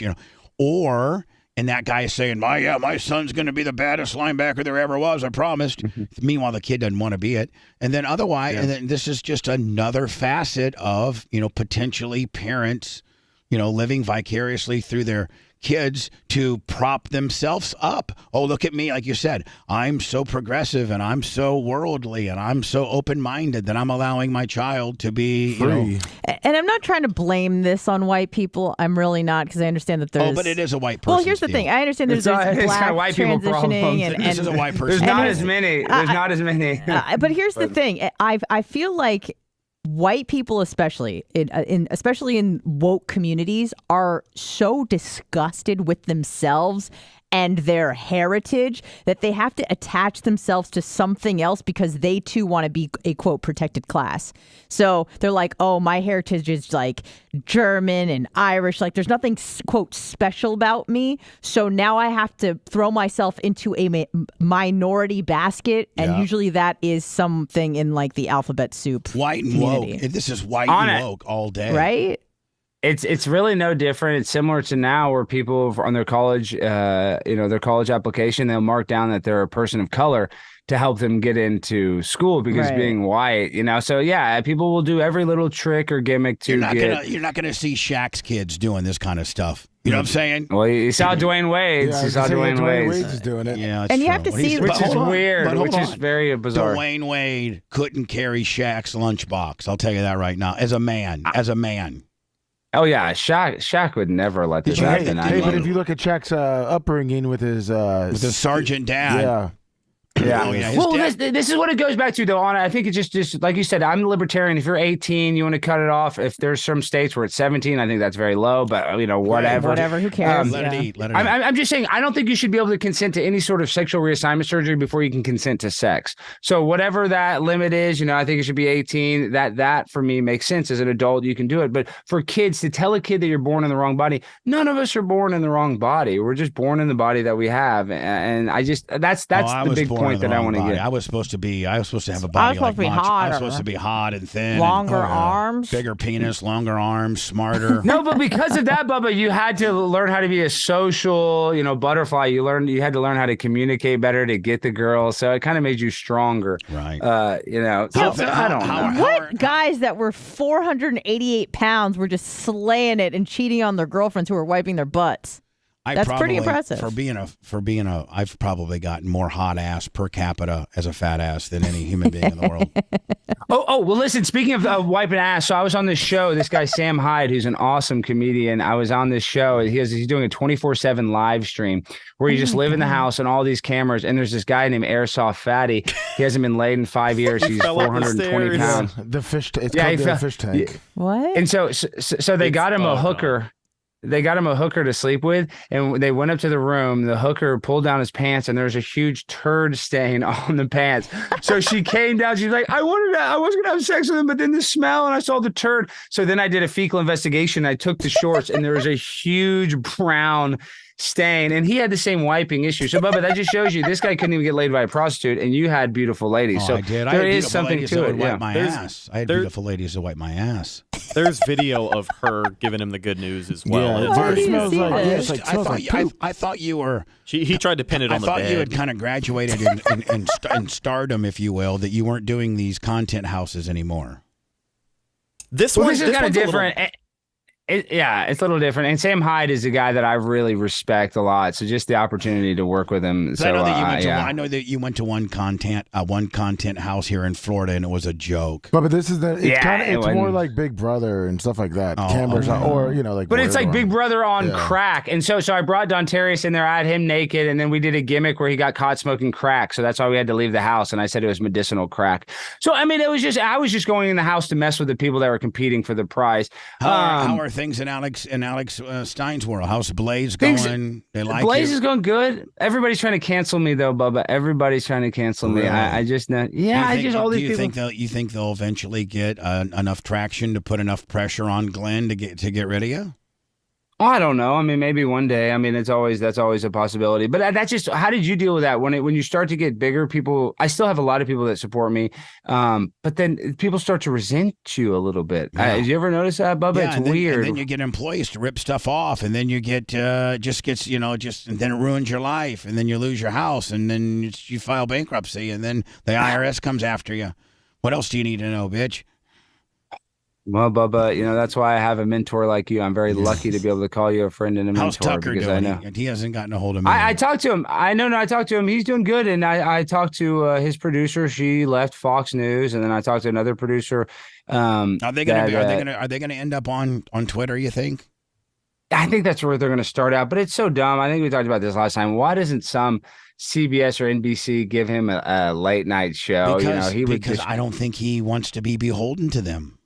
and that guy is saying, my son's going to be the baddest linebacker there ever was, I promised. Meanwhile, the kid doesn't want to be it. And then and then this is just another facet of, potentially parents, living vicariously through their kids to prop themselves up. Oh, look at me. Like you said, I'm so progressive and I'm so worldly and I'm so open-minded that I'm allowing my child to be Free. And I'm not trying to blame this on white people. I'm really not, because I understand that there's. Oh, but it is a white person. Well, here's the thing. I understand there's It's black got white people transitioning, problems. This is a white person. There's not as many. There's not as many. But here's the thing. I feel like white people, especially in woke communities, are so disgusted with themselves and their heritage that they have to attach themselves to something else because they too want to be a quote protected class. So they're like, oh, my heritage is like German and Irish. Like there's nothing quote special about me. So now I have to throw myself into a minority basket. And usually that is something in like the alphabet soup. White and community. woke. This is white and woke all day. Right? It's really no different. It's similar to now where people on their college, their college application, they'll mark down that they're a person of color to help them get into school because being white, So yeah, people will do every little trick or gimmick to You're not gonna see Shaq's kids doing this kind of stuff. You know what I'm saying? Well, you saw Dwayne Wade's. Yeah, you saw Dwayne Wade's. is doing it. Yeah, And you have to see, which is weird, which is very bizarre. Dwayne Wade couldn't carry Shaq's lunchbox. I'll tell you that right now. As a man. Oh yeah, Shaq would never let this happen. But if you look at Shaq's upbringing with his sergeant dad, Yeah. Well, this is what it goes back to, though. I think it's just like you said. I'm a libertarian. If you're 18, you want to cut it off. If there's some states where it's 17, I think that's very low. But whatever. Whatever. Who cares? Let it eat. I'm just saying. I don't think you should be able to consent to any sort of sexual reassignment surgery before you can consent to sex. So whatever that limit is, I think it should be 18. That for me makes sense. As an adult, you can do it. But for kids, to tell a kid that you're born in the wrong body, none of us are born in the wrong body. We're just born in the body that we have. And I just that's the big point that I want to get. I was supposed to have a body like Macho. I was supposed to be hot and thin. Longer arms. Bigger penis, longer arms, smarter. No, but because of that, Bubba, you had to learn how to be a social, butterfly. You had to learn how to communicate better to get the girl. So it kind of made you stronger. Right. I don't know. What guys that were 488 pounds were just slaying it and cheating on their girlfriends who were wiping their butts? That's pretty impressive. For being a, I've probably gotten more hot ass per capita as a fat ass than any human being in the world. Well, listen, speaking of wiping ass, so I was on this show, this guy, Sam Hyde, who's an awesome comedian. I was on this show. He's doing a 24/7 live stream where you just live in the house and all these cameras. And there's this guy named Airsoft Fatty. He hasn't been laid in 5 years. He's 420 pounds. The fish, it's called the fish tank. What? And so they got him a hooker. They got him a hooker to sleep with, and they went up to the room. The hooker pulled down his pants, and there was a huge turd stain on the pants. So she came down. She's like, I was going to have sex with him, but then the smell, and I saw the turd. So then I did a fecal investigation. I took the shorts, and there was a huge brown stain, and he had the same wiping issue. So, Bubba, that just shows you this guy couldn't even get laid by a prostitute, and you had beautiful ladies. So I did. There is something to it. Wipe my ass. I had beautiful ladies that wipe my ass. There's video of her giving him the good news as well. Yeah, It's it very- smells like I thought you were. He tried to pin it on the bed. I thought you had kind of graduated in stardom, if you will, that you weren't doing these content houses anymore. This is kind of different. It's a little different. And Sam Hyde is a guy that I really respect a lot. So just the opportunity to work with him. So I know that you went to one content house here in Florida, and it was a joke. But this is it's more like Big Brother and stuff like that. Cameras or like. But it's like Big Brother on crack. And so I brought Don Terrius in there. I had him naked, and then we did a gimmick where he got caught smoking crack. So that's why we had to leave the house. And I said it was medicinal crack. So I mean, I was just going in the house to mess with the people that were competing for the prize. How are things in Alex Stein's world? How's Blaze going? They like Blaze you? is going good. Everybody's trying to cancel me though, Bubba. Everybody's trying to cancel me. Really? I just know. Yeah, all these people. You think they'll eventually get enough traction to put enough pressure on Glenn to get rid of you? Oh, I don't know. I mean, maybe one day. I mean, that's always a possibility. But that's just, how did you deal with that when you start to get bigger? People, I still have a lot of people that support me, but then people start to resent you a little bit. Yeah. Did you ever notice that, Bubba? Yeah, it's weird. And then you get employees to rip stuff off, and then you get and then it ruins your life, and then you lose your house, and then you file bankruptcy, and then the IRS comes after you. What else do you need to know, bitch? Well, Bubba, that's why I have a mentor like you. I'm very lucky to be able to call you a friend and a How's mentor Tucker because doing? I know He hasn't gotten a hold of me. I talked to him. I talked to him. He's doing good. And I talked to his producer. She left Fox News, and then I talked to another producer. Are they gonna end up on Twitter? You think? I think that's where they're going to start out. But it's so dumb. I think we talked about this last time. Why doesn't some CBS or NBC give him a late night show? Because I don't think he wants to be beholden to them.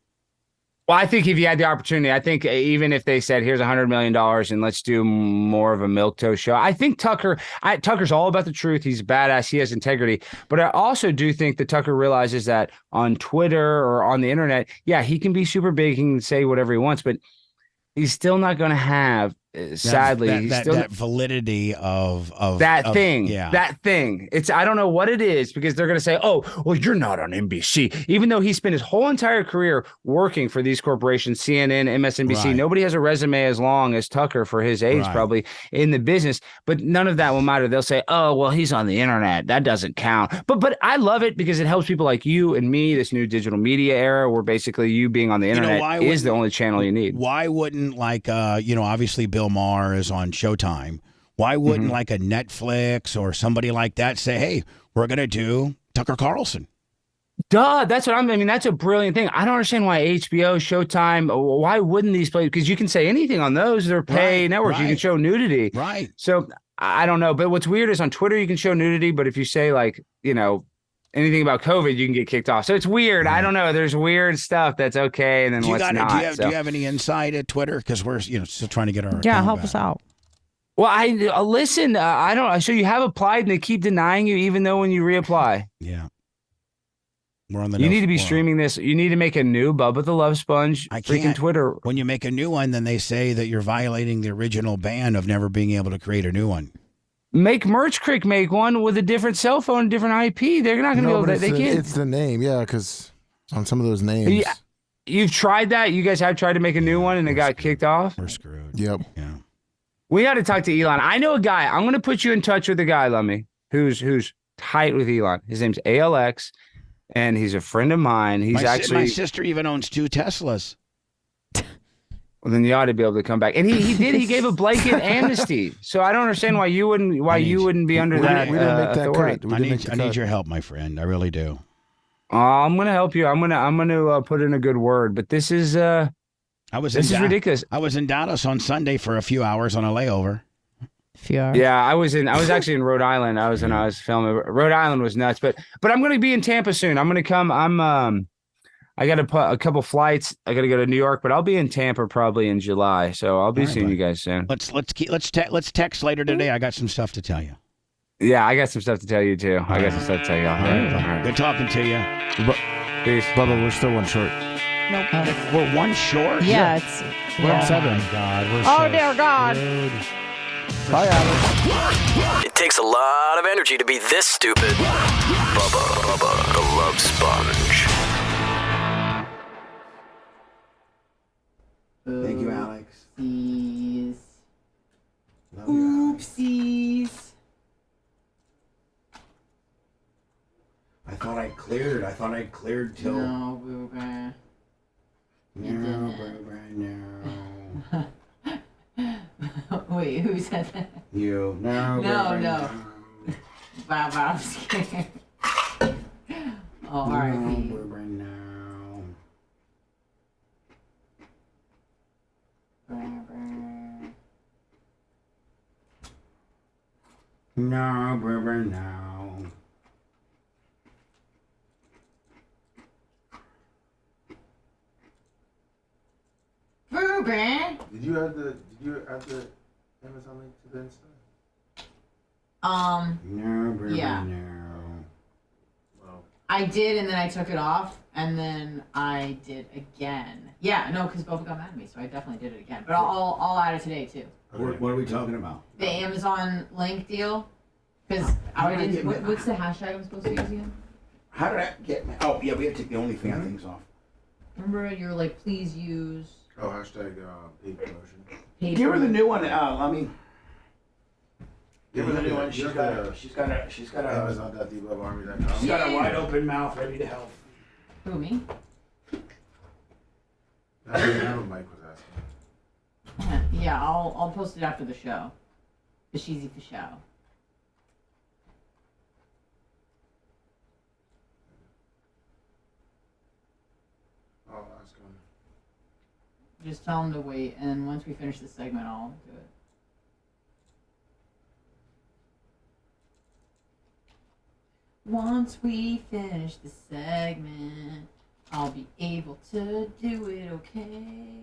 Well, I think if you had the opportunity, I think even if they said, here's $100 million and let's do more of a milquetoast show, I think Tucker's all about the truth. He's badass. He has integrity. But I also do think that Tucker realizes that on Twitter or on the internet, yeah, he can be super big. He can say whatever he wants, but he's still not going to have, sadly, that validity of that thing. Yeah. That thing. I don't know what it is because they're going to say, oh, well, you're not on NBC, even though he spent his whole entire career working for these corporations, CNN, MSNBC. Right. Nobody has a resume as long as Tucker for his age, probably in the business, but none of that will matter. They'll say, oh, well, he's on the internet. That doesn't count. But I love it because it helps people like you and me, this new digital media era where basically you being on the internet is the only channel you need. Why wouldn't obviously Bill Maher is on Showtime. Why wouldn't like a Netflix or somebody like that say, hey, we're going to do Tucker Carlson? Duh, that's what I mean. That's a brilliant thing. I don't understand why HBO, Showtime, why wouldn't these places? Because you can say anything on those. They're pay networks. You can show nudity. Right. So I don't know. But what's weird is on Twitter, you can show nudity. But if you say anything about COVID, you can get kicked off. So it's weird. I don't know. There's weird stuff that's okay. And then what's not. Do you have any insight at Twitter? Because we're still trying to get our help us out. Well, I listen. I don't. So you have applied, and they keep denying you, even though when you reapply. Yeah. We're on the. You need to be streaming this. You need to make a new Bubba the Love Sponge. Freaking Twitter. When you make a new one, then they say that you're violating the original ban of never being able to create a new one. Make Merch Crick make one with a different cell phone, different IP. They're not going to be able to. They can't. It's the name, yeah, because on some of those names. Yeah, you've tried that. You guys have tried to make a new one, and it got kicked off. We're screwed. Yep. Yeah. We got to talk to Elon. I know a guy. I'm going to put you in touch with a guy, Lummy, who's tight with Elon. His name's ALX, and he's a friend of mine. He's my sister even owns 2 Teslas. Well, then you ought to be able to come back. And he did. He gave a blanket amnesty. So I don't understand why you wouldn't be under that. We didn't make that authority. cut. I need your help, my friend. I really do. I'm gonna help you. I'm gonna put in a good word. But this is ridiculous. I was in Dallas on Sunday for a few hours on a layover. Yeah, I was actually in Rhode Island. I was filming. Rhode Island was nuts. But I'm gonna be in Tampa soon. I'm gonna come. I got a couple flights. I got to go to New York, but I'll be in Tampa probably in July. So I'll be seeing you guys soon. Let's text later today. I got some stuff to tell you. Yeah, I got some stuff to tell you too. I got some stuff to tell you. All right. Good talking to you. Peace. Bubba, we're still one short. Nope. We're one short? Yeah, we're on 7. God, we're oh, dear God. Screwed. Bye, Alex. It takes a lot of energy to be this stupid. Bubba the Love Sponge. Thank you, Alex. Oopsies. Oopsies. I thought I cleared till. No, Boober. No, Boober, no. Wait, who said that? You. No, No. Wow, I'm scared. Oh, all right. No, Boober, no. No, Boober, no. Boober. Did you add the Amazon link to the Insta? No, Boober, yeah. no. Well, I did, and then I took it off, and then I did again. Yeah, no, because Bubba got mad at me, so I definitely did it again. But I'll add it today too. What are we talking about? The Amazon link deal. Because I didn't. What's the hashtag I'm supposed to use again? How did I get? Oh yeah, we had to take the OnlyFans things off. Remember, you're like, please use. Oh, hashtag paid promotion. Give her the new one. Let me. Give her the new one. She's got a Amazon.dbubarmy.com. She's got a wide open mouth, ready to help. Who, me? I didn't know what Mike was asking. Yeah, I'll post it after the show. It's easy for show. Oh, that's going. Just tell him to wait, and once we finish this segment, I'll do it. Once we finish the segment, I'll be able to do it, okay?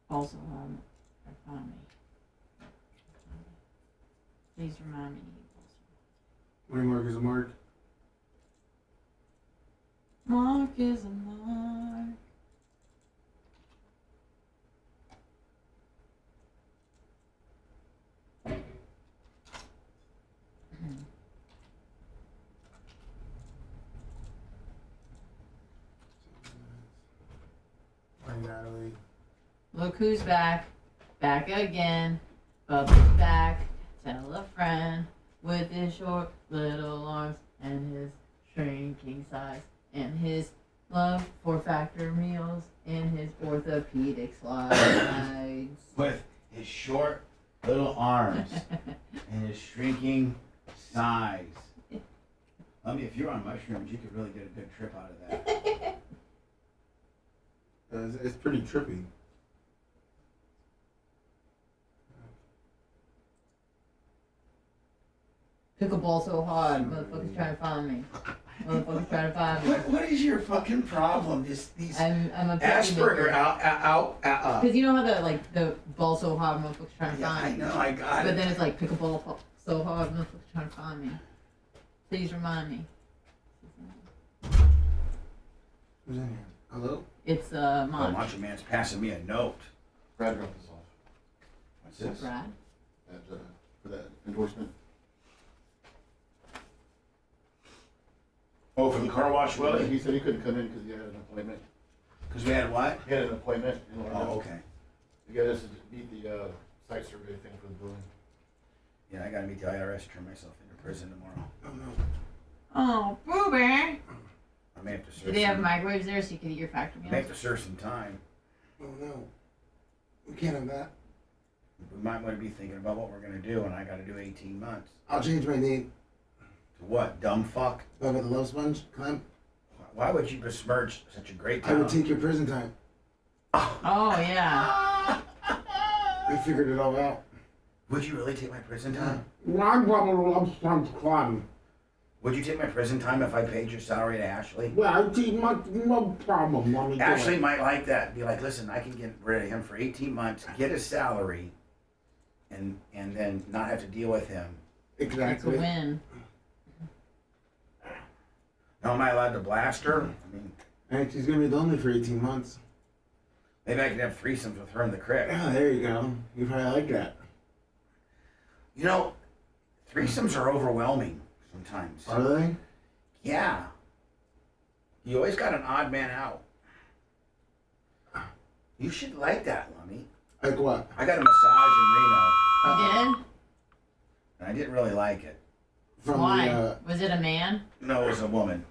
Also, remind me. Please remind me. Wait, Mark is a mark. Mark is a mark. Morning, Natalie. Look who's back. Back again. Bubba's back. Tell a friend. With his short little arms and his shrinking size and his love for factor meals and his orthopedic slides. With his short little arms and his shrinking size. I mean, if you're on mushrooms, you could really get a good trip out of that. It's pretty trippy. Pickleball so hard, motherfuckers trying to find me. Motherfuckers trying to find me. What is your fucking problem? Just these I'm a Asperger out. Because you know how the ball so hard, motherfuckers trying to find me. I know, I got it. But then it's like pickleball so hard, motherfuckers trying to find me. Please remind me. Who's in here? Hello? It's Oh, Monch. Macho Man's passing me a note. Brad dropped this off. What's this? Brad? For that endorsement. Oh, for the car wash, Willie? He said he couldn't come in because he had an appointment. Because we had what? He had an appointment in Orlando. Oh, okay. You got us to meet the site survey thing for the building. Yeah, I gotta meet the IRS, turn myself into prison tomorrow. Oh, booby! I may have to serve Do they have some- microwaves there so you can eat your factor I meals? may have to serve some time. Oh no. We can't have that. We might want to be thinking about what we're gonna do, and I gotta do 18 months. I'll change my name. To what, dumb fuck? Bubba the Love Sponge, Clem. Why would you besmirch such a great I town? would take your prison time. Oh, yeah. I figured it all out. Would you really take my prison time? I'm Bubba the Love Sponge, Clem. Would you take my prison time if I paid your salary to Ashley? Well, I'd take no problem. Let me do Ashley it. might like that. Be like, listen, I can get rid of him for 18 months, get his salary, and then not have to deal with him. Exactly. It's a win. Now, am I allowed to blast her? I mean, And she's gonna be lonely for 18 months. maybe I could have threesomes with her in the crib. Yeah, there you go. You probably like that. You know, threesomes are overwhelming sometimes. Are they? Yeah. You always got an odd man out. You should like that, Lummy. Like what? I got a massage in Reno. You did? And I didn't really like it. From Why? the, Was it a man? No, it was a woman.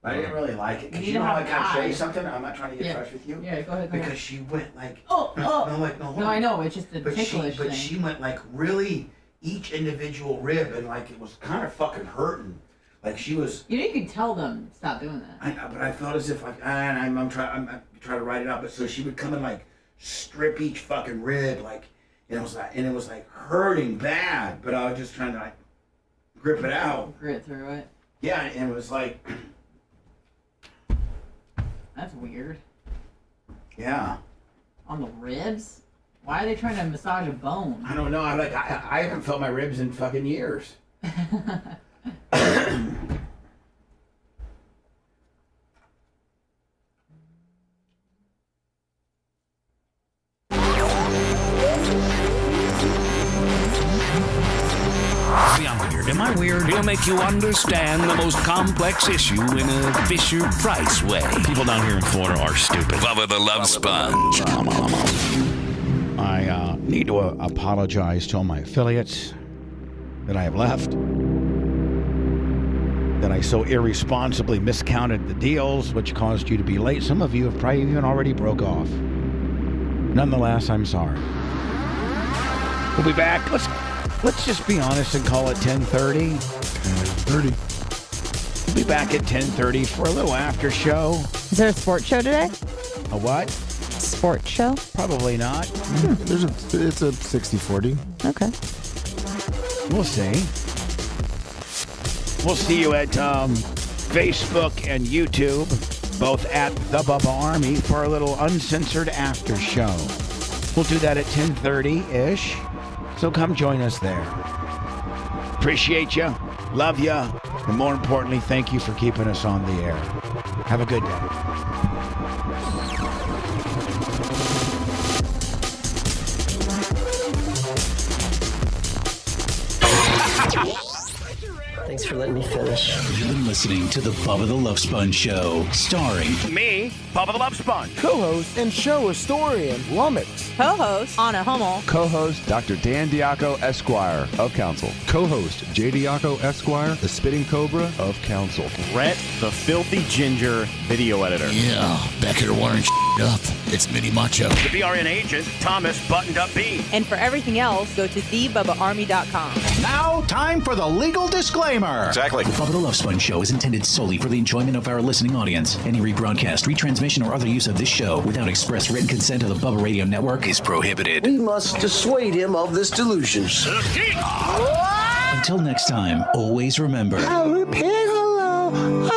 But I didn't really like it. You Because need you know to how I have can show you eyes. something? I'm not trying to get Yeah. fresh with you. Yeah, go ahead. Go Because ahead. she went like... Oh, oh. No, No, I know. It's just the But ticklish she thing. she went like really each individual rib, and like it was kind of fucking hurting. Like she was... You know, you could tell them stop doing that. But I felt as if like, I'm trying to write it out. But so she would come and like strip each fucking rib, like, and it was like hurting bad. But I was just trying to like grip it out. Grit through it. Yeah, and it was like, That's weird. yeah. On the ribs? Why are they trying to massage a bone? I don't know. I haven't felt my ribs in fucking years. Am I weird? He'll make you understand the most complex issue in a Fisher-Price way. People down here in Florida are stupid. Bubba the Love Sponge. I need to apologize to all my affiliates that I have left, that I so irresponsibly miscounted the deals, which caused you to be late. Some of you have probably even already broke off. Nonetheless, I'm sorry. We'll be back. Let's just be honest and call it 10:30. 30. We'll be back at 10:30 for a little after show. Is there a sports show today? A what? Sports show? Probably not. It's a 60-40. Okay. We'll see. We'll see you at Facebook and YouTube, both at the Bubba Army, for a little uncensored after show. We'll do that at 10:30-ish, so come join us there. Appreciate you, love you, and more importantly, thank you for keeping us on the air. Have a good day. Thanks for letting me finish. You've been listening to the Bubba the Love Sponge Show, starring Me, Bubba the Love Sponge. Co-host and show historian Lummox. Co-host Anna Hummel. Co-host Dr. Dan Diaco, Esquire of Council. Co-host J. Diaco, Esquire, the Spitting Cobra of Council. Brett, the filthy ginger video editor. Yeah, back here wiring up. It's Mini Macho. The BRN agent, Thomas Buttoned Up B. And for everything else, go to thebubbaarmy.com. Now, time for the legal disclaimer. Exactly. The Bubba the Love Sponge Show is intended solely for the enjoyment of our listening audience. Any rebroadcast, retransmission, or other use of this show without express written consent of the Bubba Radio Network is prohibited. We must dissuade him of this delusion. Until next time, always remember. I repeat hello.